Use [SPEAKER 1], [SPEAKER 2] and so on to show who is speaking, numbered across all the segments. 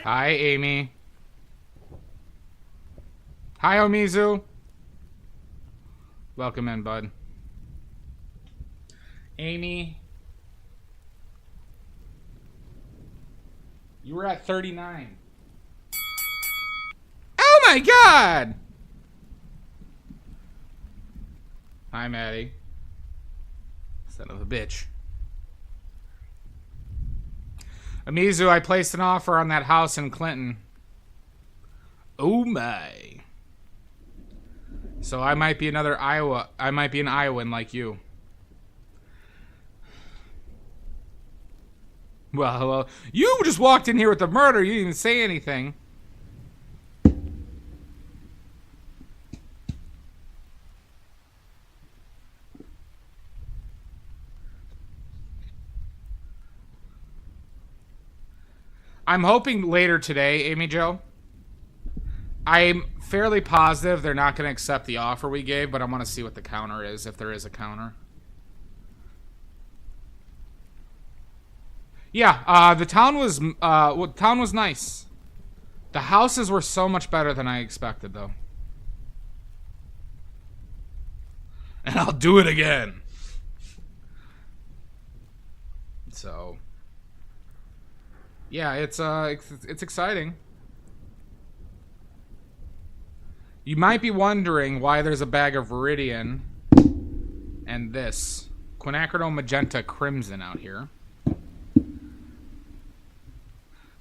[SPEAKER 1] Hi, Amy. Hi, Omizu. Welcome in, bud. Amy. You were at 39. Oh my god! Hi, Maddie. Son of a bitch. Amizu, I placed an offer on that house in Clinton. Oh my. So I might be another Iowa. I might be an Iowan like you. Well, hello. You just walked in here with the murder. You didn't even say anything. I'm hoping later today, Amy Jo. I'm fairly positive they're not going to accept the offer we gave, but I want to see what the counter is, if there is a counter. Yeah, the town was nice. The houses were so much better than I expected, though. And I'll do it again. So, yeah, it's exciting. You might be wondering why there's a bag of Viridian and this quinacridone magenta crimson out here.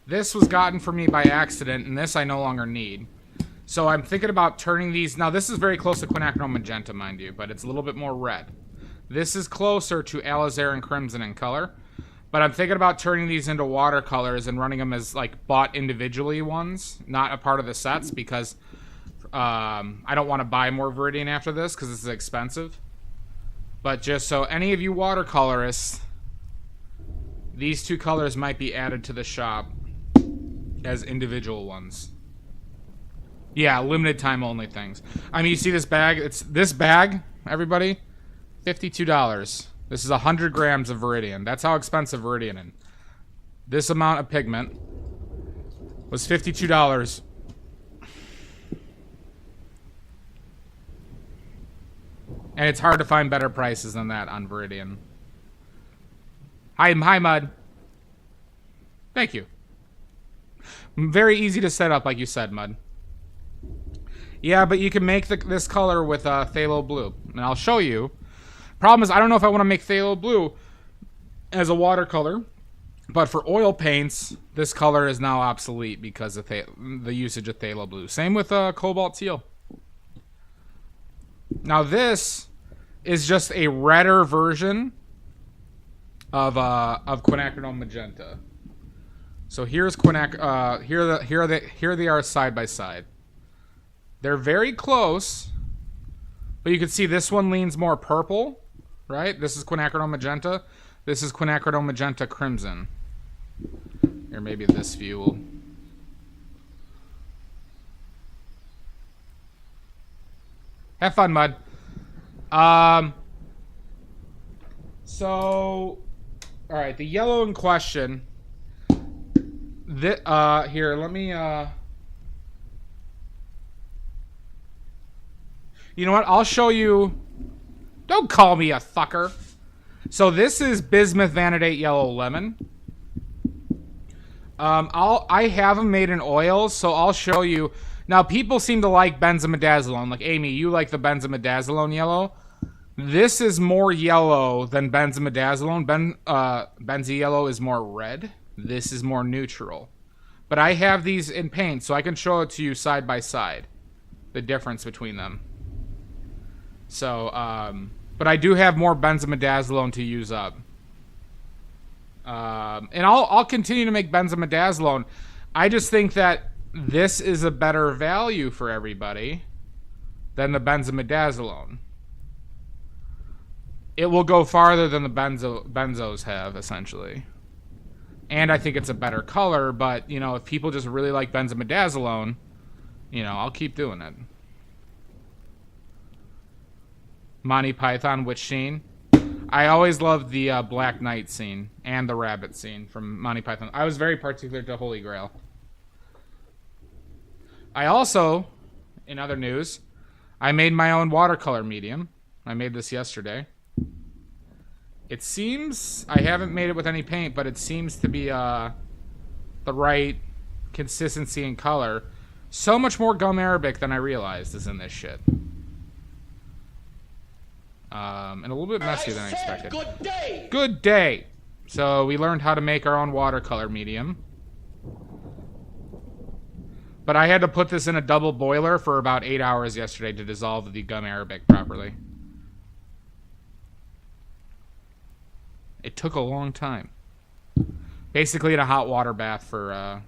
[SPEAKER 1] This was gotten for me by accident, and this I no longer need. So I'm thinking about turning these... Now, this is very close to quinacridone magenta, mind you, but it's a little bit more red. This is closer to alizarin crimson in color. But I'm thinking about turning these into watercolors and running them as, like, bought individually ones, not a part of the sets, because I don't want to buy more Viridian after this, because this is expensive. But just so any of you watercolorists, these two colors might be added to the shop as individual ones. Yeah, limited time only things. I mean, you see this bag? It's this bag, everybody, $52. This is 100 grams of Viridian. That's how expensive Viridian is. This amount of pigment was $52. And it's hard to find better prices than that on Viridian. Hi, Mud. Thank you. Very easy to set up, like you said, Mud. Yeah, but you can make this color with phthalo blue. And I'll show you. Problem is, I don't know if I want to make phthalo blue as a watercolor. But for oil paints, this color is now obsolete because of the usage of phthalo blue. Same with cobalt teal. Now this is just a redder version of quinacridone magenta. So here's here they are side by side. They're very close, but you can see this one leans more purple, right? This is quinacridone magenta. This is quinacridone magenta crimson. Or maybe this view will... Have fun, Mud. So, all right, the yellow in question. Here, let me. You know what? I'll show you. Don't call me a fucker. So this is bismuth vanadate yellow lemon. I have them made in oils, so I'll show you. Now, people seem to like benzimidazoline. Like, Amy, you like the benzimidazoline yellow. This is more yellow than benzimidazoline. Benzi yellow is more red. This is more neutral. But I have these in paint, so I can show it to you side by side. The difference between them. So, but I do have more benzimidazoline to use up. And I'll continue to make benzimidazoline. I just think that this is a better value for everybody than the benzimidazoline. It will go farther than the benzos have, essentially. And I think it's a better color, but, you know, if people just really like benzimidazoline, you know, I'll keep doing it. Monty Python, which scene? I always loved the Black Knight scene and the rabbit scene from Monty Python. I was very particular to Holy Grail. I also, in other news, I made my own watercolor medium. I made this yesterday. It seems, I haven't made it with any paint, but it seems to be the right consistency and color. So much more gum arabic than I realized is in this shit. And a little bit messier than I expected. Good day! Good day! So we learned how to make our own watercolor medium. But I had to put this in a double boiler for about 8 hours yesterday to dissolve the gum arabic properly. It took a long time. Basically in a hot water bath for,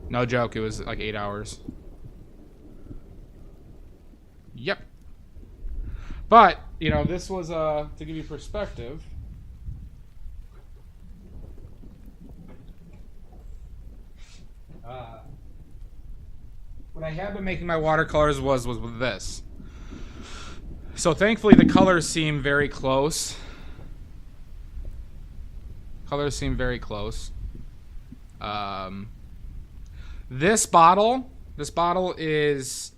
[SPEAKER 1] no joke, it was like 8 hours. Yep. But, you know, this was, to give you perspective. What I had been making my watercolors was with this. So thankfully the colors seem very close. Colors seem very close. This bottle is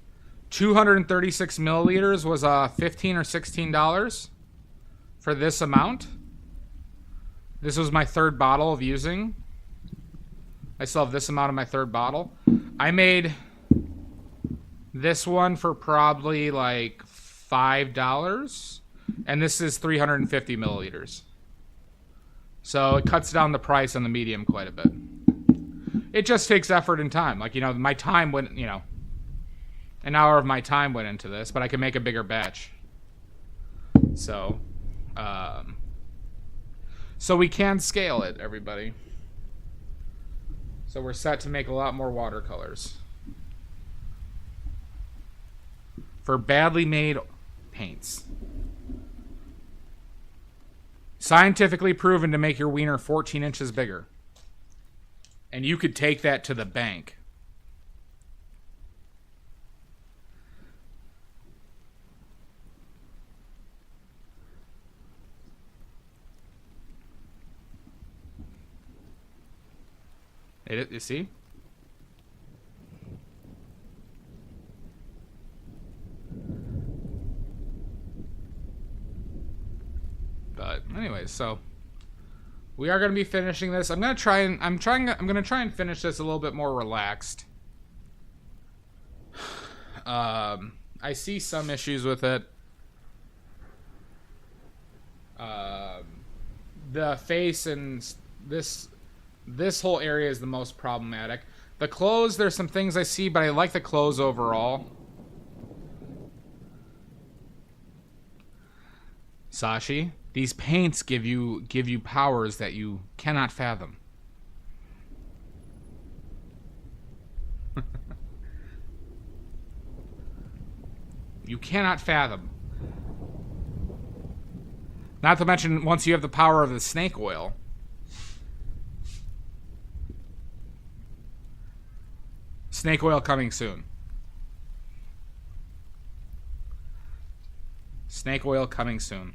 [SPEAKER 1] 236 milliliters, was $15 or $16 for this amount. This was my third bottle of using. I still have this amount of my third bottle. I made this one for probably like $5, and this is 350 milliliters. So it cuts down the price on the medium quite a bit. It just takes effort and time. Like, you know, my time went, you know, an hour of my time went into this, but I can make a bigger batch. So, so we can scale it, everybody. So we're set to make a lot more watercolors. For badly made paints. Scientifically proven to make your wiener 14 inches bigger. And you could take that to the bank. You see? But anyways, so we are going to be finishing this. I'm going to try and finish this a little bit more relaxed. I see some issues with it. The face and this whole area is the most problematic. The clothes, there's some things I see, but I like the clothes overall. Sashi, these paints give you powers that you cannot fathom. You cannot fathom. Not to mention, once you have the power of the snake oil. Snake oil coming soon. Snake oil coming soon.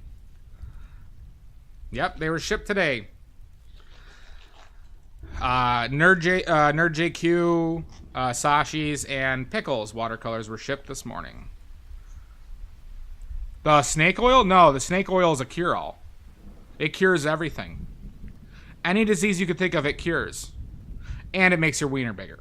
[SPEAKER 1] Yep, they were shipped today. Nerd JQ, Sashi's, and Pickles watercolors were shipped this morning. The snake oil? No, the snake oil is a cure-all. It cures everything. Any disease you could think of, it cures. And it makes your wiener bigger.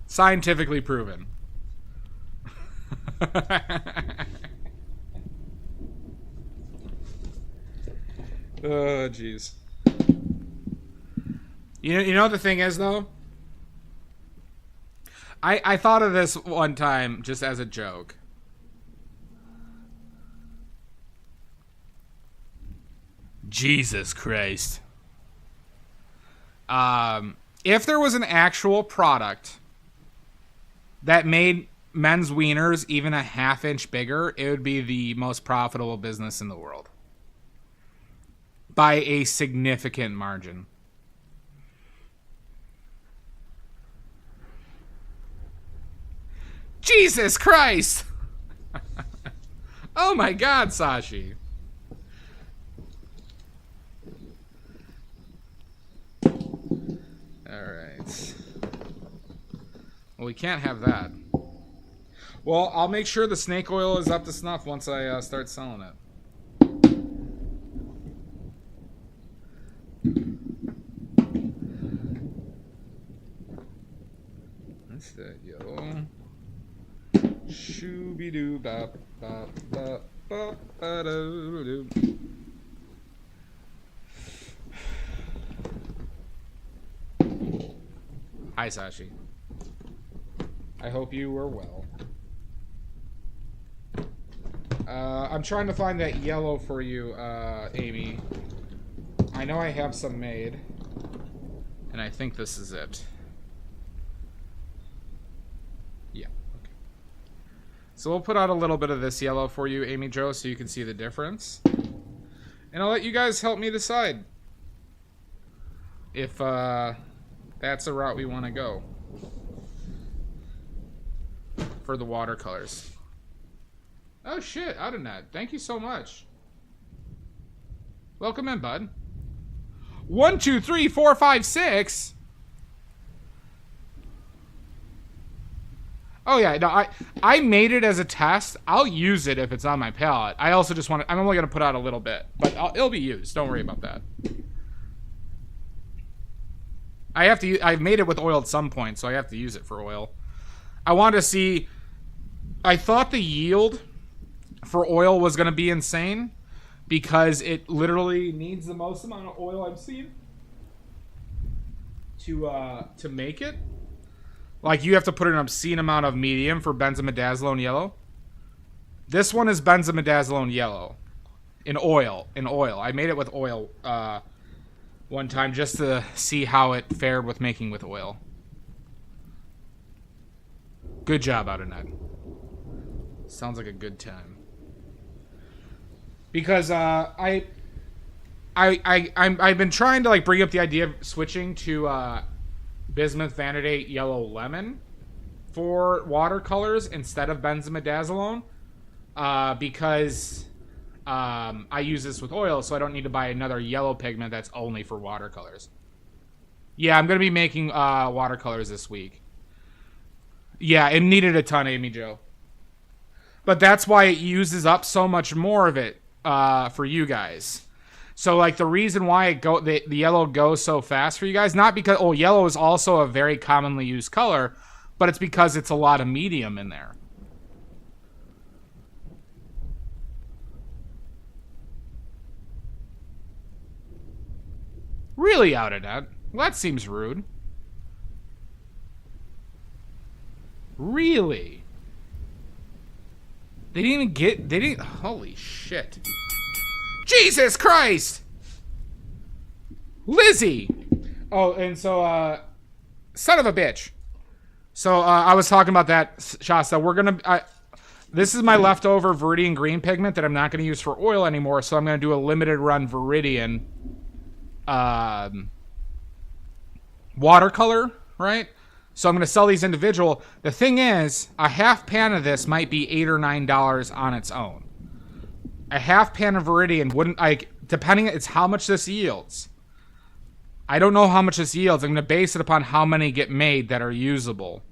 [SPEAKER 1] Scientifically proven. Oh, jeez. You know what the thing is, though? I thought of this one time just as a joke. Jesus Christ. If there was an actual product that made men's wieners even a half-inch bigger, it would be the most profitable business in the world. By a significant margin. Jesus Christ! Oh my God, Sashi. Alright. Well, we can't have that. Well, I'll make sure the snake oil is up to snuff once I start selling it. That's the yellow. Shooby-doo bop bop bop bop ba doo doo. Hi, Sashi. I hope you are well. I'm trying to find that yellow for you, Amy. I know I have some made. And I think this is it. Yeah, okay. So we'll put out a little bit of this yellow for you, Amy Jo, so you can see the difference. And I'll let you guys help me decide if that's the route we want to go for the watercolors. Oh shit, out of net. Thank you so much. Welcome in, bud. 1, 2, 3, 4, 5, 6. Oh yeah, no, I made it as a test. I'll use it if it's on my palette. I also just want to, I'm only going to put out a little bit, but it'll be used. Don't worry about that. I've made it with oil at some point, so I have to use it for oil. I want to see, I thought the yield for oil was going to be insane because it literally needs the most amount of oil I've seen to make it. Like, you have to put an obscene amount of medium for benzimidazzolone yellow. This one is benzimidazzolone yellow in oil. I made it with oil one time just to see how it fared with making with oil. Good job, out of net. Sounds like a good time. Because I've been trying to like bring up the idea of switching to bismuth vanadate yellow lemon for watercolors instead of benzimidazzolone because I use this with oil, so I don't need to buy another yellow pigment that's only for watercolors. Yeah, I'm gonna be making watercolors this week. Yeah, it needed a ton, Amy Jo. But that's why it uses up so much more of it for you guys. So, like, the reason why the yellow goes so fast for you guys, not because, yellow is also a very commonly used color, but it's because it's a lot of medium in there. Really, out of net? Well, that seems rude. Really? They didn't, holy shit. Jesus Christ! Lizzie! Oh, and so, son of a bitch. So, I was talking about that, Shasta. We're gonna, this is my leftover Viridian green pigment that I'm not gonna use for oil anymore, so I'm gonna do a limited run Viridian, watercolor, right? So I'm going to sell these individual. The thing is, a half pan of this might be $8 or $9 on its own. A half pan of Viridian wouldn't, like, depending, it's how much this yields. I don't know how much this yields. I'm going to base it upon how many get made that are usable.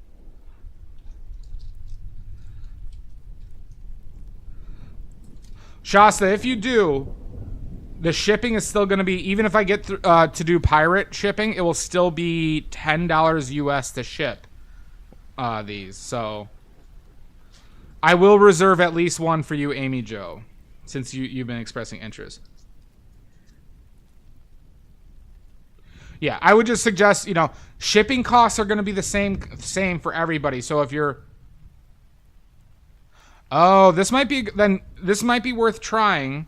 [SPEAKER 1] Shasta, if you do, the shipping is still going to be, even if I get to do pirate shipping, it will still be $10 US to ship these. So I will reserve at least one for you, Amy Jo, since you've been expressing interest. Yeah, I would just suggest, shipping costs are going to be the same for everybody. So if you're, this might be worth trying.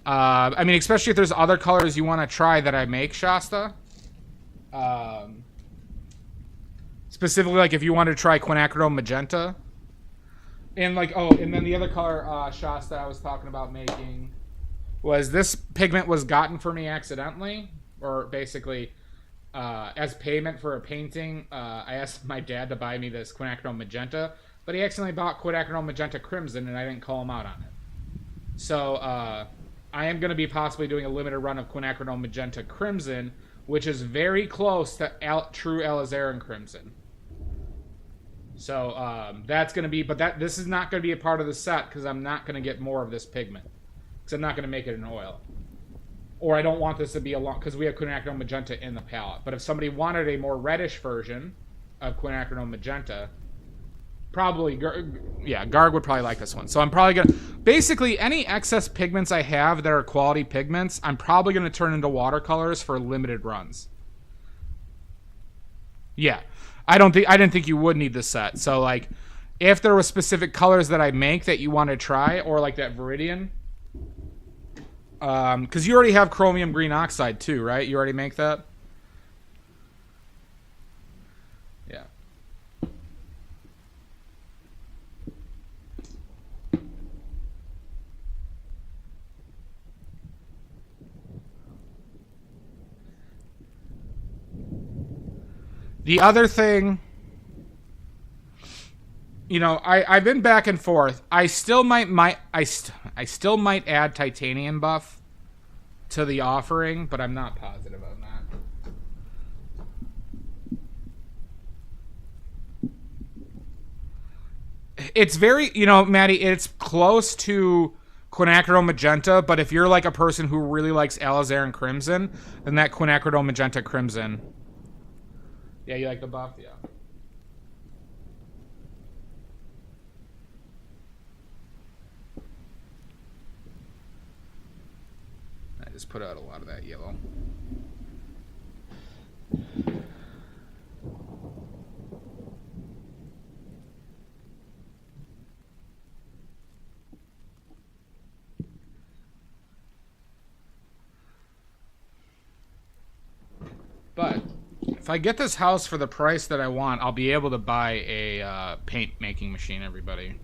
[SPEAKER 1] I mean, especially if there's other colors you want to try that I make, Shasta. Specifically, like if you want to try quinacridone magenta. And like, and then the other color, Shasta, I was talking about making was this pigment was gotten for me accidentally, or basically as payment for a painting. I asked my dad to buy me this quinacridone magenta. but he accidentally bought quinacridone magenta crimson, and I didn't call him out on it. So I am going to be possibly doing a limited run of quinacridone magenta crimson, which is very close to true alizarin crimson. So that's going to be, but this is not going to be a part of the set because I'm not going to get more of this pigment because I'm not going to make it an oil. Or I don't want this to be a long, because we have quinacridone magenta in the palette. But if somebody wanted a more reddish version of quinacridone magenta, probably, Garg would probably like this one. So I'm probably going to, basically any excess pigments I have that are quality pigments, I'm probably going to turn into watercolors for limited runs. Yeah. I didn't think you would need this set. So like, if there were specific colors that I make that you want to try, or like that Viridian, because you already have chromium green oxide too, right? You already make that? Yeah. The other thing, you know, I've been back and forth. I still might add titanium buff to the offering, but I'm not positive on that. It's very, you know, Maddie, it's close to quinacridone magenta, but if you're like a person who really likes alizarin crimson, then that quinacridone magenta crimson. Yeah, you like the buff? Yeah. I just put out a lot of that yellow. But if I get this house for the price that I want, I'll be able to buy a paint making machine, everybody.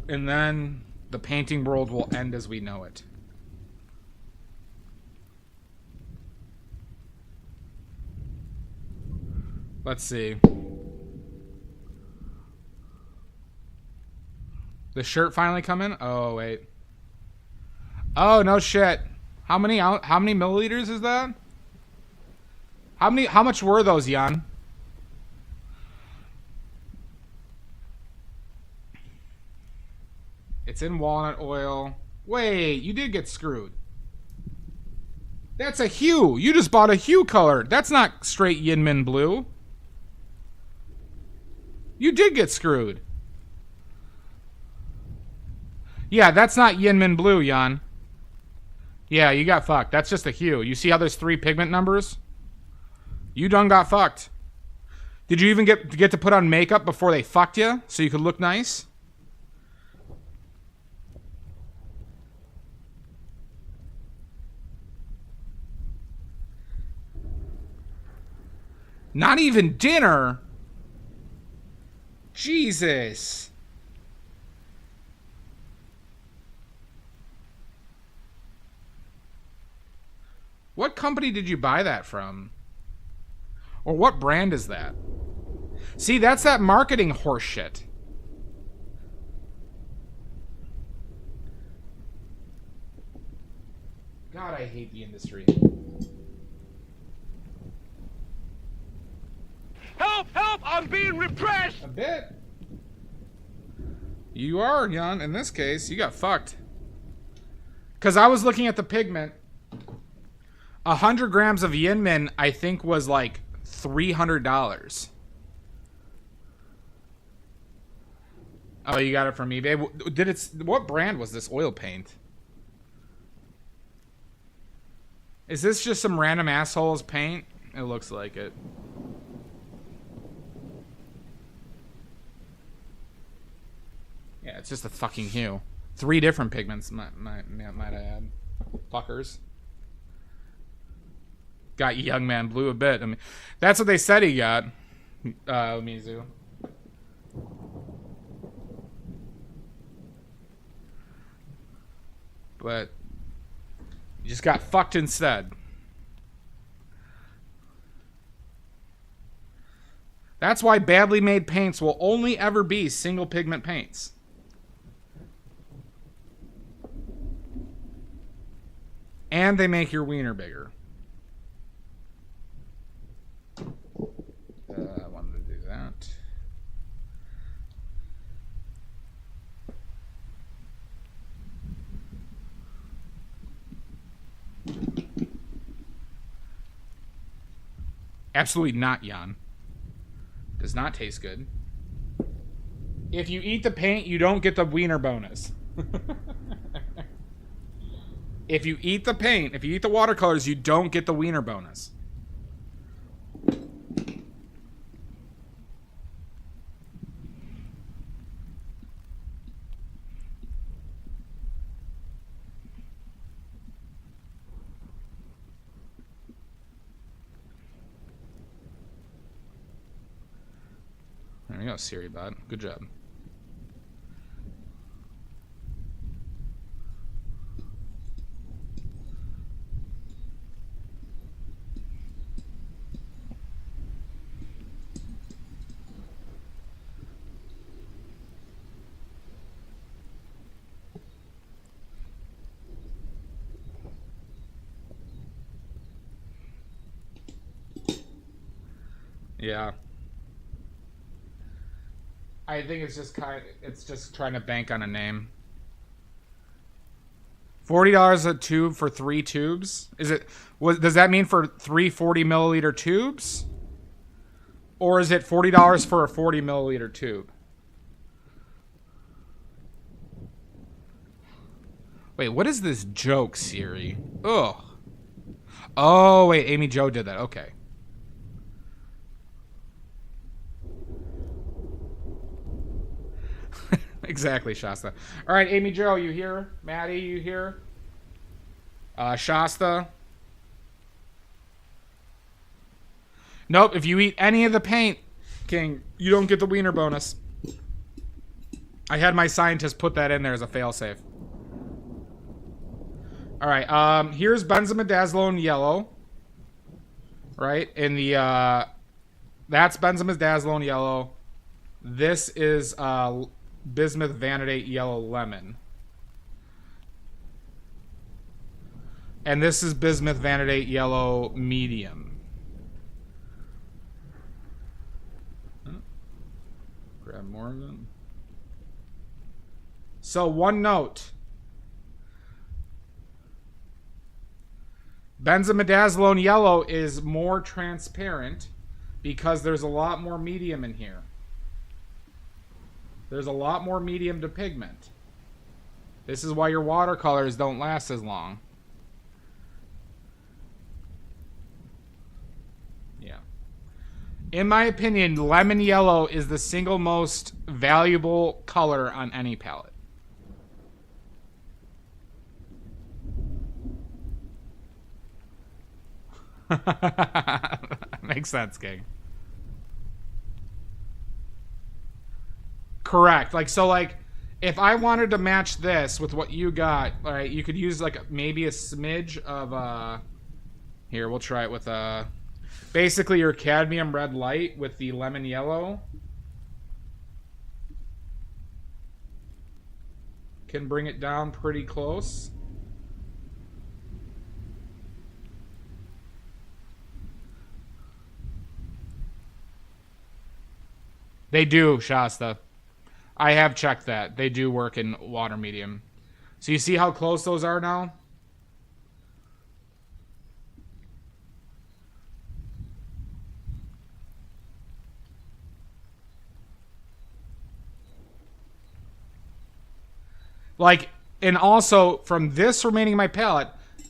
[SPEAKER 1] And then the painting world will end as we know it. Let's see. The shirt finally coming? Oh, wait. Oh, no shit. How many milliliters is that? How much were those, Jan? It's in walnut oil. Wait, you did get screwed. That's a hue. You just bought a hue color. That's not straight Yinmin blue. You did get screwed. Yeah, that's not Yinmin blue, Jan. Yeah, you got fucked. That's just a hue. You see how there's 3 pigment numbers? You done got fucked. Did you even get to put on makeup before they fucked you so you could look nice? Not even dinner? Jesus. What company did you buy that from? Or what brand is that? See, that's that marketing horseshit. God, I hate the industry.
[SPEAKER 2] Help! Help! I'm being repressed!
[SPEAKER 1] A bit. You are, Jan. In this case, you got fucked. Because I was looking at the pigment. 100 grams of Yinmin, I think, was like $300. Oh, you got it from eBay? What brand was this oil paint? Is this just some random asshole's paint? It looks like it. Yeah, it's just a fucking hue. 3 different pigments, might I add. Fuckers. Got young man blue a bit. I mean, that's what they said he got. Mizu. But you just got fucked instead. That's why badly made paints will only ever be single pigment paints. And they make your wiener bigger. I wanted to do that. Absolutely not, Jan. Does not taste good. If you eat the paint, you don't get the wiener bonus. If you eat the paint, if you eat the watercolors, you don't get the wiener bonus. There you go, Siri bot. Good job. Yeah. I think it's just trying to bank on a name. $40 a tube for 3 tubes? Does that mean for 3 40-milliliter tubes? Or is it $40 for a 40-milliliter tube? Wait, what is this joke, Siri? Ugh. Oh, wait, Amy Jo did that. Okay. Exactly, Shasta. All right, Amy Jo, you here? Maddie, you here? Shasta? Nope, if you eat any of the paint, King, you don't get the wiener bonus. I had my scientist put that in there as a failsafe. All right, here's benzimidazolone yellow. Right? In the, that's benzimidazolone yellow. This is, bismuth vanadate yellow lemon. And this is bismuth vanadate yellow medium. Grab more of them. So one note. Benzimidazolone yellow is more transparent because there's a lot more medium in here. There's a lot more medium to pigment. This is why your watercolors don't last as long. Yeah. In my opinion, lemon yellow is the single most valuable color on any palette. Makes sense, gang. Correct. Like, so, like, if I wanted to match this with what you got, all right, you could use, like, maybe a smidge of, here, we'll try it with, basically your cadmium red light with the lemon yellow. Can bring it down pretty close. They do, Shasta. I have checked that. They do work in water medium. So you see how close those are now? Like, and also, from this remaining in my palette,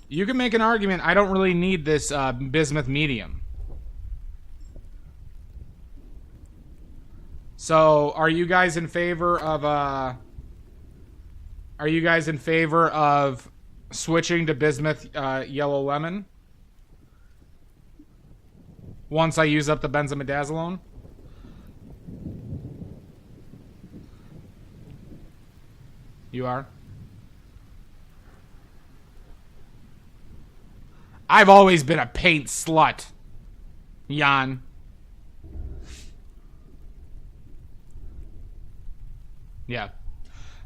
[SPEAKER 1] you can make an argument I don't really need this bismuth medium. So, are you guys in favor of switching to bismuth yellow lemon? Once I use up the benzimidazolone? You are? I've always been a paint slut, Jan. Yeah.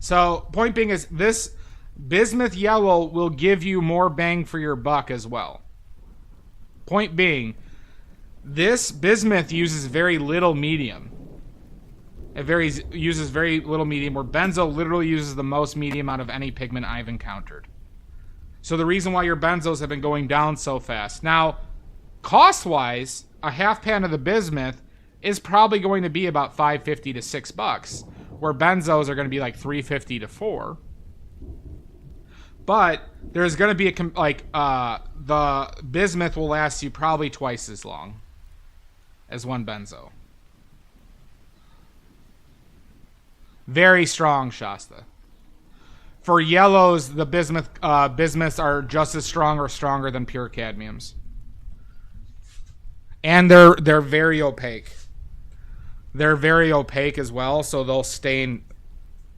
[SPEAKER 1] So, point being is this bismuth yellow will give you more bang for your buck as well. Point being, this bismuth uses very little medium. It uses very little medium, where benzo literally uses the most medium out of any pigment I've encountered. So the reason why your benzos have been going down so fast. Now, cost-wise, a half pan of the bismuth is probably going to be about $5.50 to $6, where benzos are going to be like $3.50 to $4. But there's going to be the bismuth will last you probably twice as long as one benzo. Very strong, Shasta. For yellows, the bismuths are just as strong or stronger than pure cadmiums. And they're very opaque. They're very opaque as well, so they'll stain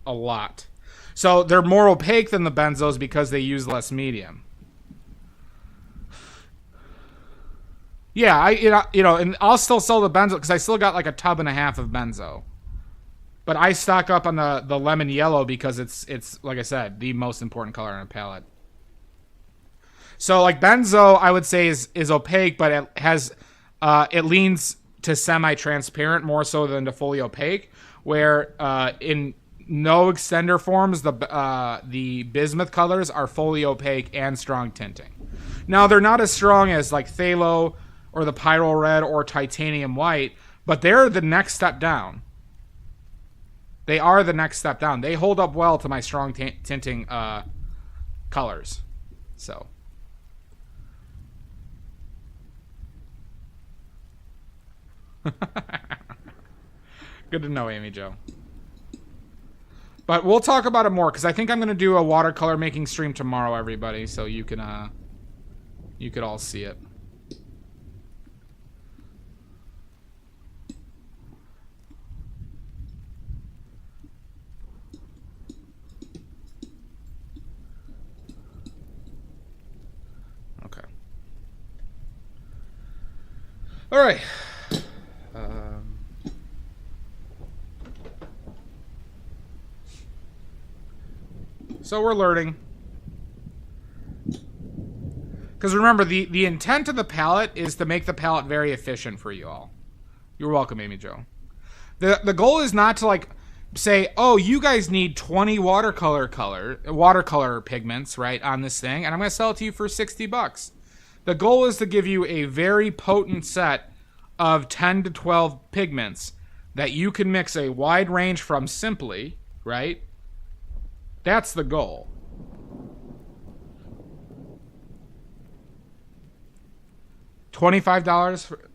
[SPEAKER 1] a lot. So they're more opaque than the benzos because they use less medium. Yeah, and I'll still sell the benzo because I still got like a tub and a half of benzo. But I stock up on the lemon yellow because it's like I said, the most important color on a palette. So like benzo, I would say is opaque, but it has it leans to semi-transparent more so than to fully opaque. Where in no extender forms, the bismuth colors are fully opaque and strong tinting. Now they're not as strong as like phthalo or the pyrrole red or titanium white, but they're the next step down. They are the next step down. They hold up well to my strong tinting colors. So. Good to know, Amy Jo. But we'll talk about it more because I think I'm going to do a watercolor making stream tomorrow, everybody, so you can you could all see it. All right. So we're learning. Because remember, the intent of the palette is to make the palette very efficient for you all. You're welcome, Amy Jo. The goal is not to like say, oh, you guys need 20 watercolor pigments, right, on this thing, and I'm going to sell it to you for $60. The goal is to give you a very potent set of 10 to 12 pigments that you can mix a wide range from simply, right? That's the goal. $25 for...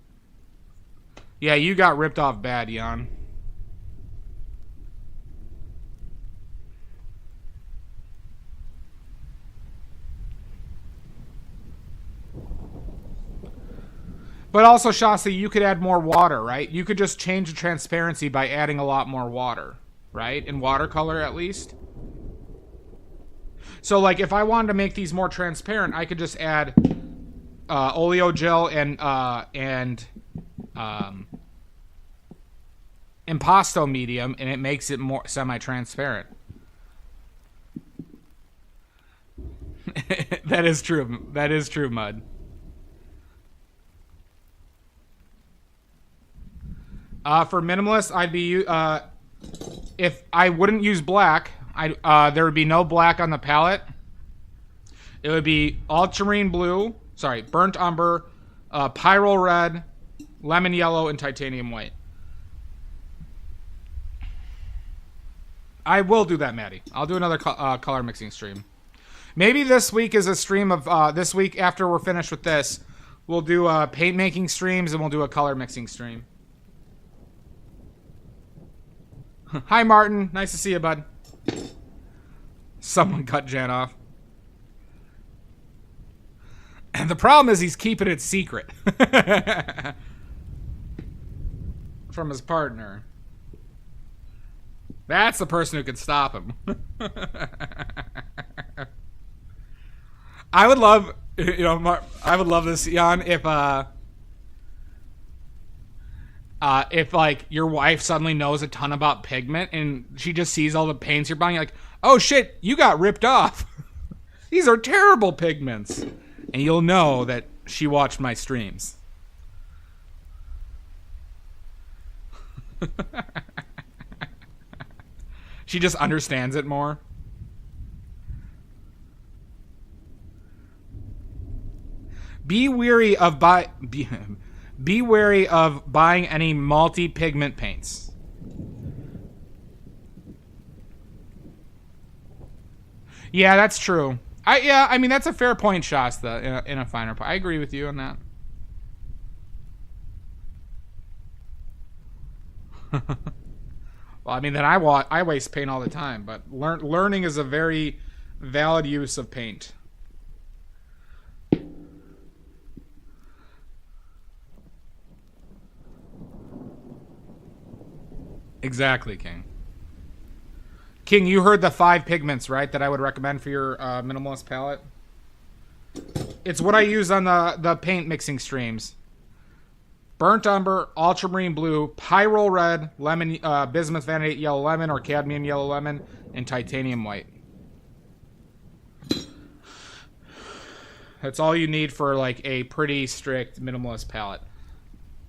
[SPEAKER 1] Yeah, you got ripped off bad, Jan. But also, Shasta, you could add more water, right? You could just change the transparency by adding a lot more water, right? In watercolor, at least. So, like, if I wanted to make these more transparent, I could just add oleo gel and impasto medium, and it makes it more semi-transparent. That is true. That is true, Mud. For minimalist, I'd be if I wouldn't use black, there would be no black on the palette. It would be ultramarine blue, burnt umber, pyrrole red, lemon yellow, and titanium white. I will do that, Maddie. I'll do another color mixing stream. Maybe this week is a stream of this week after we're finished with this. We'll do paint making streams and we'll do a color mixing stream. Hi, Martin. Nice to see you, bud. Someone cut Jan off. And the problem is he's keeping it secret. From his partner. That's the person who could stop him. I would love, I would love this, Jan, If like your wife suddenly knows a ton about pigment and she just sees all the paints you're buying, you're like, oh shit, you got ripped off. These are terrible pigments. And you'll know that she watched my streams. She just understands it more. Be wary of be wary of buying any multi-pigment paints. Yeah, that's true. I mean that's a fair point, Shasta. In a finer point, I agree with you on that. Well, I mean, then I waste paint all the time, but learning is a very valid use of paint. Exactly, King. King, you heard the 5 pigments, right, that I would recommend for your minimalist palette? It's what I use on the paint mixing streams. Burnt umber, ultramarine blue, pyrrole red, lemon, bismuth vanadate yellow lemon or cadmium yellow lemon, and titanium white. That's all you need for like a pretty strict minimalist palette.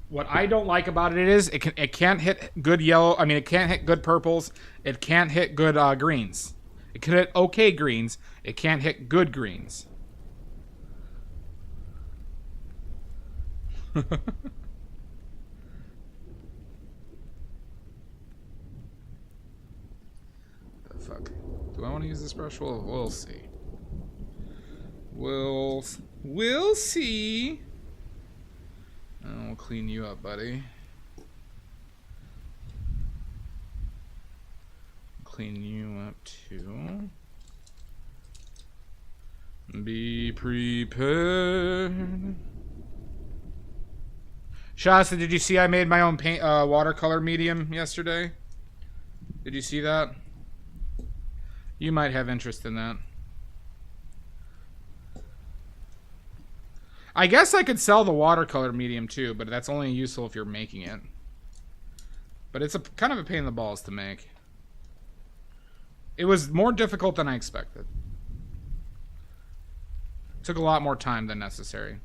[SPEAKER 1] What I don't like about it is it can't hit good yellow. I mean, it can't hit good purples. It can't hit good greens. It can hit okay greens. It can't hit good greens. The fuck? Do I want to use this brush? We'll see. We'll see. I'll clean you up, buddy. Clean you up too. Be prepared. Shasta, did you see I made my own paint watercolor medium yesterday? Did you see that? You might have interest in that. I guess I could sell the watercolor medium too, but that's only useful if you're making it. But it's kind of a pain in the balls to make. It was more difficult than I expected. It took a lot more time than necessary.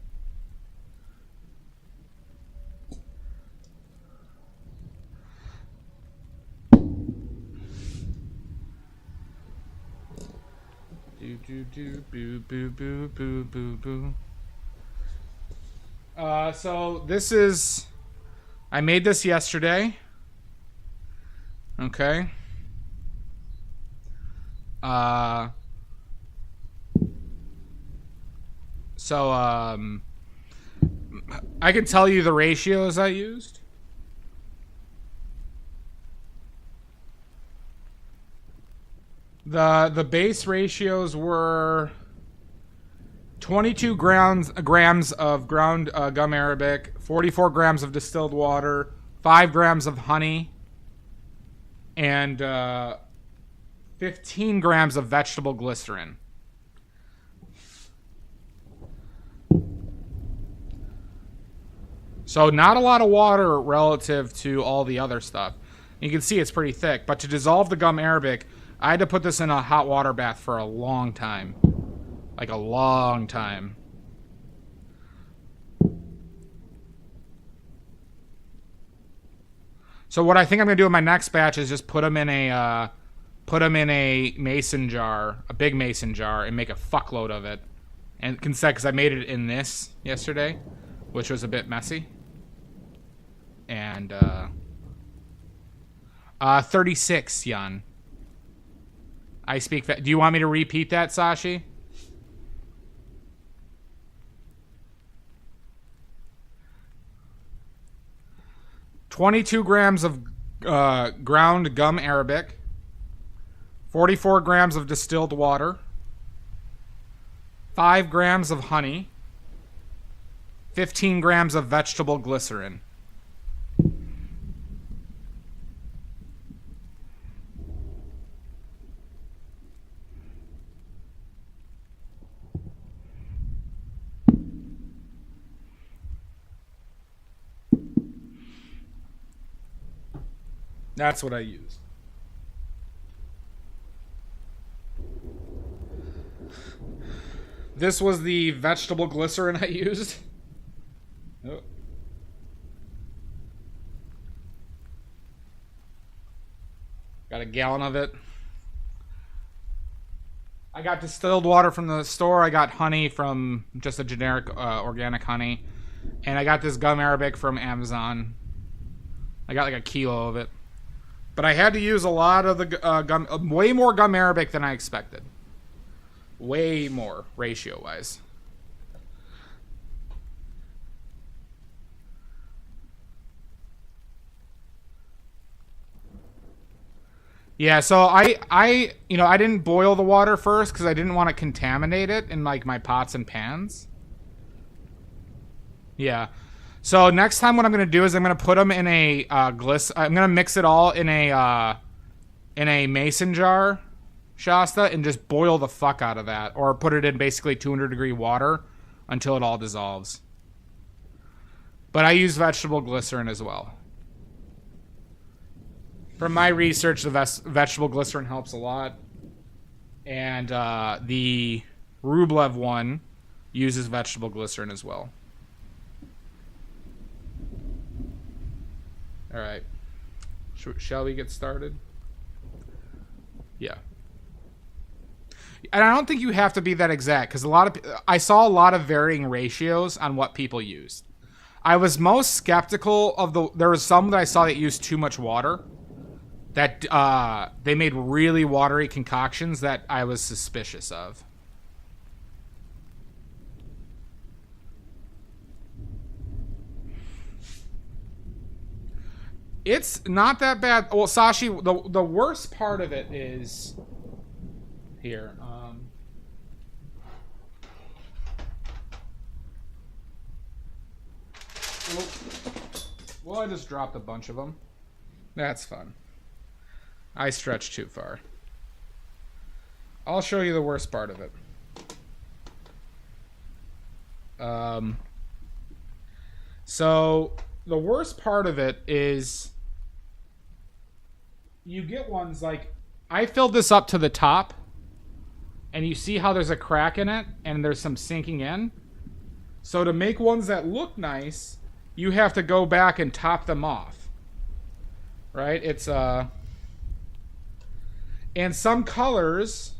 [SPEAKER 1] Do do do boo boo boo boo boo boo. So this is, I made this yesterday. Okay. So I can tell you the ratios I used. The base ratios were 22 grams of ground gum arabic, 44 grams of distilled water, 5 grams of honey, and 15 grams of vegetable glycerin. So not a lot of water relative to all the other stuff. You can see it's pretty thick, but to dissolve the gum arabic, I had to put this in a hot water bath for a long time. Like a long time. So what I think I'm gonna do in my next batch is just put them in a mason jar, a big mason jar, and make a fuckload of it. And because I made it in this yesterday, which was a bit messy. And 36, Jan. I speak. Do you want me to repeat that, Sashi? $22 grams of ground gum arabic, 44 grams of distilled water, 5 grams of honey, 15 grams of vegetable glycerin. That's what I use. This was the vegetable glycerin I used. Oh. Got a gallon of it. I got distilled water from the store. I got honey from just a generic organic honey. And I got this gum arabic from Amazon. I got like a kilo of it. But I had to use a lot of the gum, way more gum arabic than I expected. Way more, ratio-wise. Yeah, so I didn't boil the water first because I didn't want to contaminate it in like my pots and pans. Yeah. So next time what I'm going to do is I'm going to put them in a I'm going to mix it all in a mason jar, Shasta, and just boil the fuck out of that. Or put it in basically 200-degree water until it all dissolves. But I use vegetable glycerin as well. From my research, the vegetable glycerin helps a lot. And the Rublev one uses vegetable glycerin as well. All right. Shall we get started? Yeah. And I don't think you have to be that exact because I saw a lot of varying ratios on what people used. I was most skeptical of there was some that I saw that used too much water. That they made really watery concoctions that I was suspicious of. It's not that bad. Well, Sashi, the worst part of it is here. Well, I just dropped a bunch of them. That's fun. I stretched too far. I'll show you the worst part of it. So the worst part of it is you get ones like I filled this up to the top and you see how there's a crack in it and there's some sinking in. So to make ones that look nice, you have to go back and top them off. Right? It's and some colors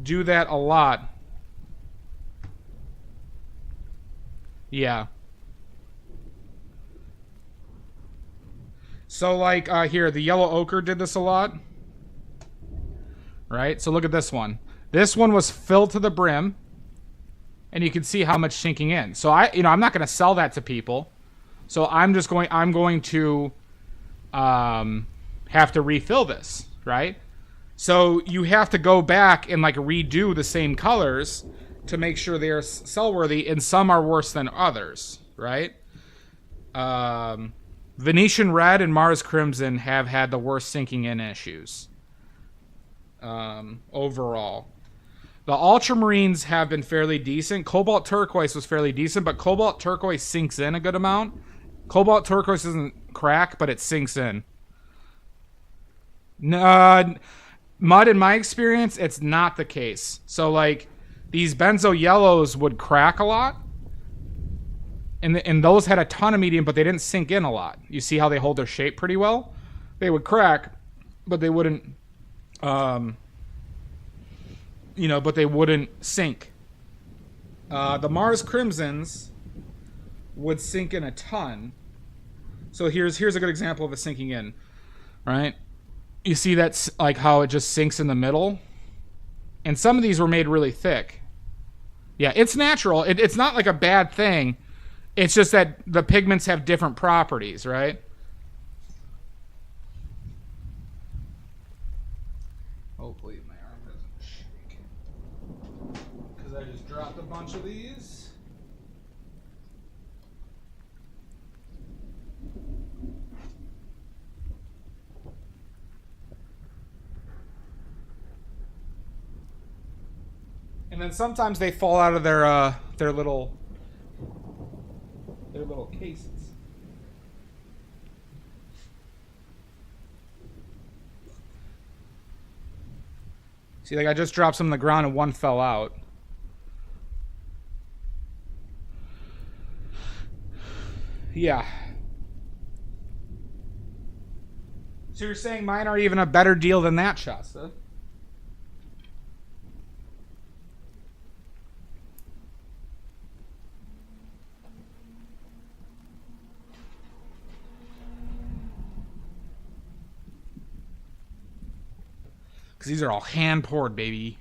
[SPEAKER 1] do that a lot. Yeah. So like here, the yellow ochre did this a lot. Right? So look at this one. This one was filled to the brim. And you can see how much sinking in. So I'm not going to sell that to people. So I'm going to have to refill this, right? So you have to go back and like redo the same colors to make sure they are sell worthy, and some are worse than others, right? Venetian Red and Mars Crimson have had the worst sinking in issues overall. The ultramarines have been fairly decent. Cobalt turquoise was fairly decent, but cobalt turquoise sinks in a good amount. Cobalt turquoise doesn't crack, but it sinks in. Mud, in my experience, it's not the case. So, like, these benzo yellows would crack a lot. And those had a ton of medium, but they didn't sink in a lot. You see how they hold their shape pretty well? They would crack, but they wouldn't... but they wouldn't sink. The Mars Crimsons would sink in a ton. So here's a good example of it sinking in, right? You see that's like how it just sinks in the middle. And some of these were made really thick. Yeah, it's natural. It's not like a bad thing. It's just that the pigments have different properties, right? Hopefully my arm doesn't shake. Because I just dropped a bunch of these. And then sometimes they fall out of their little cases. See, like I just dropped some on the ground and one fell out. Yeah. So you're saying mine are even a better deal than that, Shasta? Because these are all hand-poured, baby.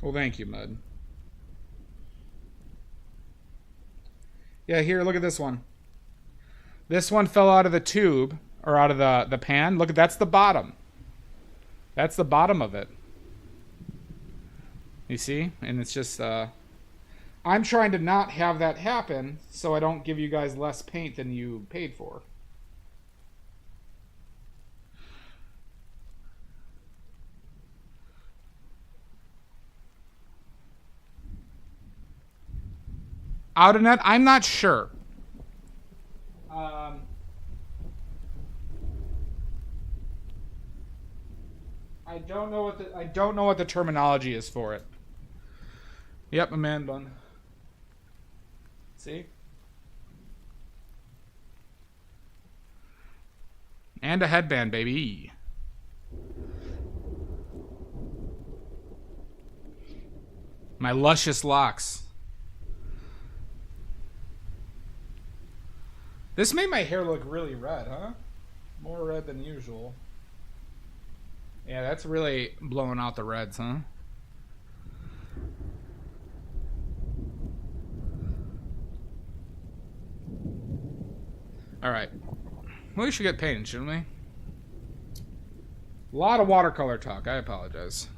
[SPEAKER 1] Well, thank you, Mud. Yeah, here, look at this one. This one fell out of the tube, or out of the pan. Look, that's the bottom. That's the bottom of it. You see? And it's just, I'm trying to not have that happen, so I don't give you guys less paint than you paid for. Out of net, I'm not sure. I don't know what the terminology is for it. Yep, a man bun. See? And a headband, baby. My luscious locks. This made my hair look really red, huh? More red than usual. Yeah, that's really blowing out the reds, huh? Alright. We should get painted, shouldn't we? A lot of watercolor talk. I apologize.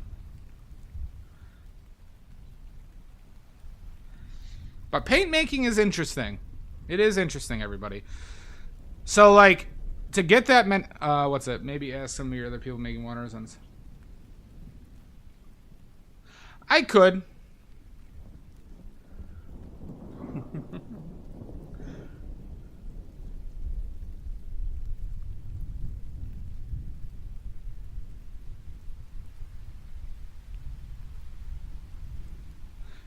[SPEAKER 1] But paint making is interesting. It is interesting, everybody. So, like, to get that what's it? Maybe ask some of your other people making waterstones. I could.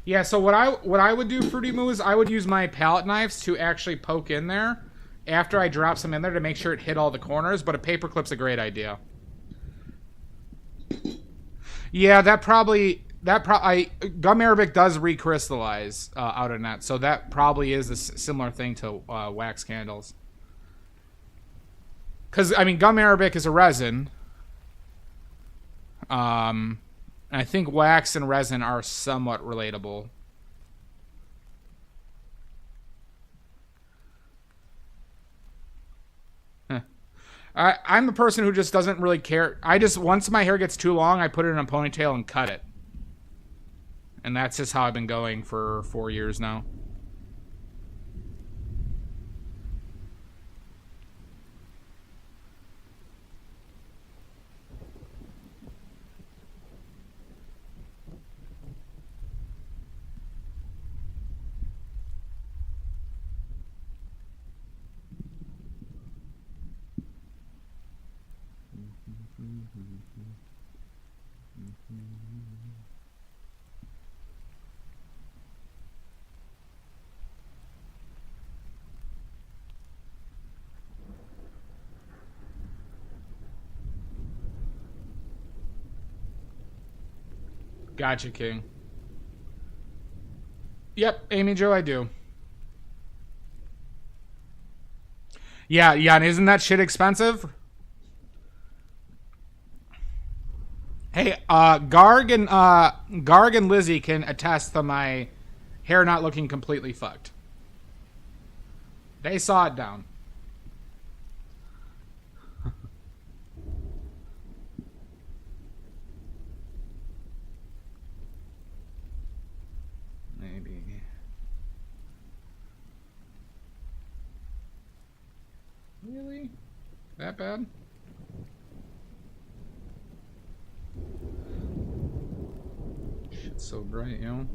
[SPEAKER 1] Yeah, so what I would do, Fruity Moo, is I would use my palette knives to actually poke in there after I drop some in there to make sure it hit all the corners, but a paperclip's a great idea. Yeah, gum arabic does recrystallize out of net, so that probably is a similar thing to wax candles. Because, I mean, gum arabic is a resin. I think wax and resin are somewhat relatable. I'm a person who just doesn't really care. Once my hair gets too long, I put it in a ponytail and cut it. And that's just how I've been going for 4 years now. Gotcha, King. Yep, Amy Jo, I do. Yeah, and isn't that shit expensive? Hey, Garg and Lizzie can attest to my hair not looking completely fucked. They saw it down. Maybe. Really? That bad? Shit's so bright, you know?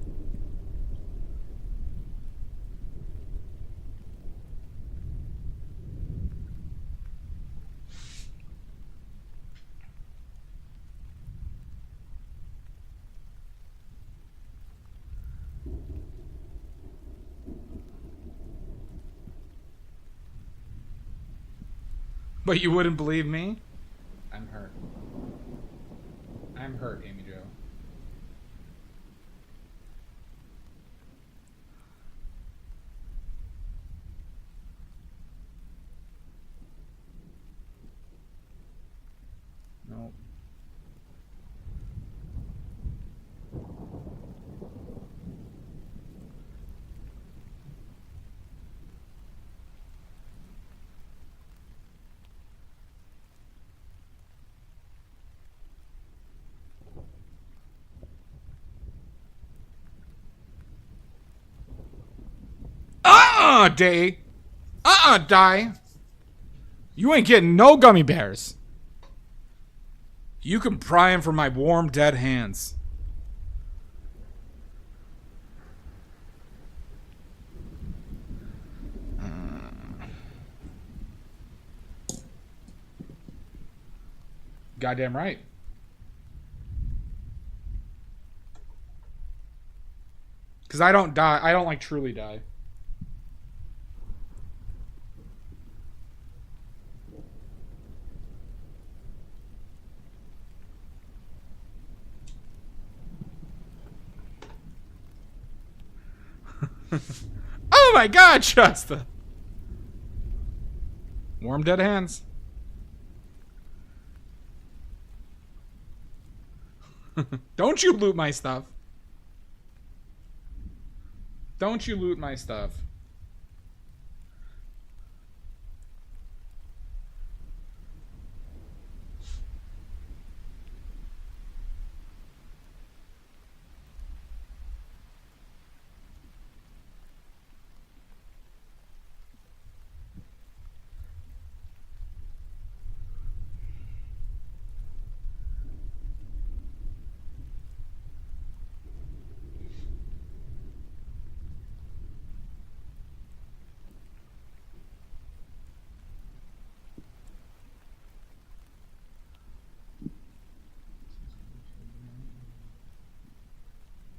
[SPEAKER 1] But you wouldn't believe me? I'm hurt. I'm hurt, Amy Jo. Nope. Day. Die. You ain't getting no gummy bears. You can pry him from my warm, dead hands. Goddamn right. Because I don't die. I don't, like, truly die. Oh my god, Shasta! Warm dead hands. Don't you loot my stuff. Don't you loot my stuff.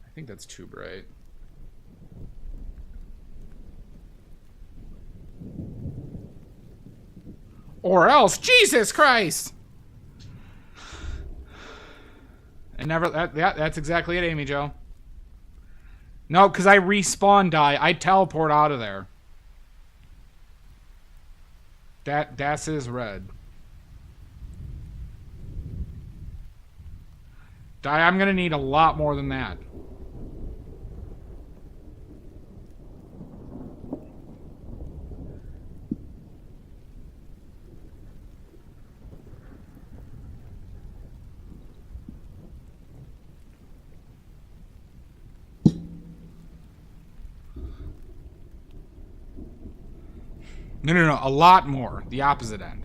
[SPEAKER 1] I think that's too bright. Or else, Jesus Christ! And never. That's exactly it, Amy Jo. No, because I respawn die. I teleport out of there. Das is red. Die. I'm gonna need a lot more than that. No. A lot more. The opposite end.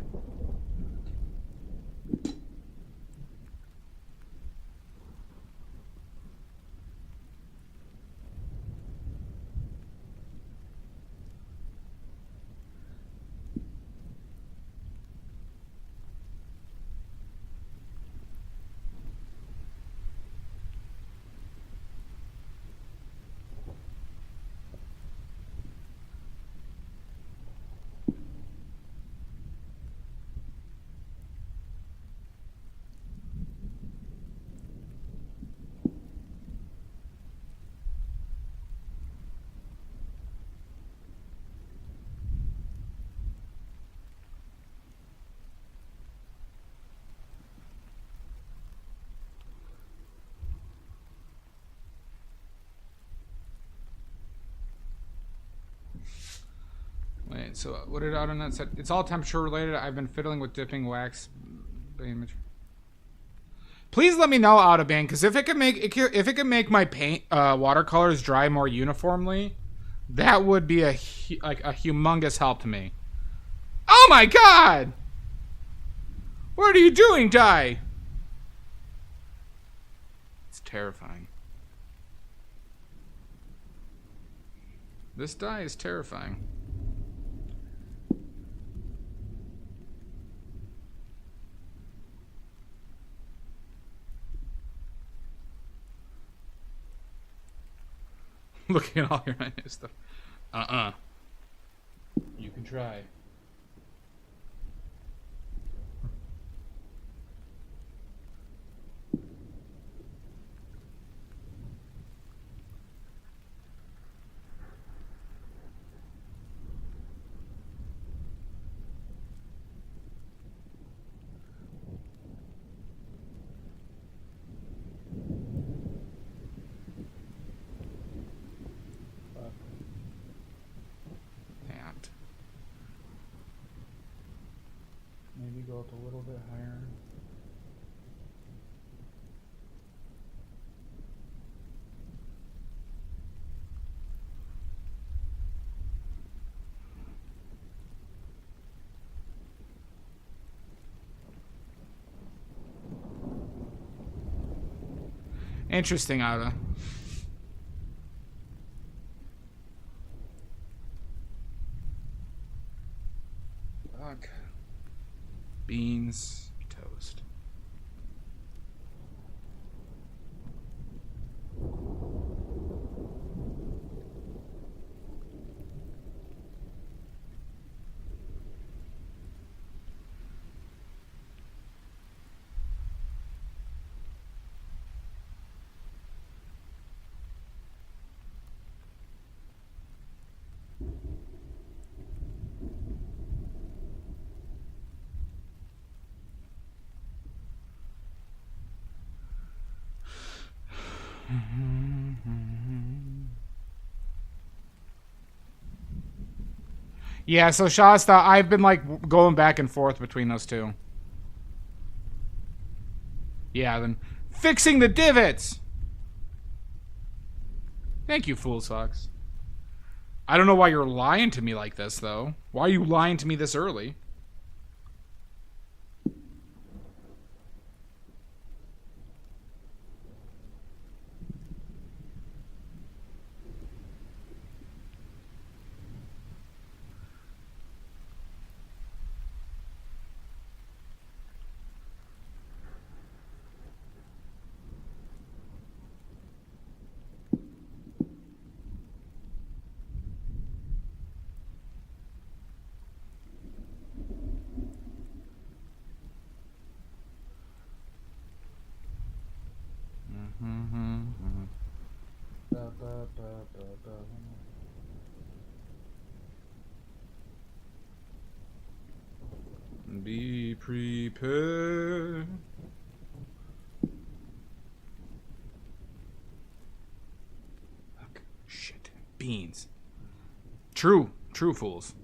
[SPEAKER 1] Wait, so what did out on that set? It's all temperature related. I've been fiddling with dipping wax image. Please let me know, Autobahn, because if it can make my paint watercolors dry more uniformly, that would be a humongous help to me. Oh my god! What are you doing, Dye? It's terrifying. This dye is terrifying. Looking at all your nice stuff. You can try. maybe go up a little bit higher. Interesting, Alla. Fuck. Beans, toast. Yeah, so Shasta, I've been like going back and forth between those two. Yeah, then fixing the divots. Thank you, Fool Socks. I don't know why you're lying to me like this, though. Why are you lying to me this early? Be prepared. Fuck. Shit. Beans. True. True, fools.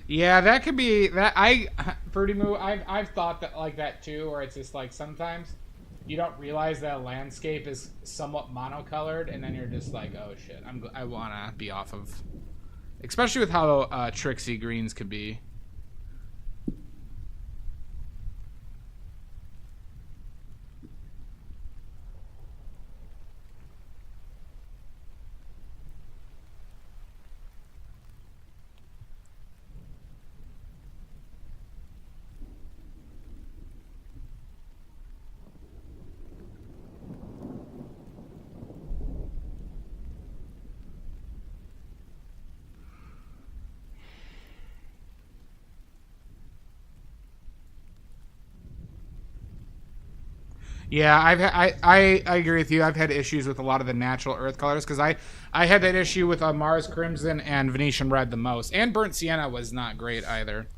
[SPEAKER 1] Yeah, that could be that. Pretty Moo. I've thought that like that too, where it's just like sometimes you don't realize that a landscape is somewhat monocolored, and then you're just like, oh shit, I wanna be off of, especially with how tricksy greens could be. Yeah, I agree with you. I've had issues with a lot of the natural earth colors because I had that issue with Mars Crimson and Venetian Red the most, and Burnt Sienna was not great either.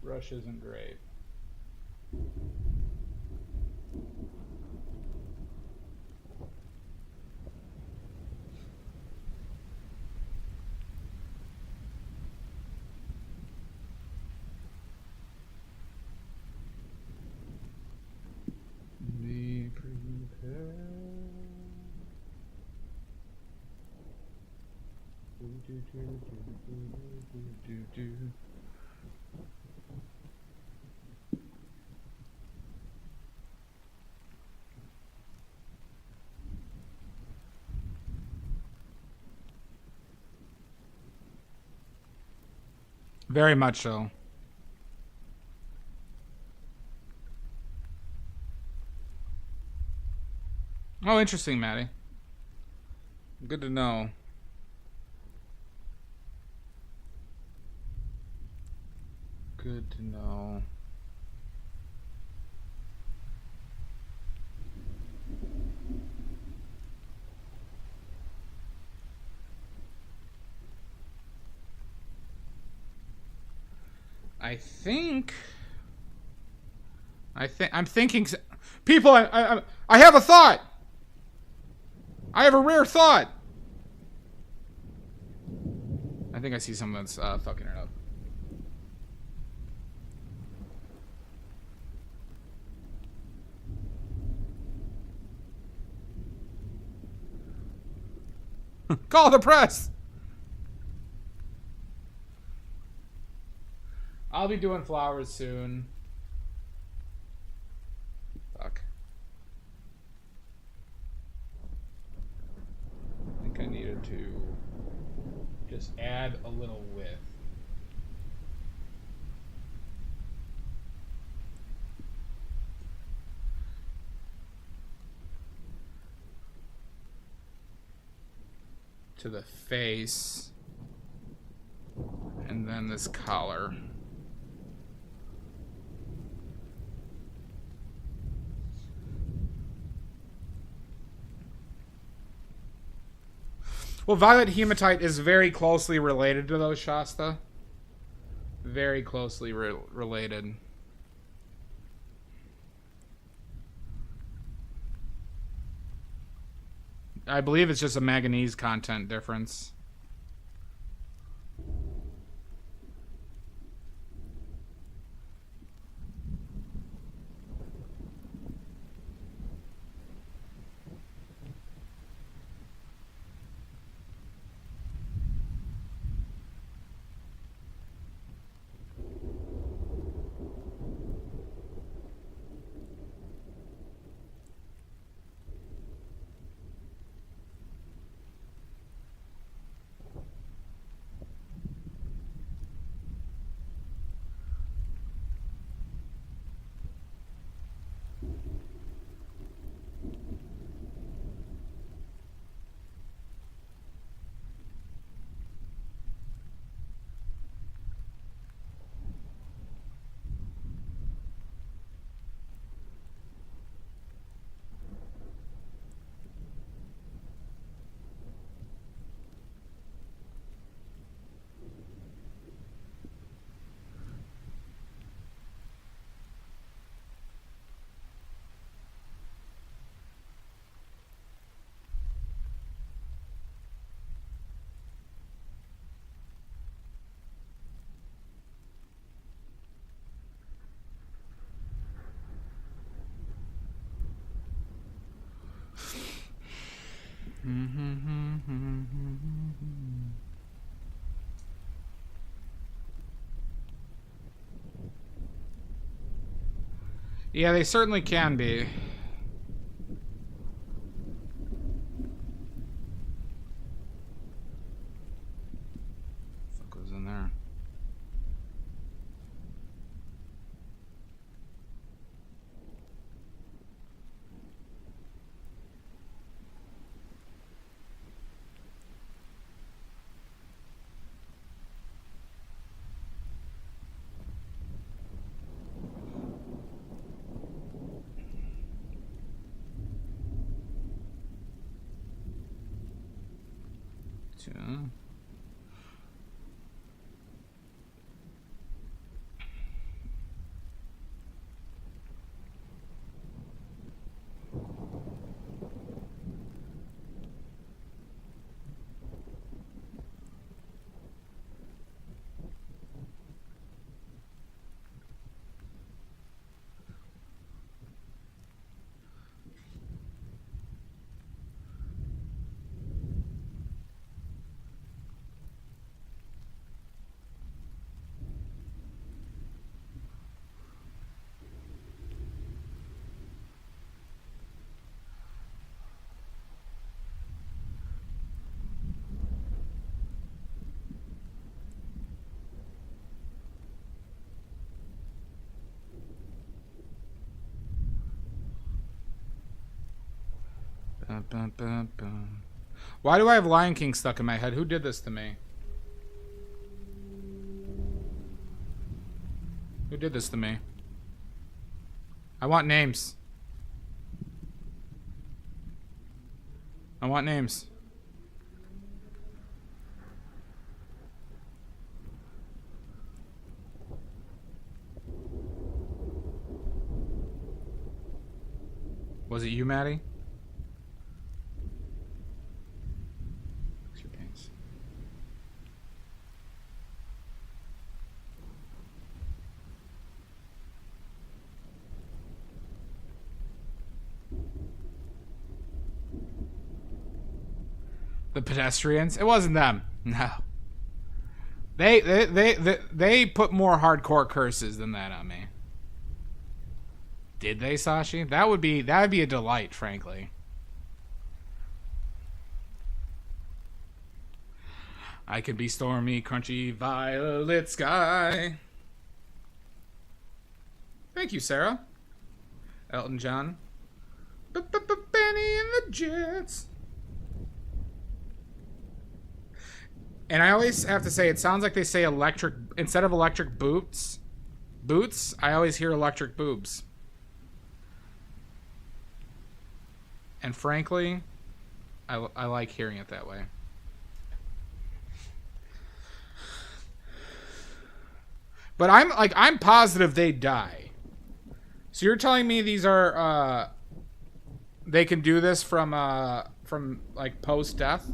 [SPEAKER 1] Brush isn't great. Be prepared. Do. Very much so. Oh, interesting, Maddie. Good to know. Good to know. I'm thinking. People, I have a thought. I have a rare thought. I think I see someone that's fucking it up. Call the press. I'll be doing flowers soon. Fuck. I think I needed to just add a little width. To the face. And then this collar. Well, violet hematite is very closely related to those, Shasta. Very closely related. I believe it's just a manganese content difference. Yeah, they certainly can be. What goes in there? Why do I have Lion King stuck in my head? Who did this to me? Who did this to me? I want names. I want names. Was it you, Maddie? Fix your pants. The pedestrians? It wasn't them. No. They put more hardcore curses than that on me. Did they, Sashi? That would be a delight, frankly. I could be stormy, crunchy, violet sky. Thank you, Sarah. Elton John. Benny and the Jets. And I always have to say, it sounds like they say electric instead of electric boots. Boots. I always hear electric boobs. And frankly, I like hearing it that way. But I'm positive they die. So you're telling me these are they can do this from like post death?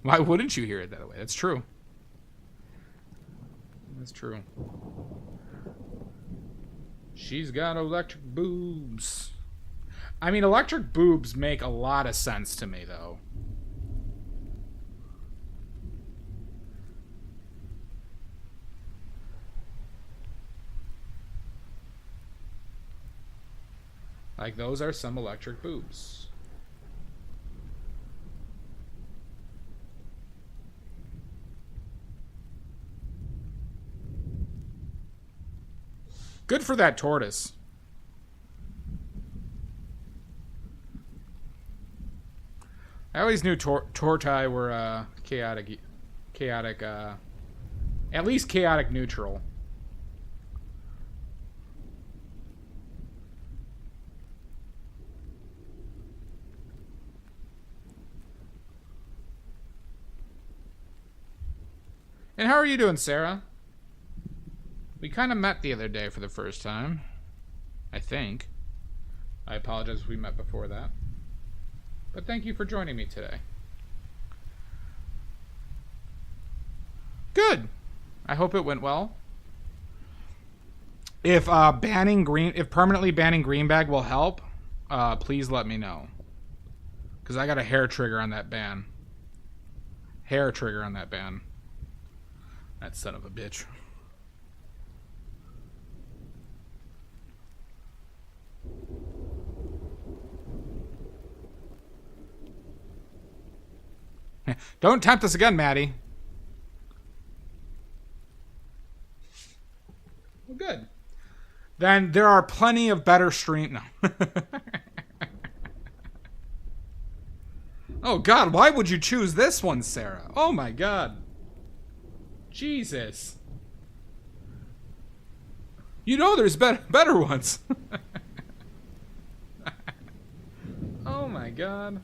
[SPEAKER 1] Why wouldn't you hear it that way? That's true. That's true. She's got electric boobs. I mean, electric boobs make a lot of sense to me, though. Like, those are some electric boobs. Good for that tortoise. I always knew torti were chaotic, at least chaotic neutral. And how are you doing, Sarah? We kind of met the other day for the first time. I think. I apologize if we met before that. But thank you for joining me today. Good. I hope it went well. If permanently banning green bag will help, please let me know. Because I got a hair trigger on that ban. Hair trigger on that ban. That son of a bitch. Don't tempt us again, Maddie. Well, good. Then there are plenty of better stream. No. Oh, God. Why would you choose this one, Sarah? Oh, my God. Jesus. You know there's better ones. Oh, my God.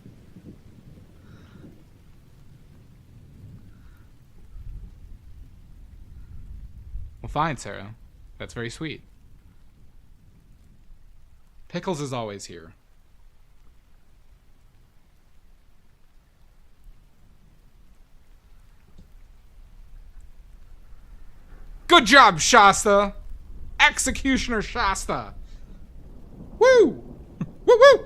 [SPEAKER 1] Well, fine, Sarah. That's very sweet. Pickles is always here. Good job, Shasta! Executioner Shasta! Woo! Woo woo!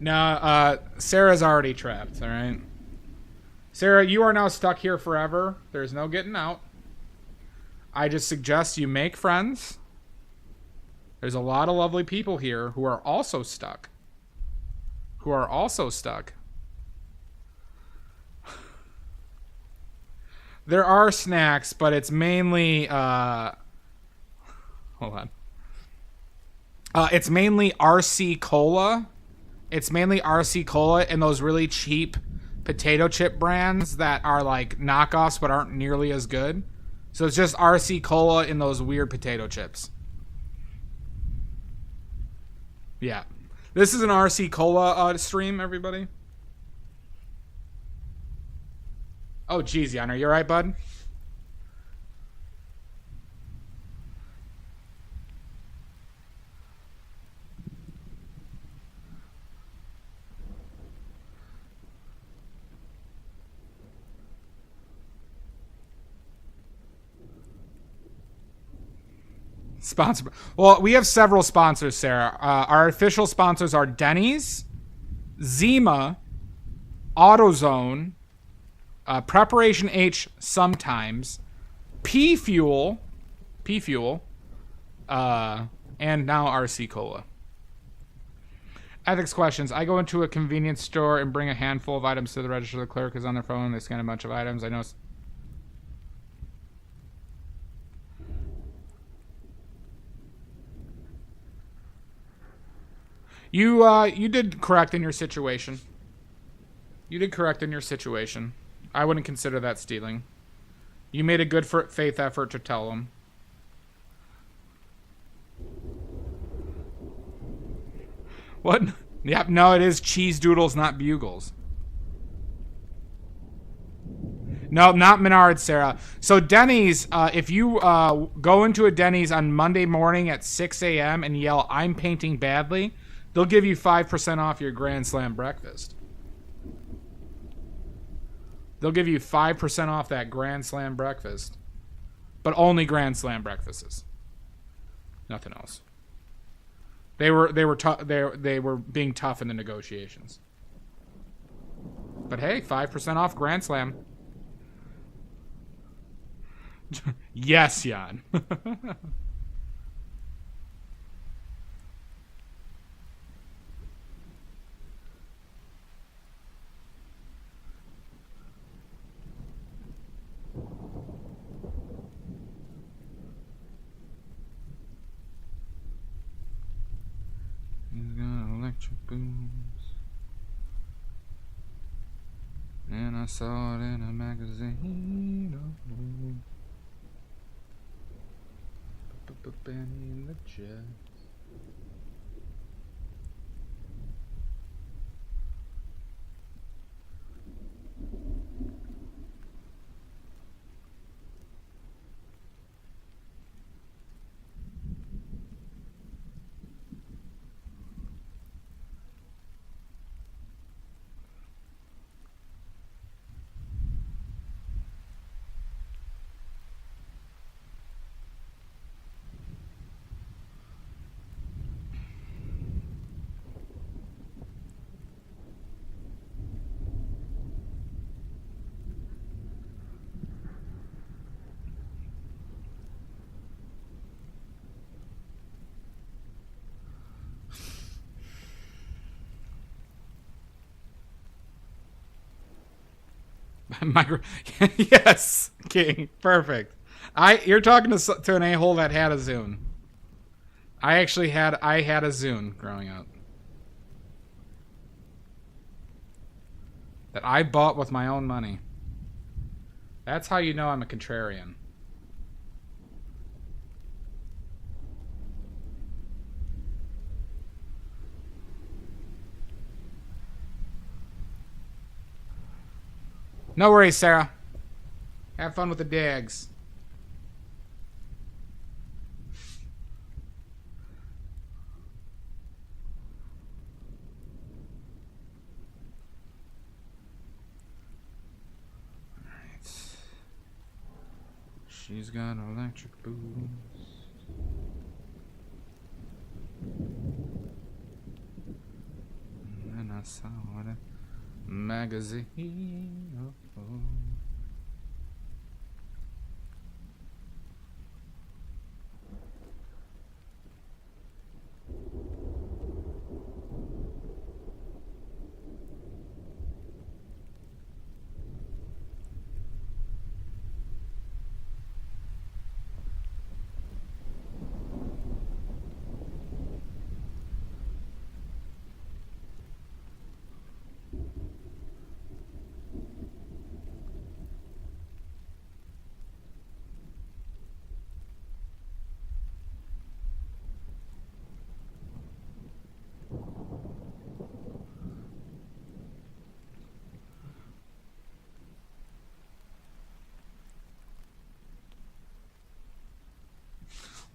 [SPEAKER 1] No, Sarah's already trapped, all right? Sarah, you are now stuck here forever. There's no getting out. I just suggest you make friends. There's a lot of lovely people here who are also stuck. There are snacks, but it's mainly, hold on. It's mainly RC Cola. It's mainly RC Cola and those really cheap potato chip brands that are like knockoffs but aren't nearly as good. So it's just RC Cola in those weird potato chips. Yeah. This is an RC Cola stream, everybody. Oh, geez, Jan, are you alright, bud? Sponsor. Well, we have several sponsors, Sarah. Our official sponsors are Denny's, Zima, AutoZone, Preparation H sometimes, P Fuel, and now RC Cola. Ethics questions. I go into a convenience store and bring a handful of items to the register. The clerk is on their phone. They scan a bunch of items. I know. You did correct in your situation. I wouldn't consider that stealing. You made a good faith effort to tell them. What? Yep, no, it is cheese doodles, not bugles. No, not Menards, Sarah. So Denny's, if you go into a Denny's on Monday morning at 6 a.m. and yell, "I'm painting badly," they'll give you 5% off your Grand Slam breakfast. They'll give you 5% off that Grand Slam breakfast. But only Grand Slam breakfasts. Nothing else. They were being tough in the negotiations. But hey, 5% off Grand Slam. Yes, Jan. He's got electric booms. And I saw it in a magazine. Benny in the Jets. Yes, King. Perfect. You're talking to an a-hole that had a Zune. I had a Zune growing up. That I bought with my own money. That's how you know I'm a contrarian. No worries, Sarah. Have fun with the dags. Alright. She's got electric boots. And I saw it in a magazine. Oh, oh.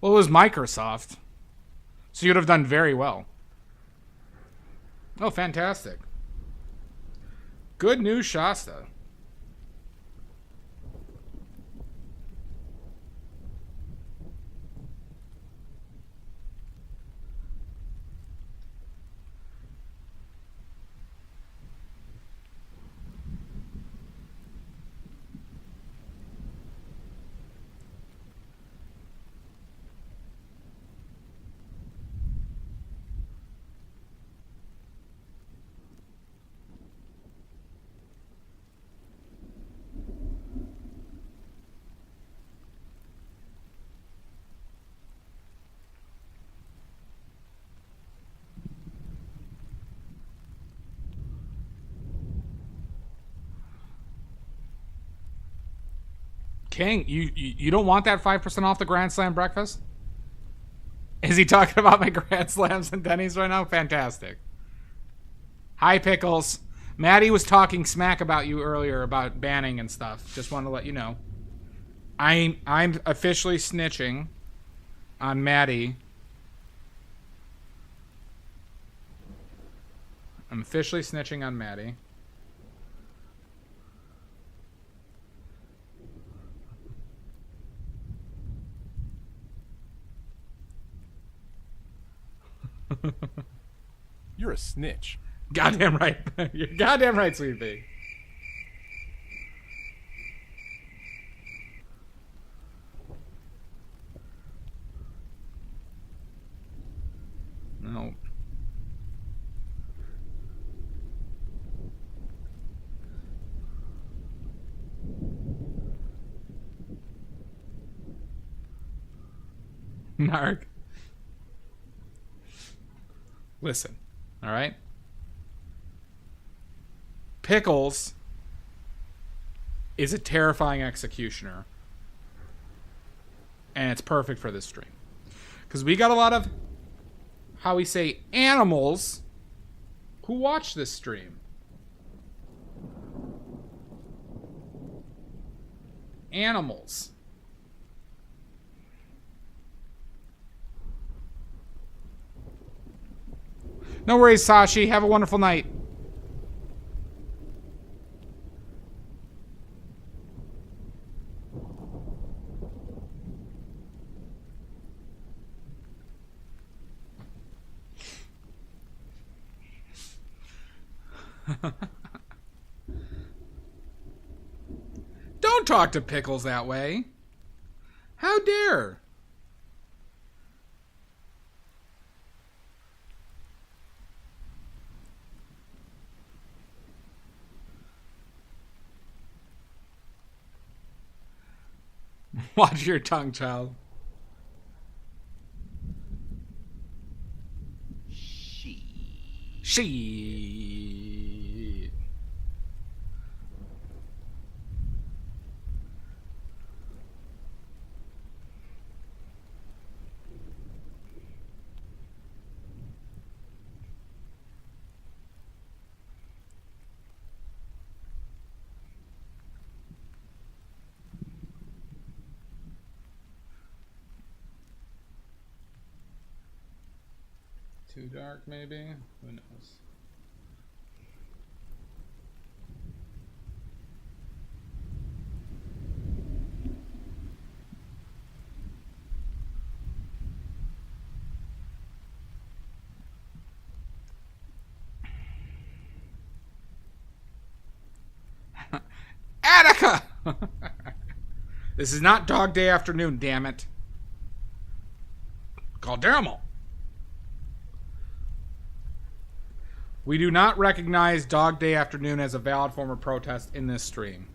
[SPEAKER 1] Well, it was Microsoft, so you'd have done very well. Oh, fantastic. Good news, Shasta. King, you don't want that 5% off the Grand Slam breakfast? Is he talking about my Grand Slams and Denny's right now? Fantastic. Hi, Pickles. Maddie was talking smack about you earlier about banning and stuff. Just wanted to let you know. I'm officially snitching on Maddie. I'm officially snitching on Maddie.
[SPEAKER 3] You're a snitch.
[SPEAKER 1] Goddamn right. You're goddamn right, Sweet Pea. No. Narc. Listen, all right? Pickles is a terrifying executioner. And it's perfect for this stream. Because we got a lot of, how we say, animals who watch this stream. Animals. No worries, Sashi. Have a wonderful night. Don't talk to Pickles that way. How dare? Watch your tongue, child. She. Too dark, maybe? Who knows? This is not Dog Day Afternoon, damn it. God damn it. We do not recognize Dog Day Afternoon as a valid form of protest in this stream.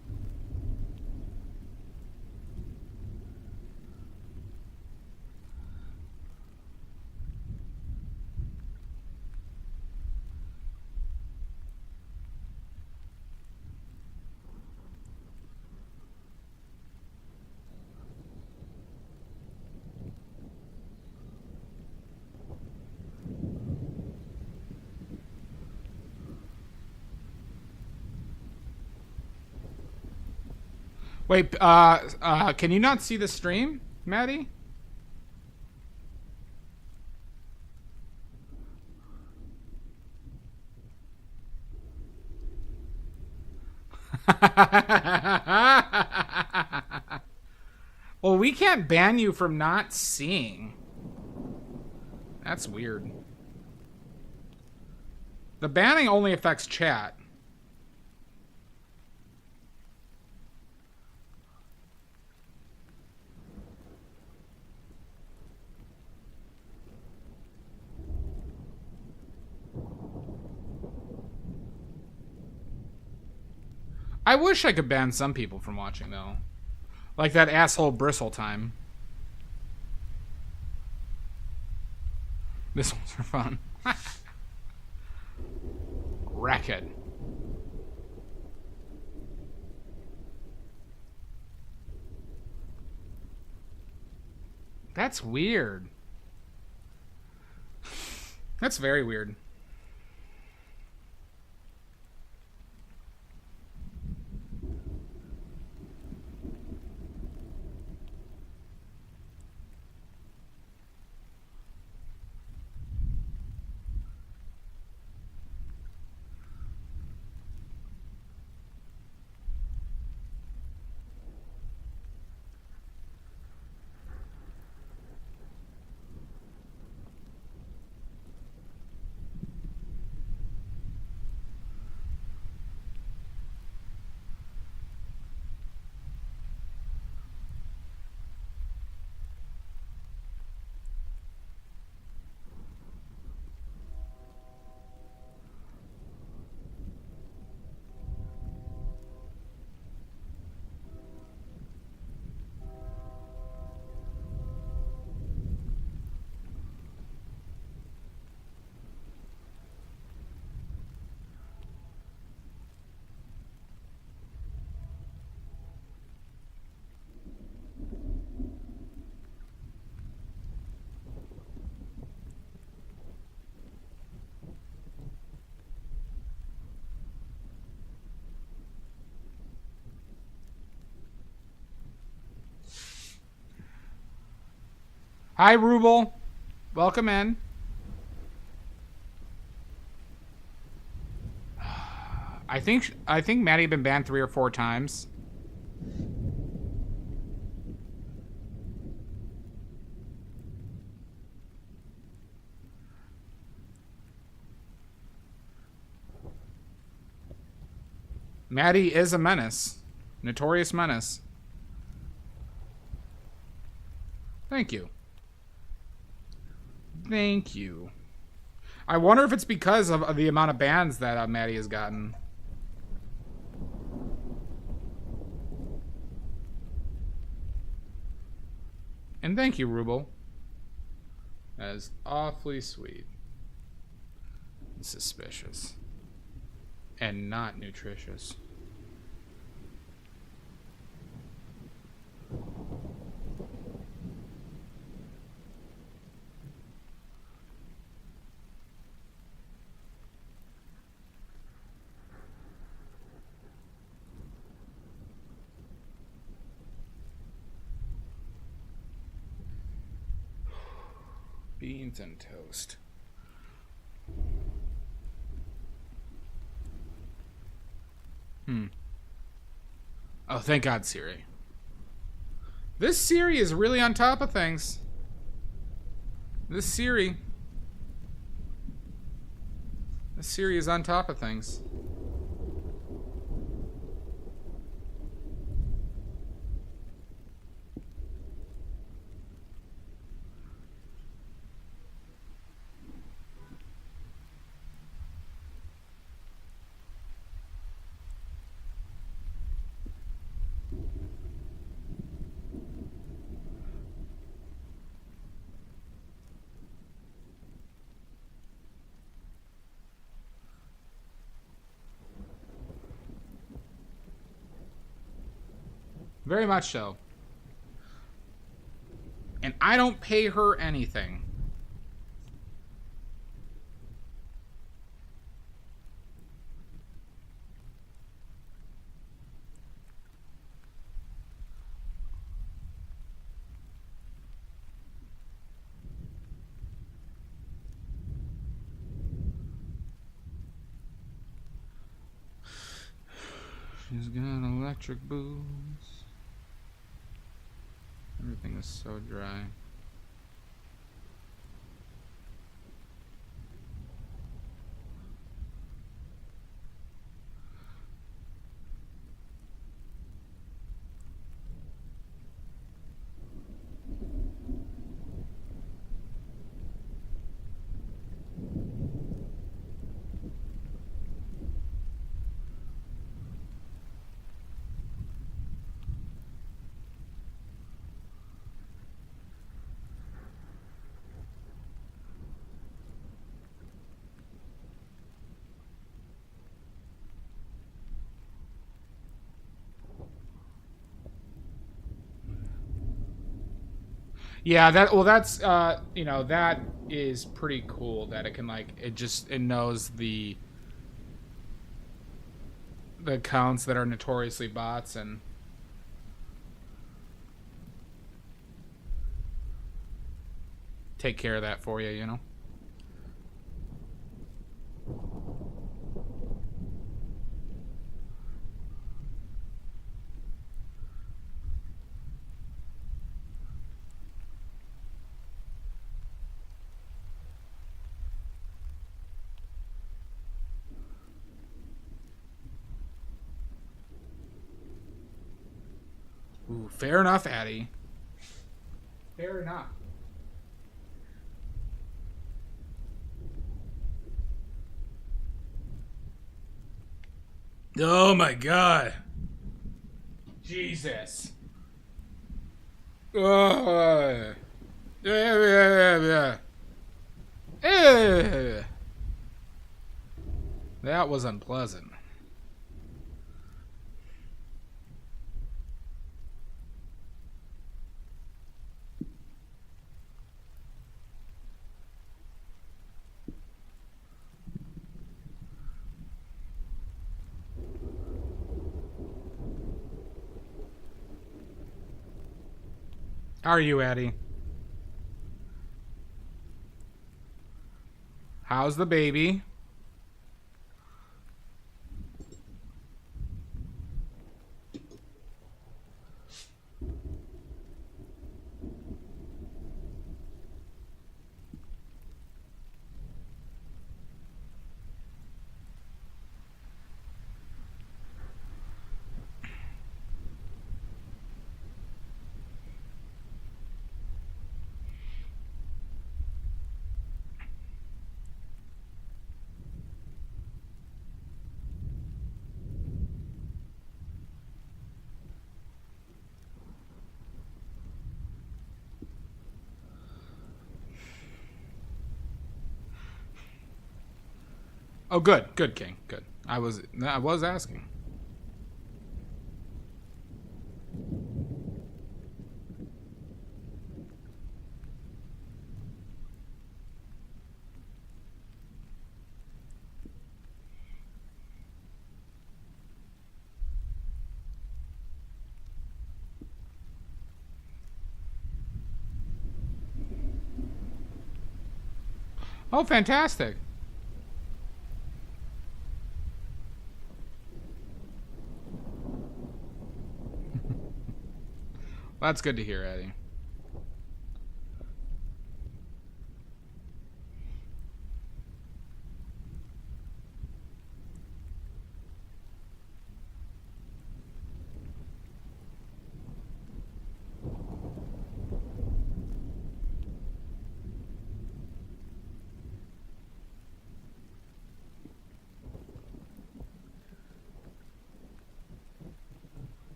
[SPEAKER 1] Wait, can you not see the stream, Maddie? Well, we can't ban you from not seeing. That's weird. The banning only affects chat. I wish I could ban some people from watching, though. Like that asshole Bristle time. This one's for fun. Wreck it. That's weird. That's very weird. Hi, Ruble. Welcome in. I think Maddie had been banned 3 or 4 times. Maddie is a menace. Notorious menace. Thank you. Thank you. I wonder if it's because of the amount of bans that Maddie has gotten. And thank you, Ruble. That is awfully sweet. And suspicious. And not nutritious. Beans and toast. Oh, thank God, Siri. This Siri is really on top of things. This Siri is on top of things. Very much so. And I don't pay her anything. She's got electric boots. Everything is so dry. Yeah, that's you know, that is pretty cool that it can like it knows the accounts that are notoriously bots and take care of that for you, you know. Ooh, fair enough, Addie. Fair enough. Oh my god. Jesus. Yeah. That was unpleasant. How are you, Addie? How's the baby? Oh, good, good, King, good. I was asking. Oh, fantastic. That's good to hear, Eddie.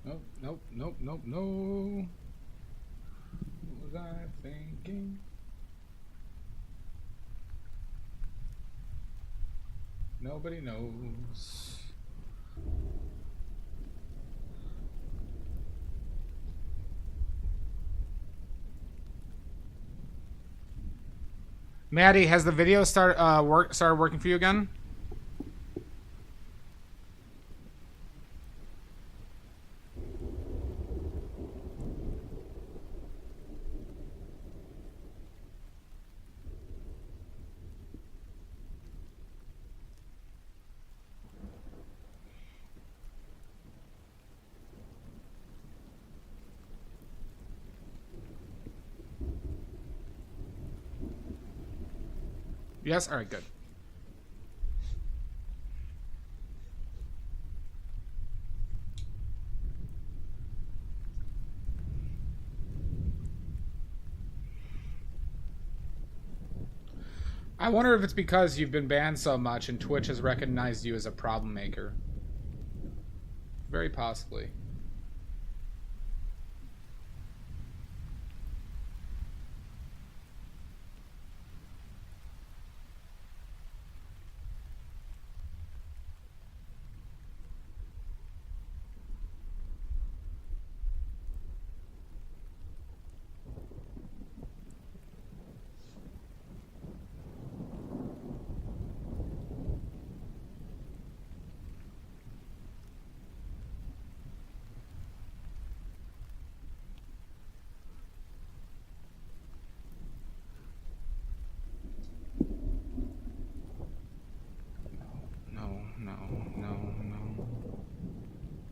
[SPEAKER 1] Nope, nope, nope, nope, no. What was I thinking? Nobody knows. Maddie, has the video started working for you again? Yes? All right, good. I wonder if it's because you've been banned so much and Twitch has recognized you as a problem maker. Very possibly.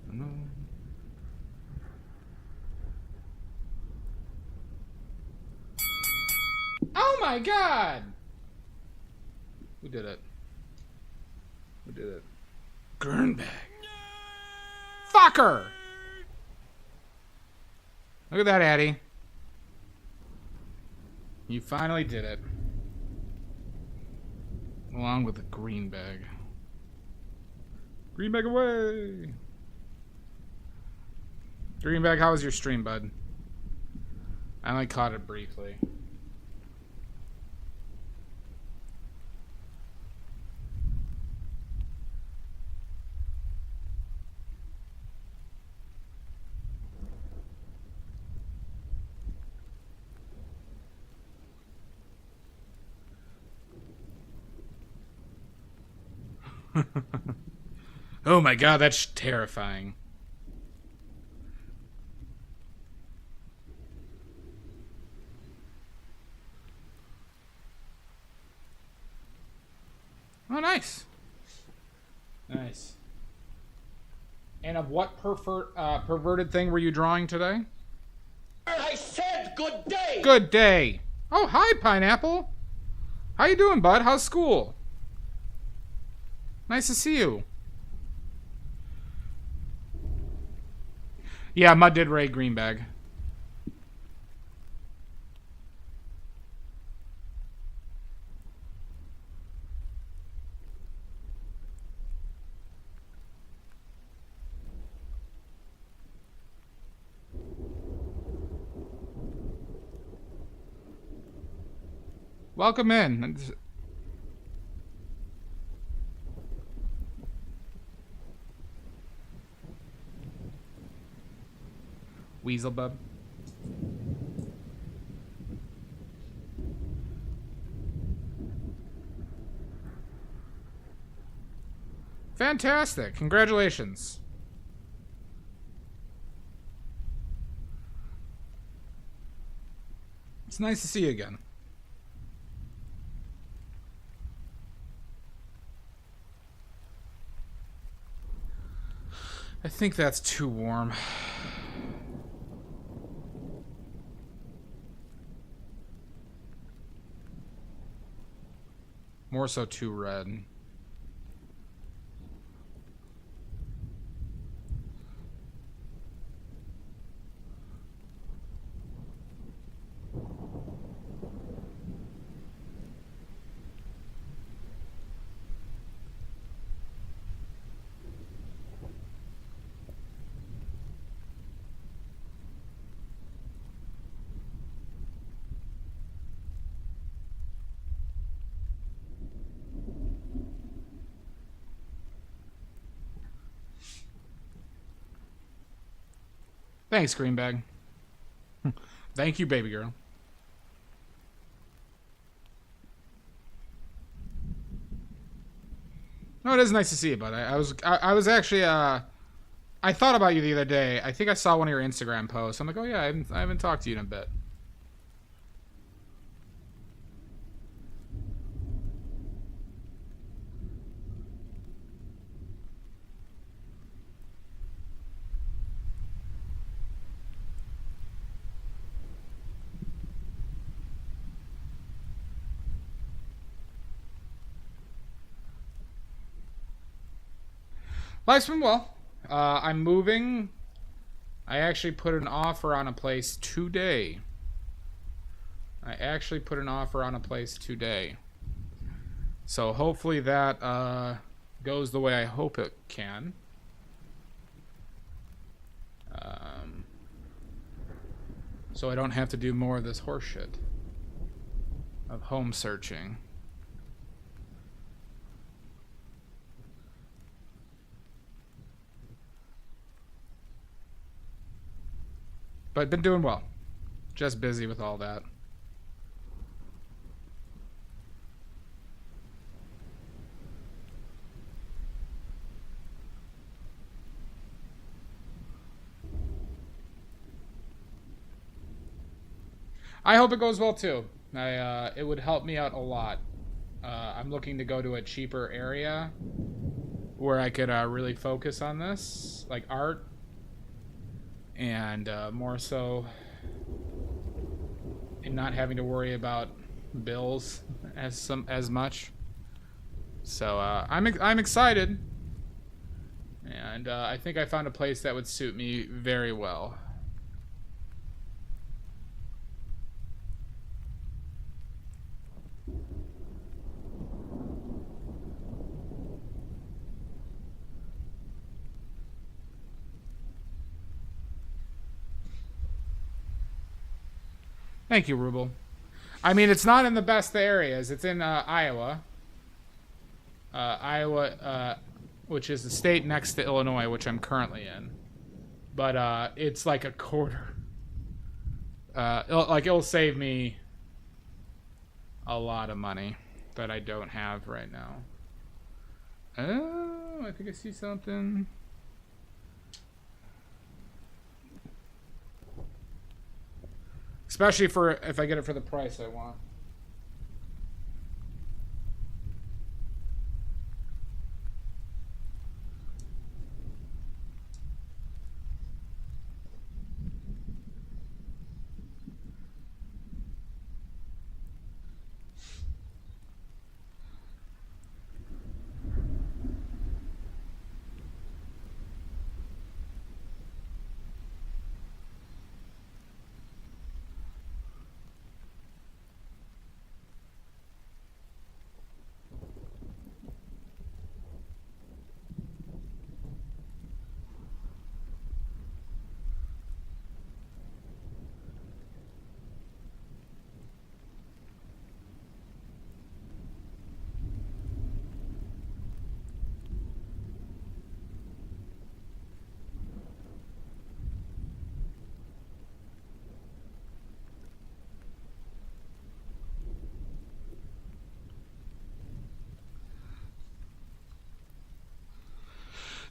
[SPEAKER 1] No. Oh my god! Who did it? Who did it? Gernbag. Fucker! Look at that, Addy. You finally did it. Along with the green bag. Green bag away! Green bag, how was your stream, bud? I only caught it briefly. Oh my god, that's terrifying. Oh, nice. Nice. And of what perverted thing were you drawing today?
[SPEAKER 2] I said good day!
[SPEAKER 1] Good day. Oh, hi, Pineapple. How you doing, bud? How's school? Nice to see you. Yeah, Mud did raid Greenbag. Welcome in. Weaselbub. Fantastic. Congratulations. It's nice to see you again. I think that's too warm. More so too red. Thanks, Greenbag. Thank you, baby girl. No, it is nice to see you, bud. I was actually I thought about you the other day. I think I saw one of your Instagram posts. I'm like, oh yeah, I haven't talked to you in a bit. Life's been well. I'm moving. I actually put an offer on a place today. So hopefully that goes the way I hope it can. So I don't have to do more of this horseshit of home searching. But been doing well. Just busy with all that. I hope it goes well too. It would help me out a lot. I'm looking to go to a cheaper area where I could really focus on this, like art, and more so in not having to worry about bills as much. So I'm excited, and I think I found a place that would suit me very well. Thank you, Ruble. I mean, it's not in the best areas. It's in Iowa. Which is the state next to Illinois, which I'm currently in. But it's like a quarter. It'll save me a lot of money that I don't have right now. Oh, I think I see something. Especially for if I get it for the price I want.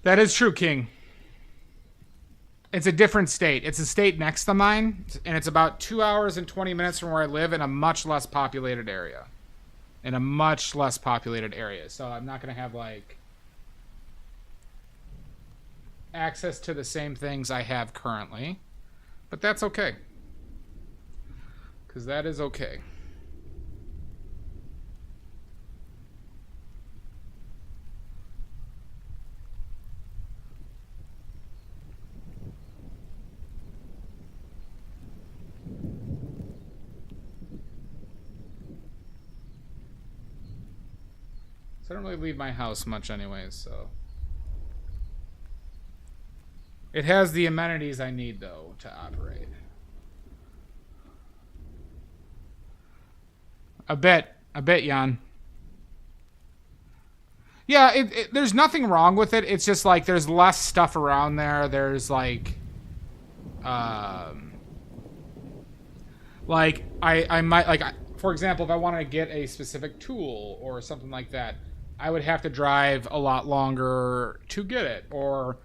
[SPEAKER 1] That is true, King. It's a different state. It's a state next to mine, and it's about 2 hours and 20 minutes from where I live in a much less populated area. So I'm not going to have, like, access to the same things I have currently. But that's okay. Because that is okay. So I don't really leave my house much anyways, so. It has the amenities I need, though, to operate. A bit, Jan. Yeah, there's nothing wrong with it. It's just like there's less stuff around there. There's like, Like, I might, like, for example, if I wanted to get a specific tool or something like that, I would have to drive a lot longer to get it. Or,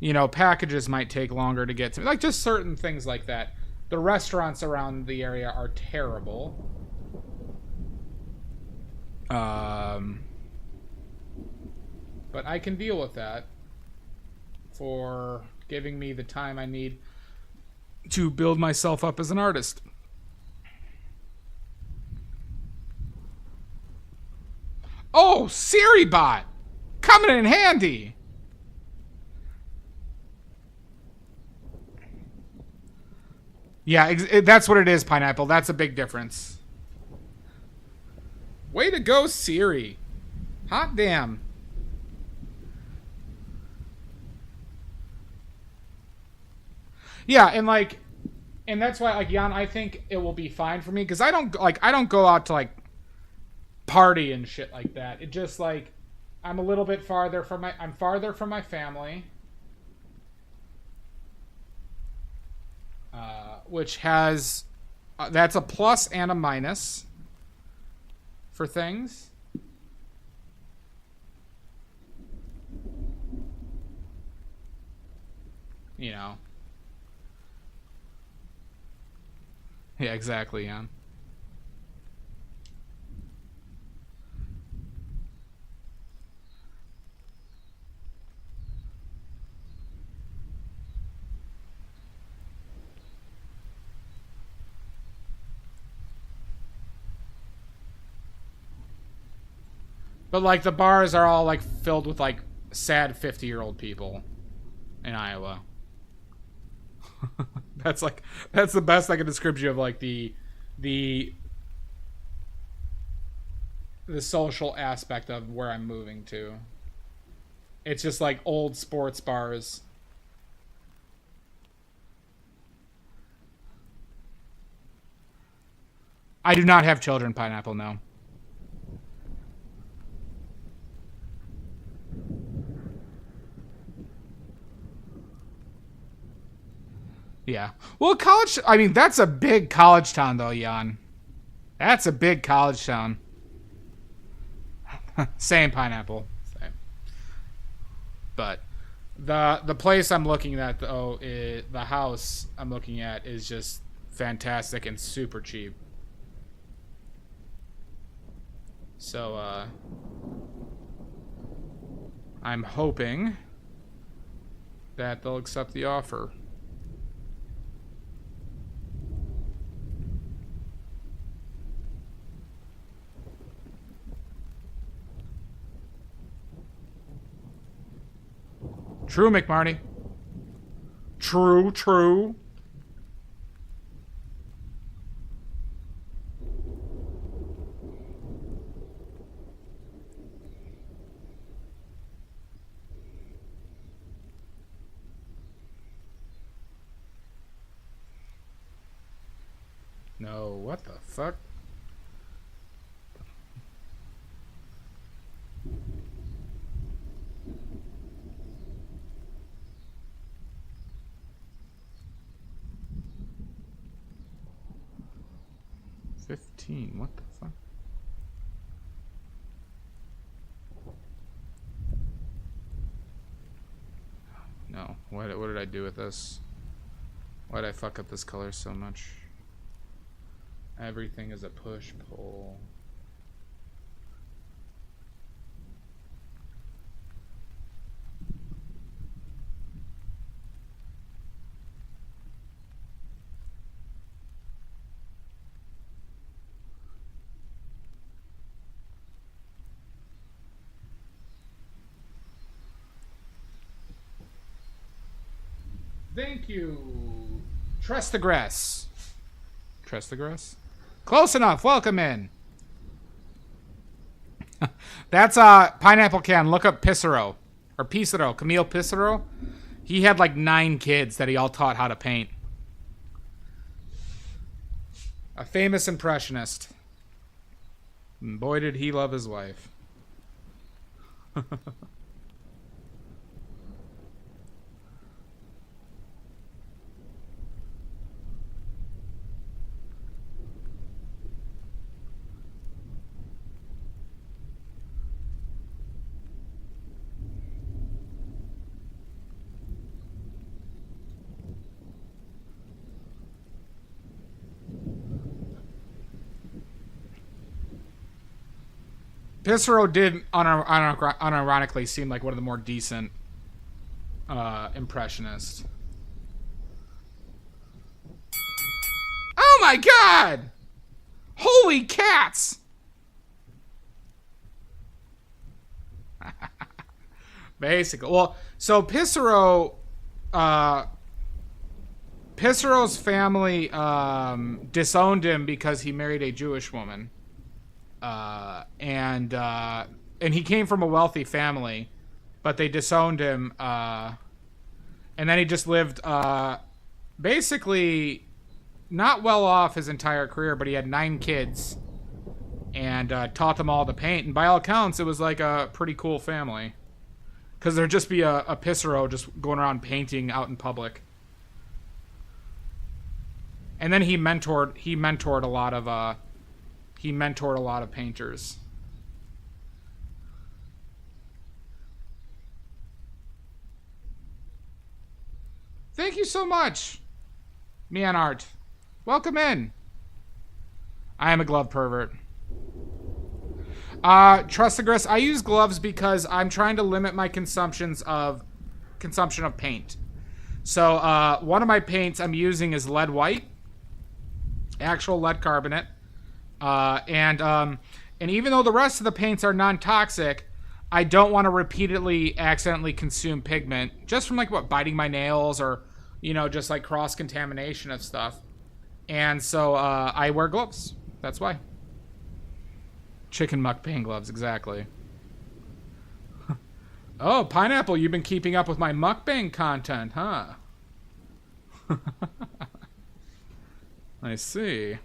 [SPEAKER 1] you know, packages might take longer to get to me. Like, just certain things like that. The restaurants around the area are terrible. But I can deal with that for giving me the time I need to build myself up as an artist. Oh, Siri bot! Coming in handy! Yeah, that's what it is, Pineapple. That's a big difference. Way to go, Siri. Hot damn. Yeah, and like, and that's why, like, Jan, I think it will be fine for me, because I don't go out to, like, party and shit like that. It just, like, I'm a little bit farther from my family. Which has, that's a plus and a minus for things. You know. Yeah, exactly, Jan. But, like, the bars are all, like, filled with, like, sad 50-year-old people in Iowa. That's the best I can describe you of, like, the social aspect of where I'm moving to. It's just, like, old sports bars. I do not have children, Pineapple, no. Yeah. Well, college... I mean, that's a big college town, though, Jan. That's a big college town. Same, Pineapple. Same. But the place I'm looking at, though, the house I'm looking at is just fantastic and super cheap. So, I'm hoping that they'll accept the offer. True, McMarty. True, true. No, what the fuck? What the fuck? No. What did I do with this? Why did I fuck up this color so much? Everything is a push-pull. Thank you. Trust the grass. Trust the grass? Close enough. Welcome in. That's Pineapple Can. Look up Pissarro. Or Pissarro. Camille Pissarro. He had like 9 kids that he all taught how to paint. A famous impressionist. And boy, did he love his wife. Pissarro did unironically seem like one of the more decent impressionists. Oh my god! Holy cats! Basically. Well, so Pissarro's family disowned him because he married a Jewish woman. And he came from a wealthy family, but they disowned him. And then he just lived basically not well off his entire career, but he had 9 kids and taught them all to paint. And by all accounts, it was like a pretty cool family. Because there'd just be a Pissarro just going around painting out in public. And then he mentored a lot of painters. Thank you so much, Mian Art. Welcome in. I am a glove pervert. Trustigress, I use gloves because I'm trying to limit my consumption of paint. So one of my paints I'm using is lead white, actual lead carbonate, and even though the rest of the paints are non-toxic, I don't want to repeatedly accidentally consume pigment just from biting my nails or just like cross-contamination of stuff. And so I wear gloves. That's why. Chicken mukbang gloves, exactly. Oh, Pineapple, you've been keeping up with my mukbang content, huh? I see.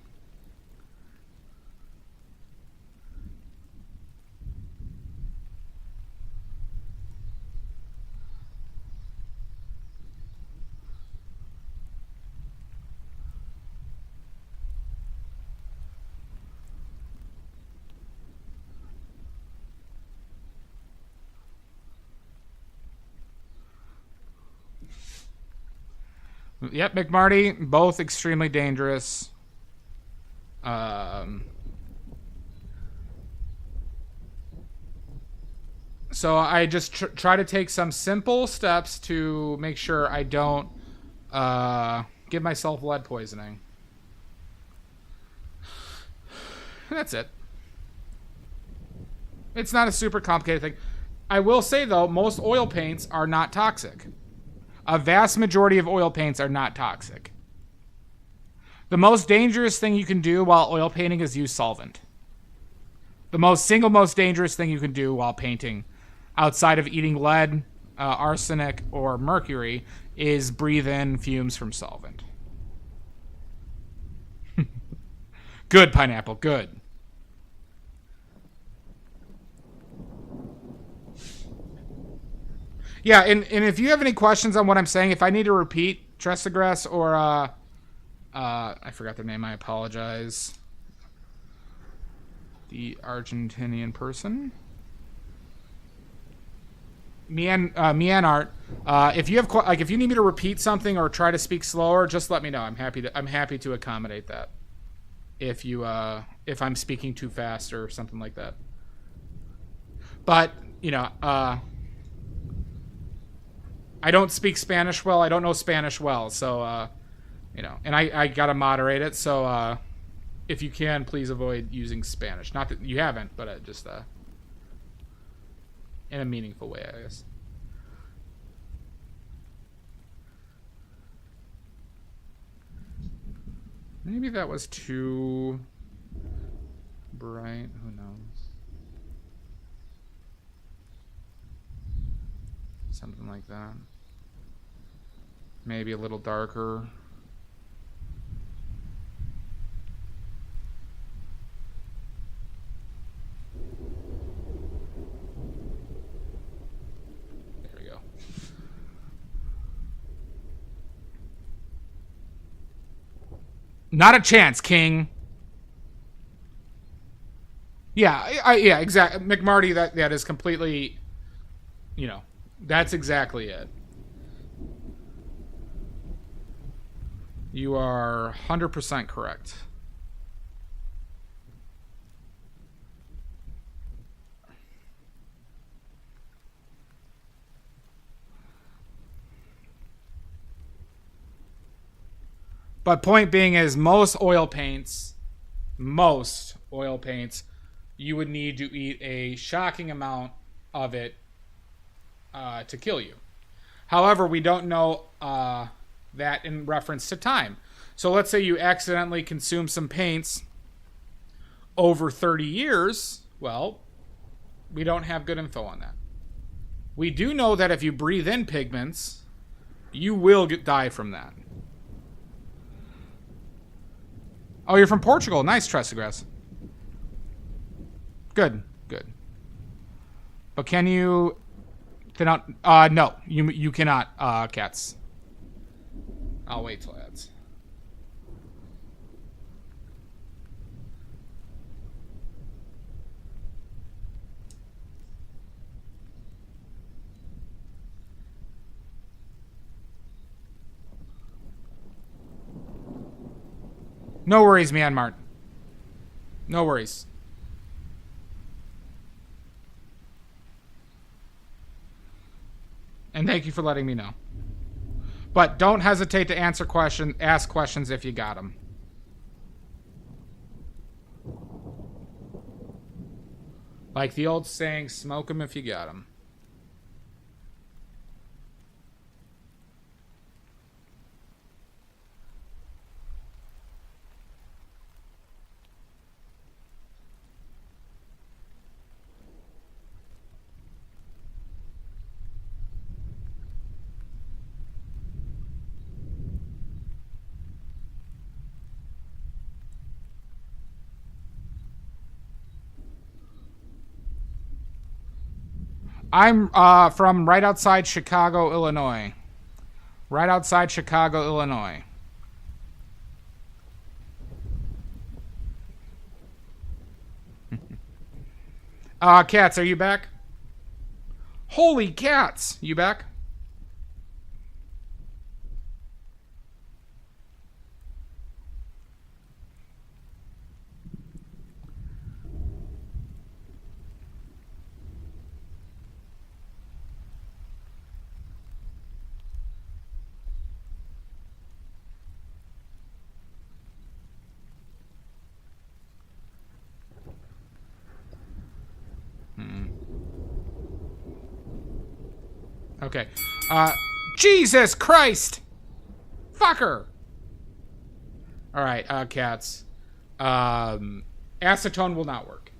[SPEAKER 1] Yep, McMarty, both extremely dangerous. So I just try to take some simple steps to make sure I don't give myself lead poisoning. And that's it. It's not a super complicated thing. I will say, though, most oil paints are not toxic. A vast majority of oil paints are not toxic. The most dangerous thing you can do while oil painting is use solvent. The single most dangerous thing you can do while painting, outside of eating lead, arsenic, or mercury, is breathe in fumes from solvent. Good, Pineapple, good. Yeah, and if you have any questions on what I'm saying, if I need to repeat Tressagrass or I forgot their name, I apologize. The Argentinian person. Mian Art. If you have if you need me to repeat something or try to speak slower, just let me know. I'm happy to accommodate that. If I'm speaking too fast or something like that. But, I don't speak Spanish well. I don't know Spanish well. So, and I got to moderate it. So, if you can, please avoid using Spanish. Not that you haven't, but just in a meaningful way, I guess. Maybe that was too bright. Who knows? Something like that. Maybe a little darker. There we go. Not a chance, King. Yeah, yeah, exactly. McMarty, that is completely, that's exactly it. You are 100% correct. But point being is most oil paints, you would need to eat a shocking amount of it to kill you. However, we don't know that in reference to time. So let's say you accidentally consume some paints over 30 years. Well, we don't have good info on that. We do know that if you breathe in pigments, you will die from that. Oh, you're from Portugal. Nice, Tressagrass. Good, good. But can you... no, you cannot, cats. I'll wait till ads. No worries, Myanmar. No worries. And thank you for letting me know. But don't hesitate to ask questions if you got them. Like the old saying, smoke them if you got them. I'm from right outside Chicago, Illinois. Right outside Chicago, Illinois. Cats, are you back? Holy cats! You back? Okay. Jesus Christ! Fucker! Alright, cats. Acetone will not work.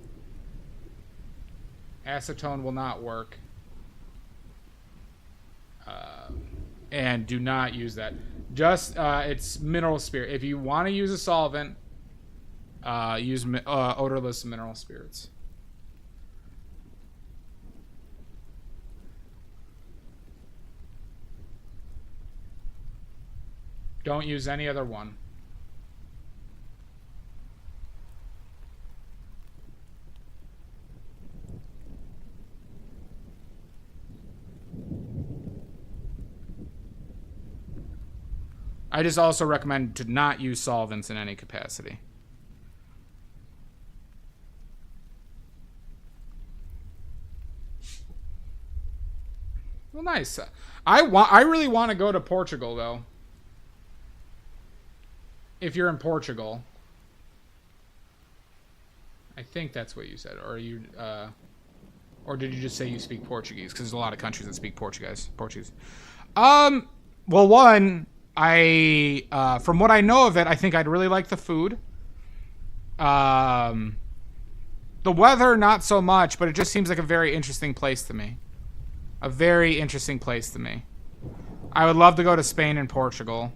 [SPEAKER 1] Acetone will not work. And do not use that. Just, it's mineral spirit. If you want to use a solvent, use odorless mineral spirits. Don't use any other one. I just also recommend to not use solvents in any capacity. Well, nice. I really want to go to Portugal though. If you're in Portugal. I think that's what you said. Or you or did you just say you speak Portuguese? Because there's a lot of countries that speak Portuguese. Well, one, from what I know of it, I think I'd really like the food. The weather, not so much, but it just seems like a very interesting place to me. A very interesting place to me. I would love to go to Spain and Portugal.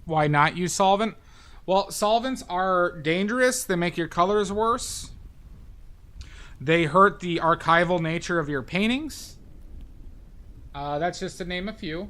[SPEAKER 1] Why not use solvent? Well, solvents are dangerous. They make your colors worse. They hurt the archival nature of your paintings. That's just to name a few.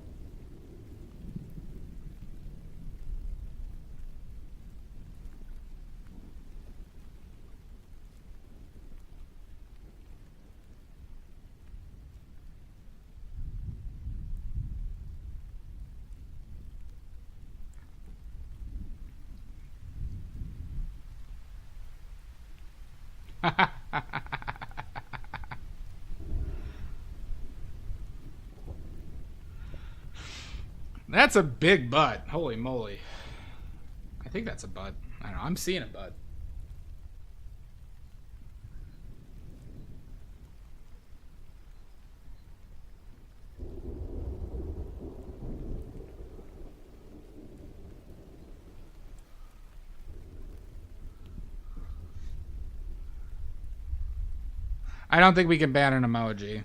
[SPEAKER 1] That's a big butt. Holy moly. I think that's a butt. I don't know. I'm seeing a butt. I don't think we can ban an emoji.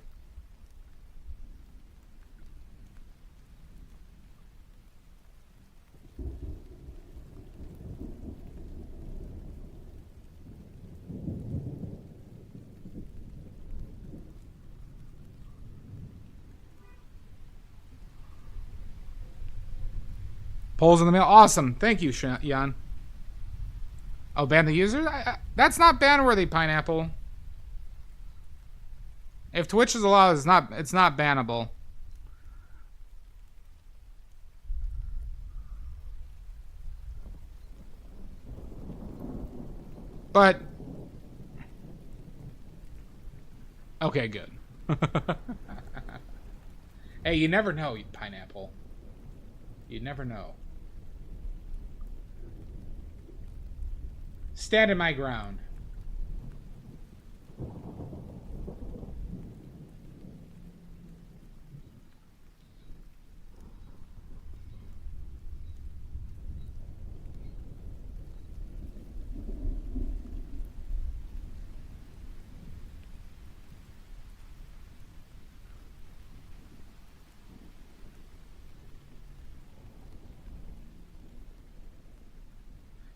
[SPEAKER 1] Polls in the mail. Awesome. Thank you, Jan. Oh, ban the users? That's not ban-worthy, Pineapple. If Twitch is allowed, it's not bannable. But okay, good. Hey, you never know, Pineapple. You never know. Stand in my ground.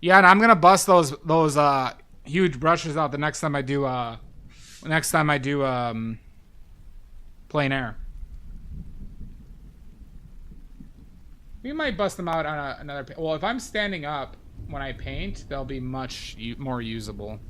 [SPEAKER 1] Yeah, and I'm gonna bust those huge brushes out the next time I do plein air. We might bust them out on another. Well, if I'm standing up when I paint, they'll be much more usable.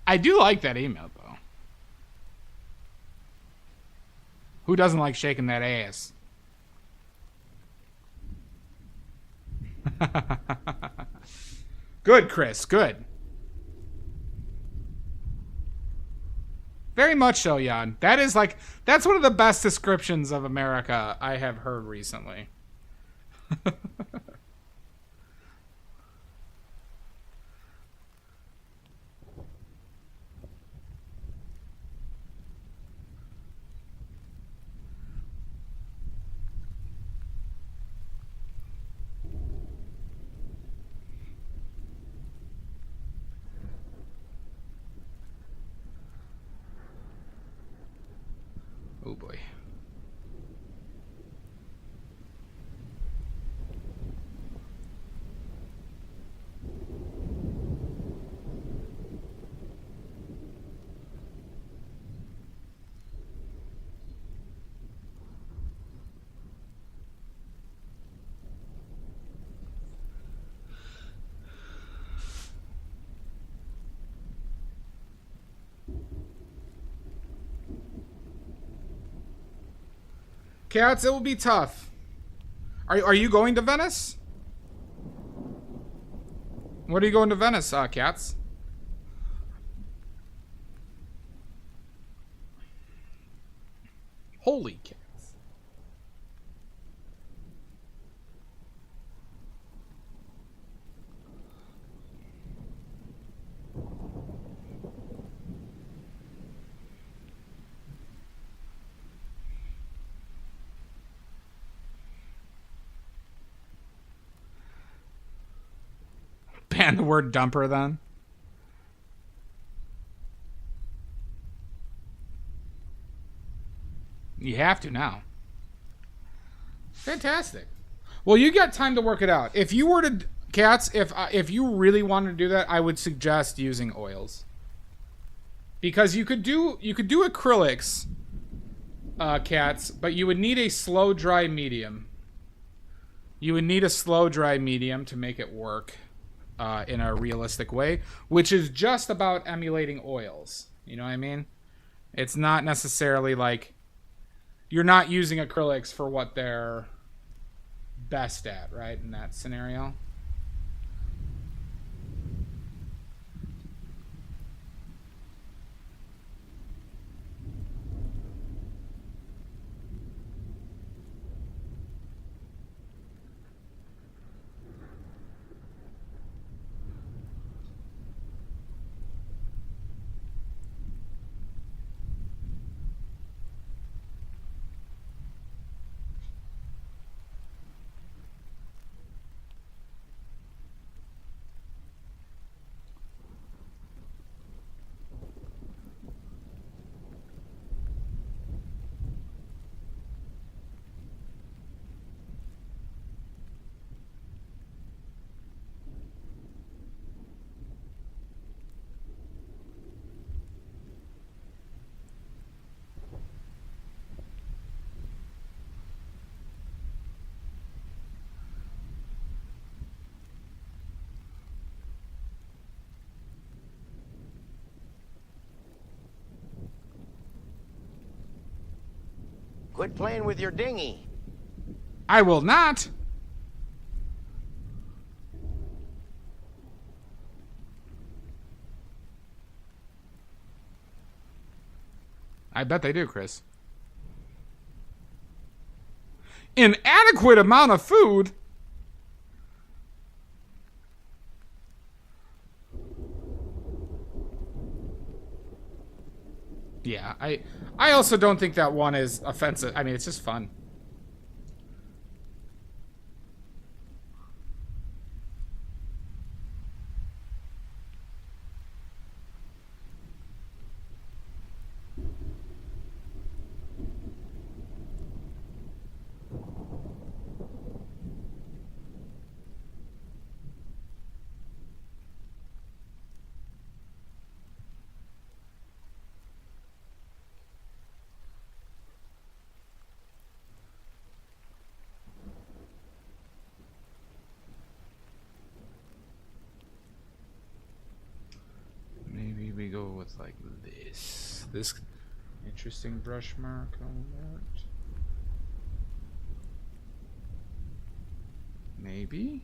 [SPEAKER 1] I do like that email, though. Who doesn't like shaking that ass? Good, Chris. Good. Very much so, Jan. That's one of the best descriptions of America I have heard recently. Oh boy. Cats, it will be tough. Are you going to Venice? What are you going to Venice, Cats? Holy cats. And the word dumper then. You have to now. Fantastic. Well, you got time to work it out. If you were to, Cats, if you really wanted to do that, I would suggest using oils. Because you could do acrylics, Cats, but you would need a slow dry medium. You would need a slow dry medium to make it work in a realistic way, which is just about emulating oils. You know what I mean? It's not necessarily like you're not using acrylics for what they're best at, right? In that scenario.
[SPEAKER 3] Quit playing with your dinghy.
[SPEAKER 1] I will not. I bet they do, Chris. Inadequate amount of food? Yeah, I also don't think that one is offensive. I mean, it's just fun. Maybe we go with like this interesting brush mark on that. Maybe.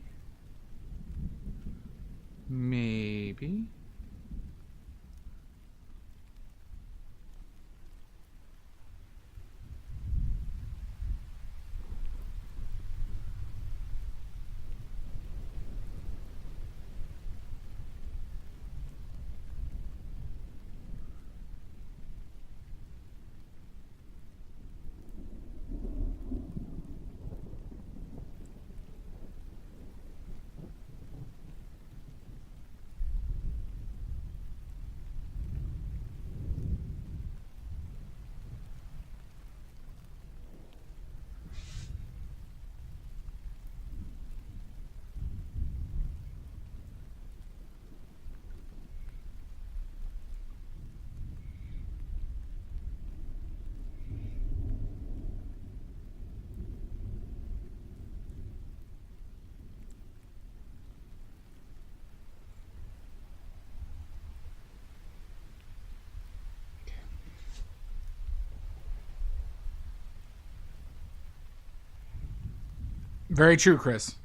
[SPEAKER 1] Very true, Chris.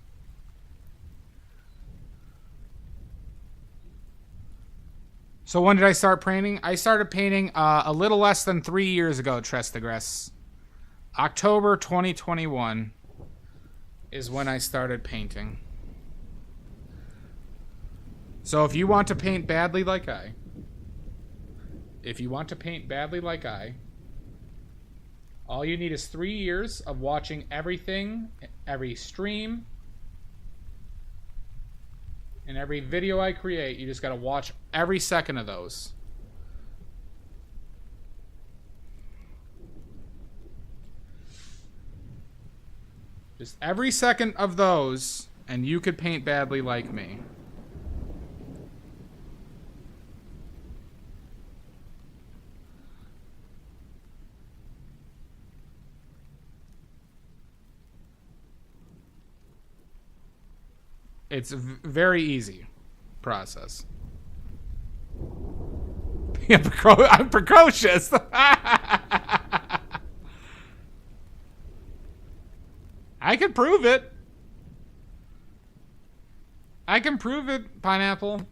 [SPEAKER 1] So when did I start painting? I started painting a little less than 3 years ago, Trestagress. October 2021 is when I started painting. So if you want to paint badly like I, all you need is 3 years of watching everything, every stream, In every video I create, you just gotta watch every second of those. Just every second of those, and you could paint badly like me. It's a very easy process. I'm precocious. I can prove it. I can prove it, Pineapple.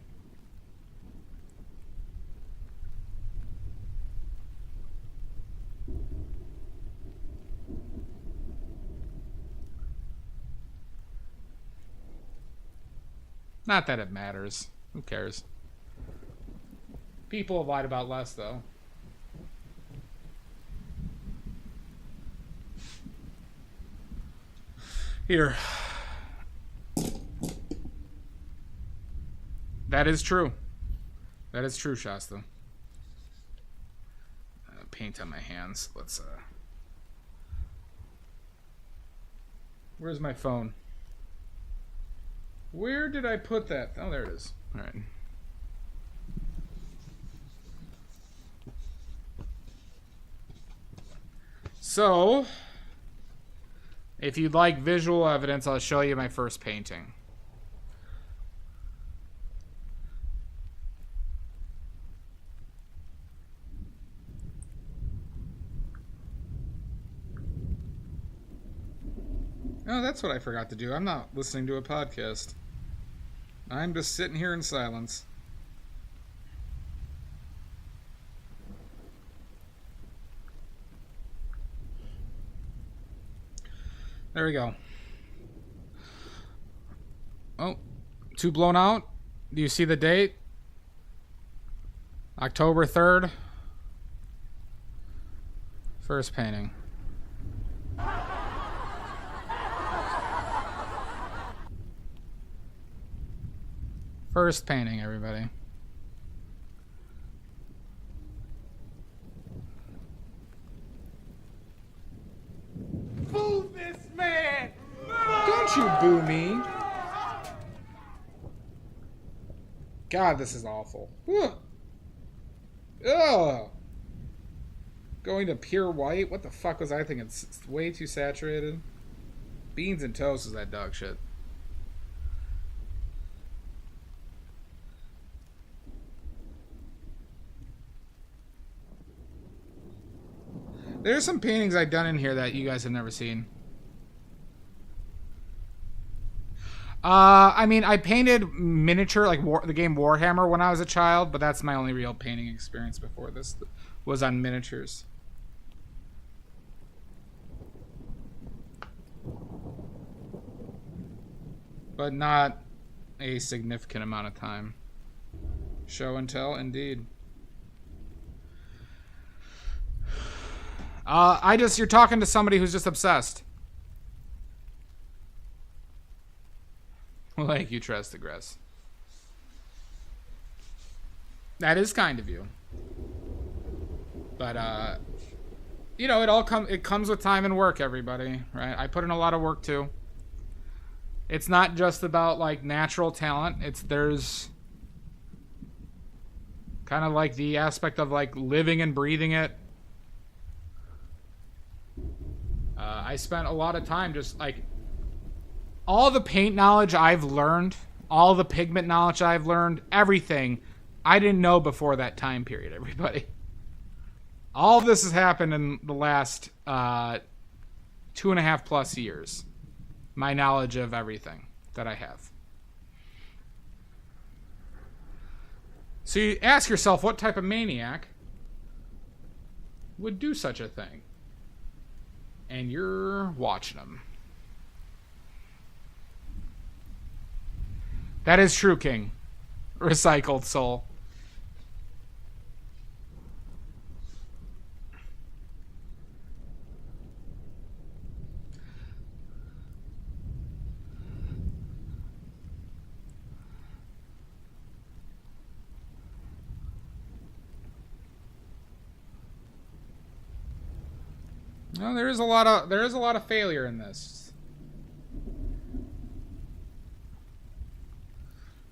[SPEAKER 1] Not that it matters. Who cares? People have lied about less, though. Here. That is true. That is true, Shasta. Paint on my hands. Let's, Where's my phone? Where did I put that? Oh, there it is. All right. So, if you'd like visual evidence, I'll show you my first painting. Oh, that's what I forgot to do. I'm not listening to a podcast. I'm just sitting here in silence. There we go. Oh, too blown out. Do you see the date? October 3rd. First painting. First painting, everybody.
[SPEAKER 2] Boo this man!
[SPEAKER 1] Don't you boo me. God, this is awful. Ugh. Ugh. Going to pure white? What the fuck was I thinking? It's way too saturated. Beans and toast is that dog shit. There's some paintings I've done in here that you guys have never seen. I mean, I painted miniature, like the game Warhammer when I was a child, but that's my only real painting experience before this was on miniatures. But not a significant amount of time. Show and tell, indeed. You're talking to somebody who's just obsessed. Like you trust the grass. That is kind of you. But, you know, it comes with time and work, everybody, right? I put in a lot of work, too. It's not just about, like, natural talent. There's kind of like the aspect of, like, living and breathing it. I spent a lot of time just, like, all the paint knowledge I've learned, all the pigment knowledge I've learned, everything I didn't know before that time period, everybody. All of this has happened in the last 2.5+ years. My knowledge of everything that I have. So you ask yourself, what type of maniac would do such a thing? And you're watching them. That is true, King. Recycled soul. No, there is a lot of failure in this.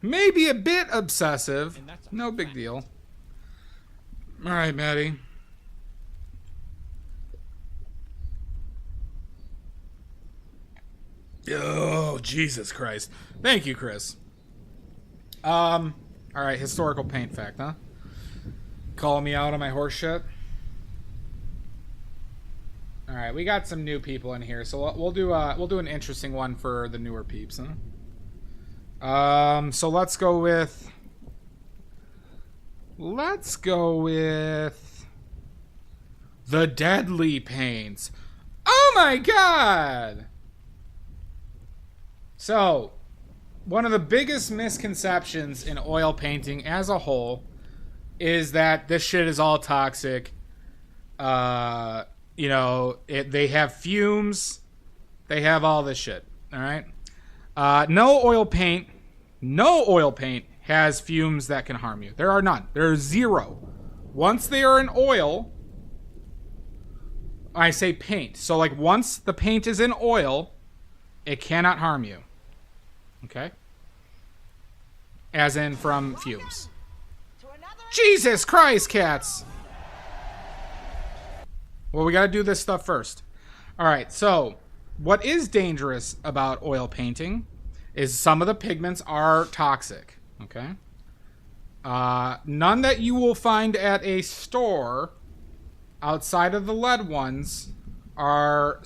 [SPEAKER 1] Maybe a bit obsessive. No big deal. All right, Maddie. Oh, Jesus Christ. Thank you, Chris. All right, historical paint fact, huh? Calling me out on my horse shit. All right, we got some new people in here, so we'll do an interesting one for the newer peeps, huh? So let's go with the deadly paints. Oh my god! So, one of the biggest misconceptions in oil painting as a whole is that this shit is all toxic. You know, they have fumes. They have all this shit. All right. No oil paint has fumes that can harm you. There are none. There are zero. Once they are in oil, I say paint. So like once the paint is in oil, it cannot harm you. Okay? As in from fumes. Jesus Christ, cats! Well, we gotta do this stuff first. Alright, so what is dangerous about oil painting is some of the pigments are toxic. Okay? None that you will find at a store outside of the lead ones are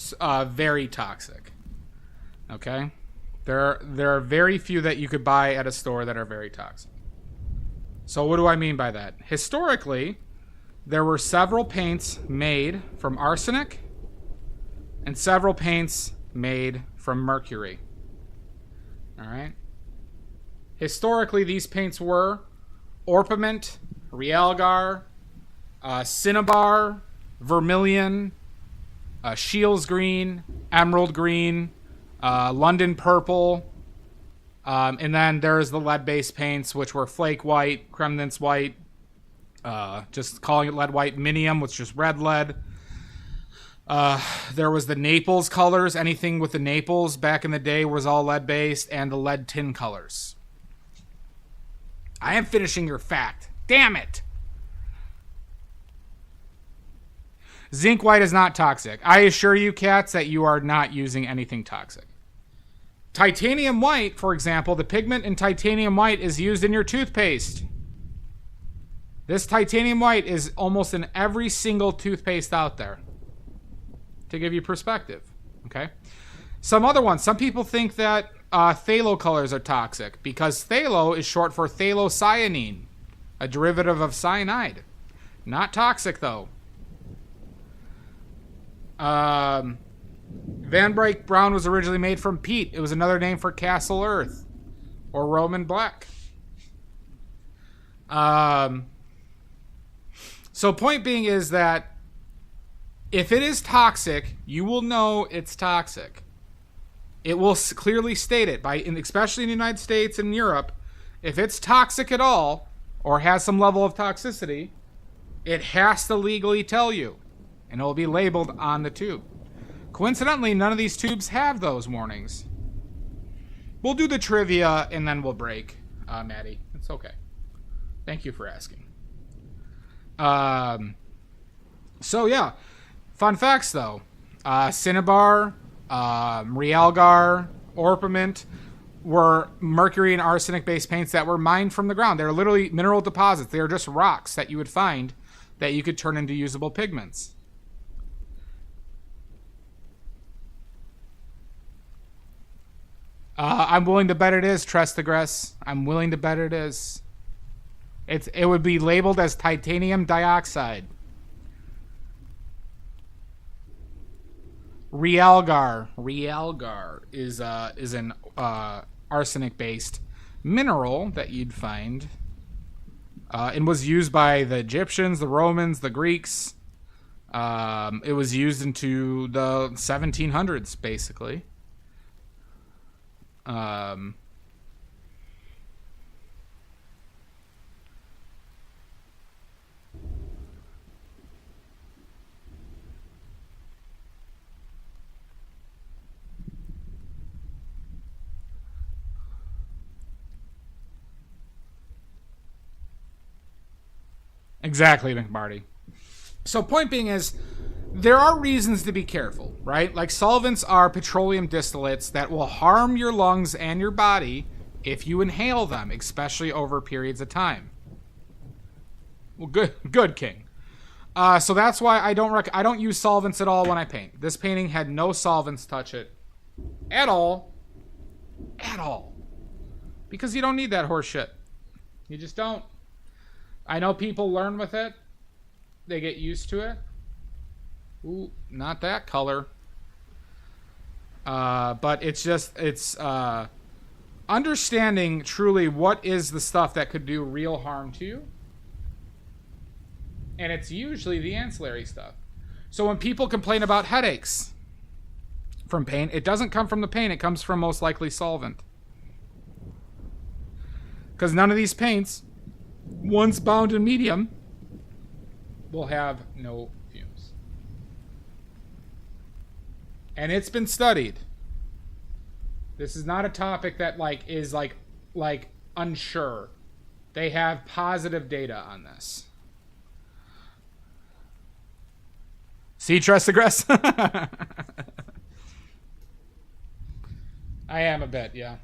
[SPEAKER 1] very toxic. Okay? There are very few that you could buy at a store that are very toxic. So what do I mean by that? Historically, there were several paints made from arsenic and several paints made from mercury. All right? Historically, these paints were orpiment, realgar, cinnabar, vermilion, Shields green, emerald green, London purple, and then there's the lead-based paints, which were flake white, Kremnitz white, just calling it lead white, minium, which is red lead. There was the Naples colors. Anything with the Naples back in the day was all lead-based, and the lead tin colors. I am finishing your fact. Damn it! Zinc white is not toxic. I assure you, cats, that you are not using anything toxic. Titanium white, for example, the pigment in titanium white is used in your toothpaste. This titanium white is almost in every single toothpaste out there. To give you perspective, okay? Some other ones. Some people think that phthalo colors are toxic because phthalo is short for phthalocyanine, a derivative of cyanide. Not toxic, though. Van Dyke Brown was originally made from peat. It was another name for Castle Earth or Roman Black. So point being is that if it is toxic, you will know it's toxic. It will clearly state it, especially in the United States and Europe. If it's toxic at all or has some level of toxicity, it has to legally tell you, and it will be labeled on the tube. Coincidentally, none of these tubes have those warnings. We'll do the trivia and then we'll break, Maddie. It's okay. Thank you for asking. So yeah, fun facts though. Cinnabar, realgar, orpiment were mercury and arsenic-based paints that were mined from the ground. They're literally mineral deposits. They are just rocks that you would find that you could turn into usable pigments. I'm willing to bet it is, Trestigress. I'm willing to bet it is. It would be labeled as titanium dioxide. Realgar is an arsenic-based mineral that you'd find, and was used by the Egyptians, the Romans, the Greeks. It was used into the 1700s, basically. Exactly, McMarty. So point being is, there are reasons to be careful, right? Like solvents are petroleum distillates that will harm your lungs and your body if you inhale them, especially over periods of time. Well, good, King. So that's why I don't use solvents at all when I paint. This painting had no solvents touch it at all. At all. Because you don't need that horse shit. You just don't. I know people learn with it. They get used to it. Ooh, not that color. But it's understanding truly what is the stuff that could do real harm to you. And it's usually the ancillary stuff. So when people complain about headaches from paint, it doesn't come from the paint. It comes from most likely solvent. Because none of these paints, once bound in medium, will have no fumes. And it's been studied. This is not a topic that is unsure. They have positive data on this. See, Tressagress? I am a bit, yeah.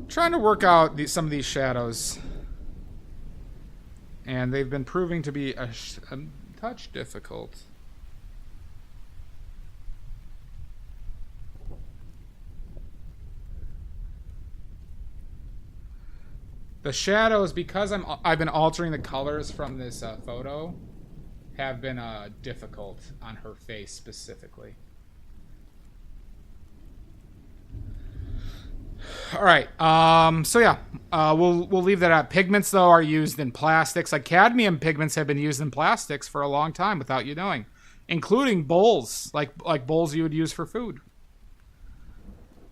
[SPEAKER 1] Trying to work out some of these shadows. And they've been proving to be a touch difficult. The shadows, because I've been altering the colors from this photo, have been difficult on her face specifically. All right. So yeah, we'll leave that out. Pigments though are used in plastics. Like cadmium pigments have been used in plastics for a long time without you knowing, including bowls, like bowls you would use for food.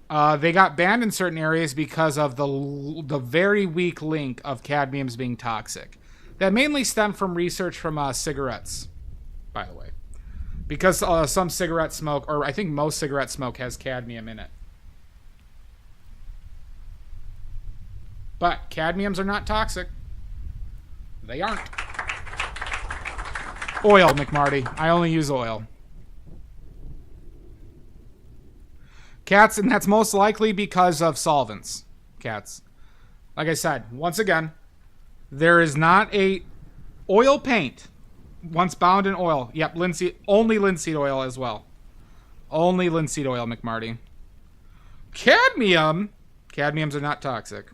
[SPEAKER 1] They got banned in certain areas because of the very weak link of cadmiums being toxic. That mainly stemmed from research from cigarettes, by the way. Because some cigarette smoke, or I think most cigarette smoke, has cadmium in it. But cadmiums are not toxic. They aren't. Oil, McMarty. I only use oil. Cats, and that's most likely because of solvents. Cats. Like I said, once again, there is not a oil paint once bound in oil. Yep, only linseed oil as well. Only linseed oil, McMarty. Cadmiums are not toxic.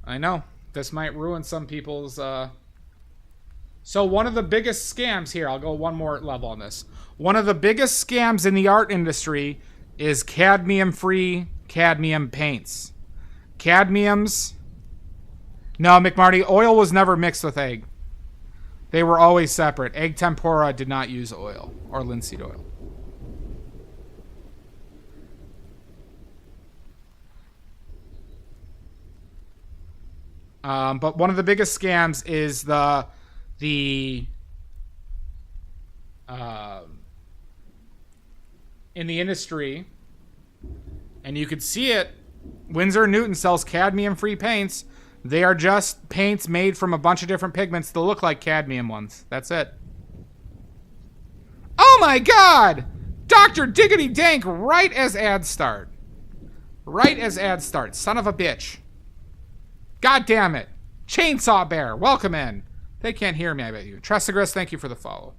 [SPEAKER 1] I know. This might ruin some people's... So one of the biggest scams... Here, I'll go one more level on this. One of the biggest scams in the art industry is cadmium-free cadmium paints. Cadmiums... No, McMarty, oil was never mixed with egg. They were always separate. Egg tempura did not use oil or linseed oil. But one of the biggest scams is in the industry, and you could see it. Winsor & Newton sells cadmium-free paints. They are just paints made from a bunch of different pigments that look like cadmium ones. That's it. Oh my god! Dr. Diggity Dank right as ads start. Right as ads start. Son of a bitch. God damn it. Chainsaw Bear, welcome in. They can't hear me, I bet you. Tressagress, thank you for the follow.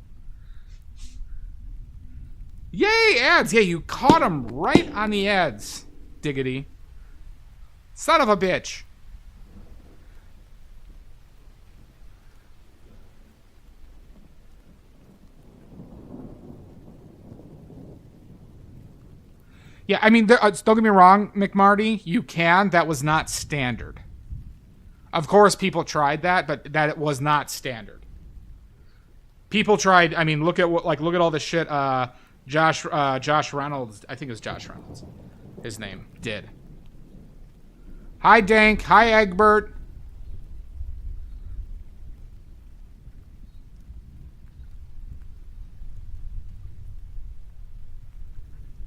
[SPEAKER 1] Yay, ads. Yeah, you caught them right on the ads, Diggity. Son of a bitch. Yeah, I mean, don't get me wrong, McMarty. You can. That was not standard. Of course, people tried that, but that it was not standard. People tried. I mean, look at all the shit. Josh Reynolds. I think it was Josh Reynolds. His name did. Hi, Dank. Hi, Egbert.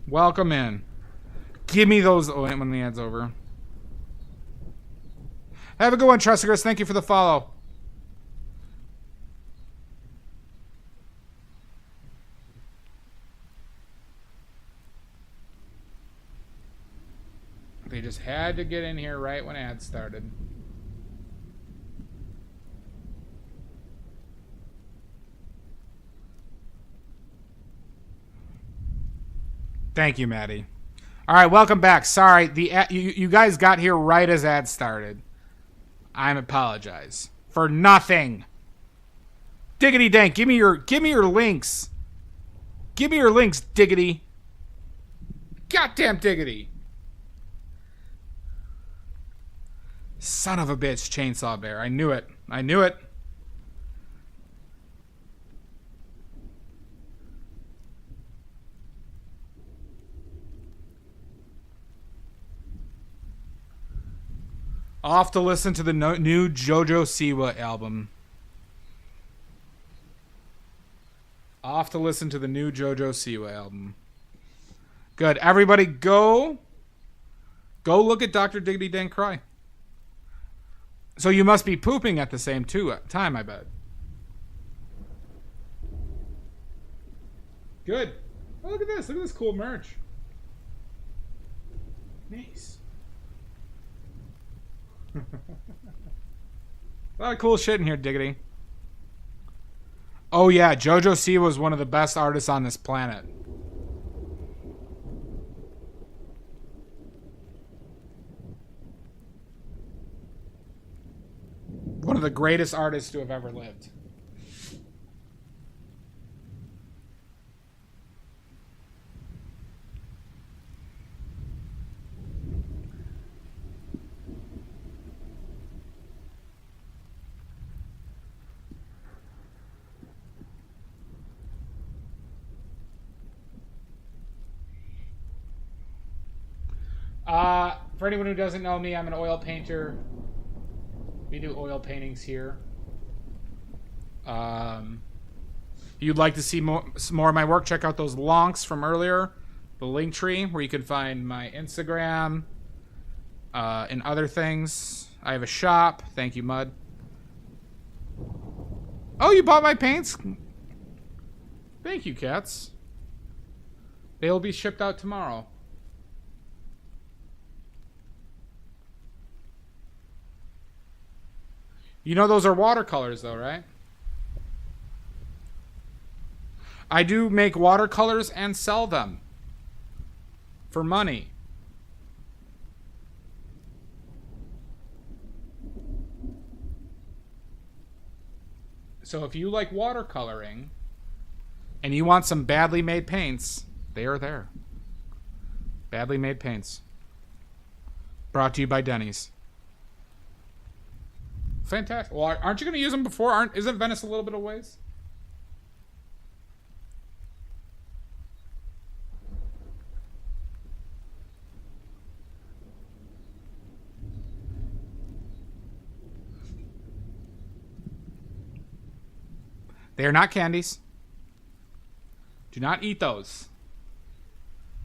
[SPEAKER 1] Welcome in. Give me those when the ad's over. Have a good one, Tressagress. Thank you for the follow. They just had to get in here right when ads started. Thank you, Maddie. All right, welcome back. Sorry, you guys got here right as ads started. I apologize for nothing. Diggity dank, give me your links. Give me your links, Diggity. Goddamn Diggity. Son of a bitch, Chainsaw Bear. I knew it. I knew it. Off to listen to the new JoJo Siwa album. Off to listen to the new JoJo Siwa album. Good. Everybody go look at Dr. Diggity Dank Cry. So you must be pooping at the same time, I bet. Good. Oh, look at this. Look at this cool merch. Nice. A lot of cool shit in here, Diggity. Oh yeah, JoJo Siwa was one of the best artists on this planet. One of the greatest artists to have ever lived. For anyone who doesn't know me, I'm an oil painter. We do oil paintings here. If you'd like to see more of my work, check out those links from earlier. The link tree, where you can find my Instagram and other things. I have a shop. Thank you, Mud. Oh, you bought my paints? Thank you, cats. They'll be shipped out tomorrow. You know those are watercolors, though, right? I do make watercolors and sell them for money. So if you like watercoloring and you want some badly made paints, they are there. Badly made paints. Brought to you by Denny's. Fantastic. Well, aren't you going to use them before? Isn't Venice a little bit of ways? They are not candies. Do not eat those.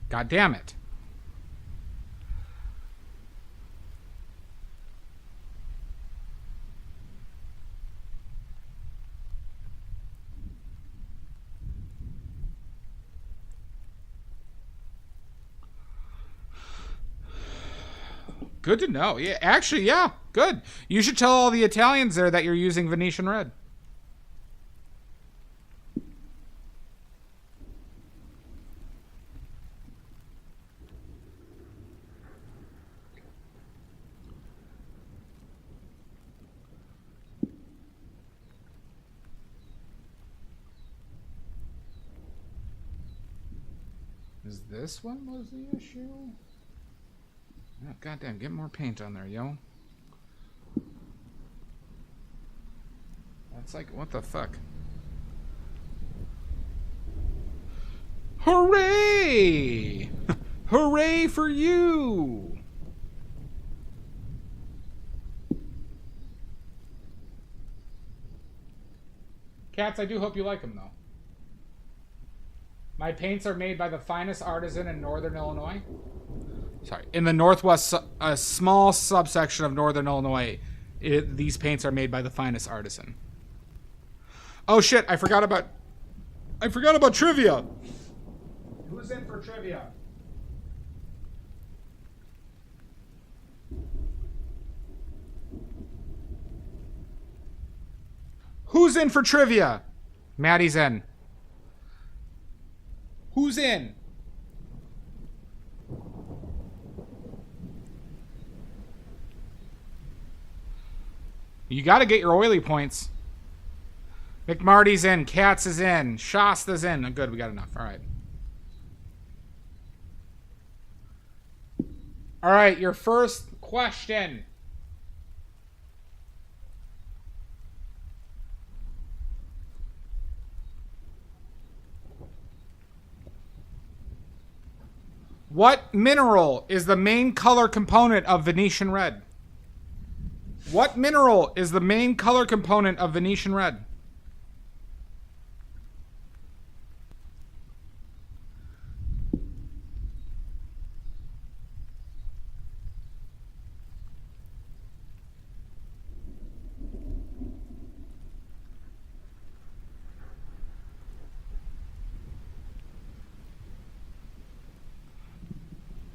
[SPEAKER 1] God damn it. Good to know. Yeah, actually, yeah, good. You should tell all the Italians there that you're using Venetian red. Is this one was the issue? Oh, goddamn, get more paint on there, yo. That's like, what the fuck? Hooray! Hooray for you! Cats, I do hope you like them, though. My paints are made by the finest artisan in Northern Illinois. Sorry, in the Northwest, a small subsection of Northern Illinois, these paints are made by the finest artisan. Oh shit! I forgot about trivia. Who's in for trivia? Who's in for trivia? Maddie's in. Who's in? You got to get your oily points. McMarty's in. Katz is in. Shasta's in. Oh, good, we got enough. All right. All right, your first question. What mineral is the main color component of Venetian red? What mineral is the main color component of Venetian red?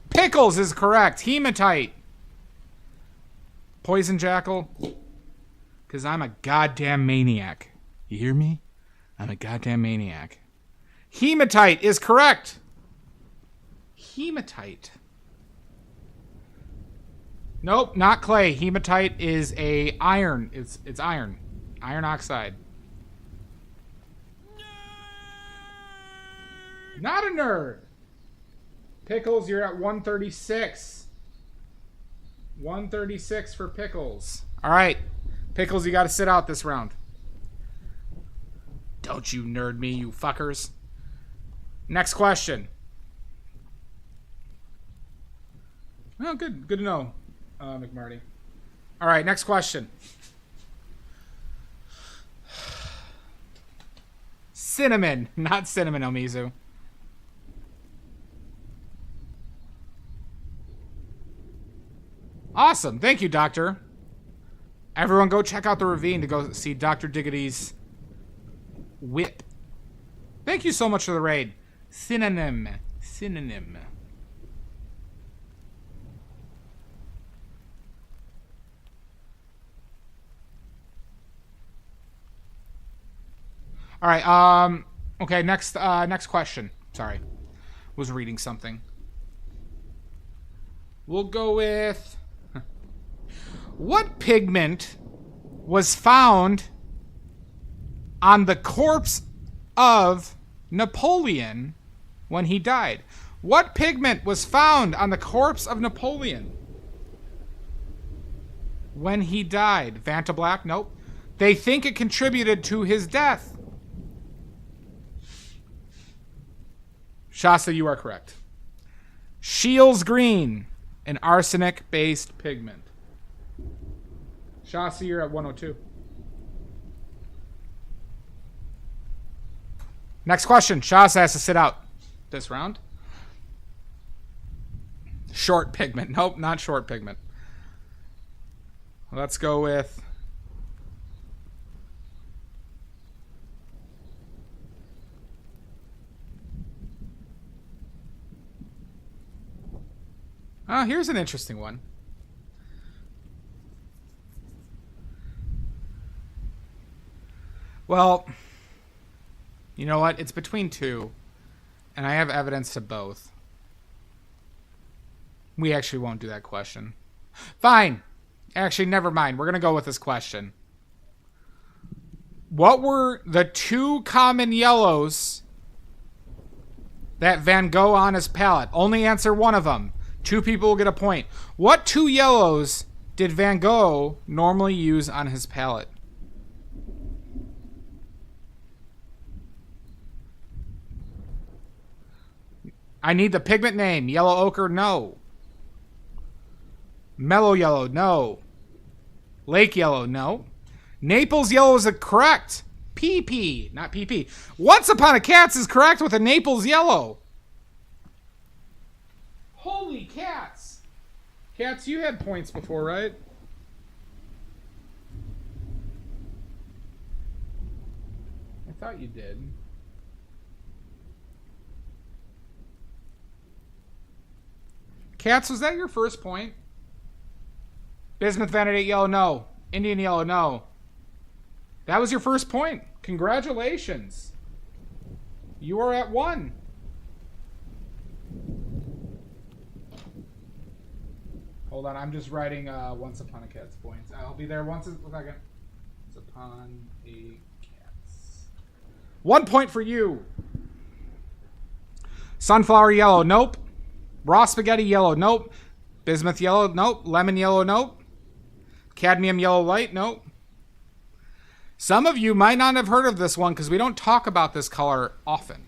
[SPEAKER 1] Pickles is correct. Hematite. Poison jackal. Because I'm a goddamn maniac. You hear me? I'm a goddamn maniac. Hematite is correct. Hematite. Nope, not clay. Hematite is a iron. It's iron. Iron oxide. Not a nerd. Pickles, you're at 136. 136 for Pickles. All right. Pickles, you got to sit out this round. Don't you nerd me, you fuckers. Next question. Well, good to know, McMarty. All right, next question. Cinnamon, not cinnamon, Omizu. Awesome. Thank you, Doctor. Everyone go check out the ravine to go see Dr. Diggity's whip. Thank you so much for the raid. Synonym. Synonym. All right. Okay, next question. Sorry. Was reading something. We'll go with... What pigment was found on the corpse of Napoleon when he died? What pigment was found on the corpse of Napoleon when he died? Vanta Black? Nope. They think it contributed to his death. Shasta, you are correct. Shields green, an arsenic-based pigment. Shasta, you're at 102. Next question. Shasta has to sit out this round. Short pigment. Nope, not short pigment. Let's go with... Oh, here's an interesting one. Well, you know what? It's between two, and I have evidence to both. We actually won't do that question. Fine. Actually, never mind. We're going to go with this question. What were the two common yellows that Van Gogh on his palette? Only answer one of them. Two people will get a point. What two yellows did Van Gogh normally use on his palette? I need the pigment name. Yellow ochre, no. Mellow yellow, no. Lake yellow, no. Naples yellow is correct. PP, not PP. Once Upon a Cats is correct with a Naples yellow. Holy cats. Cats, you had points before, right? I thought you did. Cats, was that your first point? Bismuth vanadate yellow, no. Indian yellow, no. That was your first point. Congratulations. You are at 1. Hold on, I'm just writing Once Upon a Cat's points. I'll be there once a second. Once Upon a Cat's. 1 point for you. Sunflower yellow, nope. Raw spaghetti yellow, nope. Bismuth yellow, nope. Lemon yellow, nope. Cadmium yellow light, nope. Some of you might not have heard of this one because we don't talk about this color often.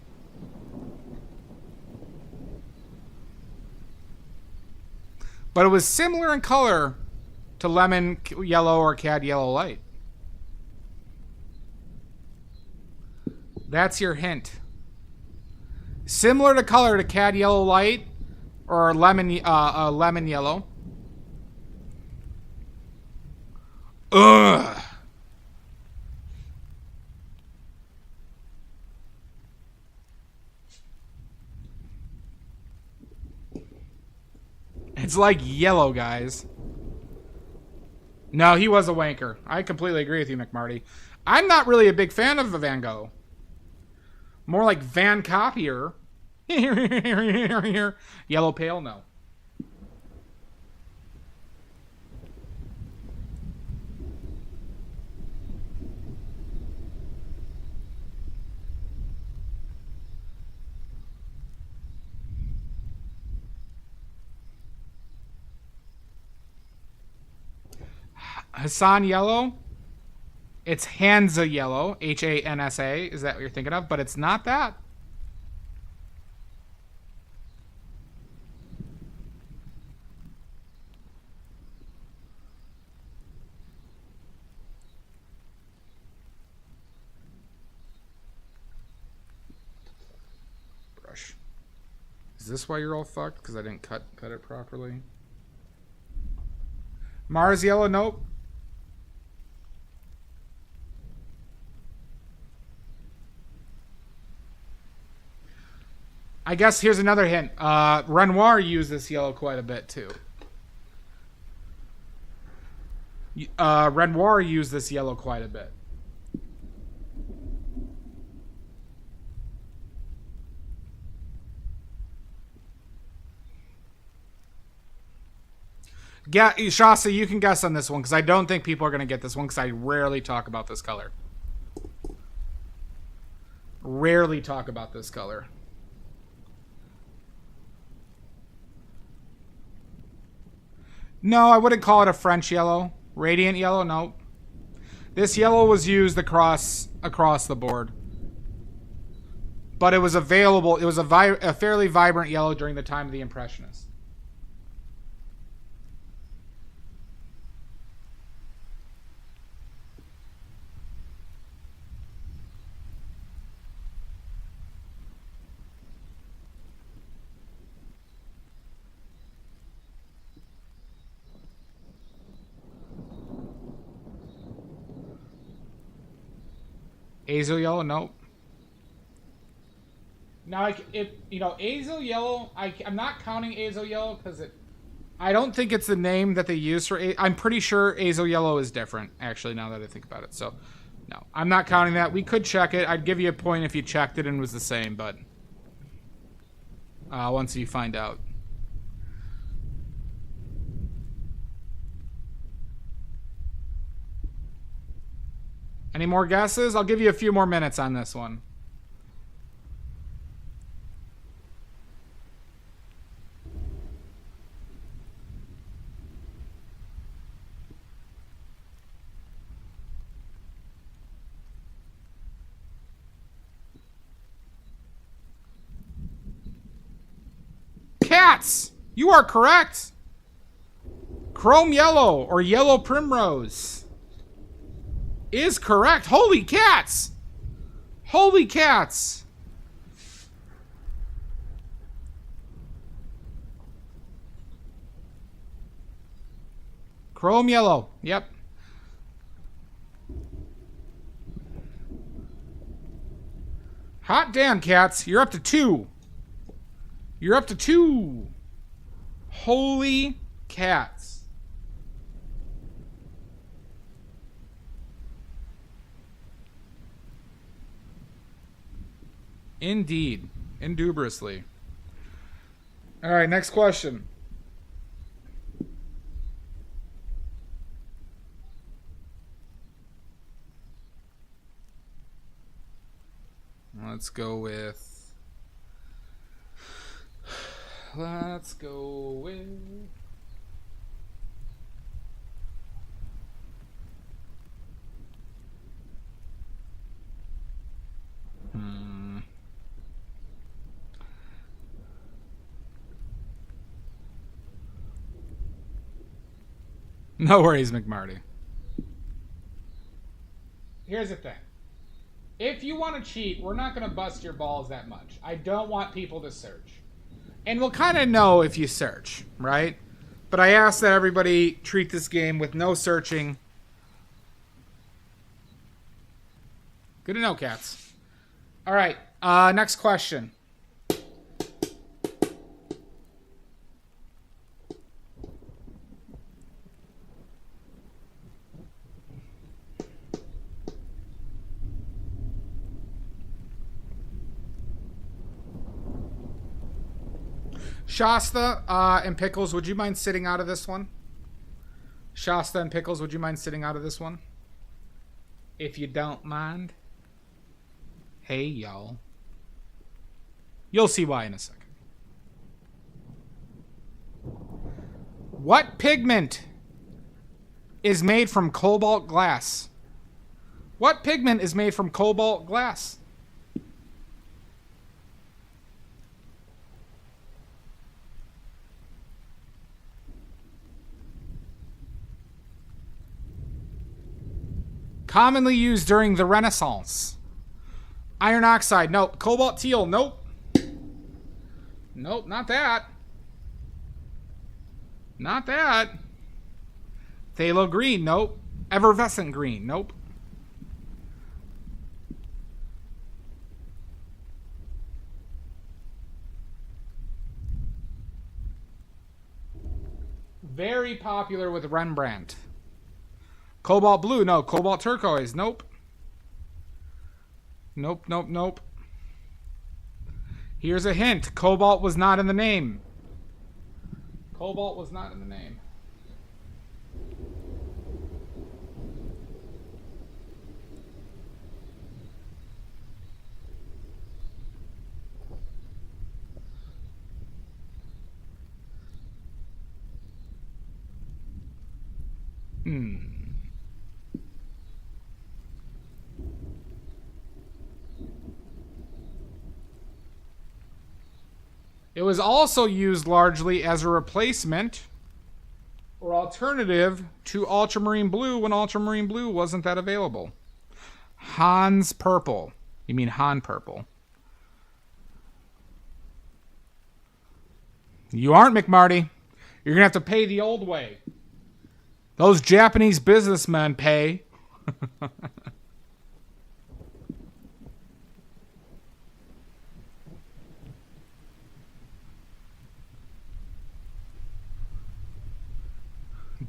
[SPEAKER 1] But it was similar in color to lemon yellow or cad yellow light. That's your hint. Similar to color to cad yellow light or lemon yellow. Ugh. It's like yellow, guys. No, he was a wanker. I completely agree with you, McMarty. I'm not really a big fan of Van Gogh. More like Van Copier. Yellow pale, no. Hassan yellow. It's Hansa yellow. Hansa. Is that what you're thinking of? But it's not that. Brush. Is this why you're all fucked? Because I didn't cut it properly. Mars yellow, nope. I guess here's another hint. Renoir used this yellow quite a bit too. Renoir used this yellow quite a bit. Shasta, you can guess on this one because I don't think people are going to get this one because I rarely talk about this color. Rarely talk about this color. No, I wouldn't call it a French yellow. Radiant yellow, nope. This yellow was used across the board. But it was available. It was a fairly vibrant yellow during the time of the Impressionists. Azo yellow, nope. Now, Azo yellow, I'm not counting Azo yellow because I don't think it's the name that they use for. I'm pretty sure Azo yellow is different, actually, now that I think about it. So, no, I'm not counting that. We could check it. I'd give you a point if you checked it and it was the same, but once you find out. Any more guesses? I'll give you a few more minutes on this one. Cats! You are correct! Chrome yellow or yellow primrose is correct. Holy cats! Holy cats! Chrome yellow. Yep. Hot damn, cats. You're up to 2. You're up to 2. Holy cats. Indeed. Indubriously. All right, next question. Let's go with... No worries, McMarty. Here's the thing. If you want to cheat, we're not going to bust your balls that much. I don't want people to search. And we'll kind of know if you search, right? But I ask that everybody treat this game with no searching. Good to know, cats. All right, next question. Shasta and Pickles, would you mind sitting out of this one? Shasta and Pickles, would you mind sitting out of this one? If you don't mind. Hey, y'all. You'll see why in a second. What pigment is made from cobalt glass? What pigment is made from cobalt glass? Commonly used during the Renaissance. Iron oxide, nope. Cobalt teal, nope. Nope, not that. Not that. Phthalo green, nope. Effervescent green, nope. Very popular with Rembrandt. Cobalt blue, no. Cobalt turquoise, nope. Nope, nope, nope. Here's a hint. Cobalt was not in the name. Cobalt was not in the name. It was also used largely as a replacement or alternative to ultramarine blue when ultramarine blue wasn't that available. Hans purple. You mean Han purple. You aren't, McMarty. You're going to have to pay the old way. Those Japanese businessmen pay.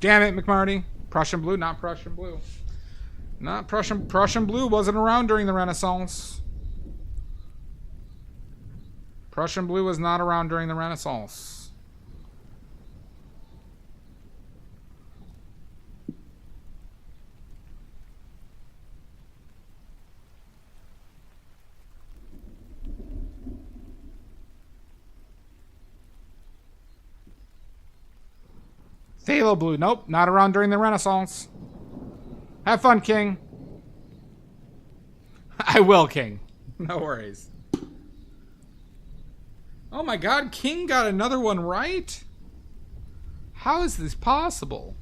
[SPEAKER 1] Damn it, McMarty. Prussian blue, not Prussian blue. Not Prussian blue wasn't around during the Renaissance. Prussian blue was not around during the Renaissance. Phthalo blue. Nope, not around during the Renaissance. Have fun, King. I will, King. No worries. Oh my god, King got another one right? How is this possible?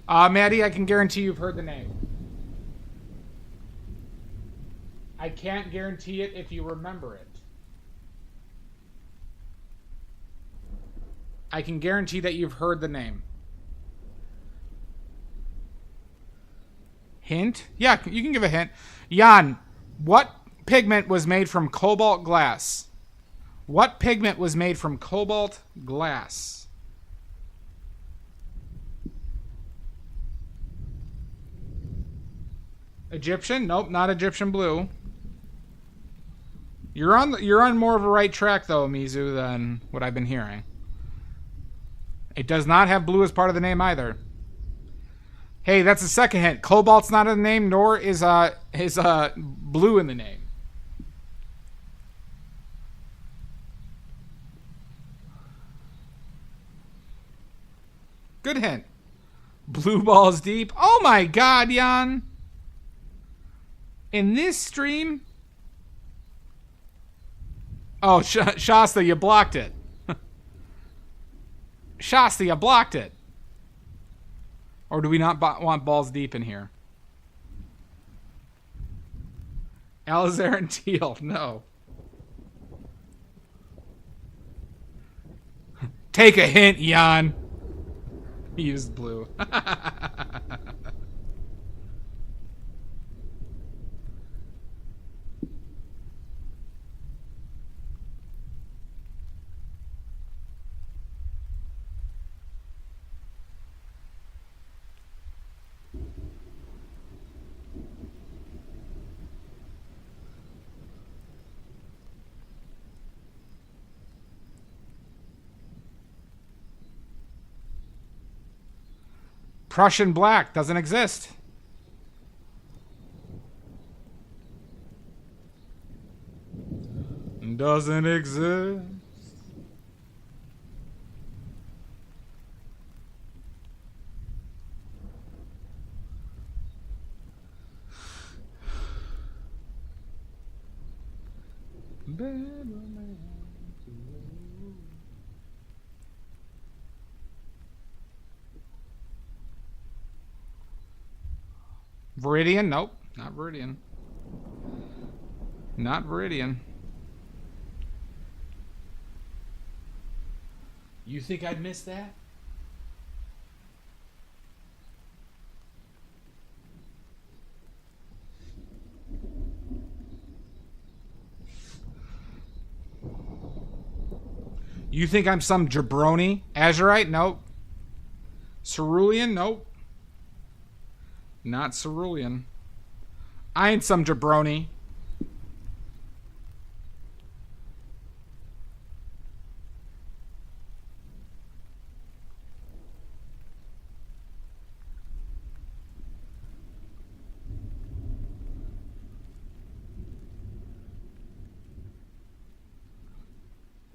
[SPEAKER 1] Maddie, I can guarantee you've heard the name. I can't guarantee it if you remember it. I can guarantee that you've heard the name. Hint? Yeah, you can give a hint. Jan, what pigment was made from cobalt glass? What pigment was made from cobalt glass? Egyptian? Nope, not Egyptian blue. You're on more of a right track though, Mizu, than what I've been hearing. It does not have blue as part of the name either. Hey, that's the second hint. Cobalt's not in the name, nor is blue in the name. Good hint. Blue balls deep. Oh my god, Jan. In this stream? Oh, Shasta, you blocked it. Shasta, you blocked it. Or do we not want balls deep in here? Alizarin teal, no. Take a hint, Jan. He used blue. Prussian black doesn't exist. Doesn't exist. Viridian? Nope. Not Viridian. Not Viridian. You think I'd miss that? You think I'm some jabroni? Azurite? Nope. Cerulean? Nope. Not cerulean. I ain't some jabroni.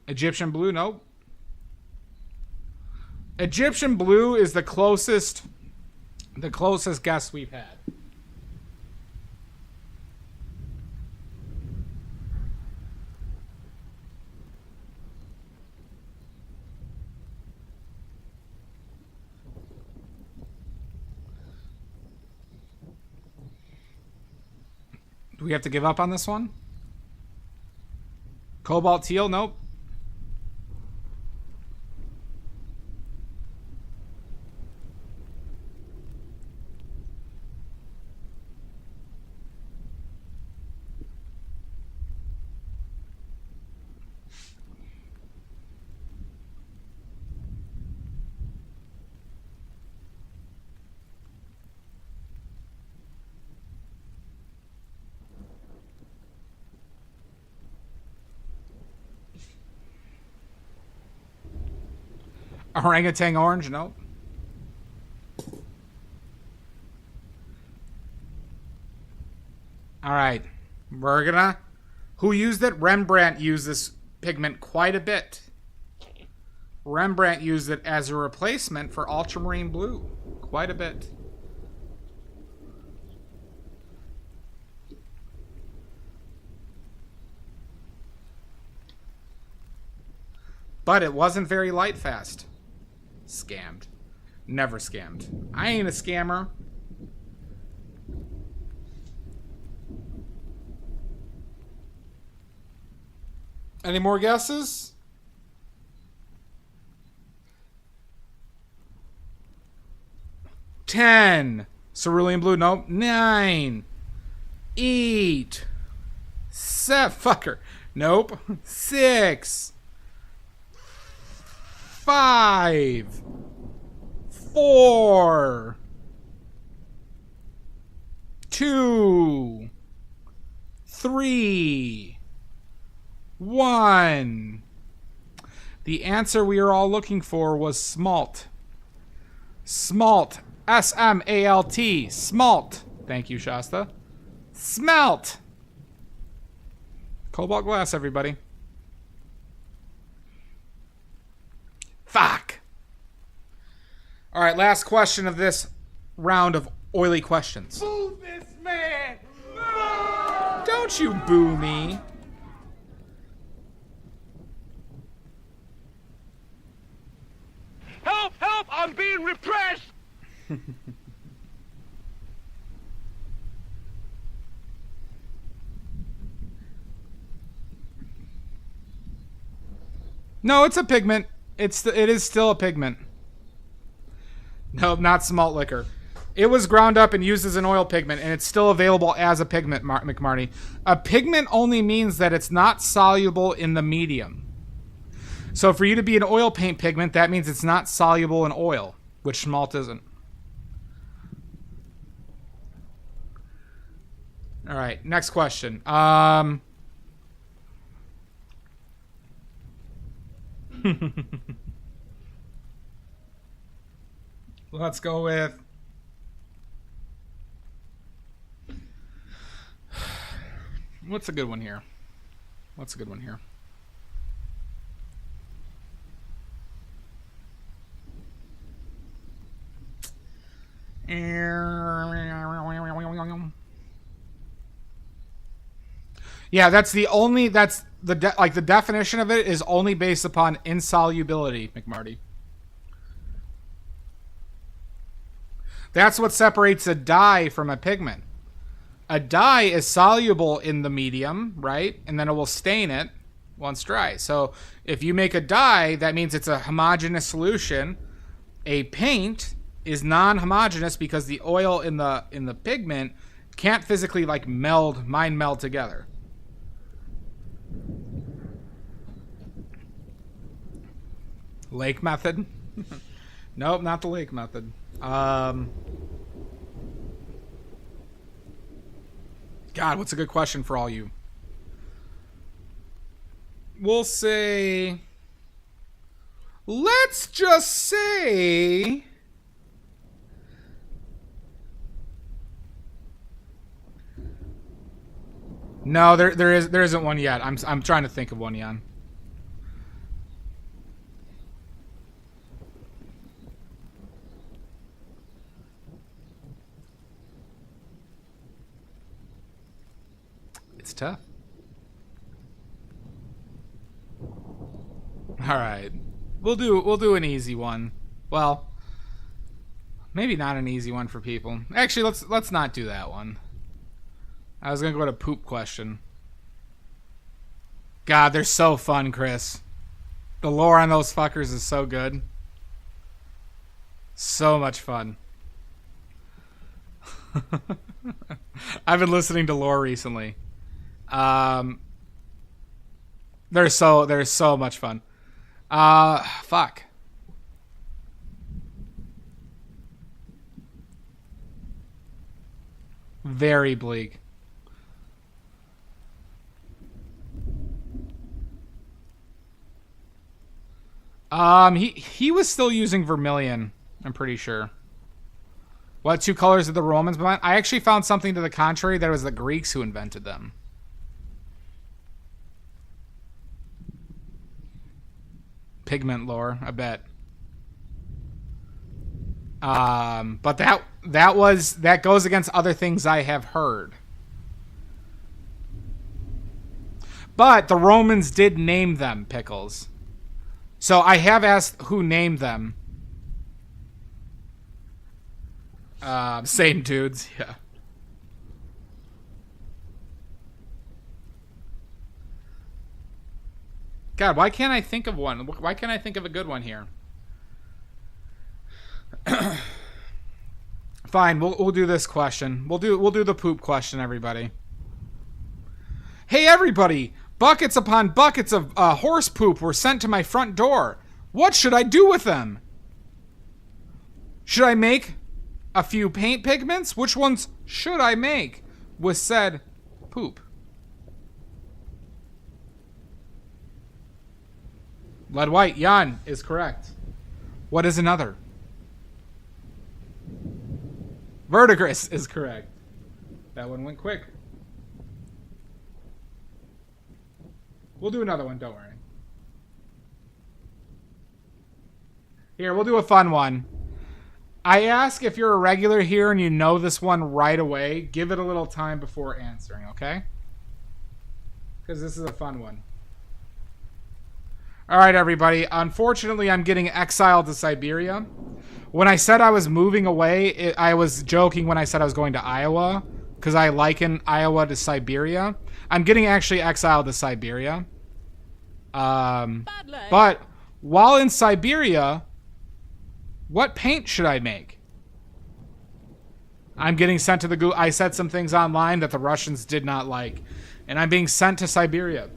[SPEAKER 1] Egyptian blue? Nope. Egyptian blue is the closest guess we've had. Do we have to give up on this one? Cobalt teal? Nope. Orangutan orange? Nope. Alright. We're gonna... Who used it? Rembrandt used this pigment quite a bit. Rembrandt used it as a replacement for ultramarine blue. Quite a bit. But it wasn't very light fast. Scammed. Never scammed. I ain't a scammer. Any more guesses? Ten. Cerulean blue. Nope. 9. 8. 7. Fucker. Nope. 6. 5. 4. 2, 3, 1. The answer we are all looking for was smalt. Smalt. S-M-A-L-T. Smalt. Thank you, Shasta. Smelt. Cobalt glass, everybody. Fuck. All right, last question of this round of oily questions.
[SPEAKER 2] Boo this man!
[SPEAKER 1] Don't you boo me.
[SPEAKER 2] Help! Help! I'm being repressed!
[SPEAKER 1] No, it's a pigment. It is still a pigment. Nope, not smalt liquor. It was ground up and used as an oil pigment, and it's still available as a pigment, McMarty. A pigment only means that it's not soluble in the medium. So for you to be an oil paint pigment, that means it's not soluble in oil, which smalt isn't. All right, next question. Let's go with... What's a good one here? What's a good one here? Yeah, that's the only... That's the the definition of it is only based upon insolubility, McMarty. That's what separates a dye from a pigment. A dye is soluble in the medium, right? And then it will stain it once dry. So if you make a dye, that means it's a homogeneous solution. A paint is non-homogeneous because the oil in the pigment can't physically like mind meld together. Lake method? Nope, not the lake method. God, what's a good question for all you? We'll say... Let's just say... No, there isn't one yet. I'm trying to think of one, Jan. It's tough. All right, we'll do an easy one. Well, maybe not an easy one for people. Actually, let's not do that one. I was gonna go to poop question. God, they're so fun, Chris. The lore on those fuckers is so good. So much fun. I've been listening to lore recently. They're so much fun. Fuck. Very bleak. He was still using vermilion, I'm pretty sure. What two colors did the Romans invent? I actually found something to the contrary, that it was the Greeks who invented them. Pigment lore, I bet. But that goes against other things I have heard. But the Romans did name them pickles. So I have asked who named them. Same dudes, yeah. God, why can't I think of one? Why can't I think of a good one here? Fine, we'll do this question. We'll do the poop question, everybody. Hey, everybody! Buckets upon buckets of horse poop were sent to my front door. What should I do with them? Should I make a few paint pigments. Which ones should I make with said poop? Lead white. Jan is correct. What is another? Verdigris is correct. That one went quick. We'll do another one, don't worry. Here, we'll do a fun one. I ask if you're a regular here and you know this one right away, give it a little time before answering, okay? Because this is a fun one. All right, everybody. Unfortunately, I'm getting exiled to Siberia. When I said I was moving away, I was joking when I said I was going to Iowa, because I liken Iowa to Siberia. I'm getting actually exiled to Siberia. But while in Siberia, what paint should I make? I'm getting sent to the Google. I said some things online that the Russians did not like, and I'm being sent to Siberia.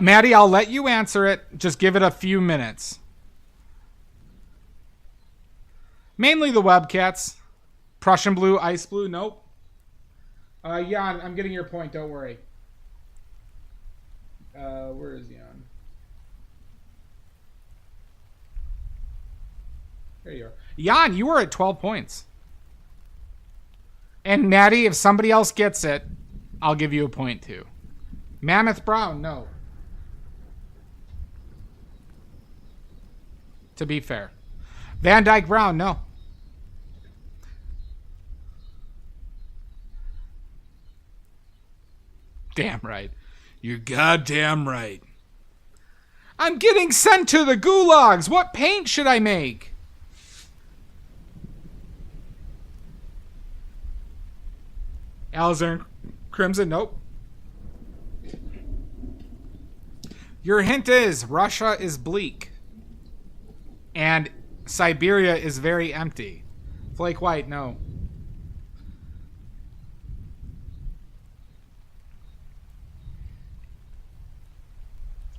[SPEAKER 1] Maddie, I'll let you answer it. Just give it a few minutes. Mainly the webcats. Prussian blue, ice blue, nope. Jan, I'm getting your point, don't worry. Where is Jan? There you are. Jan, you were at 12 points. And Maddie, if somebody else gets it, I'll give you a point too. Mammoth brown, no. To be fair. Van Dyke brown, no. Damn right. You're goddamn right. I'm getting sent to the gulags. What paint should I make? Alizarin Crimson, nope. Your hint is Russia is bleak. And Siberia is very empty. Flake white, no.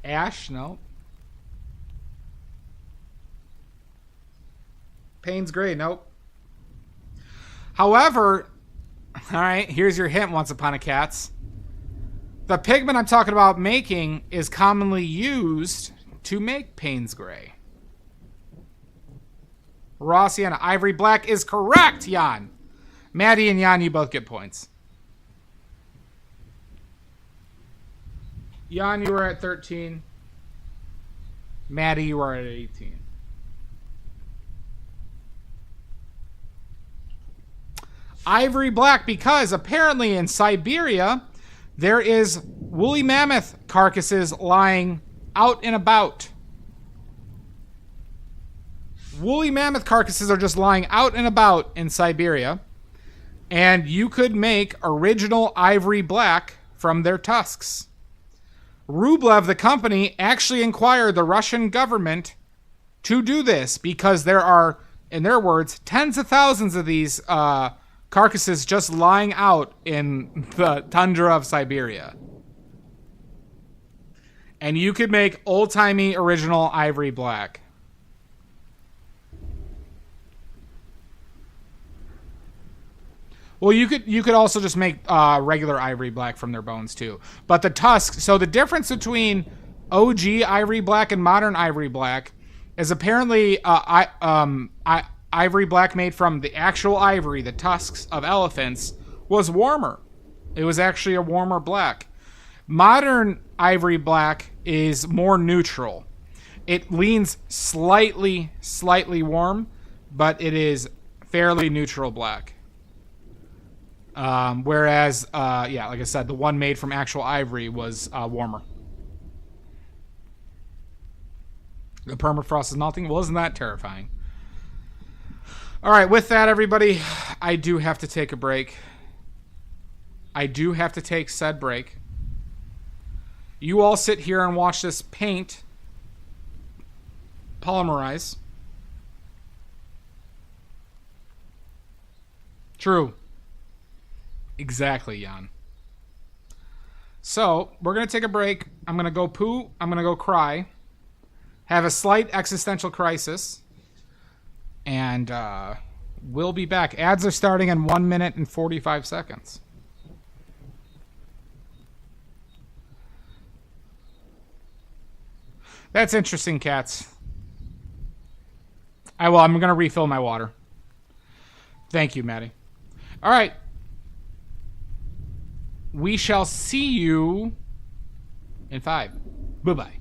[SPEAKER 1] Ash, no. Payne's gray, nope. However, all right, here's your hint, Once Upon a Cats. The pigment I'm talking about making is commonly used to make Payne's gray. Raw sienna, ivory black is correct, Jan. Maddie and Jan, you both get points. Jan, you were at 13. Maddie, you are at 18. Ivory black, because apparently in Siberia, there is woolly mammoth carcasses lying out and about. Woolly mammoth carcasses are just lying out and about in Siberia. And you could make original ivory black from their tusks. Rublev, the company, actually inquired the Russian government to do this because there are, in their words, tens of thousands of these carcasses just lying out in the tundra of Siberia. And you could make old-timey original ivory black. Well, you could also just make regular ivory black from their bones too. But the tusks, so the difference between OG ivory black and modern ivory black is apparently ivory black made from the actual ivory, the tusks of elephants, was warmer. It was actually a warmer black. Modern ivory black is more neutral. It leans slightly warm, but it is fairly neutral black. Whereas, yeah, like I said, the one made from actual ivory was warmer. The permafrost is melting. Well, isn't that terrifying? All right, with that, everybody, I do have to take a break. I do have to take said break. You all sit here and watch this paint polymerize. True. Exactly, Jan. So, we're going to take a break. I'm going to go poo. I'm going to go cry. Have a slight existential crisis. And we'll be back. Ads are starting in 1 minute and 45 seconds. That's interesting, cats. I'm going to refill my water. Thank you, Maddie. All right. We shall see you in 5. Bye-bye.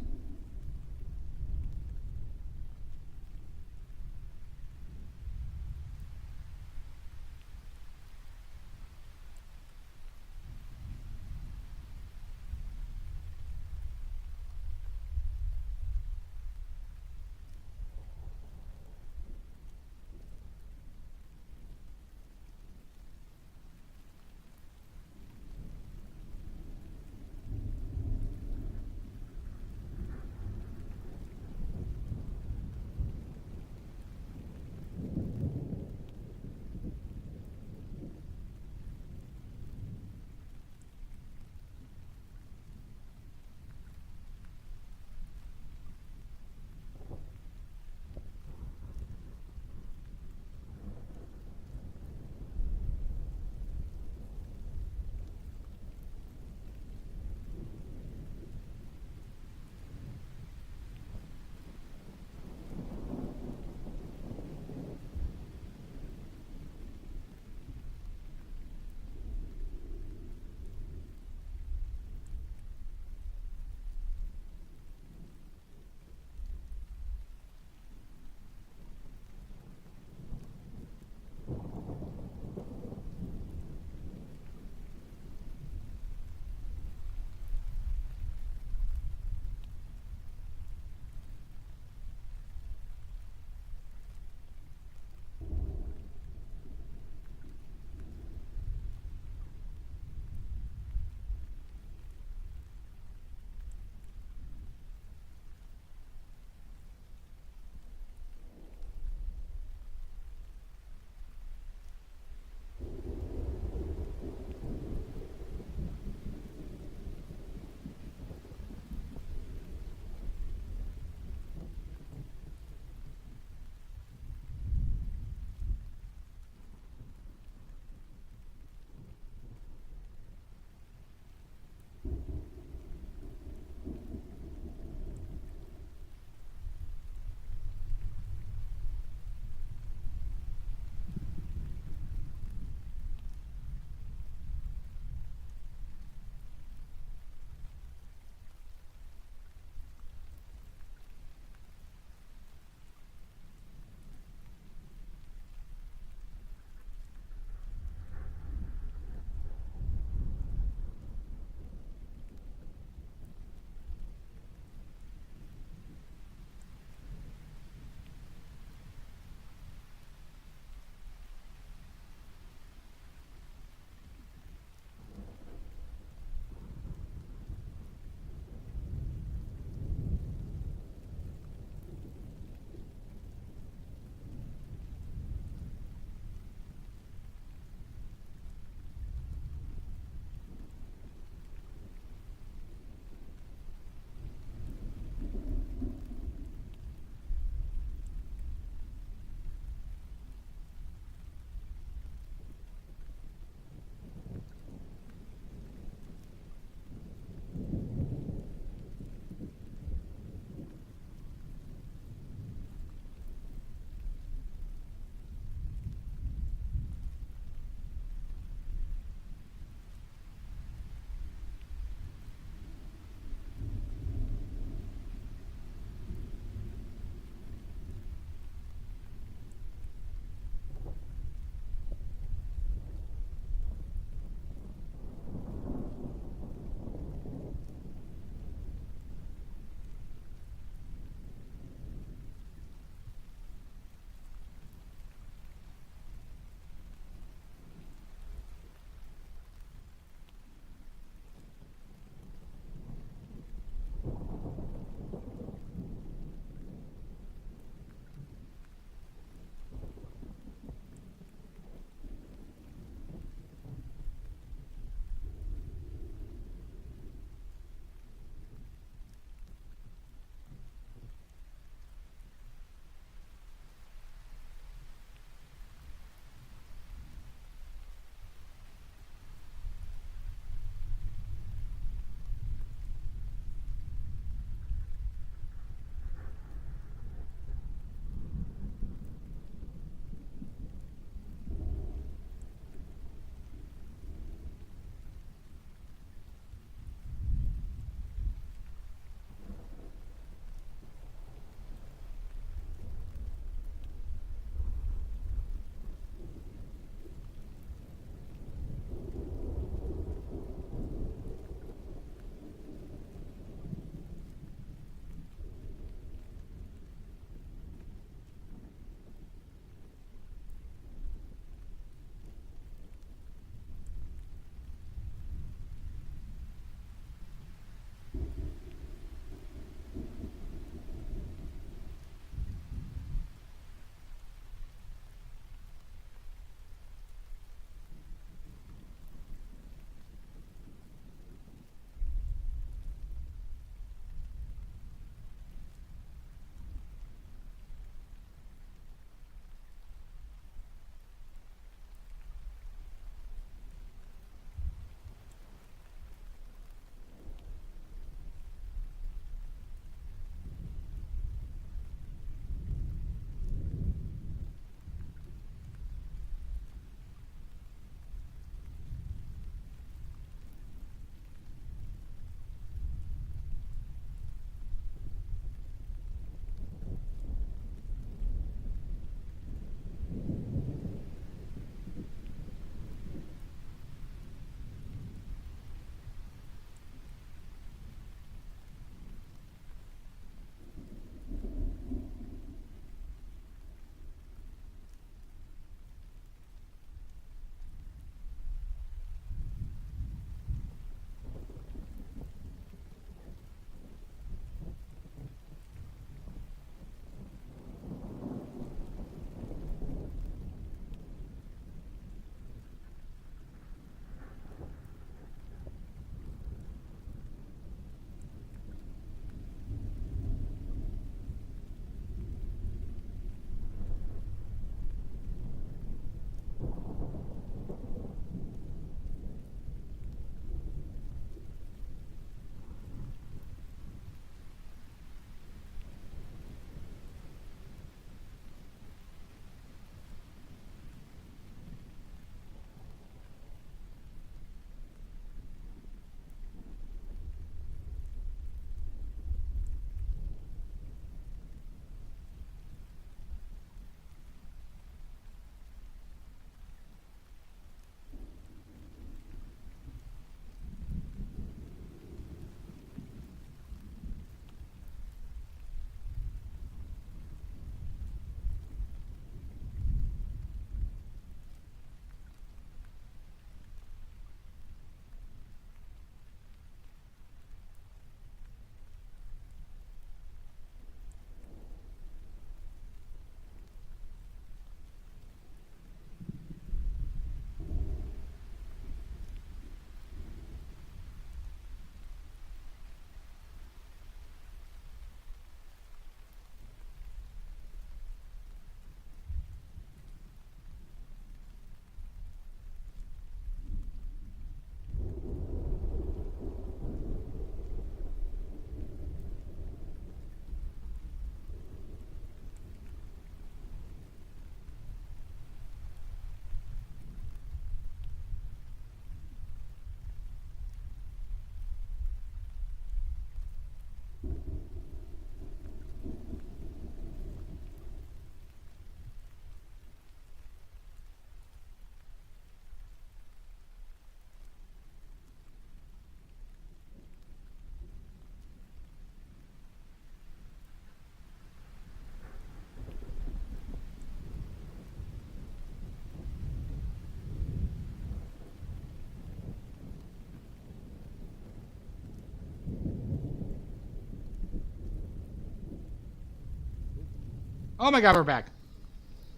[SPEAKER 1] Oh my god, we're back.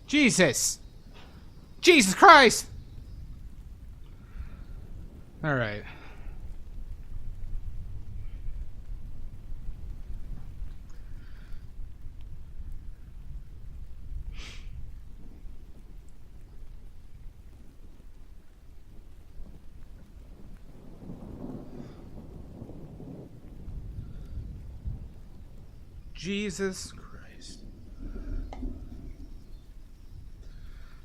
[SPEAKER 1] Jesus. Jesus Christ. Alright. Jesus Christ.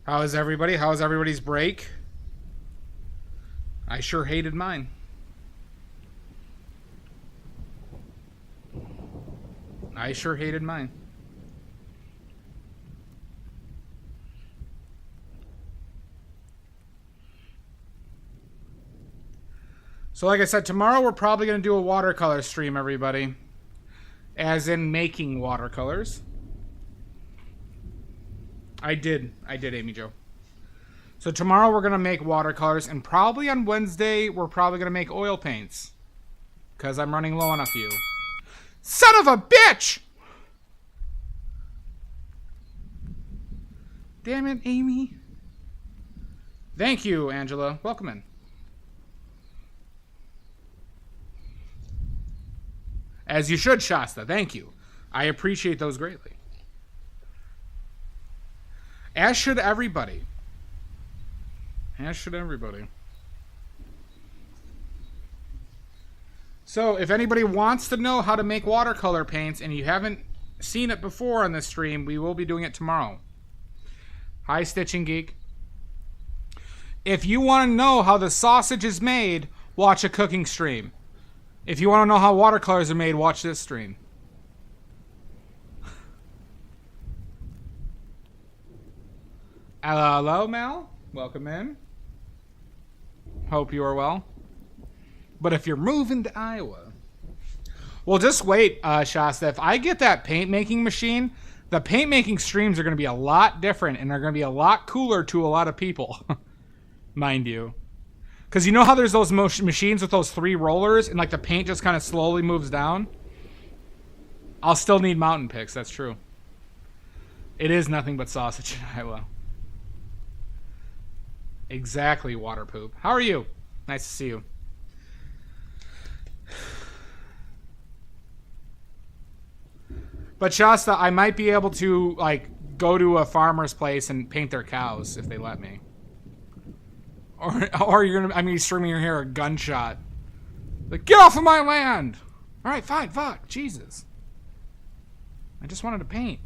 [SPEAKER 1] How is everybody? How was everybody's break? I sure hated mine. I sure hated mine. So like I said, tomorrow we're probably going to do a watercolor stream, everybody. As in making watercolors. I did, Amy Jo. So tomorrow we're going to make watercolors, and probably on Wednesday we're probably going to make oil paints. Because I'm running low on a few. Son of a bitch! Damn it, Amy. Thank you, Angela. Welcome in. As you should, Shasta. Thank you. I appreciate those greatly. As should everybody. As should everybody. So, if anybody wants to know how to make watercolor paints and you haven't seen it before on this stream, we will be doing it tomorrow. Hi, Stitching Geek. If you want to know how the sausage is made, watch a cooking stream. If you want to know how watercolors are made, watch this stream. Hello, Mel. Welcome in. Hope you are well. But if you're moving to Iowa... Well, just wait, Shasta. If I get that paint-making machine, the paint-making streams are going to be a lot different, and they're going to be a lot cooler to a lot of people. Mind you. Because you know how there's those machines with those 3 rollers, and like the paint just kind of slowly moves down? I'll still need mountain picks, that's true. It is nothing but sausage in Iowa. Exactly, water poop. How are you? Nice to see you. But Shasta, I might be able to like go to a farmer's place and paint their cows if they let me. Or you're gonna, I mean, streaming your hair a gunshot. Like, get off of my land! Alright, fine, fuck, Jesus. I just wanted to paint.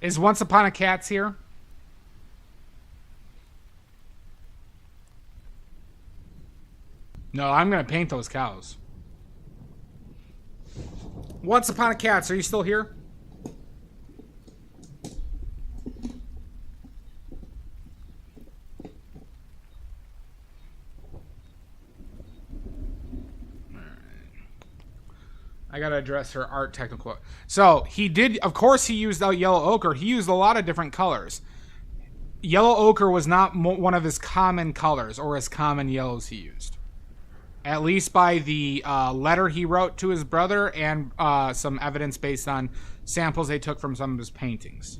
[SPEAKER 1] Is Once Upon a Cat's here? No, I'm going to paint those cows. Once Upon a Cat's, are you still here? I gotta address her art technical. So he did, of course, he used yellow ochre. He used a lot of different colors. Yellow ochre was not one of his common colors or his common yellows he used. At least by the letter he wrote to his brother and some evidence based on samples they took from some of his paintings.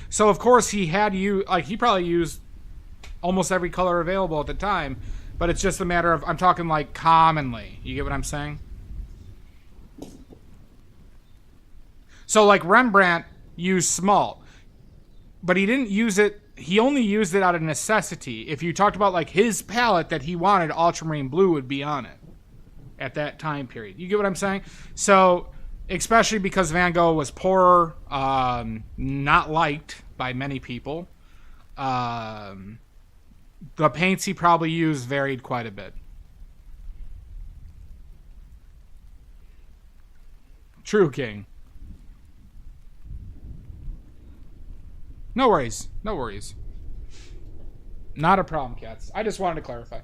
[SPEAKER 1] So of course he had he probably used almost every color available at the time, but it's just a matter of, I'm talking like commonly. You get what I'm saying? So, like, Rembrandt used smalt, but he didn't use it, he only used it out of necessity. If you talked about, like, his palette that he wanted, ultramarine blue would be on it at that time period. You get what I'm saying? So, especially because Van Gogh was poorer, not liked by many people, the paints he probably used varied quite a bit. True, King. No worries. No worries. Not a problem, cats. I just wanted to clarify.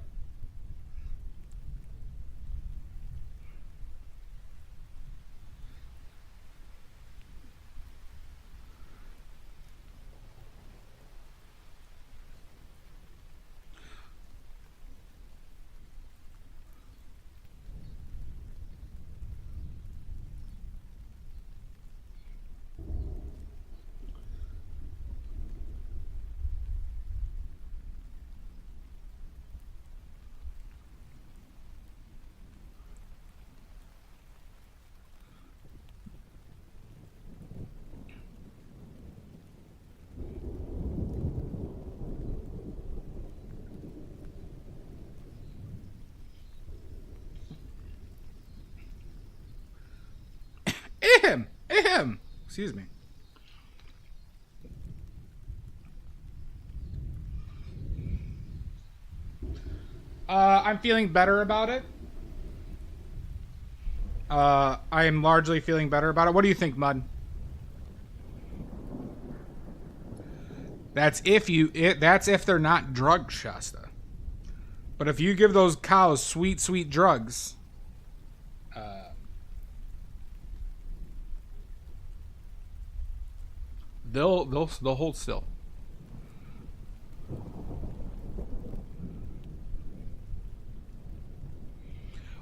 [SPEAKER 1] Ahem. Ahem. Excuse me. I'm feeling better about it. I am largely feeling better about it. What do you think, Mud? That's if they're not drugged, Shasta. But if you give those cows sweet, sweet drugs, they'll hold still.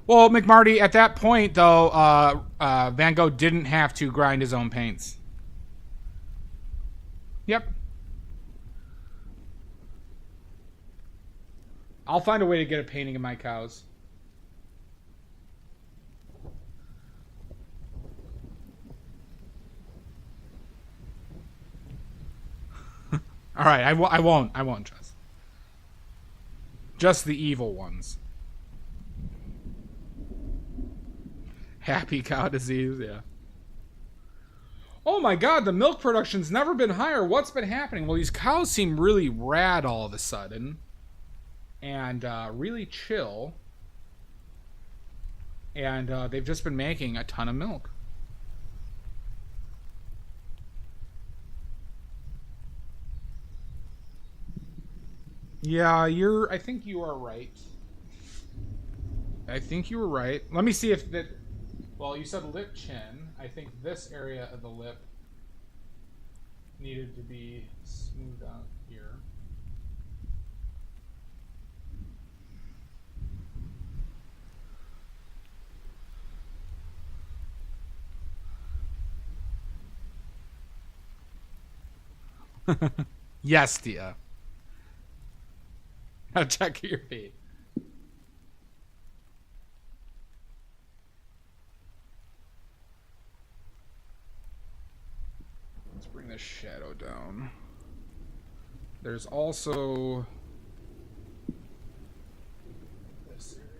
[SPEAKER 1] Well, McMarty, at that point, though, Van Gogh didn't have to grind his own paints. Yep. I'll find a way to get a painting of my cows. All right, I won't, just the evil ones. Happy cow disease, yeah. Oh my god, the milk production's never been higher. What's been happening? Well, these cows seem really rad all of a sudden. And really chill. And they've just been making a ton of milk. Yeah, I think you are right. I think you were right. Let me see if that... Well, you said lip chin. I think this area of the lip needed to be smoothed out here. Yes, Tia. Now check your feet. Let's bring this shadow down. There's also this area.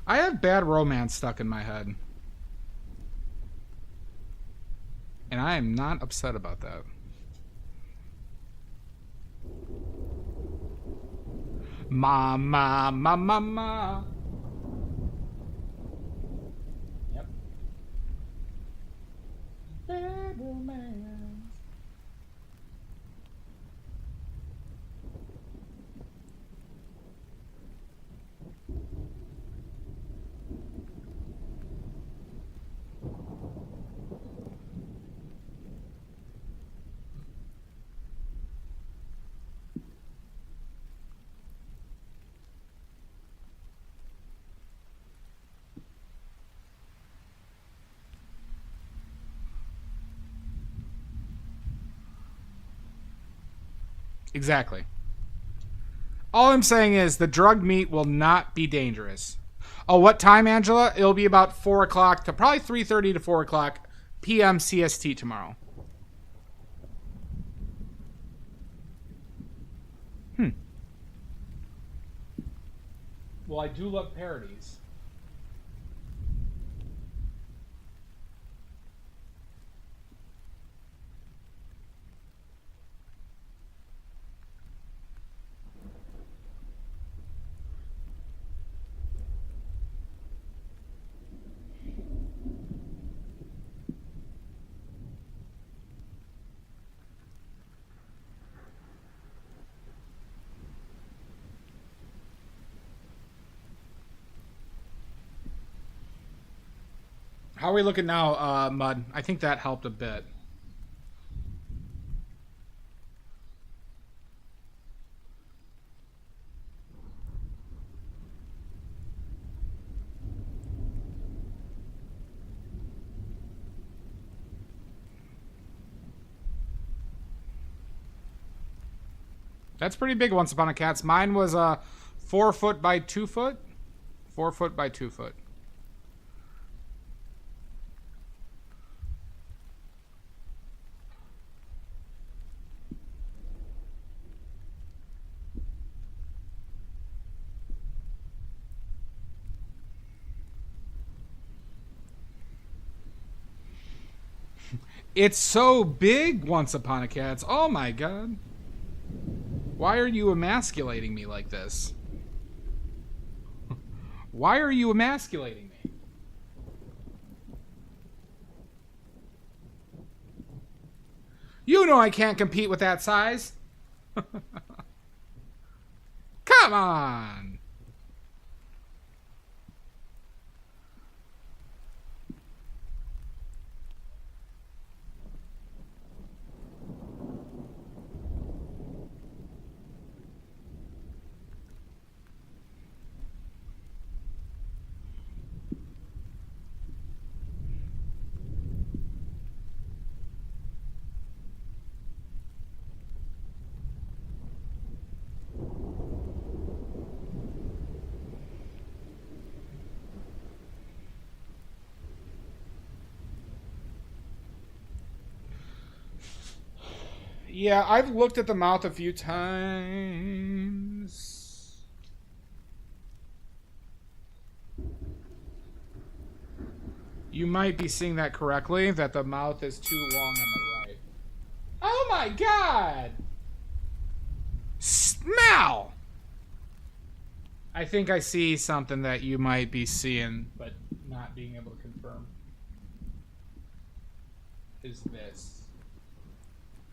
[SPEAKER 1] I have bad romance stuck in my head. And I am not upset about that. Ma, ma, ma, ma, ma. Yep. Bad romance. Exactly. All I'm saying is the drug meat will not be dangerous. Oh, what time, Angela? It'll be about 4 o'clock to probably 3:30 to 4 o'clock p.m. CST tomorrow. Well, I do love parodies. How are we looking now, Mud? I think that helped a bit. That's pretty big, Once Upon a Cats. Mine was 4 foot by 2 foot. 4 foot by 2 foot. It's so big, Once Upon a Cats. Oh my god. Why are you emasculating me like this? Why are you emasculating me? You know I can't compete with that size. Come on. Yeah, I've looked at the mouth a few times. You might be seeing that correctly, that the mouth is too long on the right. Oh my god! Smell! I think I see something that you might be seeing, but not being able to confirm. Is this.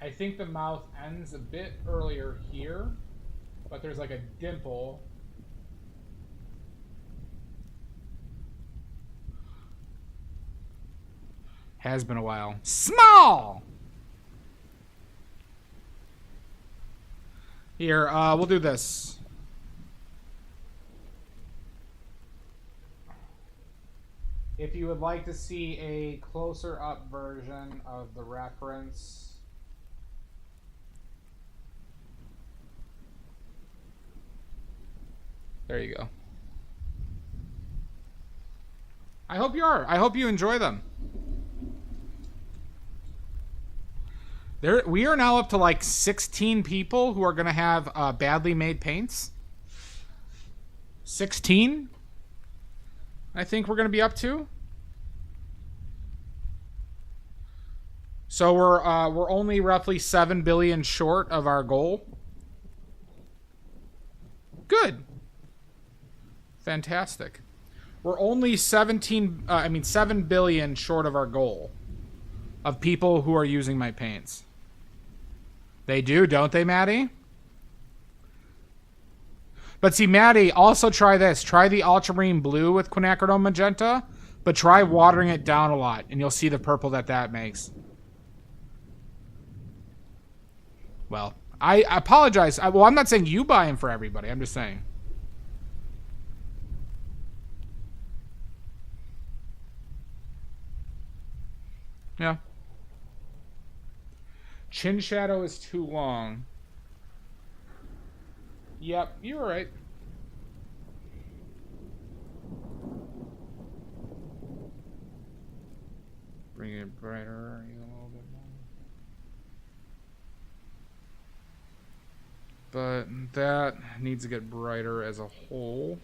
[SPEAKER 1] I think the mouth ends a bit earlier here, but there's like a dimple. Has been a while. Small! Here, we'll do this. If you would like to see a closer up version of the reference, there you go. I hope you are. I hope you enjoy them. We are now up to like 16 people who are going to have badly made paints. 16? I think we're going to be up to. So we're only roughly 7 billion short of our goal. Good. Fantastic. We're only 7 billion short of our goal of people who are using my paints. They do, don't they, Maddie? But see, Maddie, also try this. Try the ultramarine blue with quinacridone magenta, but try watering it down a lot, and you'll see the purple that makes. Well, I apologize. Well, I'm not saying you buy them for everybody. I'm just saying. Yeah. Chin shadow is too long. Yep, you're right. Bring it brighter a little bit more. But that needs to get brighter as a whole.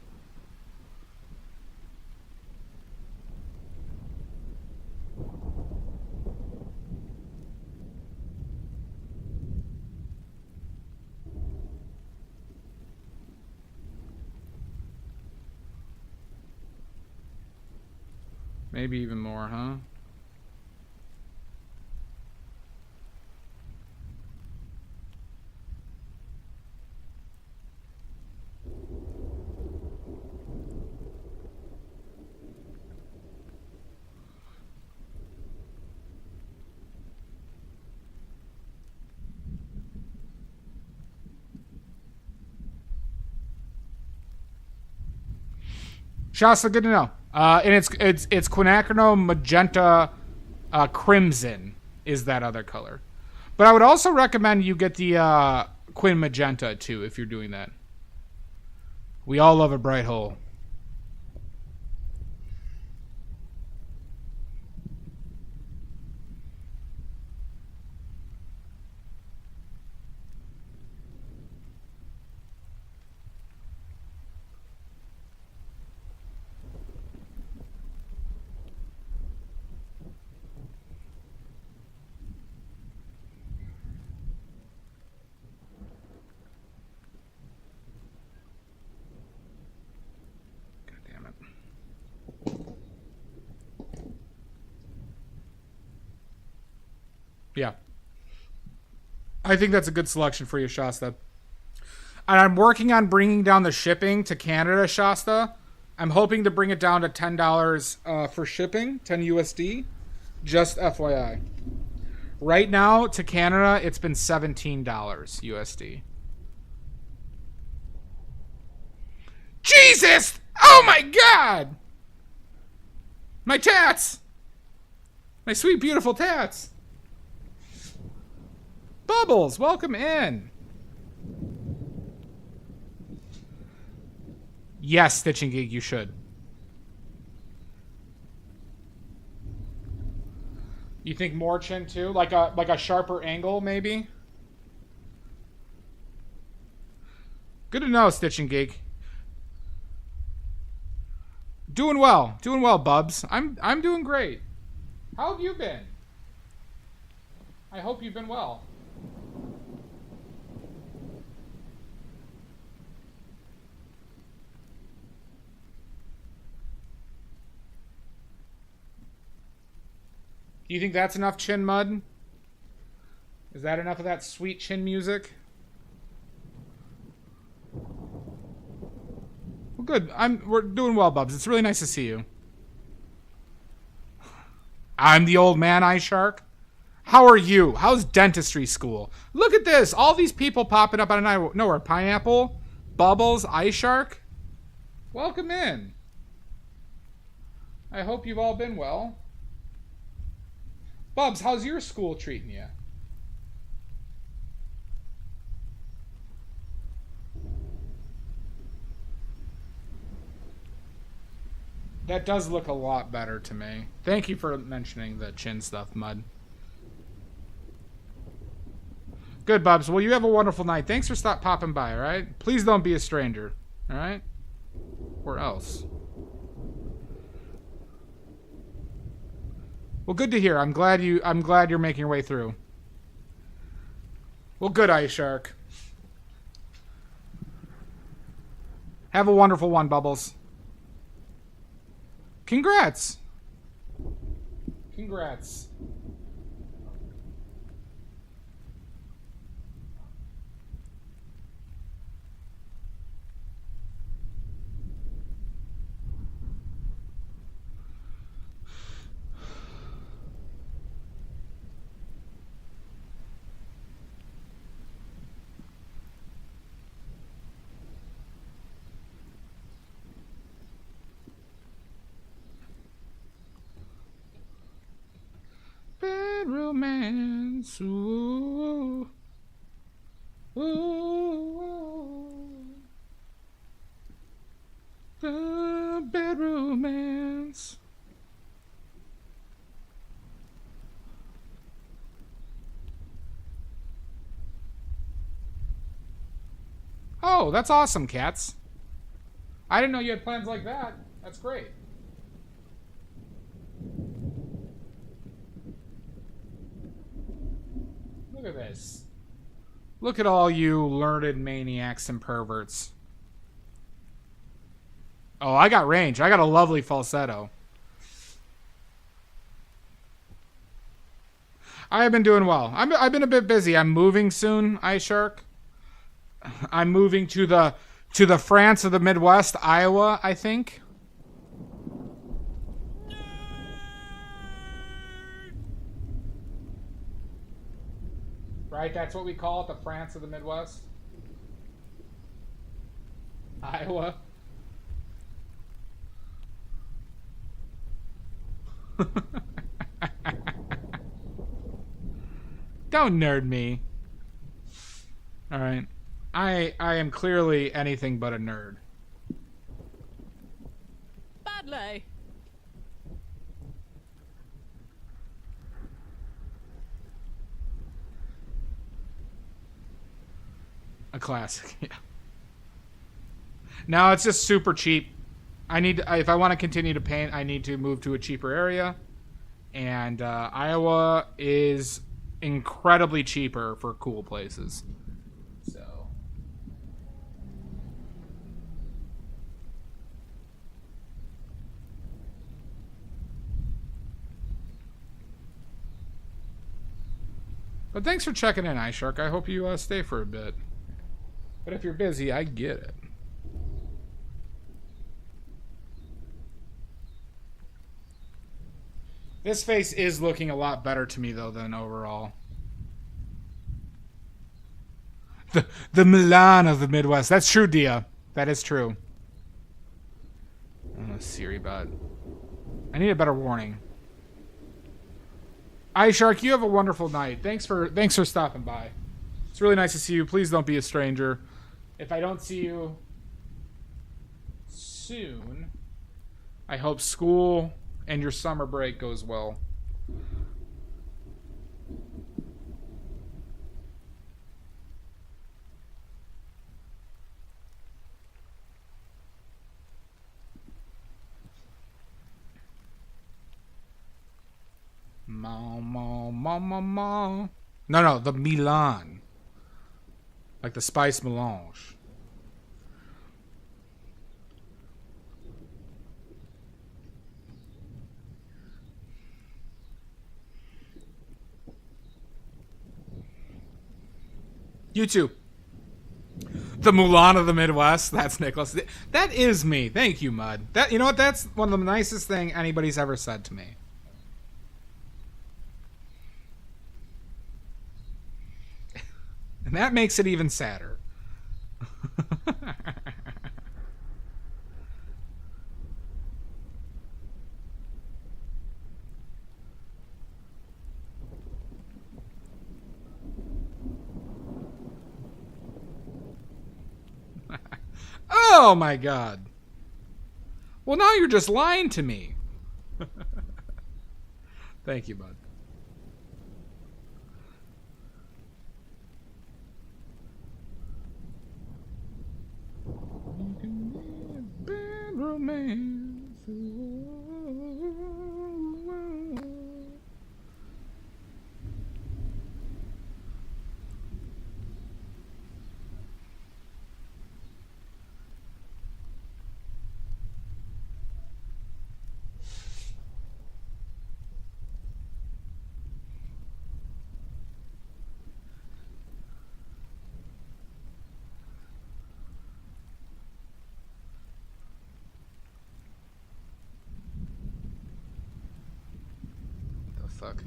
[SPEAKER 1] Maybe even more, huh? Shasta, good to know. And it's quinacridone magenta crimson is that other color. But I would also recommend you get the Quinn Magenta too, if you're doing that. We all love a bright hole. Yeah. I think that's a good selection for you, Shasta. And I'm working on bringing down the shipping to Canada, Shasta. I'm hoping to bring it down to $10 for shipping, 10 USD. Just FYI. Right now, to Canada, it's been $17 USD. Jesus! Oh my God! My tats! My sweet, beautiful tats! Bubbles, welcome in. Yes, Stitching Gig, you should. You think more chin too? Like a sharper angle, maybe? Good to know, Stitching Gig. Doing well, Bubs. I'm doing great. How have you been? I hope you've been well. Do you think that's enough chin mud? Is that enough of that sweet chin music? Well, good. We're doing well, Bubs. It's really nice to see you. I'm the old man, Eye Shark. How are you? How's dentistry school? Look at this. All these people popping up out of nowhere. Pineapple, Bubbles, Eye Shark. Welcome in. I hope you've all been well. Bubs, how's your school treating you? That does look a lot better to me. Thank you for mentioning the chin stuff, Mud. Good, Bubs. Well, you have a wonderful night. Thanks for popping by, all right? Please don't be a stranger, all right? Or else. Well, good to hear. I'm glad you're making your way through. Well, good, Ice Shark. Have a wonderful one, Bubbles. Congrats. Congrats. Bad romance. Ooh. Ooh. Bad romance. Oh, that's awesome, Cats. I didn't know you had plans like that. That's great. Look at this. Look at all you learned maniacs and perverts. Oh, I got range. I got a lovely falsetto. I have been doing well. I've been a bit busy. I'm moving soon, Ice Shark. I'm moving to the France of the Midwest, Iowa, I think. Right, that's what we call it, the France of the Midwest. Iowa. Don't nerd me. All right. I am clearly anything but a nerd.
[SPEAKER 4] Badly.
[SPEAKER 1] A classic. Yeah. No, it's just super cheap. If I want to continue to paint, I need to move to a cheaper area. And Iowa is incredibly cheaper for cool places. So. But thanks for checking in, iShark. I hope you stay for a bit. But if you're busy, I get it. This face is looking a lot better to me, though, than overall. The Milan of the Midwest. That's true, Dia. That is true. Oh, Siri bot. I need a better warning. iShark, you have a wonderful night. Thanks for stopping by. It's really nice to see you. Please don't be a stranger. If I don't see you soon, I hope school and your summer break goes well. Ma. No, the Milan. Like the spice melange. You too. The Mulan of the Midwest. That's Nicholas. That is me. Thank you, Mud. That, you know what? That's one of the nicest thing anybody's ever said to me. And that makes it even sadder. Oh my god. Well, now you're just lying to me. Thank you, bud. You can be a bad romance. Fuck.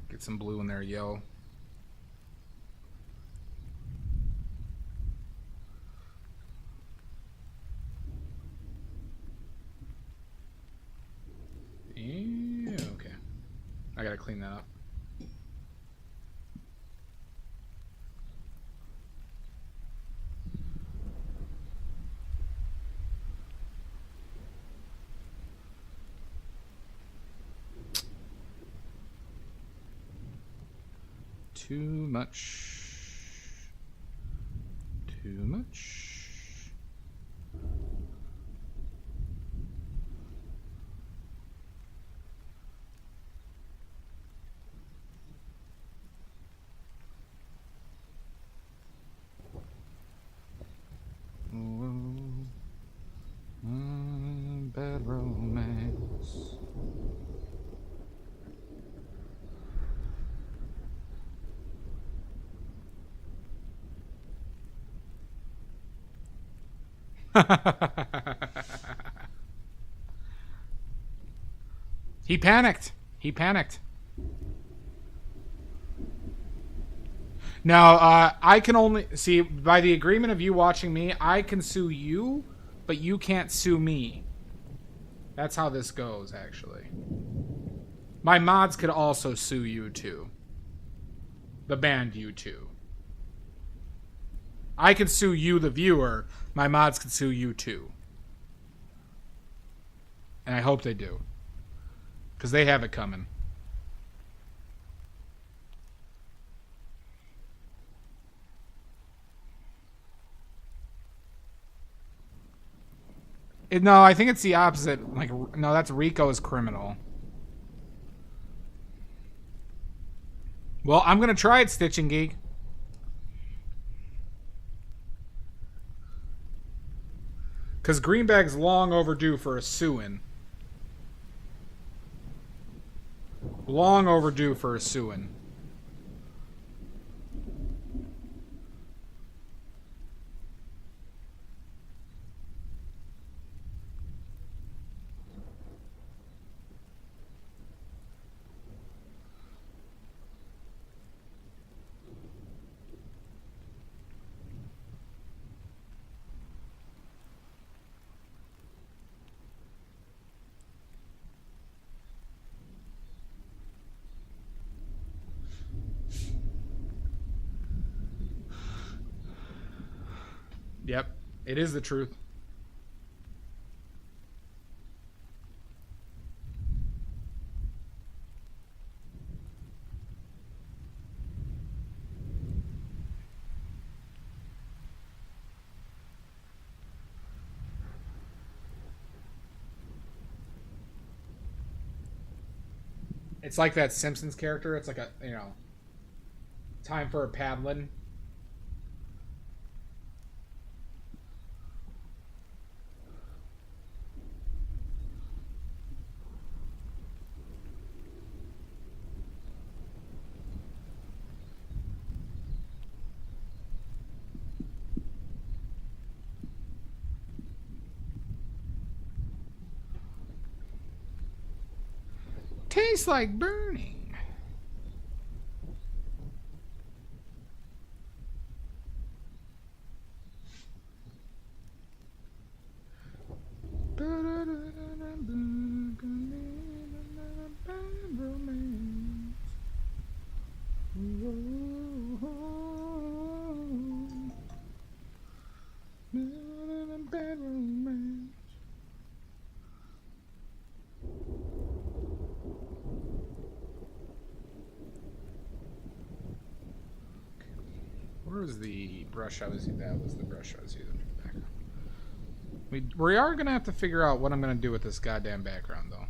[SPEAKER 1] Get some blue in there, yo. Yeah, okay. I gotta clean that up. Too much. Too much. Whoa. Bad romance. He panicked. He panicked. Now, I can only see by the agreement of you watching me, I can sue you, but you can't sue me. That's how this goes, actually. My mods could also sue you too. The band you too. I can sue you, the viewer. My mods can sue you too. And I hope they do. Because they have it coming. No, I think it's the opposite. Like, no, that's Rico's criminal. Well, I'm going to try it, Stitching Geek. Because Greenbag's long overdue for a suing. Long overdue for a suing. Yep, it is the truth. It's like that Simpsons character. It's like a, you know, time for a paddling. Tastes like burning. Where was the brush I was using? That was the brush I was using for the background. We are going to have to figure out what I'm going to do with this goddamn background, though.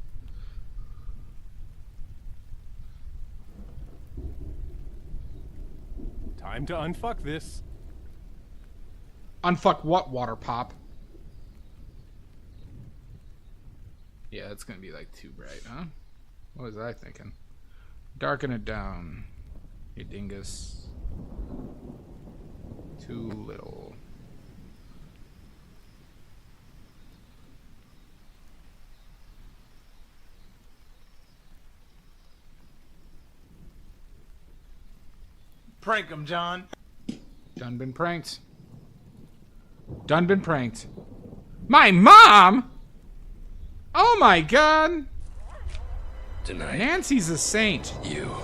[SPEAKER 4] Time to unfuck this.
[SPEAKER 1] Unfuck what, Water Pop? Yeah, it's going to be like too bright, huh? What was I thinking? Darken it down, you dingus. Too little.
[SPEAKER 2] Prank him, John.
[SPEAKER 1] Done been pranked. Done been pranked. My mom? Oh my god.
[SPEAKER 5] Tonight,
[SPEAKER 1] Nancy's a saint.
[SPEAKER 5] you.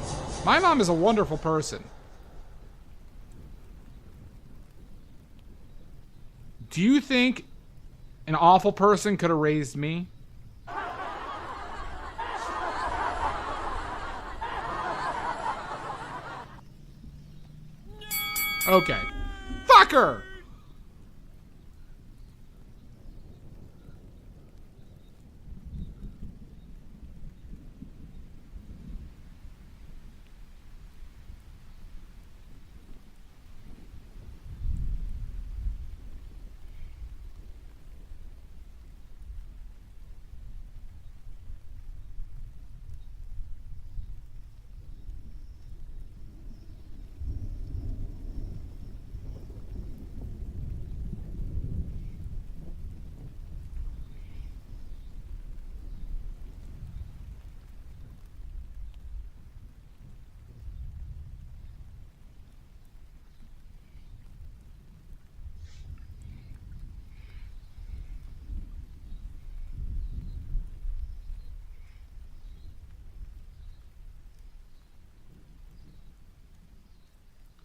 [SPEAKER 1] My mom is a wonderful person. Do you think an awful person could have raised me? Okay. Fuck her!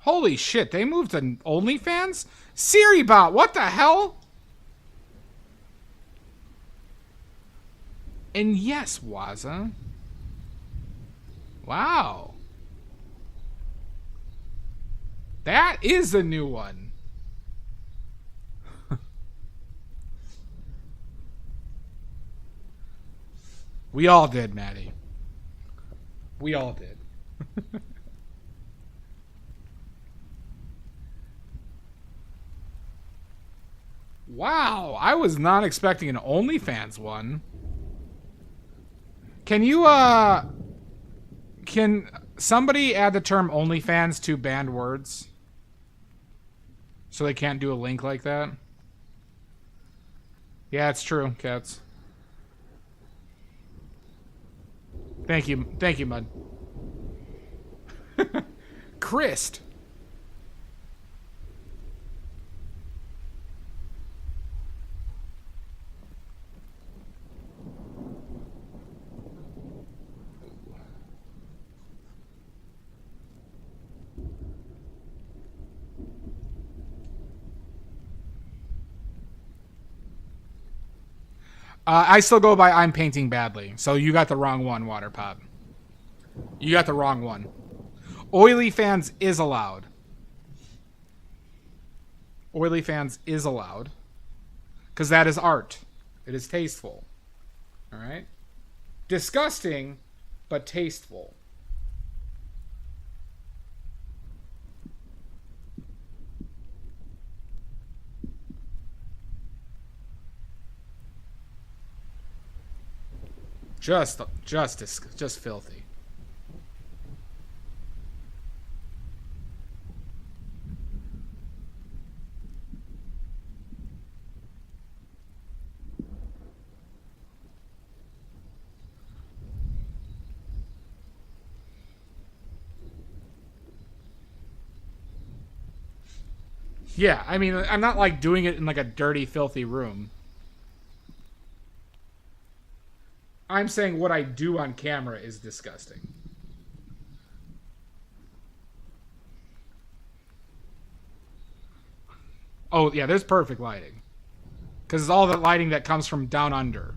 [SPEAKER 1] Holy shit, they moved to OnlyFans? SiriBot, what the hell? And yes, Waza. Wow. That is a new one. We all did, Maddie. We all did. Wow, I was not expecting an OnlyFans one. Can you, can somebody add the term OnlyFans to banned words? So they can't do a link like that? Yeah, it's true, Cats. Thank you, Mud. Christ. I still go by I'm painting badly. So you got the wrong one, Water Pop. You got the wrong one. Oily fans is allowed. Oily fans is allowed. Because that is art. It is tasteful. Alright? Disgusting, but tasteful. Just filthy. Yeah, I mean, I'm not like doing it in like a dirty, filthy room. I'm saying what I do on camera is disgusting. Oh, yeah, there's perfect lighting. Because it's all the lighting that comes from down under.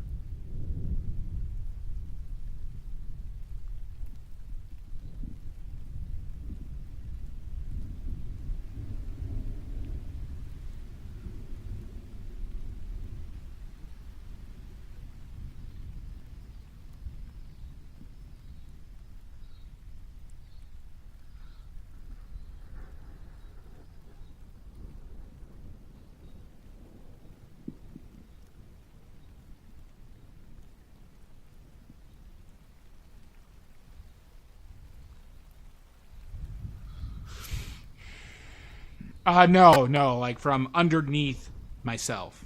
[SPEAKER 1] No, like from underneath myself.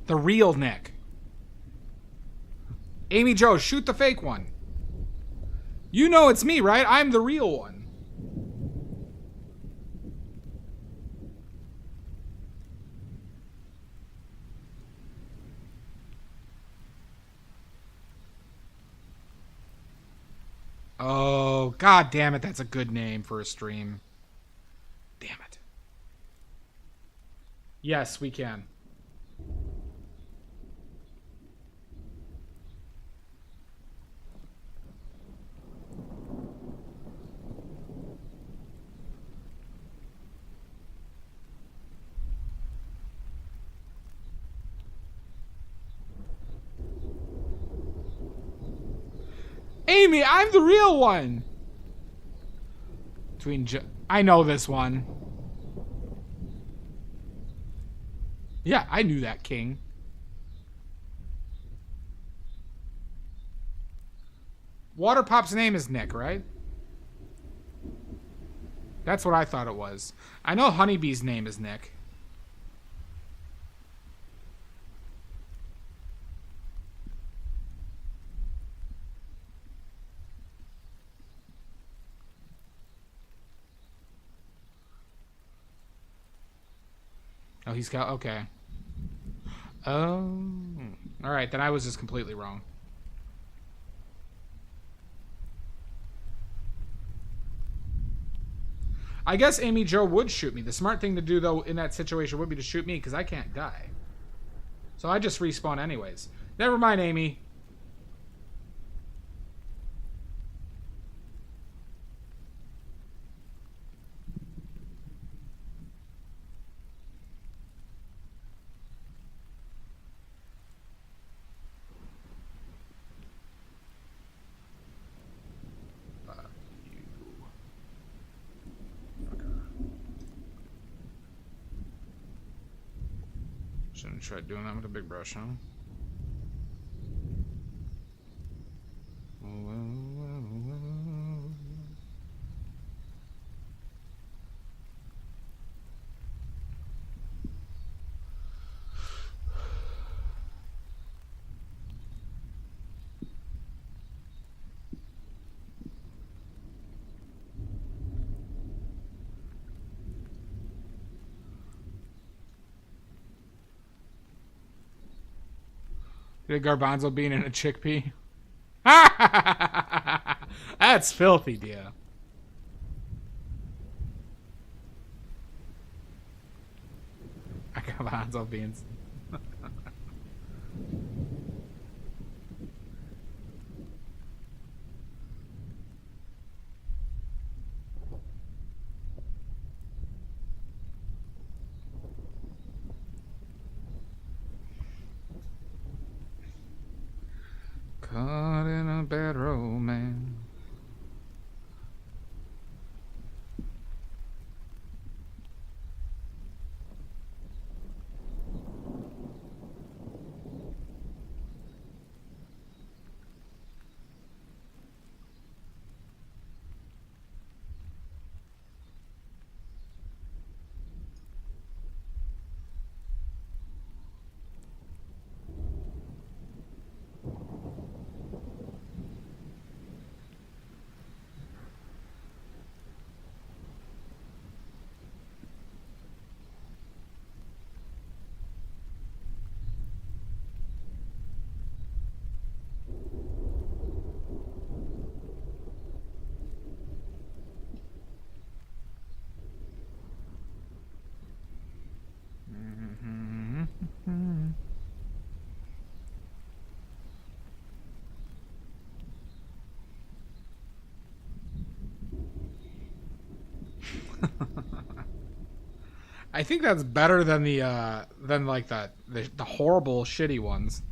[SPEAKER 1] The real Nick. Amy Jo, shoot the fake one. You know it's me, right? I'm the real one. Oh, god damn it, that's a good name for a stream. Damn it. Yes, we can. Amy, I'm the real one. I know this one. Yeah, I knew that, King. Waterpop's name is Nick, right? That's what I thought it was. I know Honeybee's name is Nick. Oh, he's got... Okay. Oh. Alright, then I was just completely wrong. I guess Amy Jo would shoot me. The smart thing to do, though, in that situation would be to shoot me, because I can't die. So I just respawn anyways. Never mind, Amy. Shouldn't have tried doing that with a big brush, huh? Did garbanzo bean in a chickpea? That's filthy, Dia. Garbanzo beans. Caught in a bad romance. I think that's better than the like the horrible shitty ones.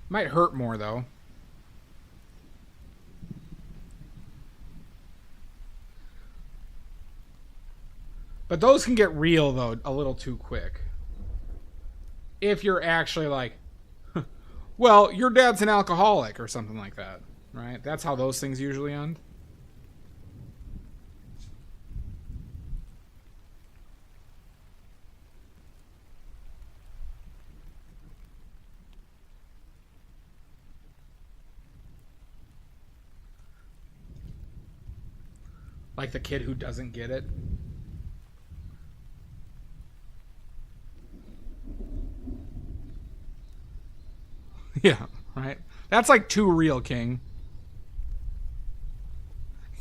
[SPEAKER 1] Might hurt more though. But those can get real though a little too quick. If you're actually like, well, your dad's an alcoholic or something like that, right? That's how those things usually end. Like the kid who doesn't get it. Yeah, right. That's like too real, King.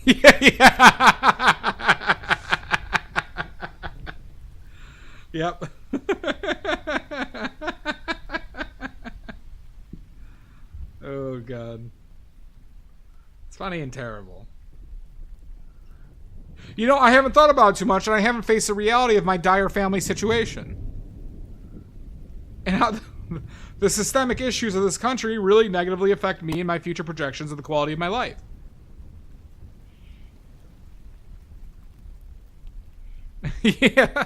[SPEAKER 1] Yeah, yeah. Yep. Oh, God. It's funny and terrible. You know, I haven't thought about it too much, and I haven't faced the reality of my dire family situation. And how the systemic issues of this country really negatively affect me and my future projections of the quality of my life. Yeah.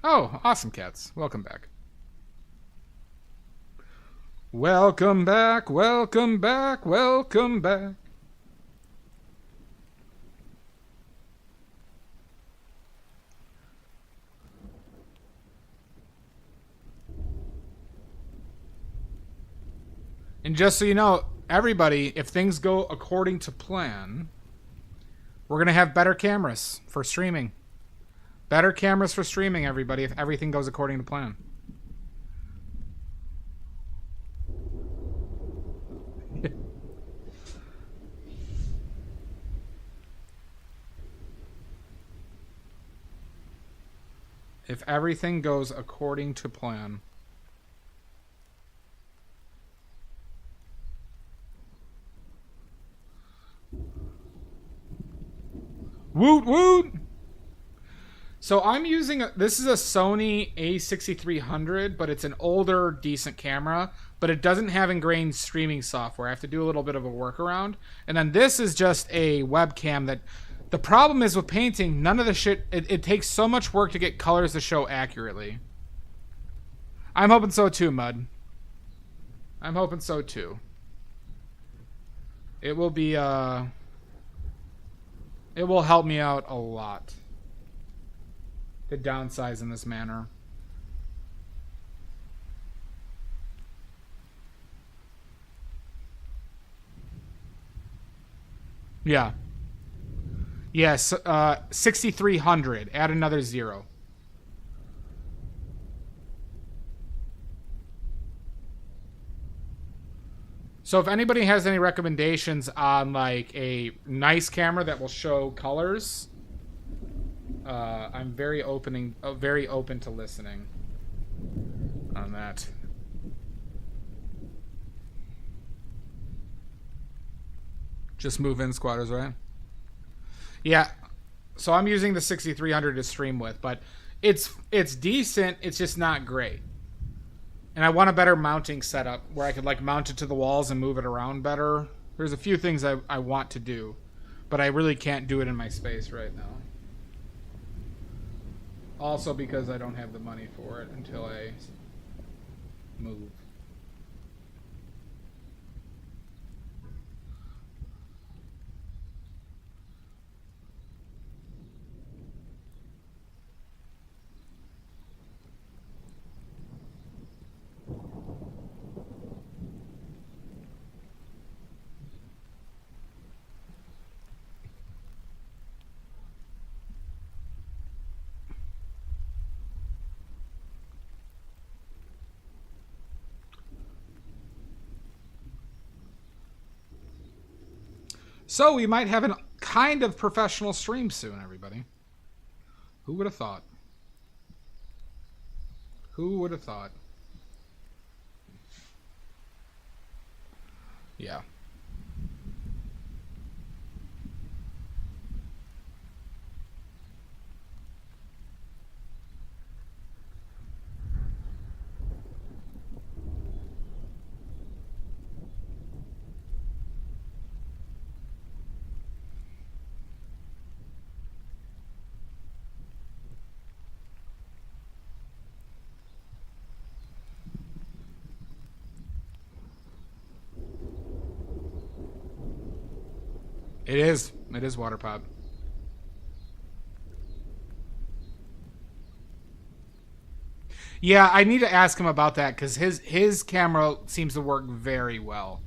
[SPEAKER 1] Oh, awesome cats. Welcome back. Welcome back, welcome back, welcome back. And just so you know, everybody, if things go according to plan, we're going to have better cameras for streaming. Better cameras for streaming, everybody, if everything goes according to plan. If everything goes according to plan. Woot woot! So I'm using this is a Sony A6300, but it's an older, decent camera, but it doesn't have ingrained streaming software. I have to do a little bit of a workaround. And then this is just a webcam that the problem is with painting, none of the shit, it takes so much work to get colors to show accurately. I'm hoping so too, Mud. I'm hoping so too. It will be, it will help me out a lot to downsize in this manner. Yeah. Yes, 6,300. Add another 0. So if anybody has any recommendations on like a nice camera that will show colors, I'm very open to listening on that. Just move in, squatters, right? Yeah. So I'm using the 6300 to stream with, but it's decent. It's just not great. And I want a better mounting setup where I could like mount it to the walls and move it around better. There's a few things I want to do, but I really can't do it in my space right now. Also because I don't have the money for it until I move. So we might have a kind of professional stream soon, everybody. Who would have thought? Who would have thought? Yeah. It is. It is water pop. Yeah, I need to ask him about that because his camera seems to work very well.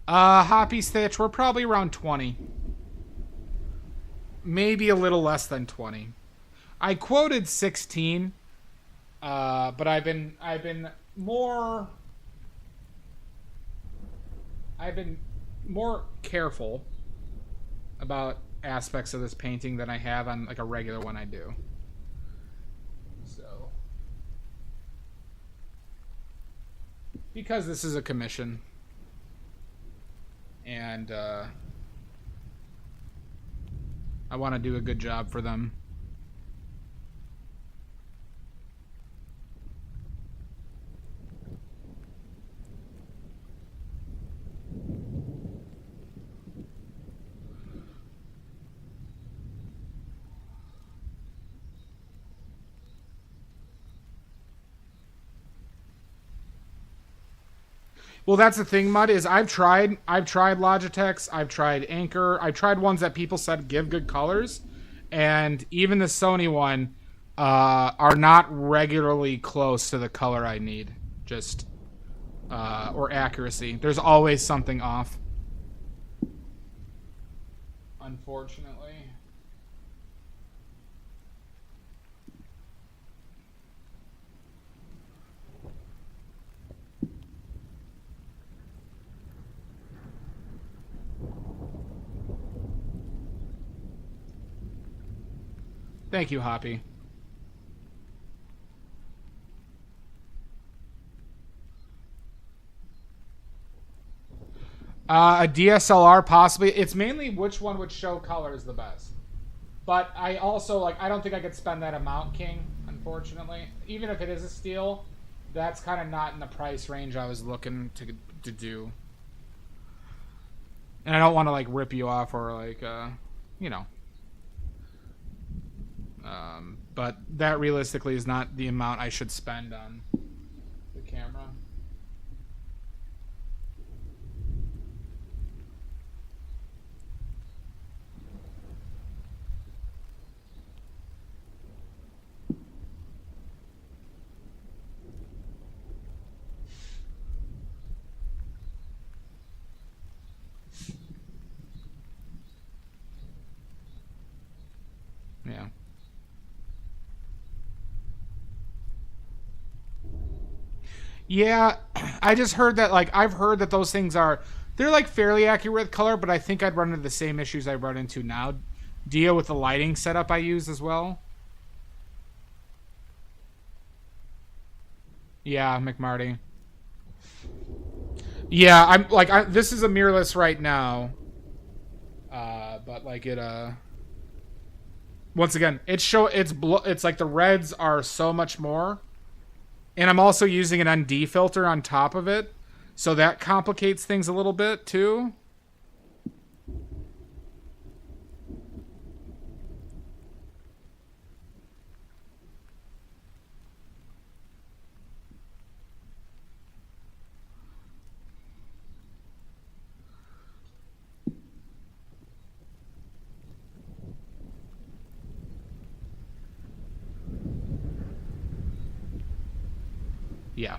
[SPEAKER 1] Hoppy Stitch, we're probably around 20. Maybe a little less than 20. I quoted 16, but I've been more careful about aspects of this painting than I have on like a regular one I do. So, because this is a commission, and I want to do a good job for them. Well, that's the thing, Mud, is I've tried Logitech's, I've tried Anchor, I've tried ones that people said give good colors, and even the Sony one are not regularly close to the color I need. Just or accuracy. There's always something off. Unfortunately. Thank you, Hoppy. A DSLR, possibly. It's mainly which one would show colors the best. But I also, like, I don't think I could spend that amount, King, unfortunately. Even if it is a steal, that's kind of not in the price range I was looking to do. And I don't want to, like, rip you off or, like, you know. But that realistically is not the amount I should spend on the camera. Yeah. Yeah, I just heard that, like, I've heard that those things they're, like, fairly accurate with color, but I think I'd run into the same issues I run into now. Deal with the lighting setup I use as well. Yeah, McMarty. Yeah, I'm, like, this is a mirrorless right now. But, like, once again, it's like the reds are so much more. And I'm also using an ND filter on top of it. So that complicates things a little bit, too. Yeah.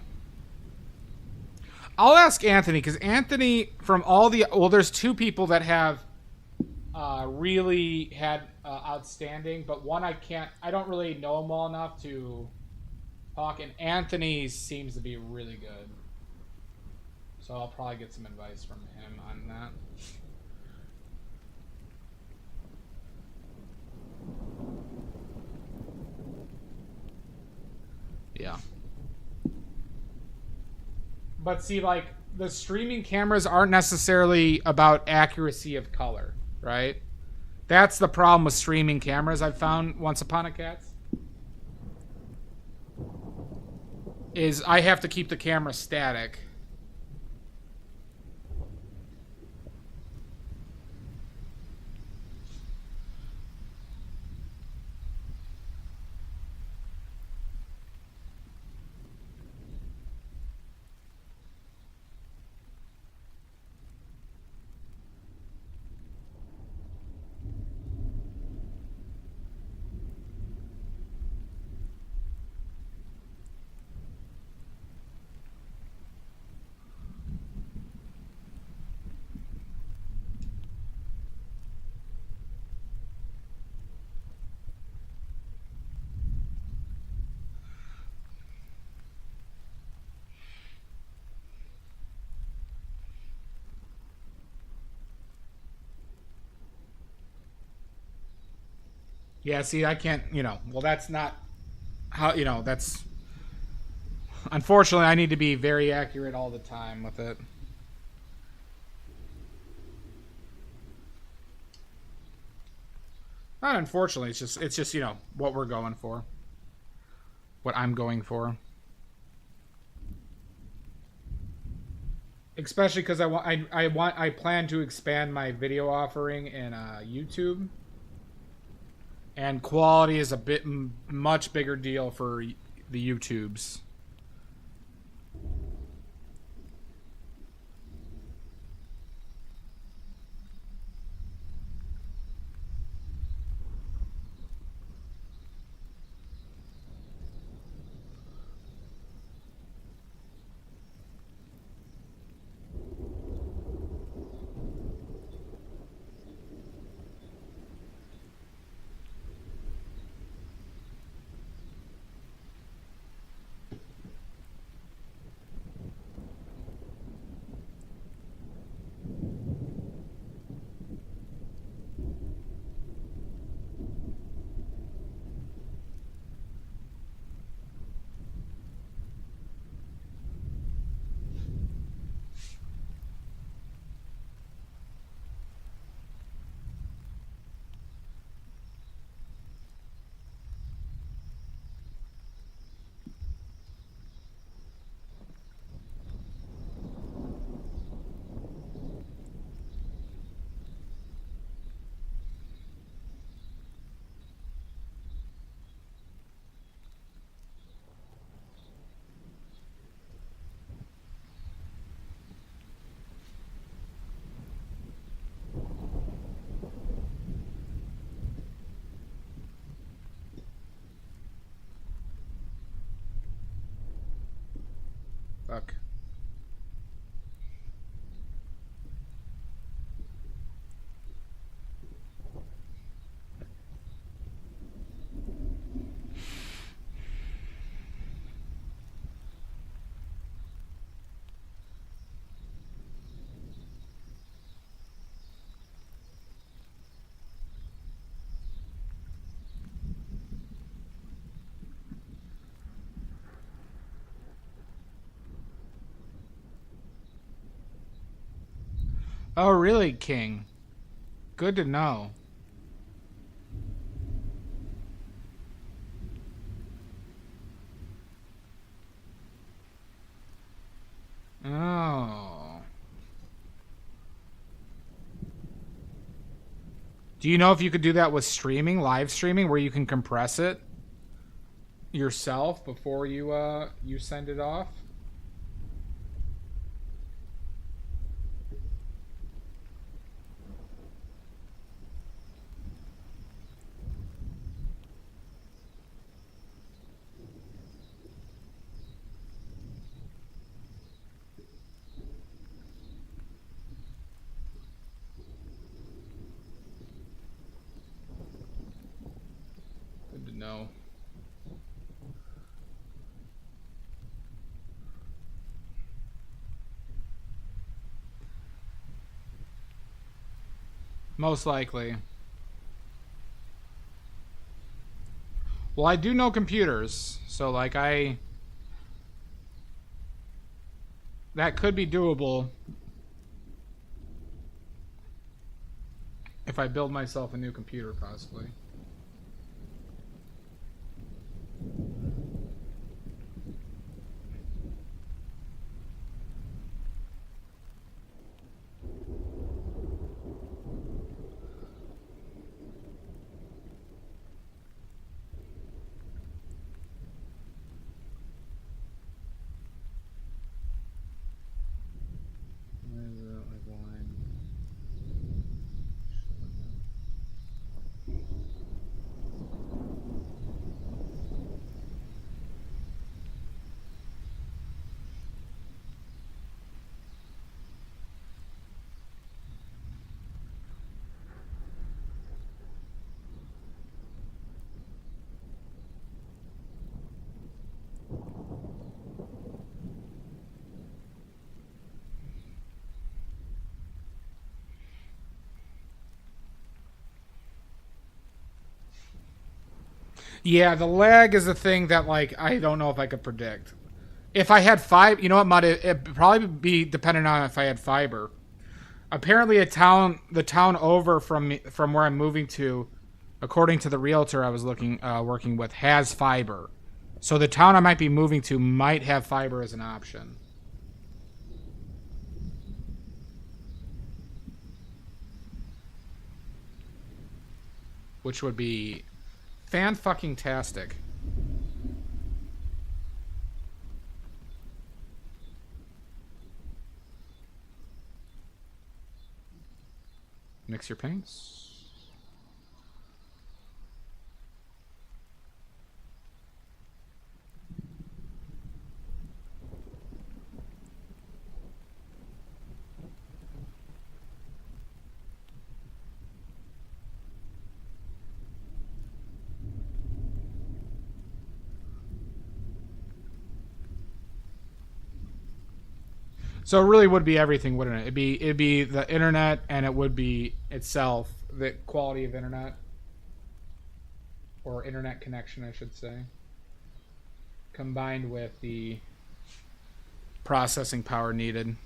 [SPEAKER 1] I'll ask Anthony, because Anthony, from all the... Well, there's two people that have really had outstanding, but one I don't really know him well enough to talk, and Anthony seems to be really good. So I'll probably get some advice from him on that. Yeah. But see, like, the streaming cameras aren't necessarily about accuracy of color, right? That's the problem with streaming cameras I've found once upon a cats. Is I have to keep the camera static. Yeah, see, I can't, well, that's not how, that's... Unfortunately, I need to be very accurate all the time with it. Not unfortunately, it's just, what we're going for. What I'm going for. Especially because I plan to expand my video offering in YouTube. And quality is a much bigger deal for the YouTubes. Fuck. Oh, really, King? Good to know. Oh. Do you know if you could do that with streaming, live streaming, where you can compress it yourself before you send it off? Good to know. Most likely. Well, I do know computers, so like that could be doable if I build myself a new computer, possibly. Yeah, the lag is a thing that like I don't know if I could predict. If I had five, you know what, Mud? It'd probably be dependent on if I had fiber. Apparently, the town over from where I'm moving to, according to the realtor I was working with, has fiber. So the town I might be moving to might have fiber as an option. Which would be fan-fucking-tastic. Mix your paints. So it really would be everything, wouldn't it? It'd be the internet, and it would be itself, the quality of internet, or internet connection, I should say, combined with the processing power needed.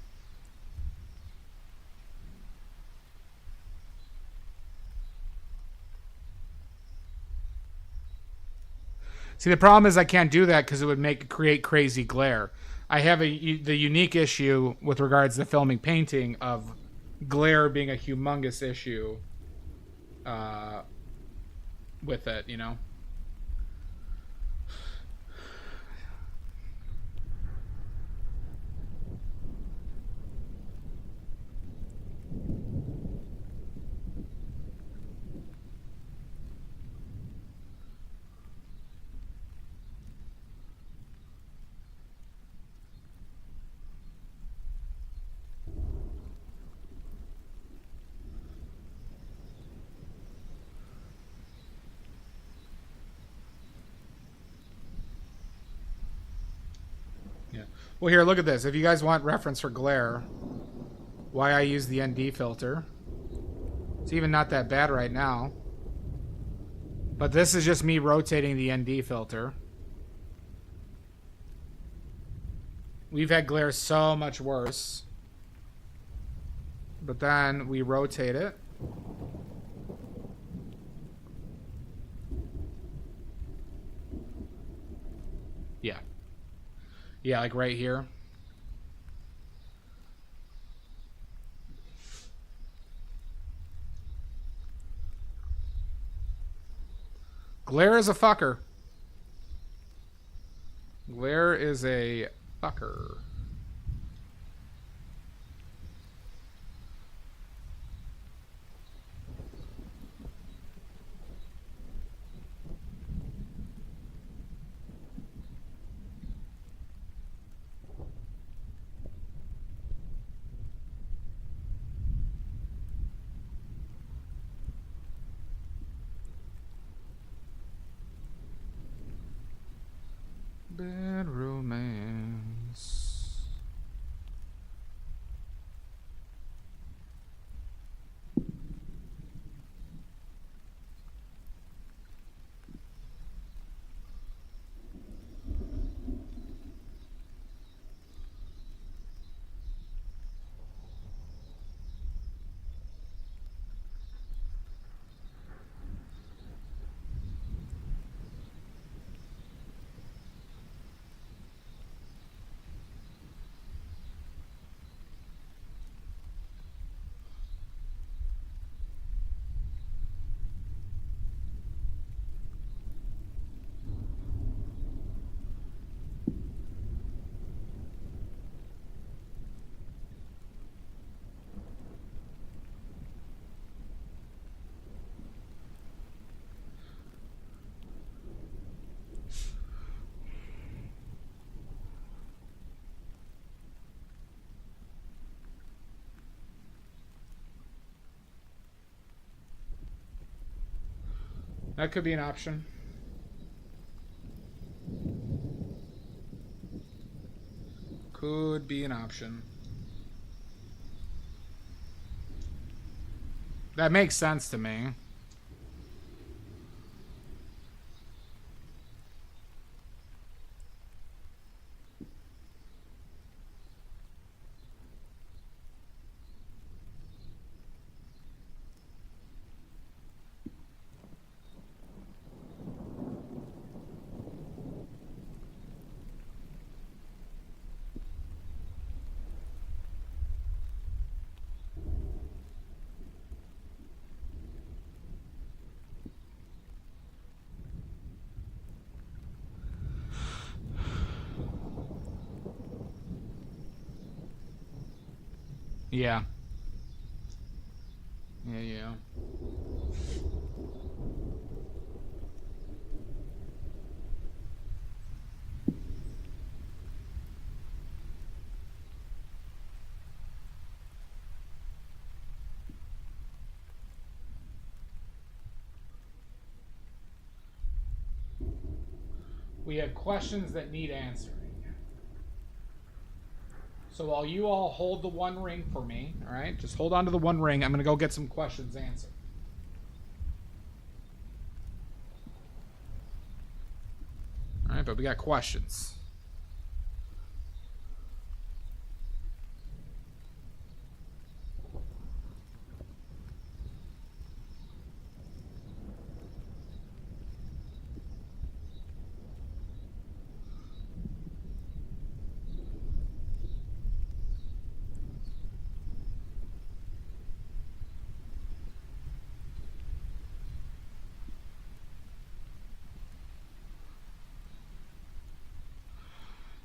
[SPEAKER 1] See, the problem is I can't do that because it would create crazy glare. I have the unique issue with regards to filming painting of glare being a humongous issue with it, you know? Well, here, look at this. If you guys want reference for glare, why I use the ND filter. It's even not that bad right now. But this is just me rotating the ND filter. We've had glare so much worse. But then we rotate it. Yeah. Yeah, like right here. Glare is a fucker. Glare is a fucker. Bad romance. That could be an option. Could be an option. That makes sense to me. Yeah. Yeah. We have questions that need answering. So while you all hold the one ring for me, all right? Just hold on to the one ring. I'm going to go get some questions answered. All right, but we got questions.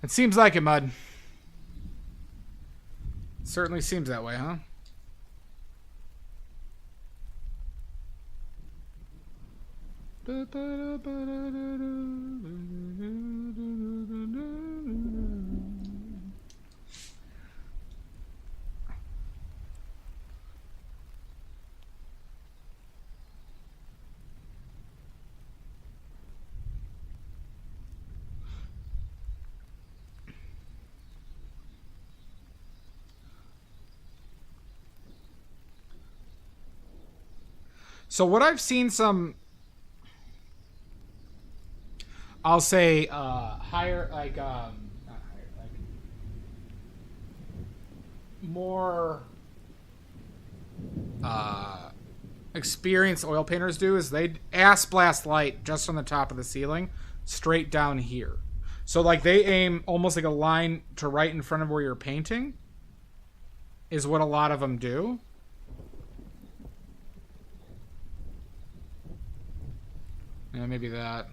[SPEAKER 1] It seems like it, Mud. It certainly seems that way, huh? So what I've seen some, I'll say higher, like not higher, like more experienced oil painters do is they ass blast light just from the top of the ceiling straight down here. So like they aim almost like a line to right in front of where you're painting is what a lot of them do. Yeah, maybe that.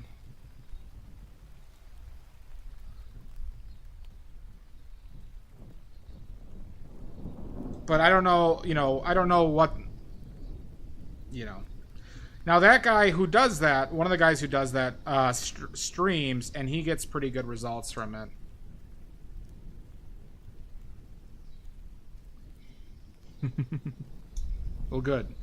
[SPEAKER 1] But I don't know, I don't know what, Now that guy who does that, one of the guys who does that, streams, and he gets pretty good results from it. Well, good.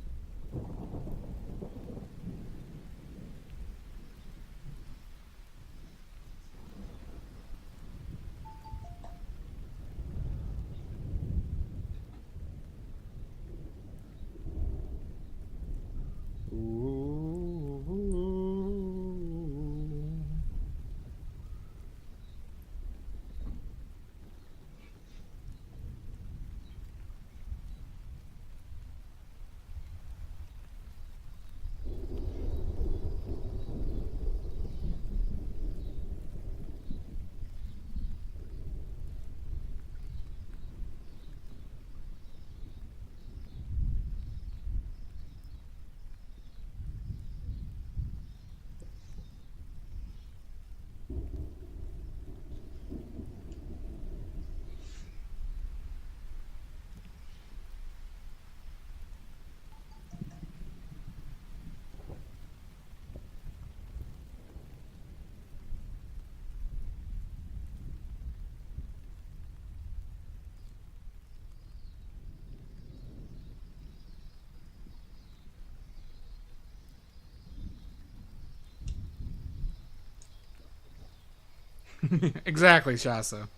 [SPEAKER 1] Exactly, Shasa.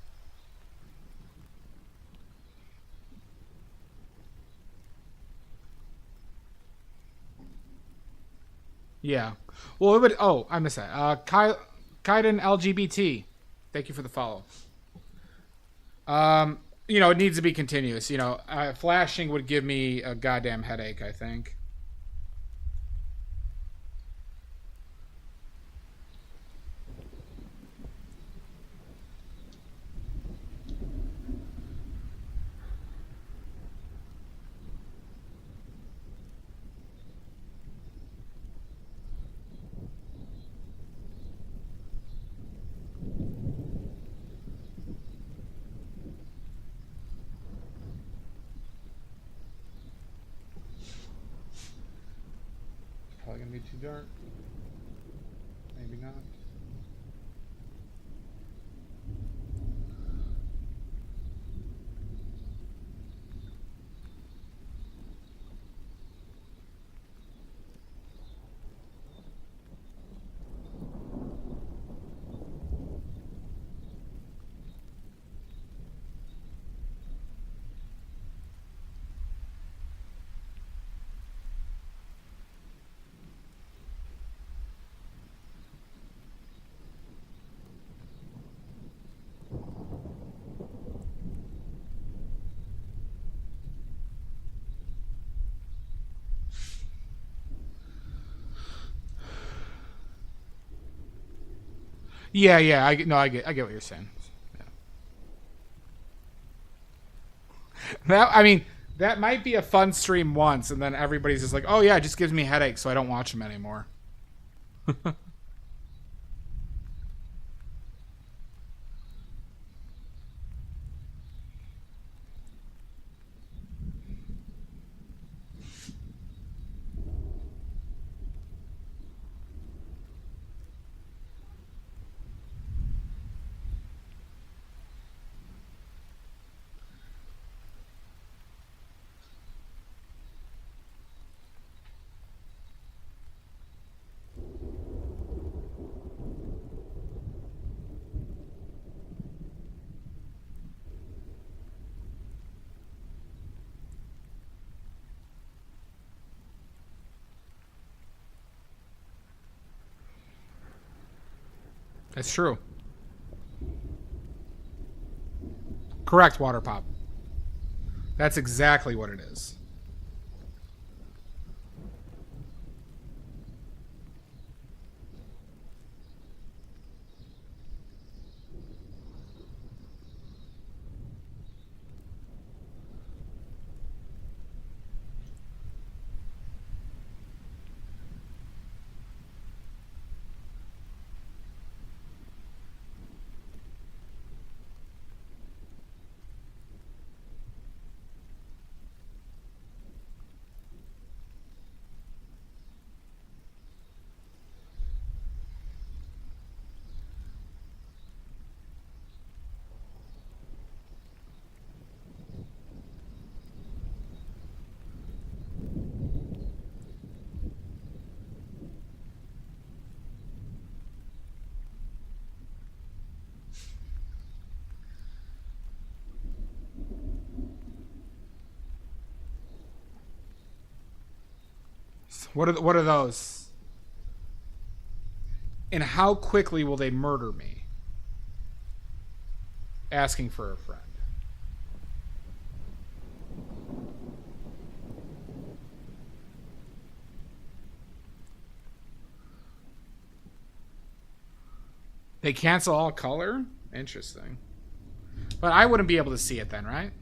[SPEAKER 1] Yeah. Well, it would. Oh, I missed that. Kaiden LGBT. Thank you for the follow. It needs to be continuous. Flashing would give me a goddamn headache, I think. Probably gonna be too dark. Maybe not. Yeah. I get what you're saying. Yeah. That might be a fun stream once, and then everybody's just like, "Oh yeah, it just gives me headaches, so I don't watch them anymore." That's true. Correct, Water Pop. That's exactly what it is. What are those? And how quickly will they murder me? Asking for a friend. They cancel all color? Interesting. But I wouldn't be able to see it then, right?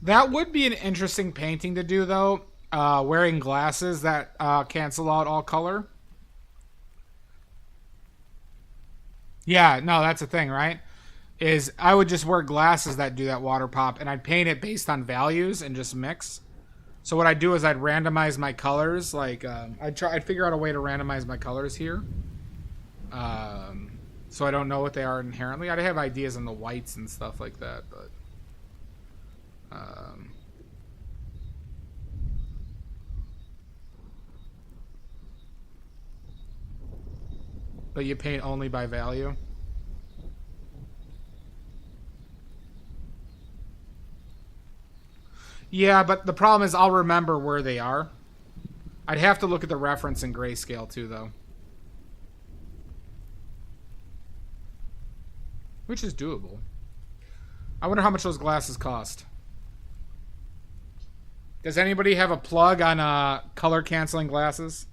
[SPEAKER 1] That would be an interesting painting to do, though. Wearing glasses that cancel out all color. Yeah, no, that's the thing, right? Is I would just wear glasses that do that water pop, and I'd paint it based on values and just mix. So what I'd do is I'd randomize my colors. Like I'd figure out a way to randomize my colors here. So I don't know what they are inherently. I'd have ideas on the whites and stuff like that, but. But you paint only by value? Yeah, but the problem is I'll remember where they are. I'd have to look at the reference in grayscale too, though. Which is doable. I wonder how much those glasses cost. Does anybody have a plug on color canceling glasses?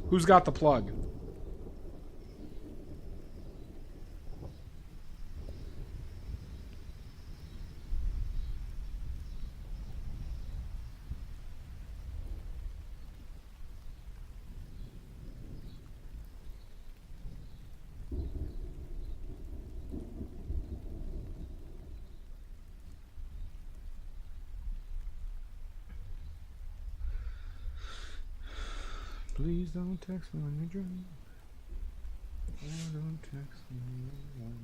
[SPEAKER 1] Who's got the plug? Please don't text me when you're drunk. Oh, don't text me when you're drunk.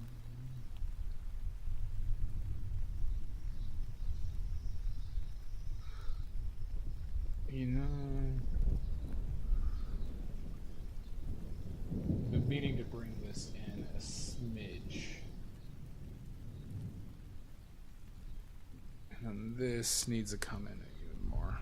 [SPEAKER 1] You know, I'm meaning to bring this in a smidge. And this needs to come in even more.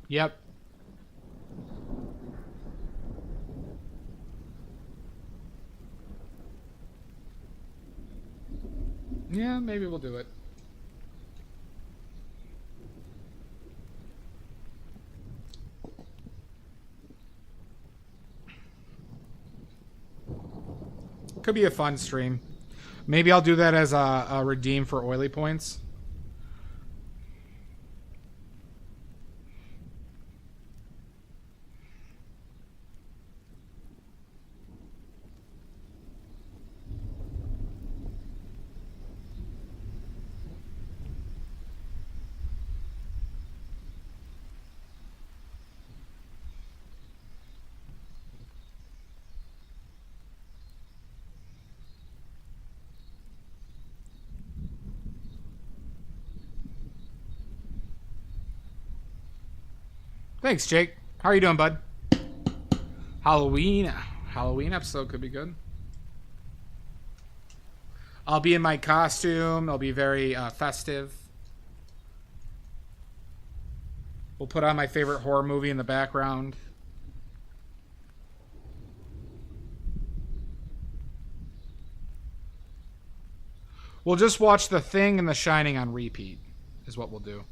[SPEAKER 1] Yep. Yeah, maybe we'll do it. Could be a fun stream. Maybe I'll do that as a redeem for oily points. Thanks, Jake. How are you doing, bud? Halloween episode could be good. I'll be in my costume. I'll be very festive. We'll put on my favorite horror movie in the background. We'll just watch The Thing and The Shining on repeat, is what we'll do.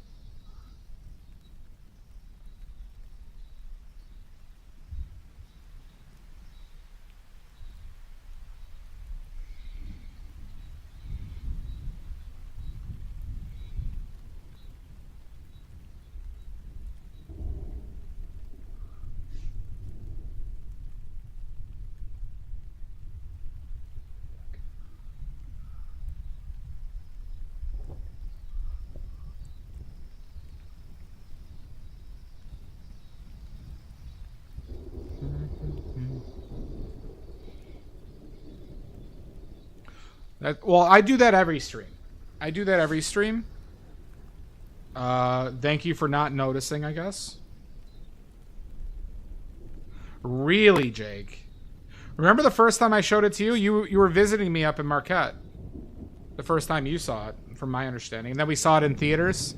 [SPEAKER 1] Well, I do that every stream. Thank you for not noticing, I guess. Really, Jake? Remember the first time I showed it to you? You were visiting me up in Marquette. The first time you saw it, from my understanding. And then we saw it in theaters.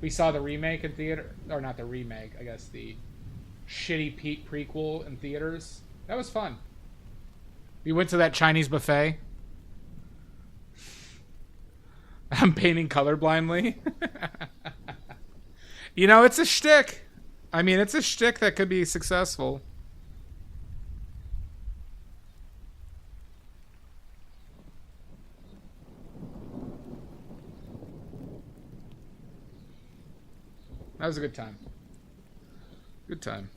[SPEAKER 1] We saw the remake in theater. Or not the remake, I guess the shitty prequel in theaters. That was fun. We went to that Chinese buffet. I'm painting colorblindly. You know, it's a shtick. I mean, it's a shtick that could be successful. That was a good time. Good time.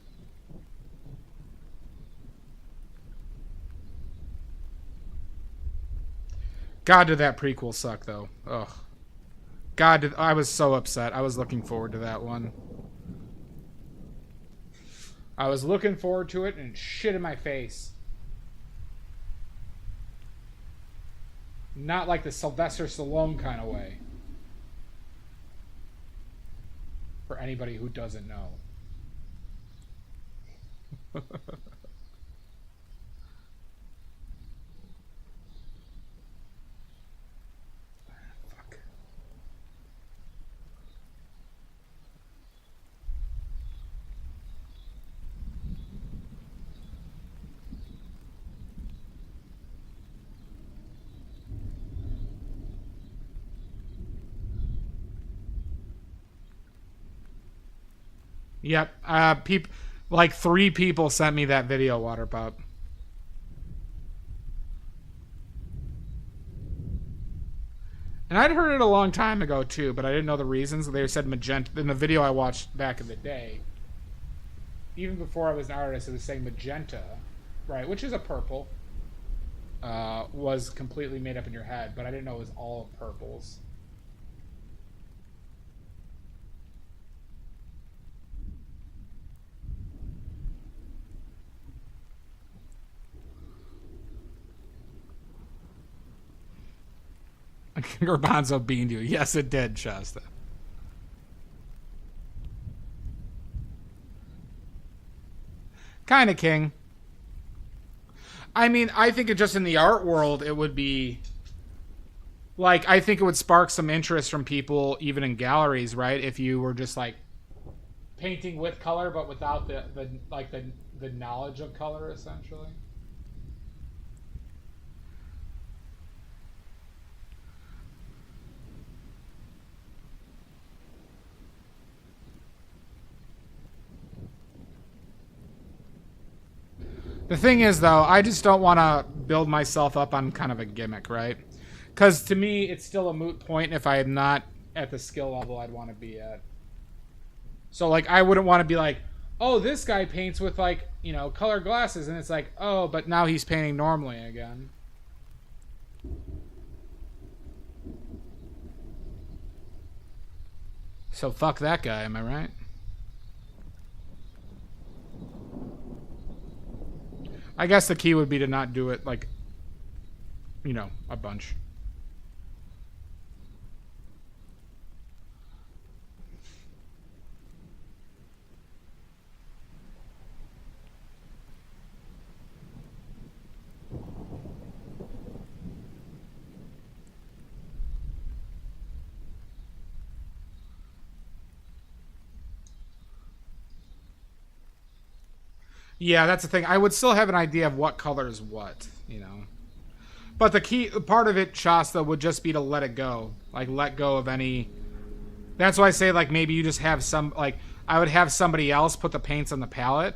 [SPEAKER 1] God, did that prequel suck, though. Ugh. God, I was so upset. I was looking forward to that one. I was looking forward to it, and shit in my face. Not like the Sylvester Stallone kind of way. For anybody who doesn't know. Yep. Like 3 people sent me that video, Water Pop. And I'd heard it a long time ago too, but I didn't know the reasons. They said magenta in the video I watched back in the day. Even before I was an artist, it was saying magenta, right, which is a purple. Was completely made up in your head, but I didn't know it was all purples. Garbanzo beaned you. Yes, it did, Shasta. Kind of, King. I mean, I think it just in the art world, it would be... Like, I think it would spark some interest from people, even in galleries, right? If you were just, like, painting with color, but without the knowledge of color, essentially. The thing is, though, I just don't want to build myself up on kind of a gimmick, right? Because to me, it's still a moot point if I am not at the skill level I'd want to be at. So, like, I wouldn't want to be like, oh, this guy paints with, like, you know, color glasses. And it's like, oh, but now he's painting normally again. So fuck that guy, am I right? I guess the key would be to not do it, like, you know, a bunch. Yeah, that's the thing. I would still have an idea of what color is what, you know. But the key part of it, Shasta, would just be to let it go. Like, let go of any... That's why I say, like, maybe you just have some... Like, I would have somebody else put the paints on the palette.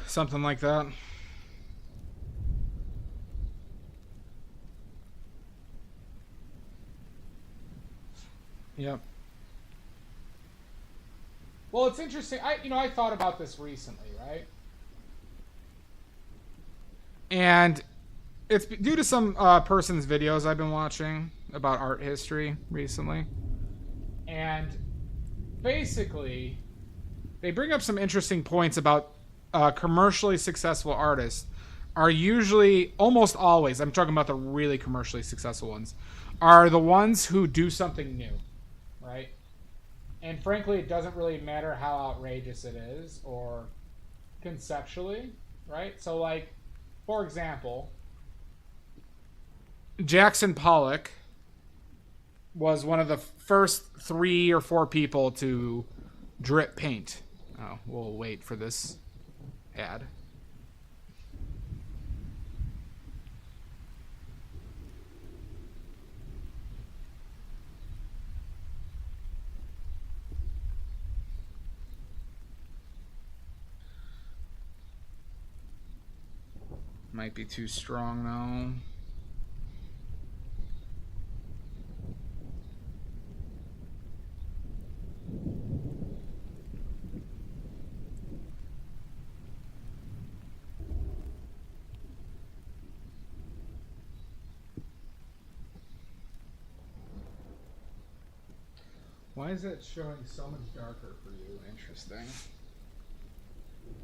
[SPEAKER 1] Something like that. Yep. Well, it's interesting. I thought about this recently, right? And it's due to some person's videos I've been watching about art history recently. And basically, they bring up some interesting points about commercially successful artists are usually, almost always, I'm talking about the really commercially successful ones, are the ones who do something new, right? And frankly, it doesn't really matter how outrageous it is or conceptually, right? So, like, for example, Jackson Pollock was one of the first 3 or 4 people to drip paint. Oh, we'll wait for this ad. Might be too strong though. Why is it showing so much darker for you? Interesting.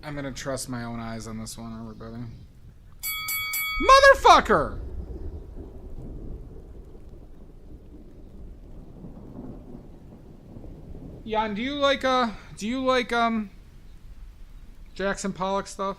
[SPEAKER 1] I'm gonna trust my own eyes on this one, everybody. Motherfucker! Jan, do you like Jackson Pollock stuff?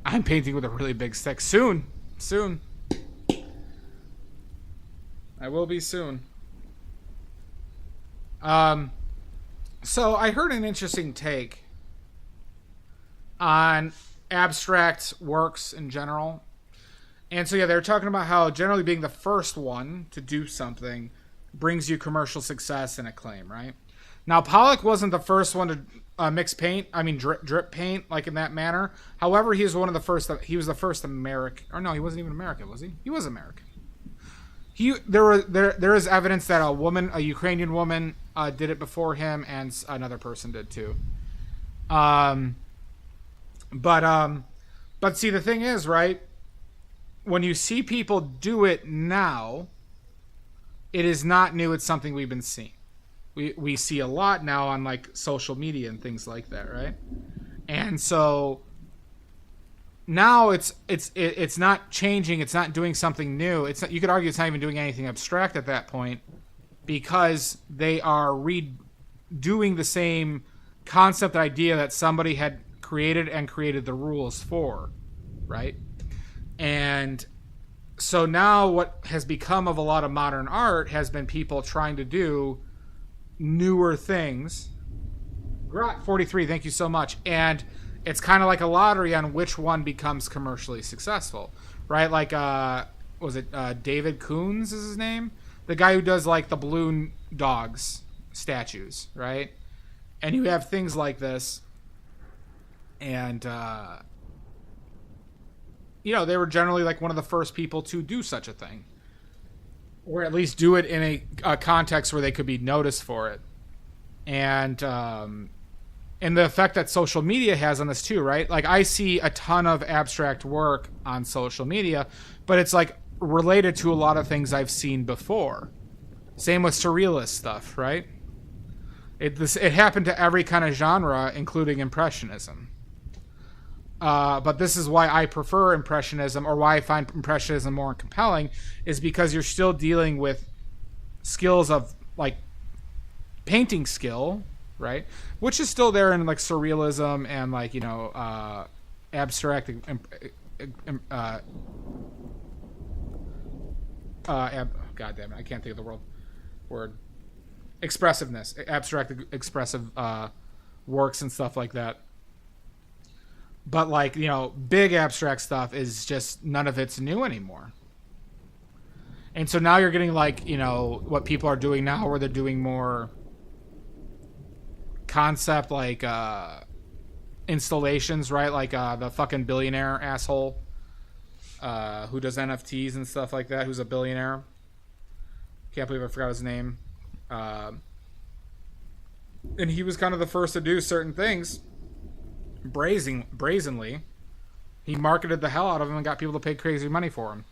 [SPEAKER 1] I'm painting with a really big stick. Soon. Soon. I will be soon. So I heard an interesting take on abstract works in general. And so, yeah, they were talking about how generally being the first one to do something brings you commercial success and acclaim, right? Now, Pollock wasn't the first one to mix paint. I mean, drip paint, like in that manner. However, he was one of the first. He was the first American. Or no, he wasn't even American, was he? He was American. There is evidence that a Ukrainian woman, did it before him, and another person did too. But see, the thing is, right? When you see people do it now, it is not new. It's something we've been seeing. We see a lot now on like social media and things like that, right? And so now it's not changing. It's not doing something new. It's not, you could argue it's not even doing anything abstract at that point, because they are redoing the same concept idea that somebody had created and created the rules for, right? And so now what has become of a lot of modern art has been people trying to do newer things. Grot 43, thank you so much. And it's kind of like a lottery on which one becomes commercially successful, right? Like, was it David Coons is his name? The guy who does like the balloon dogs statues, right? And you have things like this. And, they were generally like one of the first people to do such a thing. Or at least do it in a context where they could be noticed for it. And the effect that social media has on this too, right? Like, I see a ton of abstract work on social media, but it's like related to a lot of things I've seen before. Same with surrealist stuff, right? It happened to every kind of genre, including Impressionism. But this is why I prefer Impressionism, or why I find Impressionism more compelling, is because you're still dealing with skills of, like, painting skill, right? Which is still there in, like, Surrealism and, like, you know, abstract... God damn it, I can't think of the word. Expressiveness. Abstract expressive works and stuff like that. But, like, you know, big abstract stuff is just, none of it's new anymore. And so now you're getting, like, you know, what people are doing now, where they're doing more concept, like, installations, right? Like, the fucking billionaire asshole who does NFTs and stuff like that, who's a billionaire. Can't believe I forgot his name. And he was kind of the first to do certain things. Brazenly, he marketed the hell out of him and got people to pay crazy money for him.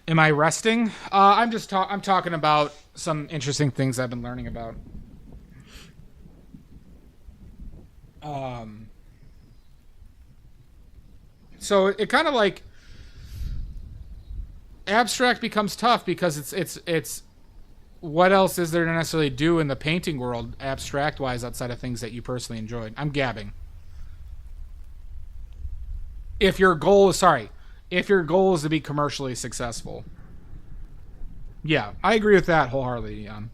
[SPEAKER 1] Am I resting? I'm talking about some interesting things I've been learning about. So it kind of, like, abstract becomes tough because it's what else is there to necessarily do in the painting world, abstract-wise, outside of things that you personally enjoyed? I'm gabbing. If your goal is to be commercially successful. Yeah, I agree with that wholeheartedly, Jan.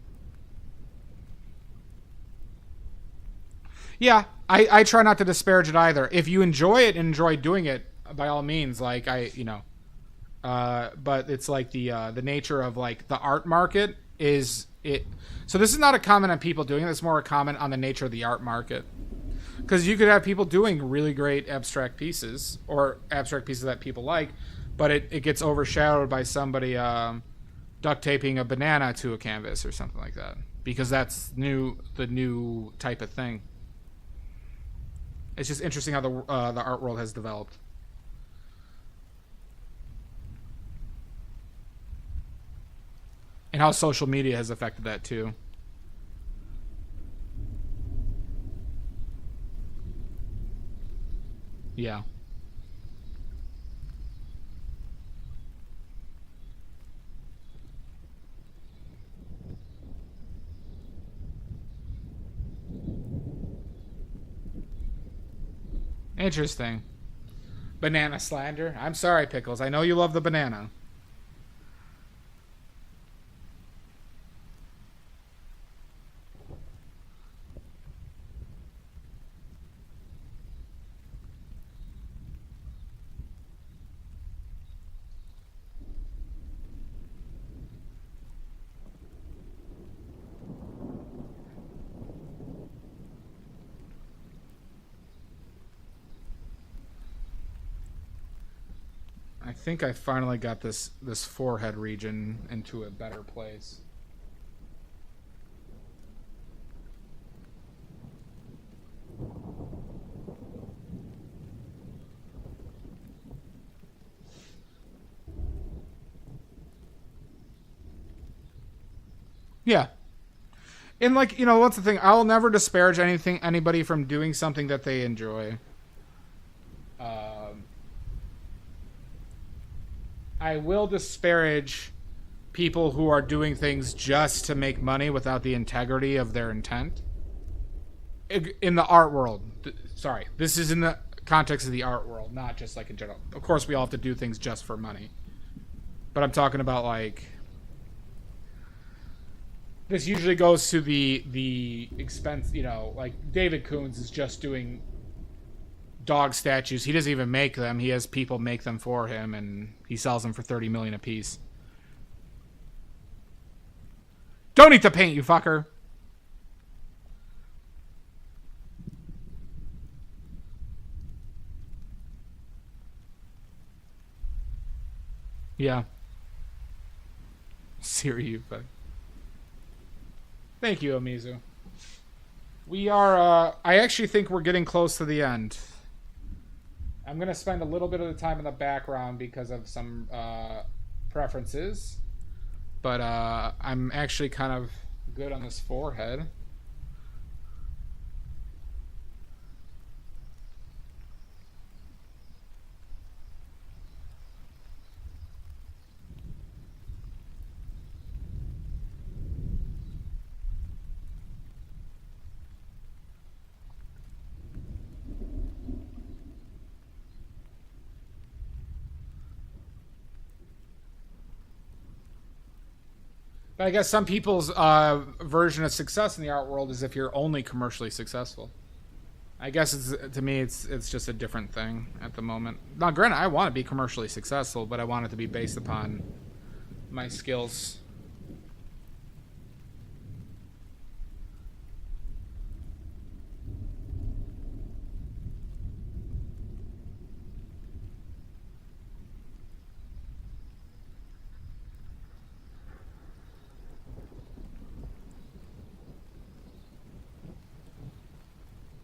[SPEAKER 1] Yeah, I try not to disparage it either. If you enjoy it and enjoy doing it, by all means, like, but it's like the nature of, like, the art market is it. So this is not a comment on people doing it. It's more a comment on the nature of the art market. Because you could have people doing really great abstract pieces, or abstract pieces that people like, but it gets overshadowed by somebody duct taping a banana to a canvas or something like that. Because that's the new type of thing. It's just interesting how the art world has developed. And how social media has affected that too. Yeah. Interesting. Banana slander. I'm sorry, Pickles. I know you love the banana. I think I finally got this forehead region into a better place. Yeah. And, like, you know, what's the thing? I'll never disparage anybody from doing something that they enjoy. I will disparage people who are doing things just to make money without the integrity of their intent. In the art world. Sorry. This is in the context of the art world, not just, like, in general. Of course, we all have to do things just for money. But I'm talking about, like... This usually goes to the expense, you know, like, David Koons is just doing dog statues. He doesn't even make them. He has people make them for him, and he sells them for $30 million a piece. Don't eat the paint, you fucker. Yeah. Siri, you fuck. Thank you, Amizu. We are, I actually think we're getting close to the end. I'm going to spend a little bit of the time in the background because of some preferences. But I'm actually kind of good on this forehead. But I guess some people's version of success in the art world is if you're only commercially successful. I guess to me it's just a different thing at the moment. Now, granted, I want to be commercially successful, but I want it to be based upon my skills.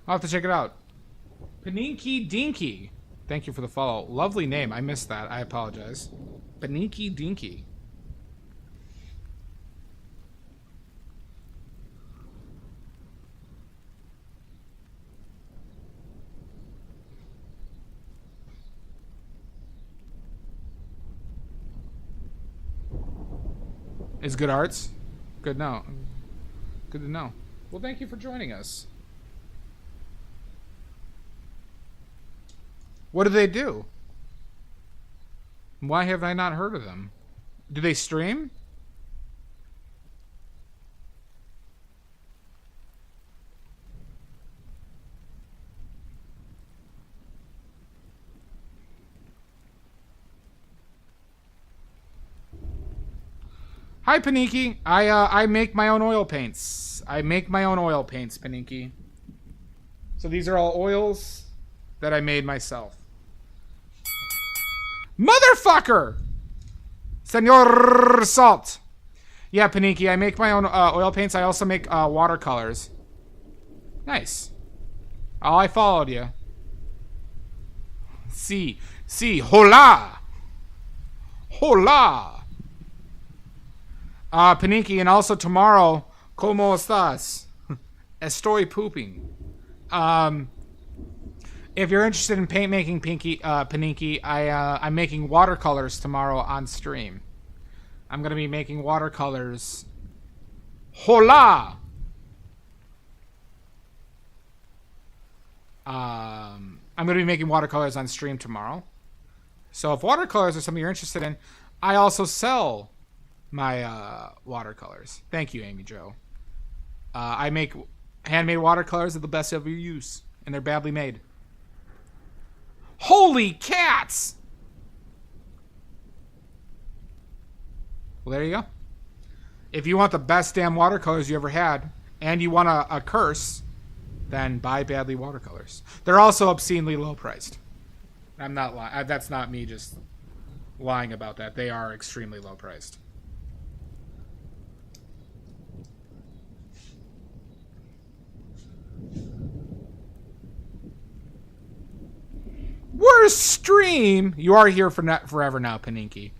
[SPEAKER 1] I'll have to check it out. Paninky Dinky. Thank you for the follow. Lovely name. I missed that. I apologize. Paninky Dinky. Is Good Arts? Good to know. Well, thank you for joining us. What do they do? Why have I not heard of them? Do they stream? Hi, Paninky. I make my own oil paints. Paninky. So these are all oils that I made myself. Motherfucker! Senor Salt. Yeah, Paninky, I make my own oil paints. I also make watercolors. Nice. Oh, I followed you. Si. Hola! Hola! Paninky, and also tomorrow, ¿Cómo estás? Estoy pooping. If you're interested in paint making, Paninky, I'm making watercolors tomorrow on stream. I'm gonna be making watercolors. Hola! I'm gonna be making watercolors on stream tomorrow. So if watercolors are something you're interested in, I also sell my watercolors. Thank you, Amy Jo. I make handmade watercolors of the best of your use, and they're badly made. Holy cats! Well, there you go. If you want the best damn watercolors you ever had, and you want a curse, then buy Badly watercolors. They're also obscenely low priced. I'm not lying. That's not me just lying about that. They are extremely low priced. Worst stream. You are here for forever now, Paninky.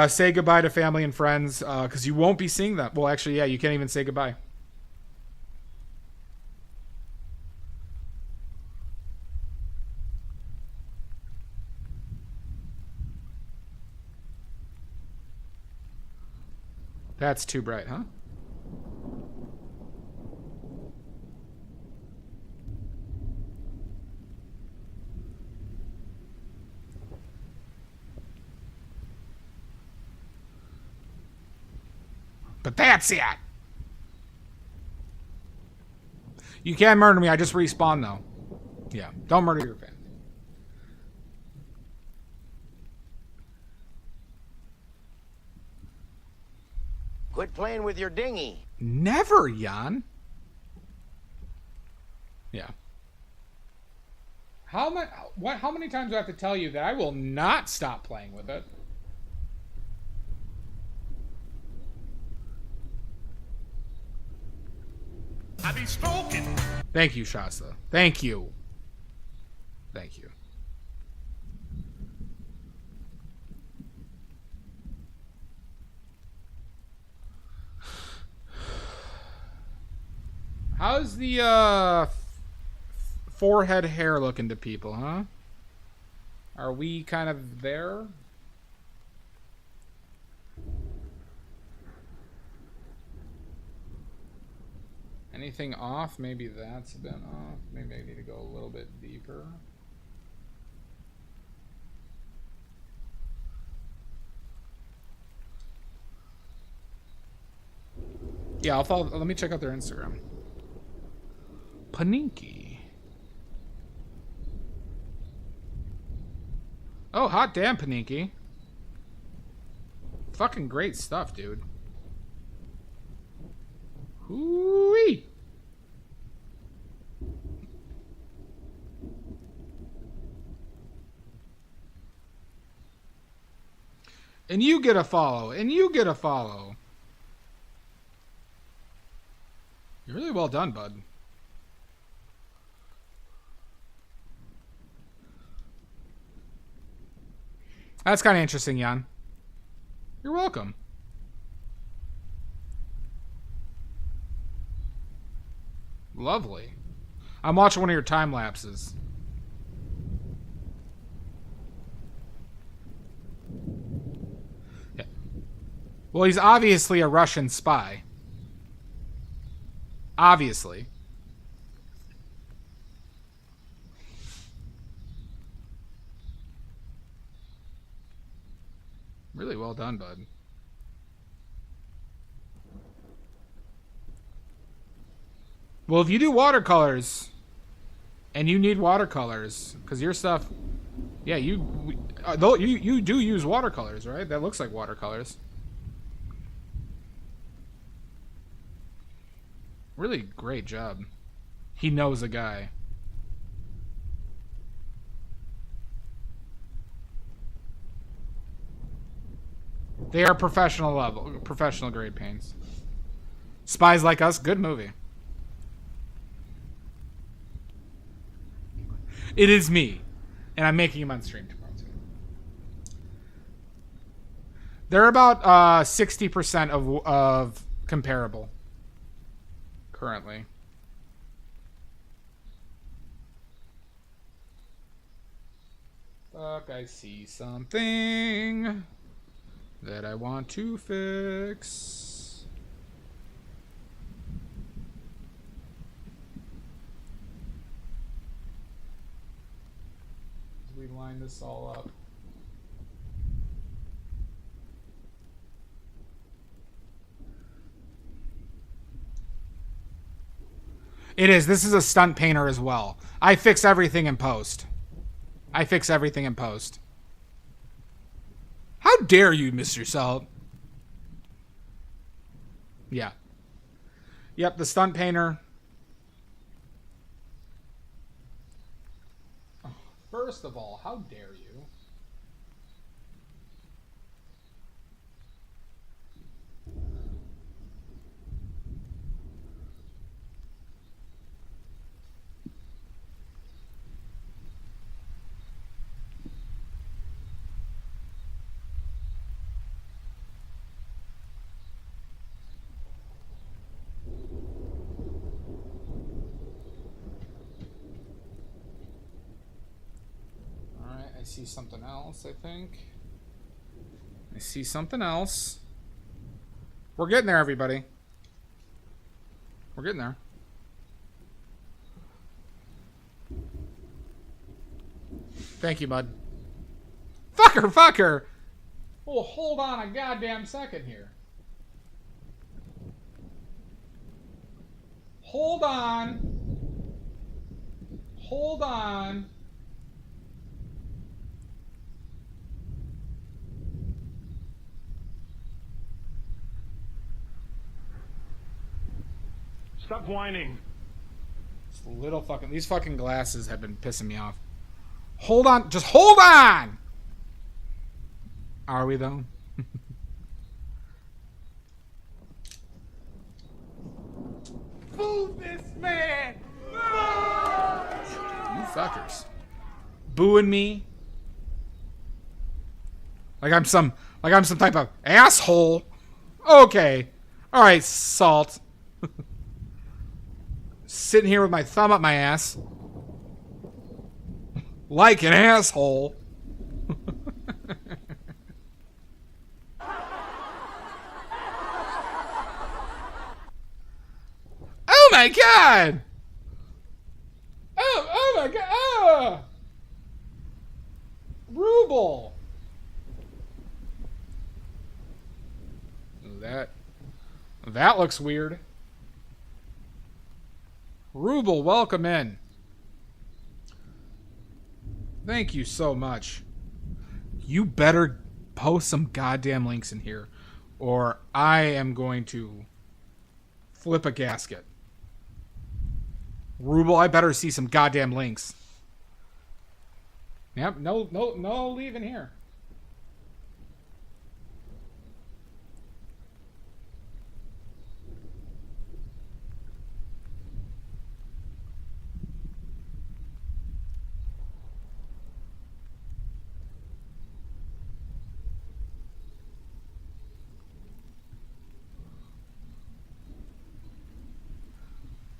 [SPEAKER 1] Say goodbye to family and friends, because you won't be seeing them. Well, actually, yeah, you can't even say goodbye. That's too bright, huh? But that's it. You can murder me. I just respawn, though. Yeah. Don't murder your family.
[SPEAKER 3] Quit playing with your dinghy.
[SPEAKER 1] Never, Jan. Yeah. How many times do I have to tell you that I will not stop playing with it?
[SPEAKER 2] I be smoking.
[SPEAKER 1] Thank you, Shasta. Thank you. Thank you. How's the forehead hair looking to people, huh? Are we kind of there? Anything off? Maybe that's a bit off. Maybe I need to go a little bit deeper. Yeah, I'll follow. Let me check out their Instagram. Paninky. Oh, hot damn, Paninky. Fucking great stuff, dude. Hoo-wee. And you get a follow. And you get a follow. You're really well done, bud. That's kind of interesting, Jan. You're welcome. Lovely. I'm watching one of your time lapses. Yeah. Well, he's obviously a Russian spy. Obviously. Really well done, bud. Well, if you do watercolors, and you need watercolors, because your stuff, yeah, you do use watercolors, right? That looks like watercolors. Really great job. He knows a guy. They are professional grade paints. Spies Like Us, good movie. It is me, and I'm making him on stream tomorrow too. They're about 60% of comparable currently. Fuck, I see something that I want to fix. We line this all up. It is. This is a stunt painter as well. I fix everything in post. I fix everything in post. How dare you, Mr. Salt? Yeah. Yep, the stunt painter. First of all, how dare you? I see something else, I think. I see something else. We're getting there, everybody. We're getting there. Thank you, bud. Fucker! Oh, hold on a goddamn second here. Hold on. Hold on.
[SPEAKER 2] Stop whining.
[SPEAKER 1] This little fucking... These fucking glasses have been pissing me off. Hold on. Just hold on! Are we, though?
[SPEAKER 2] Boo this man!
[SPEAKER 1] You fuckers. Booing me? Like I'm some type of asshole. Okay. Alright, Salt. Sitting here with my thumb up my ass. Like an asshole. Oh my god! Oh my god! Oh! Ruble! That looks weird. Ruble, welcome in. Thank you so much. You better post some goddamn links in here, or I am going to flip a gasket. Ruble, I better see some goddamn links. Yep, no leaving here.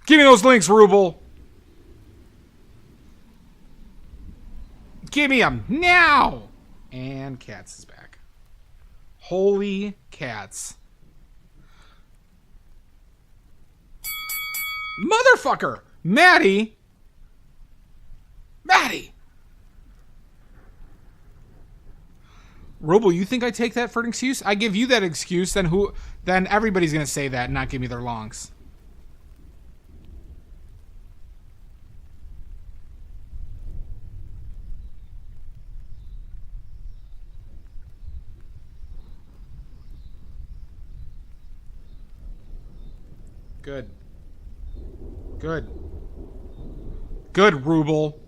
[SPEAKER 1] Give me those links, Ruble. Give me them now. And Cats is back. Holy cats. Motherfucker. Maddie. Ruble, you think I take that for an excuse? I give you that excuse, then everybody's gonna say that and not give me their longs. Good. Good, Ruble.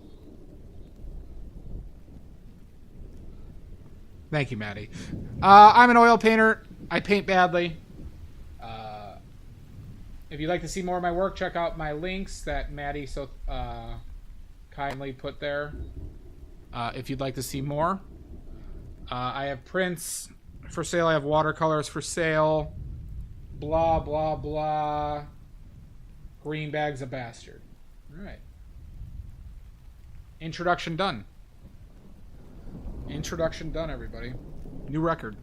[SPEAKER 1] Thank you, Maddie. I'm an oil painter. I paint badly. If you'd like to see more of my work, check out my links that Maddie so kindly put there. If you'd like to see more. I have prints for sale. I have watercolors for sale. Blah, blah, blah. Green bag's a bastard. All right. Introduction done. Introduction done, everybody. New record.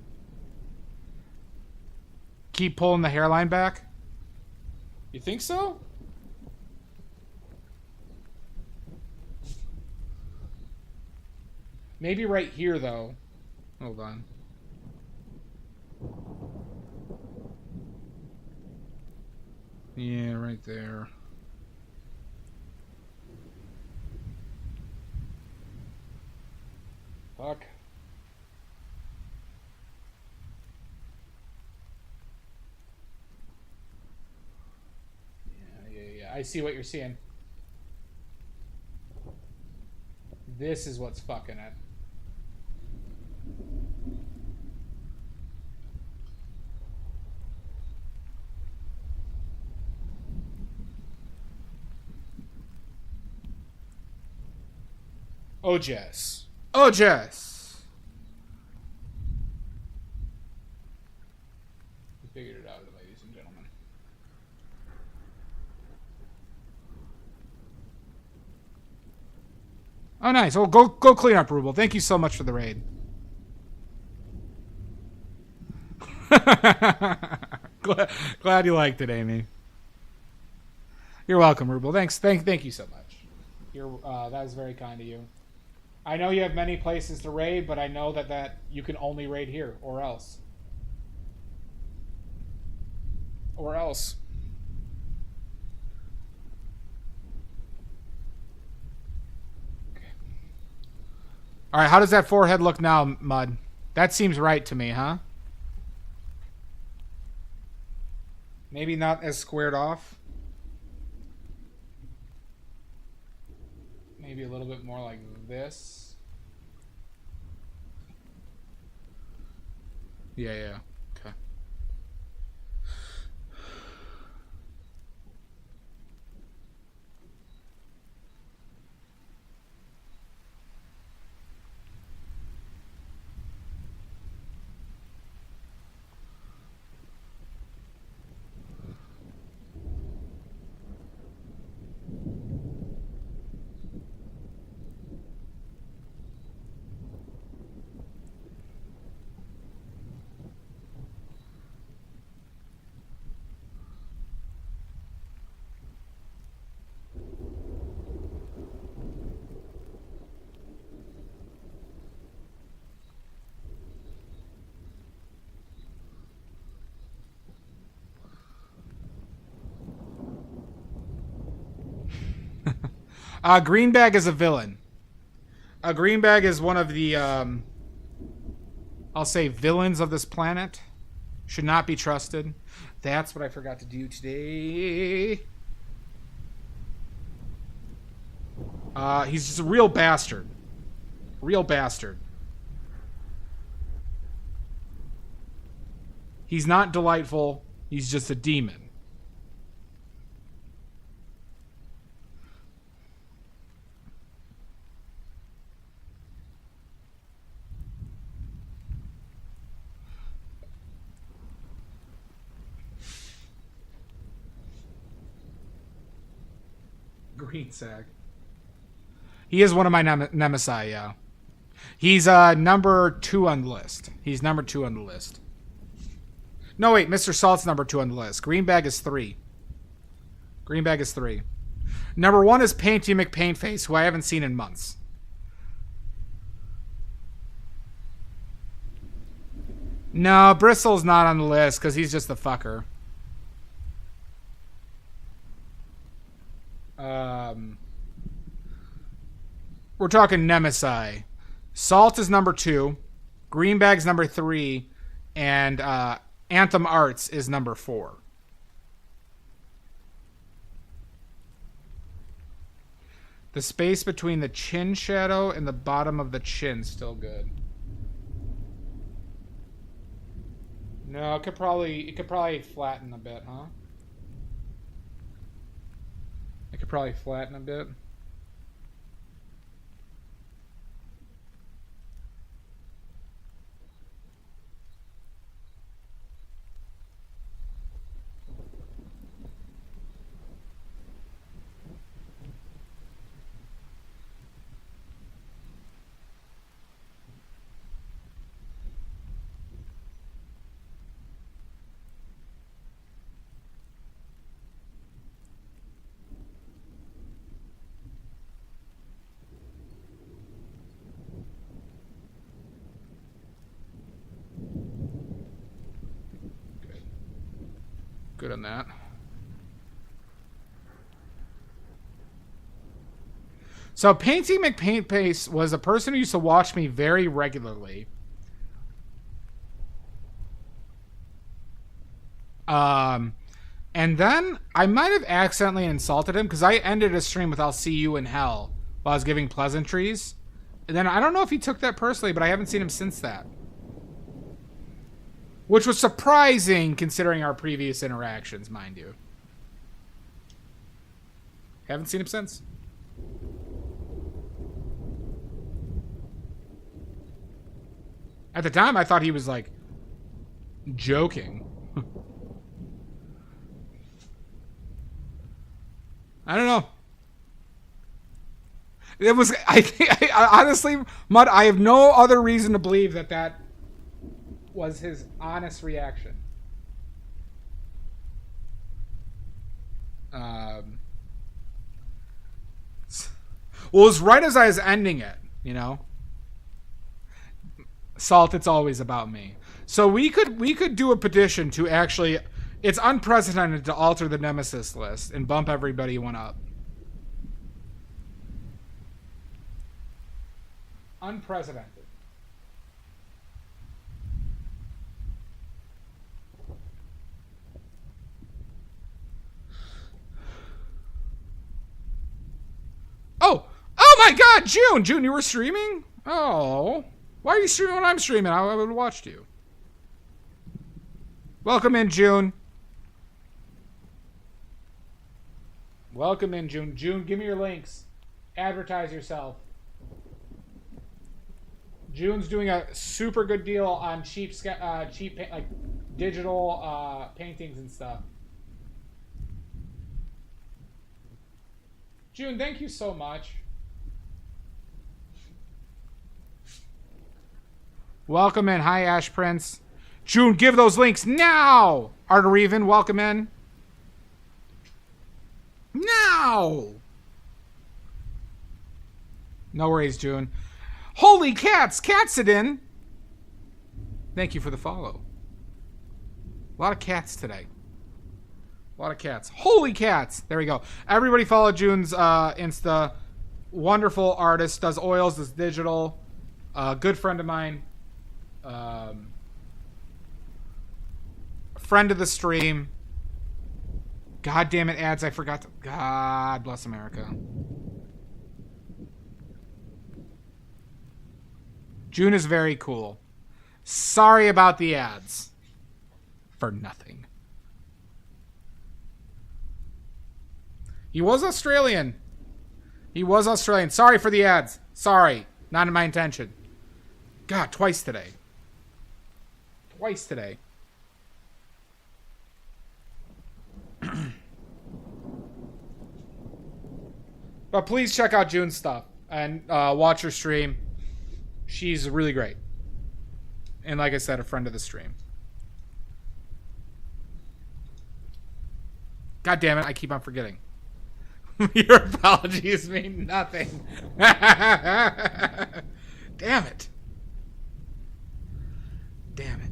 [SPEAKER 1] Keep pulling the hairline back? You think so? Maybe right here, though. Hold on. Yeah, right there. Fuck. Yeah. I see what you're seeing. This is what's fucking it. Oh, Jess. Oh, Jess. We figured it out, ladies and gentlemen. Oh, nice. Oh, go clean up, Ruble. Thank you so much for the raid. Glad you liked it, Amy. You're welcome, Ruble. Thanks. Thank you so much. That was very kind of you. I know you have many places to raid, but I know that you can only raid here, or else. Or else. Okay. All right, how does that forehead look now, Mud? That seems right to me, huh? Maybe not as squared off. Maybe a little bit more like this. Yeah. Okay. Greenbag is a villain. Greenbag is one of the, I'll say, villains of this planet. Should not be trusted. That's what I forgot to do today. He's just a real bastard. Real bastard. He's not delightful. He's just a demon. Green sack. He is one of my nemesis, yeah. He's number 2 on the list. He's number 2 on the list. No, wait, Mr. Salt's number 2 on the list. Greenbag is 3. Greenbag is 3. Number 1 is Painty McPaintface, who I haven't seen in months. No, Bristol's not on the list because he's just a fucker. We're talking Nemesis. Salt is number 2. Greenbag's number 3. And Anthem Arts is number 4. The space between the chin shadow and the bottom of the chin still good. No, it could probably flatten a bit, huh? It could probably flatten a bit. Good on that. So Painty McPaintface was a person who used to watch me very regularly. And then I might have accidentally insulted him because I ended a stream with "I'll see you in hell" while I was giving pleasantries. And then I don't know if he took that personally, but I haven't seen him since that. Which was surprising considering our previous interactions, mind you. Haven't seen him since. At the time, I thought he was, like, joking. I don't know. It was, honestly, Mud, I have no other reason to believe that was his honest reaction. Well, it was right as I was ending it, you know? Salt, it's always about me. So we could do a petition to actually, it's unprecedented to alter the Nemesis list and bump everybody one up. Unprecedented. Oh my God, June! June, you were streaming? Oh. Why are you streaming when I'm streaming? I would have watched you. Welcome in, June. Welcome in, June. June, give me your links. Advertise yourself. June's doing a super good deal on cheap like digital paintings and stuff. June, thank you so much. Welcome in. Hi, Ash Prince. June, give those links now. Artereven, welcome in. Now. No worries, June. Holy cats, Catsidin. Thank you for the follow. A lot of cats today. A lot of cats. Holy cats. There we go. Everybody follow June's Insta. wonderful artist, does oils, does digital. Good friend of mine. Friend of the stream. God damn it, ads, I forgot to... God bless America. June is very cool. Sorry about the ads. For nothing. He was Australian. He was Australian. Sorry for the ads. Sorry. Not in my intention. God, twice today. Twice today. But please check out June's stuff and watch her stream. She's really great. And like I said, a friend of the stream. God damn it, I keep on forgetting. Your apologies mean nothing. Damn it. Damn it.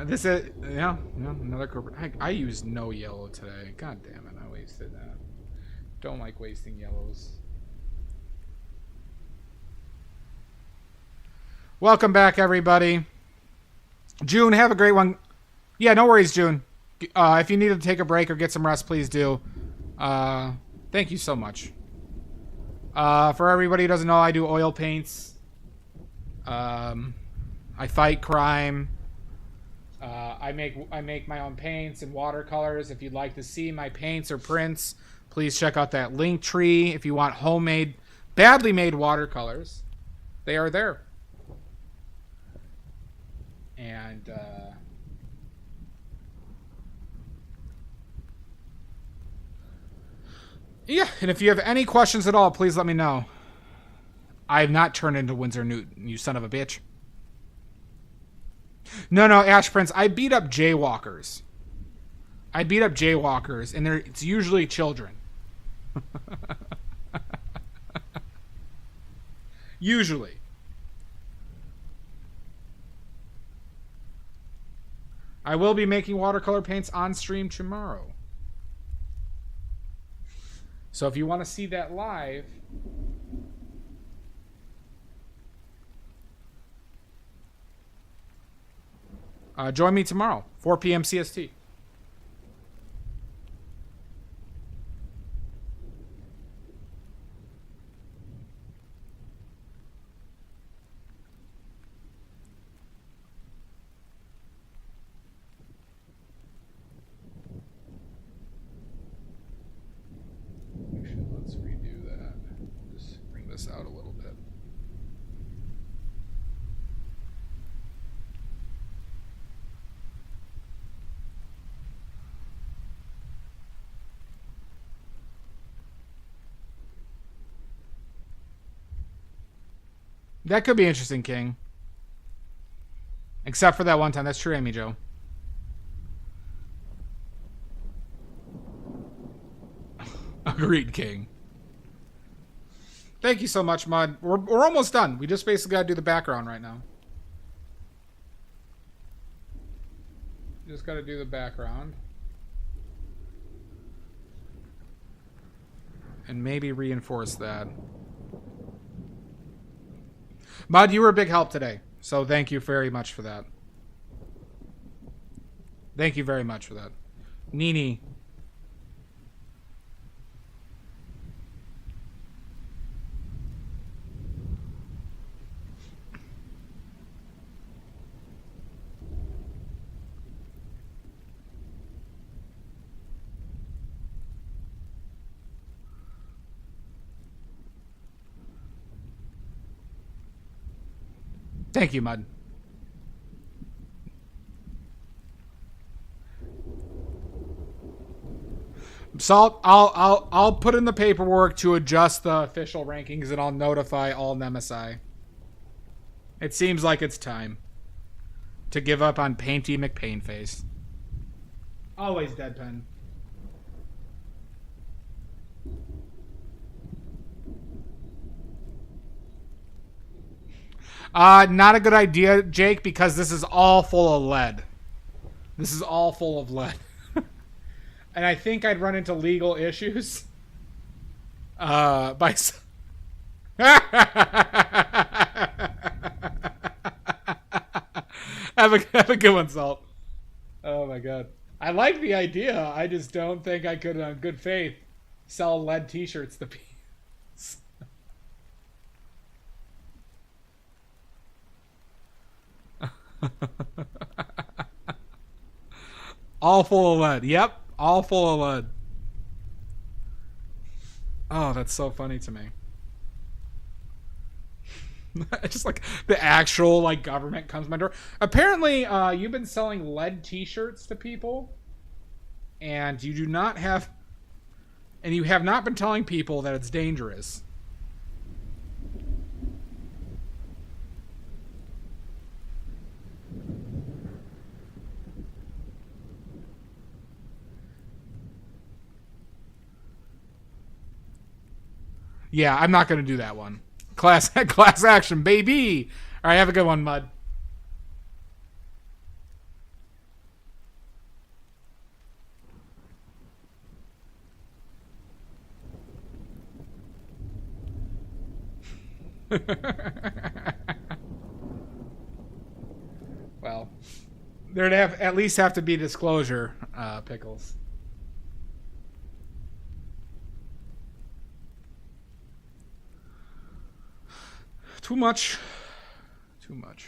[SPEAKER 1] This is another corporate. I used no yellow today. God damn it, I wasted that. Don't like wasting yellows. Welcome back, everybody. June, have a great one. Yeah, no worries, June. If you need to take a break or get some rest, please do. Thank you so much. For everybody who doesn't know, I do oil paints. I fight crime. I make my own paints and watercolors. If you'd like to see my paints or prints, please check out that link tree. If you want homemade, badly made watercolors, they are there. And yeah, and if you have any questions at all, please let me know. I have not turned into Windsor Newton, you son of a bitch. No, Ash Prince, I beat up jaywalkers. And it's usually children. Usually. I will be making watercolor paints on stream tomorrow. So if you want to see that live... join me tomorrow, 4 p.m. CST. Actually, let's redo that. Just bring this out a little bit. That could be interesting, King. Except for that one time. That's true, Amy Joe. Agreed, King. Thank you so much, Mud. We're almost done. We just basically got to do the background right now. Just got to do the background. And maybe reinforce that. Mud, you were a big help today. So thank you very much for that. Thank you very much for that. Nini. Thank you, Mud. So I'll put in the paperwork to adjust the official rankings, and I'll notify all Nemesis. It seems like it's time to give up on Painty McPainface. Always deadpan. Not a good idea, Jake, because this is all full of lead. This is all full of lead. And I think I'd run into legal issues. By... have a good one, Salt. Oh my god. I like the idea. I just don't think I could, in good faith, sell lead t-shirts to people. All full of lead. Yep, all full of lead. Oh, that's so funny to me. Just like the actual like government comes to my door. Apparently, you've been selling lead t-shirts to people, and you do not have, and you have not been telling people that it's dangerous. Yeah, I'm not going to do that one. Class action, baby. All right, have a good one, Mud. Well, there'd at least have to be disclosure, Pickles. Too much. Too much.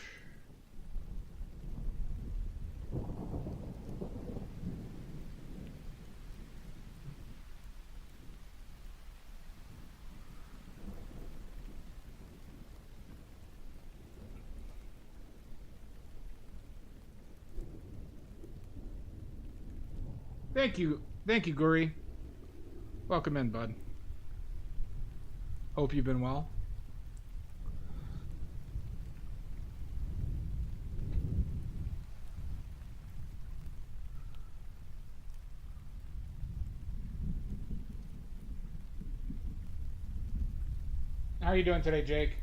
[SPEAKER 1] Thank you. Thank you, Guri. Welcome in, bud. Hope you've been well. How are you doing today, Jake?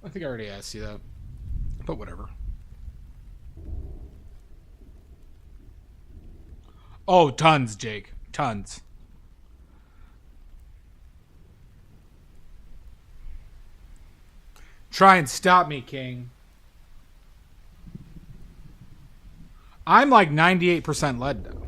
[SPEAKER 1] I think I already asked you that, but whatever. Oh, tons, Jake. Tons. Try and stop me, King. I'm like 98% lead, though.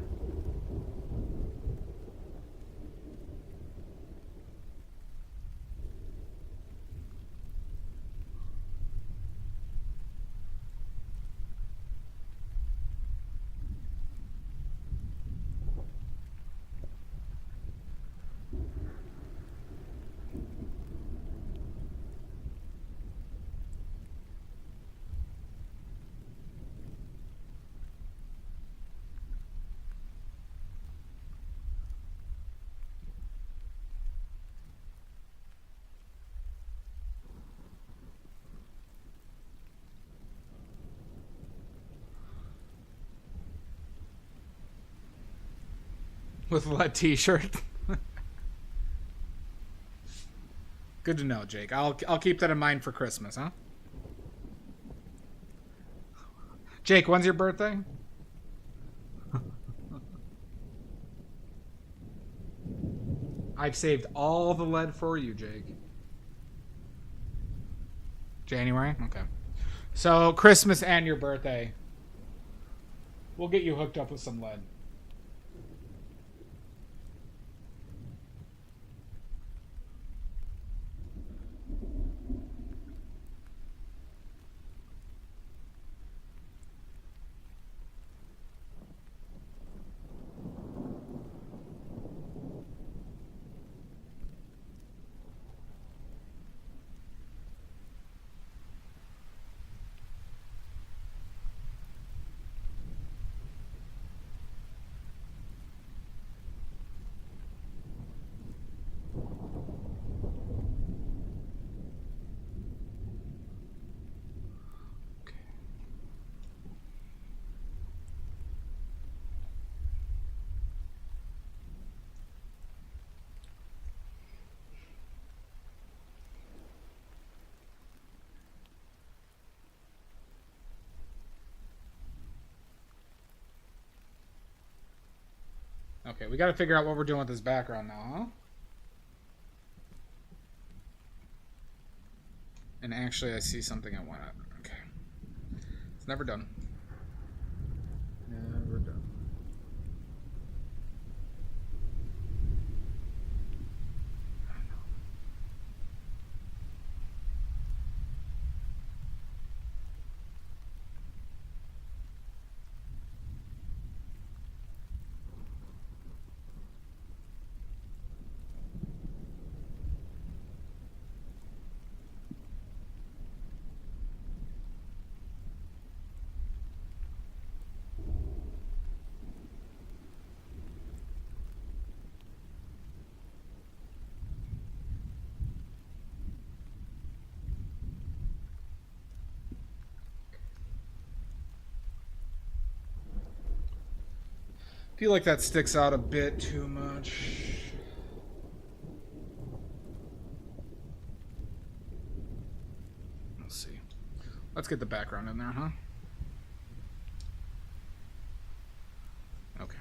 [SPEAKER 1] With a lead t-shirt. Good to know, Jake. I'll keep that in mind for Christmas, huh? Jake, when's your birthday? I've saved all the lead for you, Jake. January? Okay. So, Christmas and your birthday. We'll get you hooked up with some lead. Okay, we got to figure out what we're doing with this background now, huh? And actually, I see something I want to... Okay. It's never done. Never done. I feel like that sticks out a bit too much. Let's see. Let's get the background in there, huh? Okay.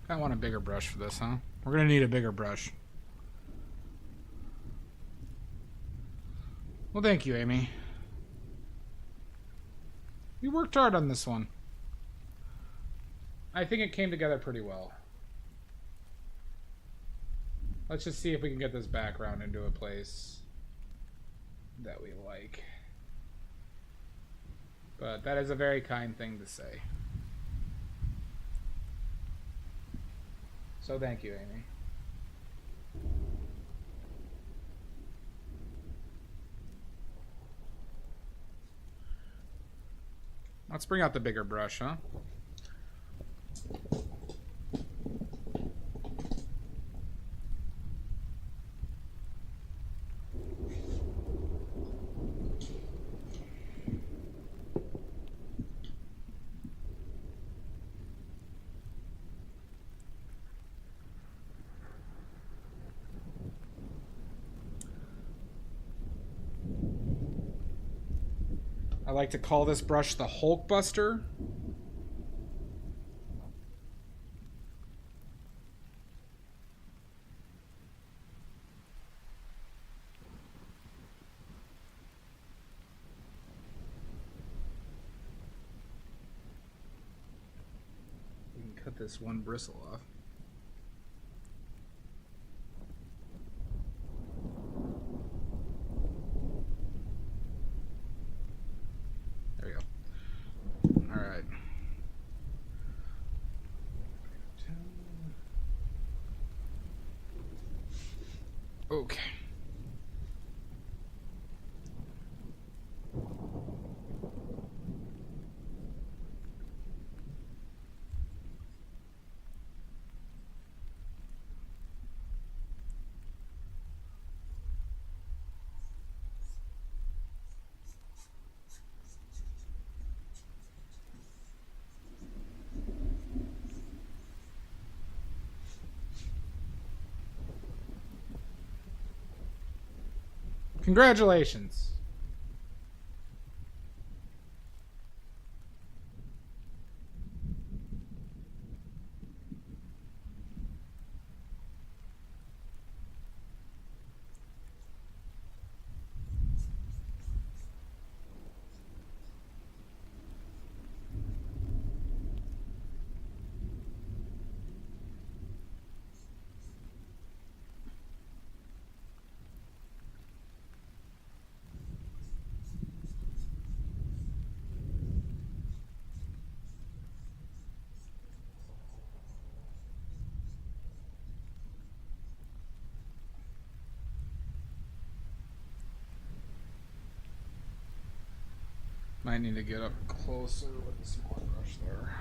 [SPEAKER 1] I want a bigger brush for this, huh? We're gonna need a bigger brush. Well, thank you, Amy. You worked hard on this one. I think it came together pretty well. Let's just see if we can get this background into a place that we like. But that is a very kind thing to say. So thank you, Amy. Let's bring out the bigger brush, huh? I like to call this brush the Hulk Buster. We can cut this one bristle off. Okay. Congratulations. Might need to get up closer with the small brush there.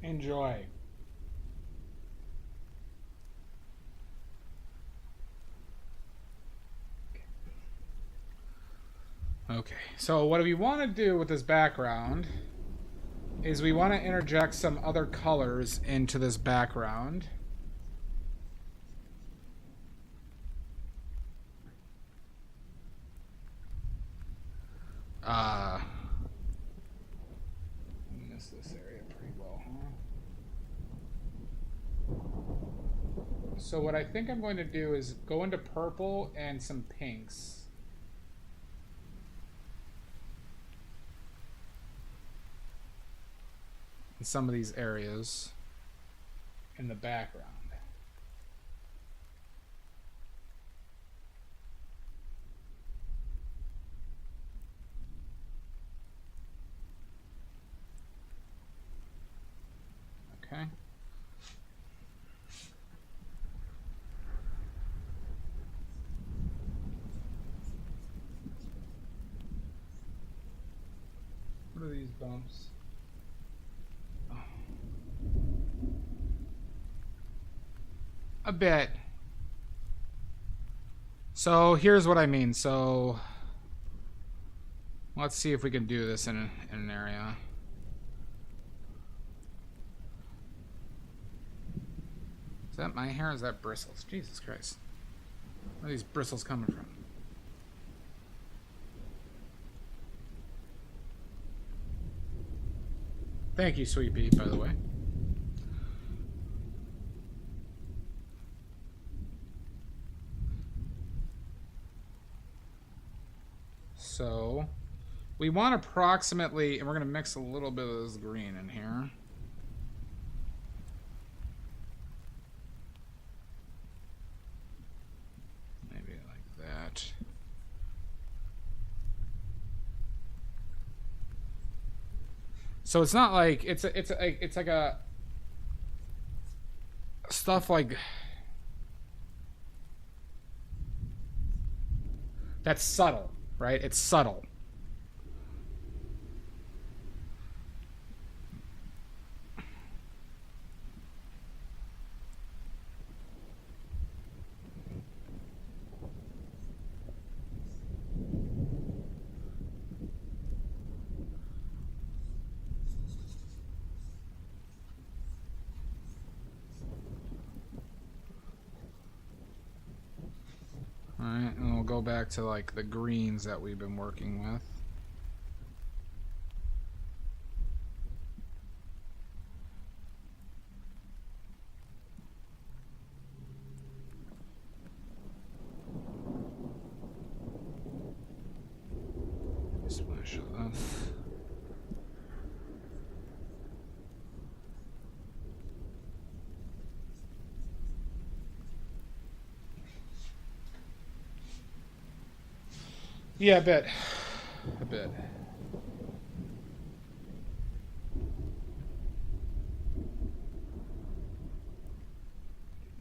[SPEAKER 1] Enjoy. Okay, so what we want to do with this background is we want to interject some other colors into this background. Missed this area pretty well, huh? So what I think I'm going to do is go into purple and some pinks. In some of these areas in the background. Okay. What are these bumps? A bit. So here's what I mean. So let's see if we can do this in an area. Is that my hair or is that bristles? Jesus Christ. Where are these bristles coming from? Thank you, Sweet Pea, by the way. So we want approximately, and we're going to mix a little bit of this green in here. Maybe like that. So it's not like it's like a stuff like that's subtle, right? It's subtle. Alright, and we'll go back to like the greens that we've been working with. Splash of this. Yeah, a bit. A bit. Did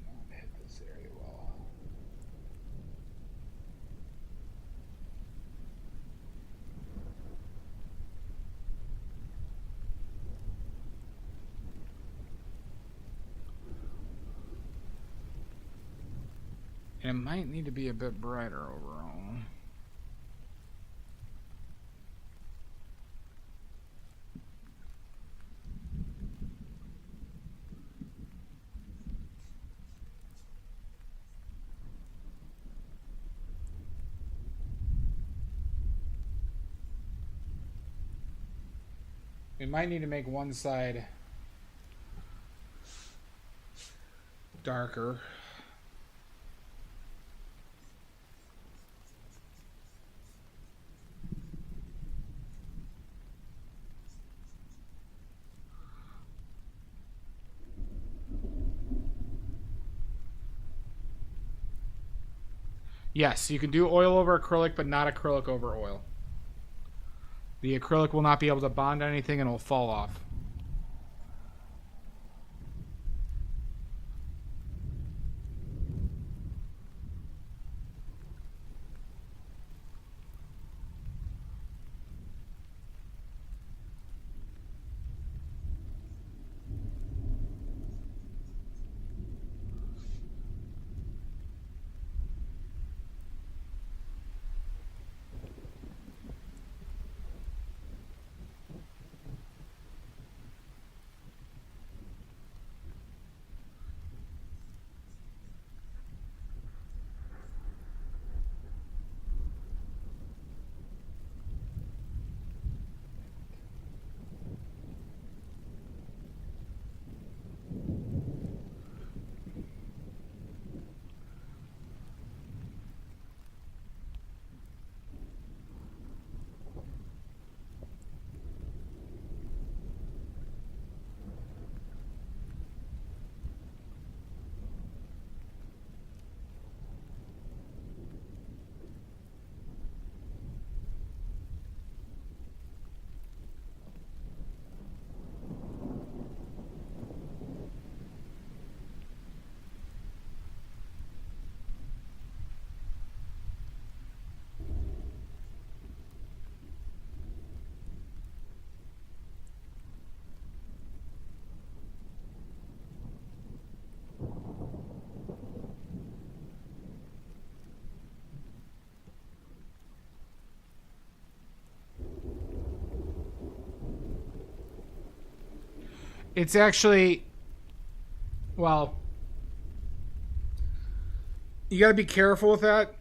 [SPEAKER 1] not hit this area well. And it might need to be a bit brighter overall. We might need to make one side darker. Yes, you can do oil over acrylic, but not acrylic over oil. The acrylic will not be able to bond anything and it will fall off. It's actually, well, you got to be careful with that,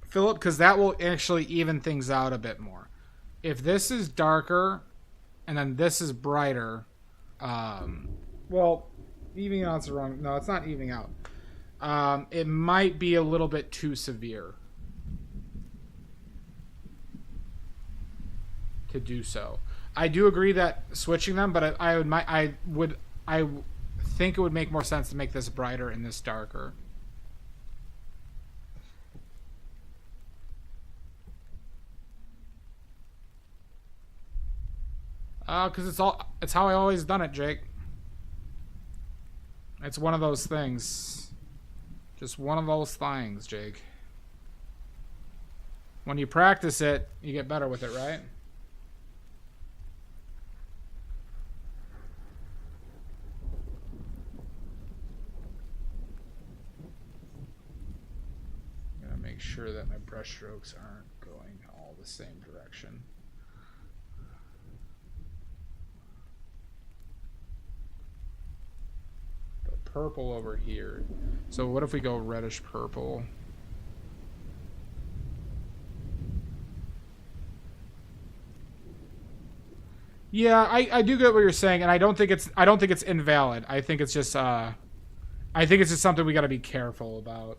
[SPEAKER 1] Philip, because that will actually even things out a bit more. If this is darker and then this is brighter, well, evening out's the wrong. No, it's not evening out. It might be a little bit too severe to do so. I do agree that switching them, but I think it would make more sense to make this brighter and this darker. Because it's how I always done it, Jake. It's one of those things. Just one of those things, Jake. When you practice it, you get better with it, right? Make sure that my brush strokes aren't going all the same direction. The purple over here. So what if we go reddish purple? Yeah, I do get what you're saying, and I don't think it's invalid. I think it's just something we got to be careful about.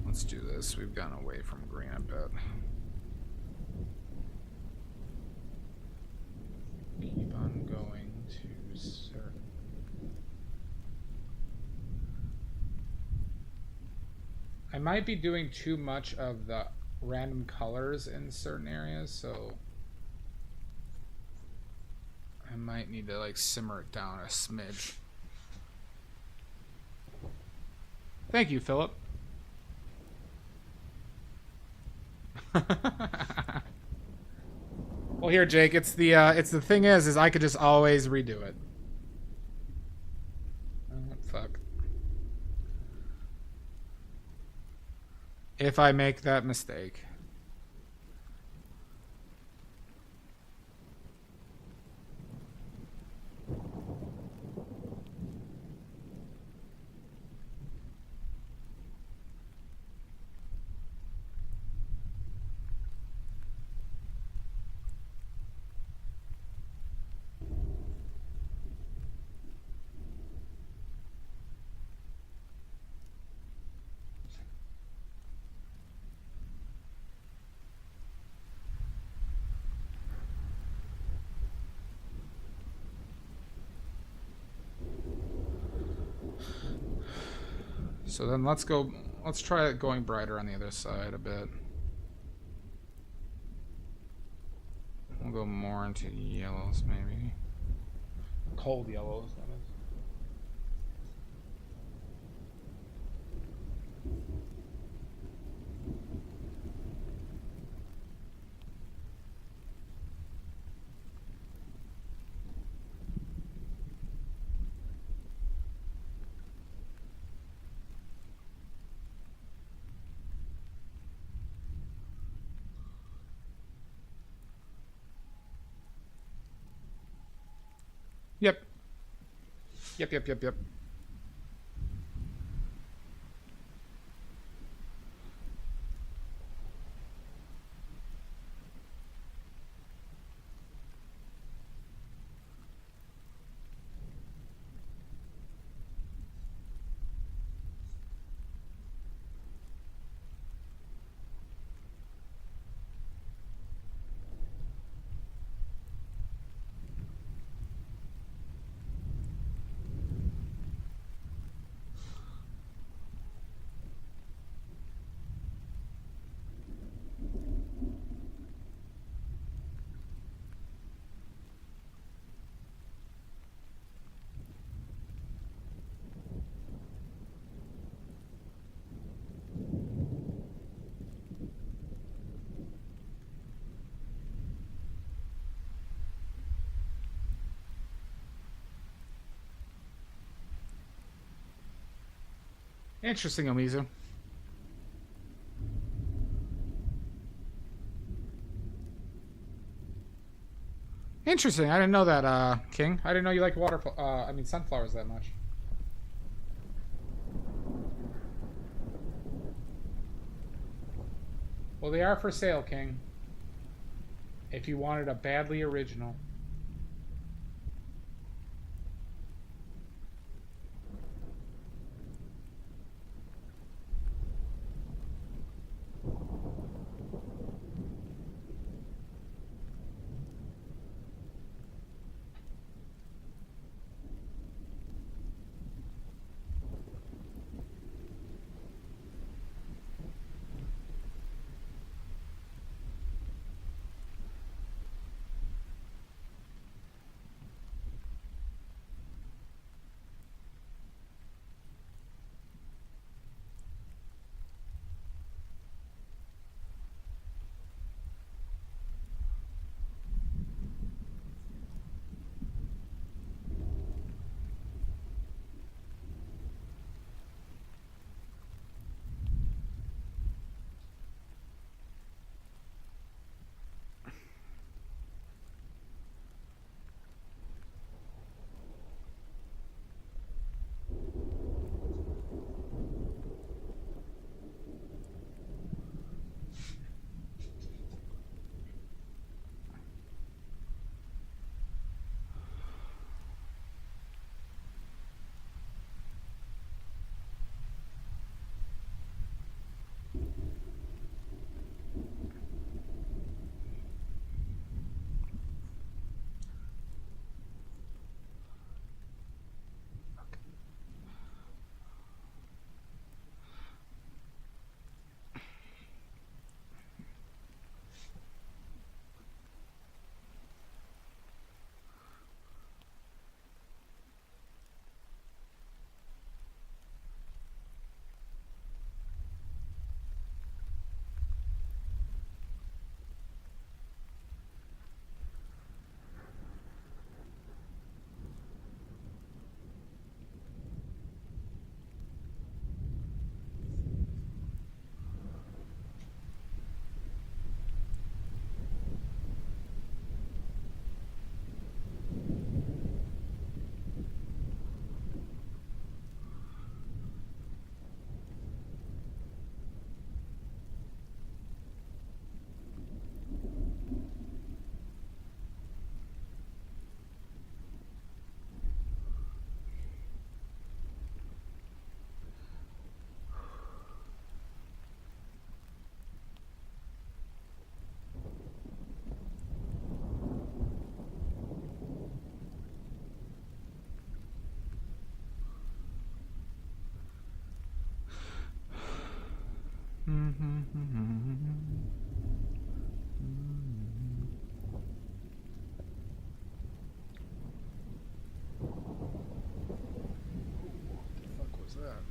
[SPEAKER 1] Let's do this. We've gone away from green a bit. Keep on going to certain. I might be doing too much of the random colors in certain areas, so I might need to like simmer it down a smidge. Thank you, Philip. Well, here, Jake. It's the thing is I could just always redo it. Oh, fuck. If I make that mistake. So then let's try going brighter on the other side a bit. We'll go more into yellows, maybe. Cold yellows, that is. Yep. Yep. Interesting, Amizu. Interesting. I didn't know that, King. I didn't know you liked sunflowers that much. Well, they are for sale, King. If you wanted a badly original. What the fuck was that?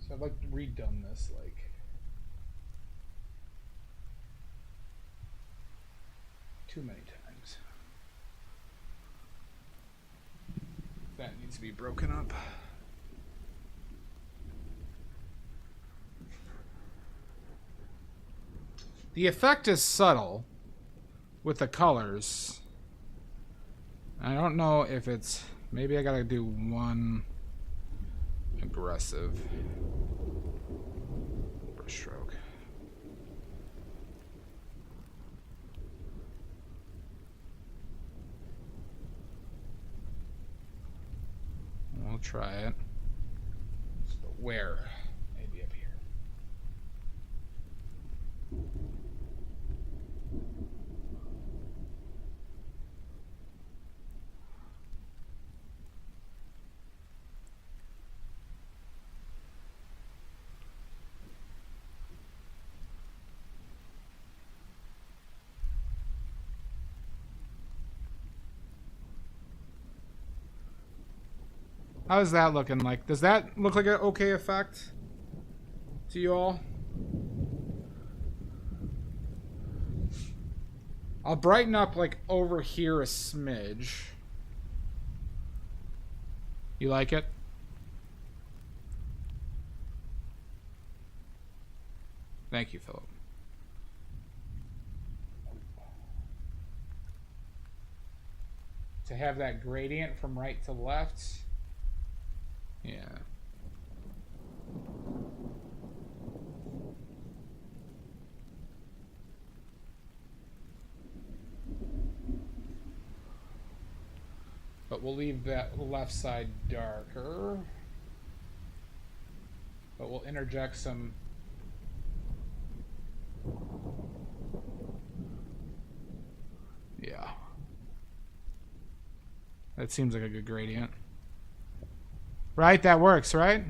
[SPEAKER 1] So I've like redone this like too many times. That needs to be broken up. The effect is subtle with the colors. I don't know if it's... Maybe I gotta do one aggressive brush stroke. We'll try it. So where? Maybe up here. How's that looking like? Does that look like an okay effect to you all? I'll brighten up like over here a smidge. You like it? Thank you, Philip. To have that gradient from right to left. Yeah. But we'll leave that left side darker. But we'll interject some... Yeah. That seems like a good gradient. Right? That works, right?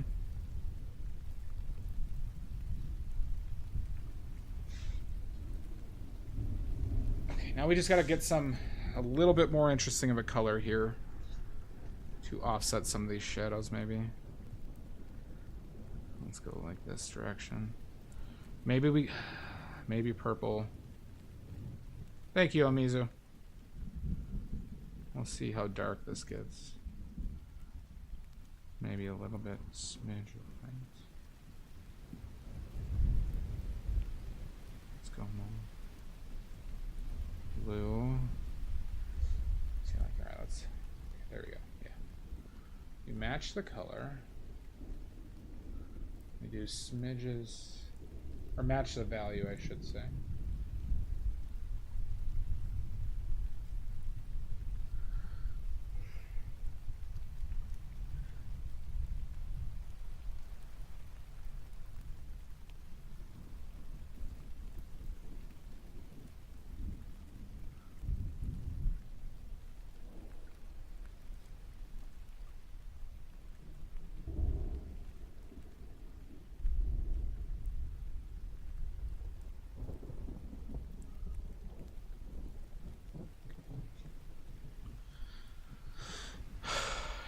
[SPEAKER 1] Okay, now we just gotta get a little bit more interesting of a color here to offset some of these shadows, maybe. Let's go like this direction. Maybe purple. Thank you, Omizu. We'll see how dark this gets. Maybe a little bit smidge of things. Let's go more blue. See, like, all right, let's. There we go. Yeah. You match the color. We do smidges, or match the value, I should say.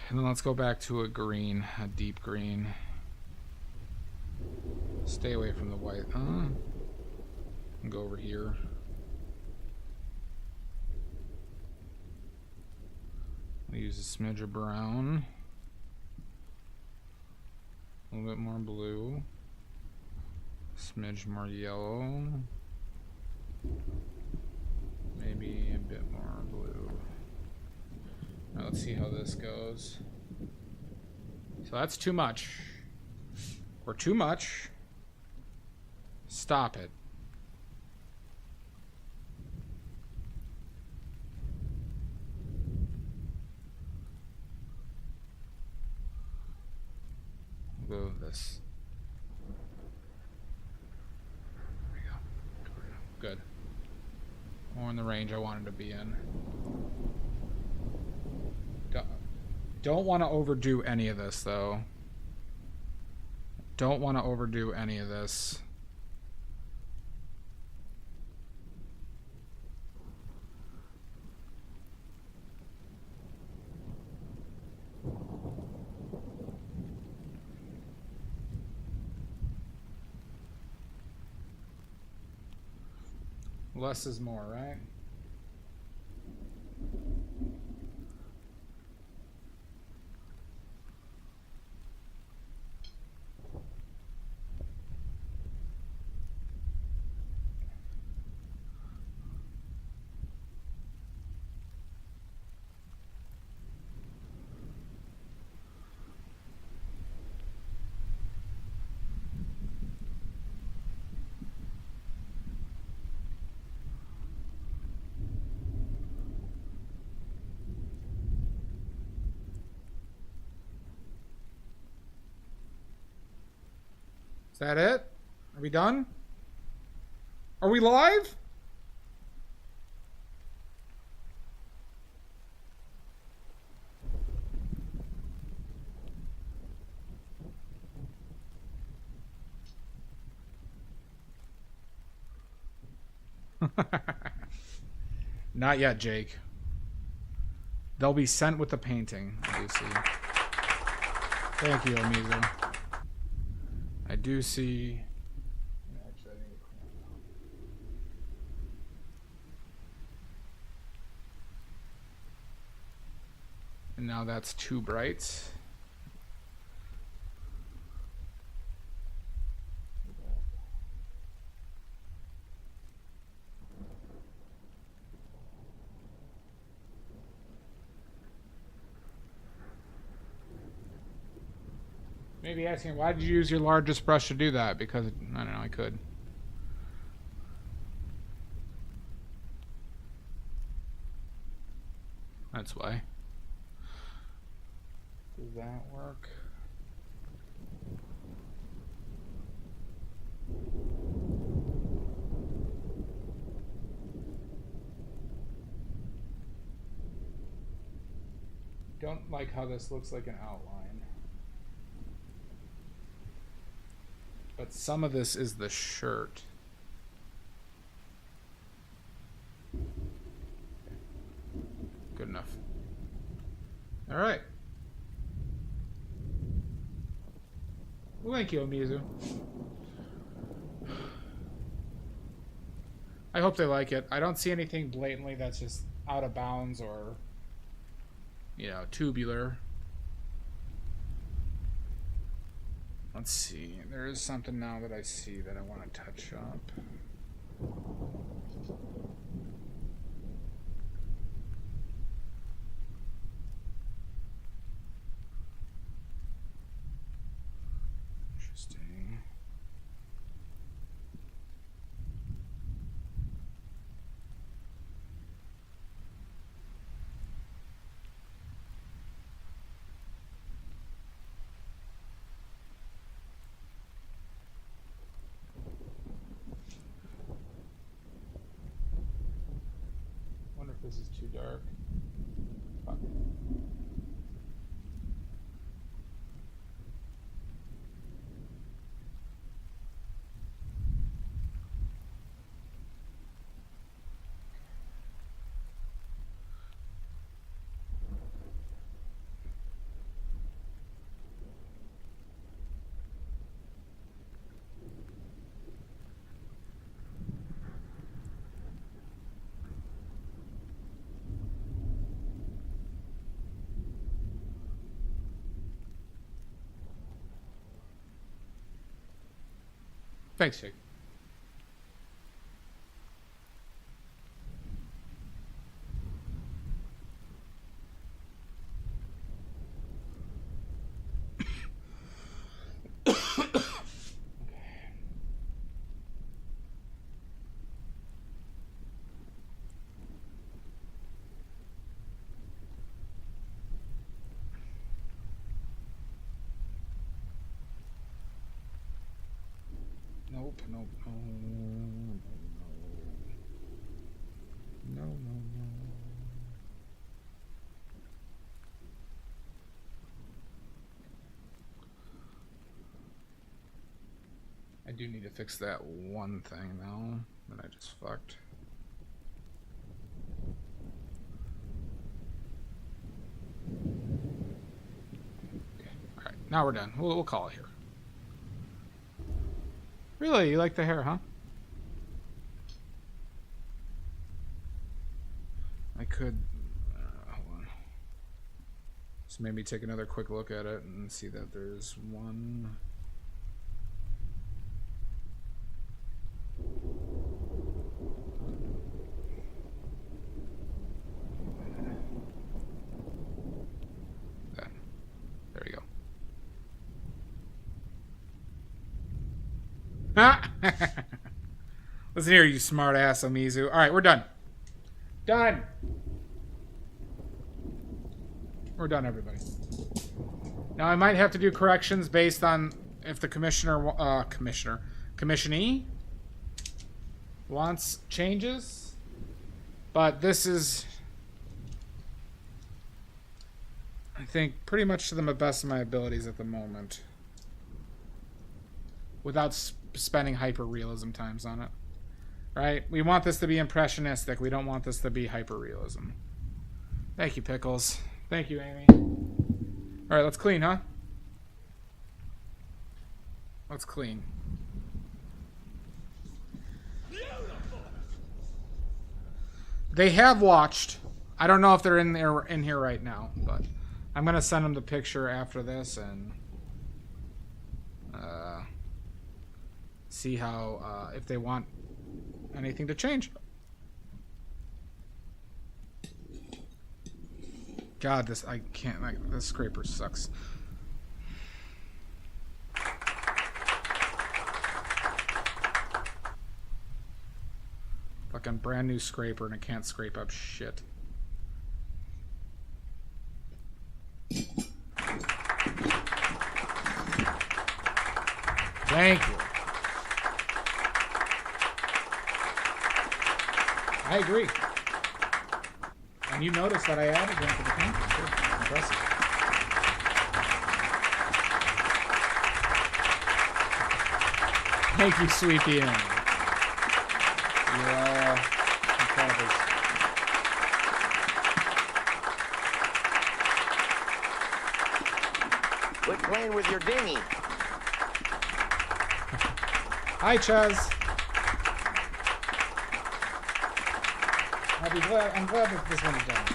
[SPEAKER 1] And then let's go back to a green, a deep green. Stay away from the white. And go over here. I'll use a smidge of brown. A little bit more blue. Smidge more yellow. Maybe a bit more blue. Now let's see how this goes. So that's too much. Or too much. Stop it. We'll go with this. There we go. Good. More in the range I wanted to be in. Don't want to overdo any of this, though. Don't want to overdo any of this. Less is more, right? Is that it? Are we done? Are we live? Not yet, Jake. They'll be sent with the painting, I do see. Thank you, Omizu. I do see. And now that's too bright. Maybe asking, why did you use your largest brush to do that? Because, I don't know, I could. That's why. Does that work? Don't like how this looks like an outline. But some of this is the shirt. Good enough. All right. Well, thank you, Omizu. I hope they like it. I don't see anything blatantly that's just out of bounds or, you know, tubular. Let's see. There is something now that I see that I want to touch up. Interesting. Wonder if this is too dark. Fuck. Thanks, Jake. Nope, nope, no, no, no, no, no. I do need to fix that one thing though that I just fucked. Okay, all right, now we're done. We'll call it here. Really? You like the hair, huh? I could... hold on. Just maybe take another quick look at it and see that there's one... There you go. Listen here, you smart ass Amizu. Alright, we're done. Done! We're done, everybody. Now, I might have to do corrections based on if the commissionee wants changes. But this is, I think, pretty much to the best of my abilities at the moment. Without spending hyper-realism times on it. Right? We want this to be impressionistic. We don't want this to be hyper-realism. Thank you, Pickles. Thank you, Amy. Alright, let's clean, huh? Let's clean. They have watched. I don't know if they're in here right now, but I'm gonna send them the picture after this and see how if they want anything to change. God, I can't. This scraper sucks. Fucking brand new scraper and it can't scrape up shit. Thank you. I agree. And you noticed that I added them to the painting too. Impressive. Thank you, Sweet Ian. You're all incredible.
[SPEAKER 3] Quit playing with your dinghy.
[SPEAKER 1] Hi, Chaz. I'm glad that this one's done.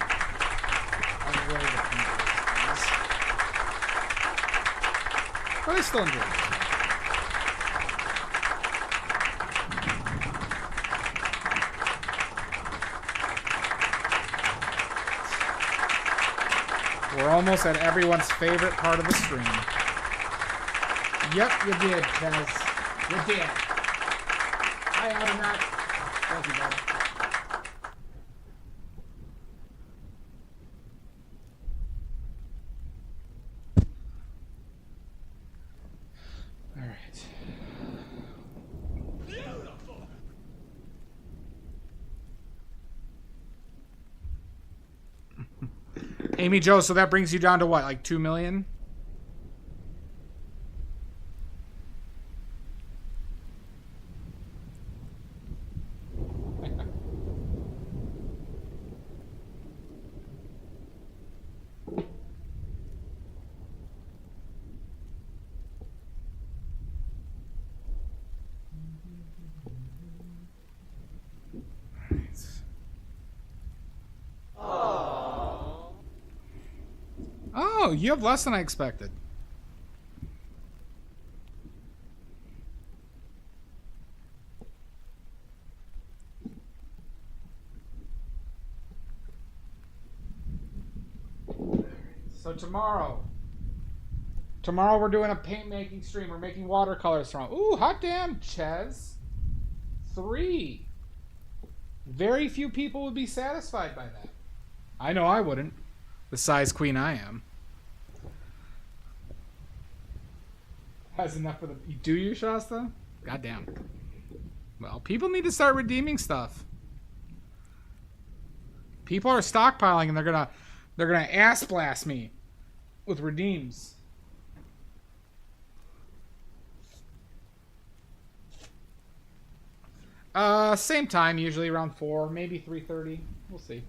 [SPEAKER 1] I'm ready to paint this. But I still enjoy it. We're almost at everyone's favorite part of the stream. Yep, you did, Kaz. You did. I ought to not. Thank you, bud. All right.
[SPEAKER 2] Beautiful.
[SPEAKER 1] Amy Jo, so that brings you down to what, like 2 million? Oh, you have less than I expected. So tomorrow we're doing a paint making stream. We're making watercolors from. Ooh, hot damn, Ches. 3. Very few people would be satisfied by that. I know I wouldn't. The size queen I am. Has enough for the. Do you, Shasta? Goddamn. Well, people need to start redeeming stuff. People are stockpiling and they're gonna ass blast me with redeems. Same time, usually around 4, maybe 3:30. We'll see.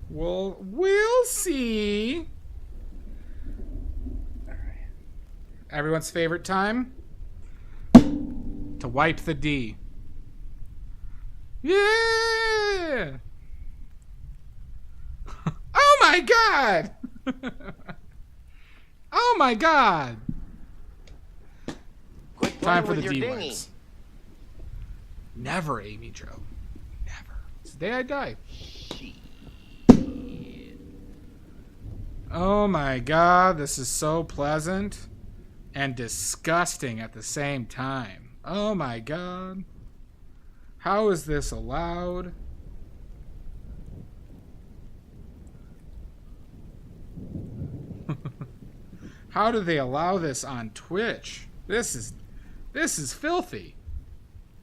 [SPEAKER 1] We'll see. All right. Everyone's favorite time to wipe the D. Yeah. Oh my god. Oh my god.
[SPEAKER 3] Quit
[SPEAKER 1] Time
[SPEAKER 3] playing
[SPEAKER 1] for the
[SPEAKER 3] with your
[SPEAKER 1] D
[SPEAKER 3] dinghy.
[SPEAKER 1] words. Never, Amy Jo. Never. It's the day I die. Oh my god, this is so pleasant and disgusting at the same time. Oh my god. How is this allowed? How do they allow this on Twitch? This is filthy.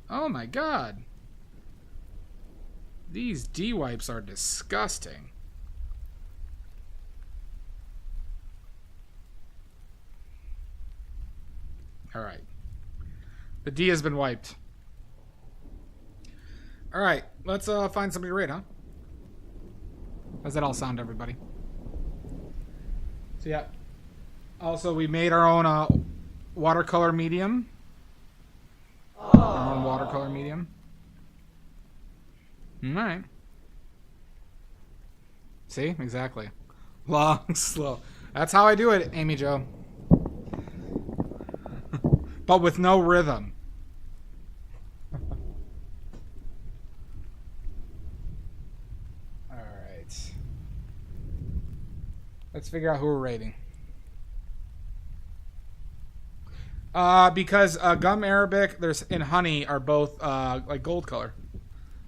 [SPEAKER 1] Oh my god. These D-wipes are disgusting. Alright. The D has been wiped. Alright, let's find somebody to rate, huh? How's that all sound, everybody? So yeah. Also, we made our own watercolor medium. Our own watercolor medium. Alright. See? Exactly. Long, slow. That's how I do it, Amy Jo. But with no rhythm. Alright. Let's figure out who we're rating. Because gum arabic, and honey are both like gold color.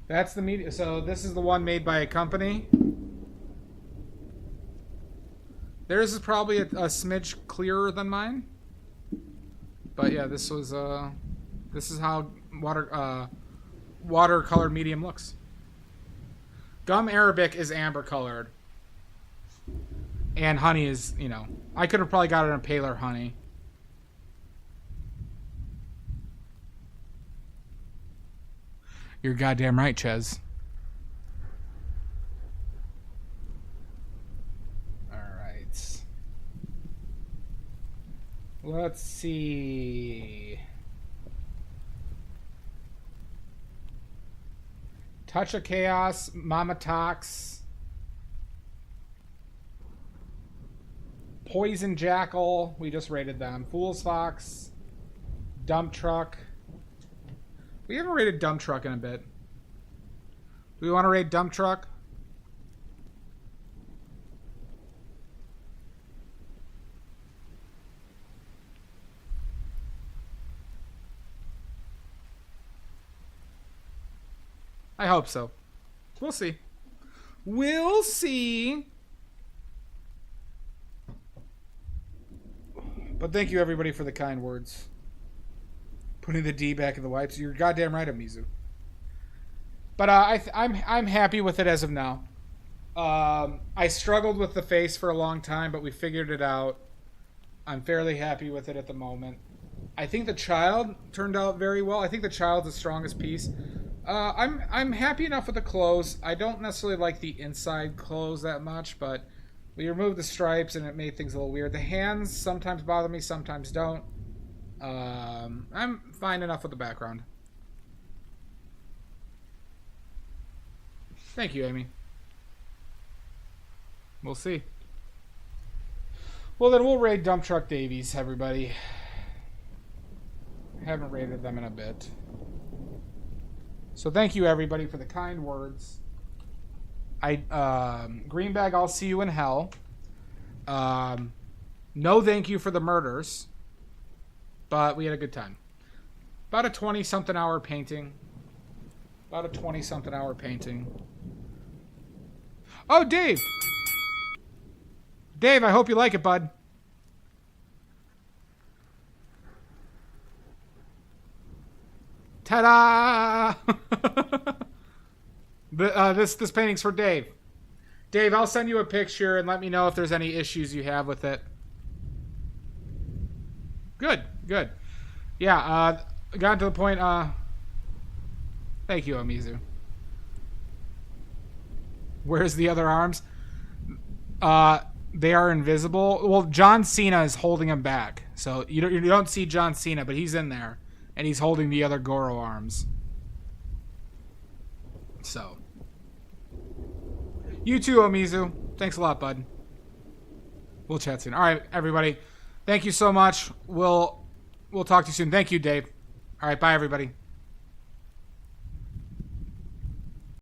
[SPEAKER 1] That's the medium. So this is the one made by a company. Theirs is probably a smidge clearer than mine. But yeah, this is how watercolor medium looks. Gum arabic is amber colored, and honey is, I could have probably got it in a paler honey. You're goddamn right, Ches. Alright. Let's see. Touch of Chaos, Mama Tox, Poison Jackal, we just rated them. Fool's Fox, Dump Truck. We haven't rated Dump Truck in a bit. Do we want to rate Dump Truck? I hope so. We'll see. We'll see. But thank you, everybody, for the kind words. Putting the D back in the wipes. You're goddamn right, Amizu. But I'm happy with it as of now. I struggled with the face for a long time, but we figured it out. I'm fairly happy with it at the moment. I think the child turned out very well. I think the child's the strongest piece. I'm happy enough with the clothes. I don't necessarily like the inside clothes that much, but we removed the stripes and it made things a little weird. The hands sometimes bother me, sometimes don't. I'm fine enough with the background. Thank you, Amy. We'll see. Well, then we'll raid Dump Truck Davies, everybody. Haven't rated them in a bit. So thank you, everybody, for the kind words. Greenbag, I'll see you in hell. No thank you for the murders. But we had a good time. About a 20-something hour painting. Oh, Dave! Dave, I hope you like it, bud. Ta-da! This painting's for Dave. Dave, I'll send you a picture and let me know if there's any issues you have with it. Good. Yeah, got to the point, thank you, Amizu. Where's the other arms? They are invisible. Well, John Cena is holding him back. So you don't see John Cena, but he's in there. And he's holding the other Goro arms. So. You too, Amizu. Thanks a lot, bud. We'll chat soon. All right, everybody. Thank you so much. We'll talk to you soon. Thank you, Dave. All right, bye, everybody.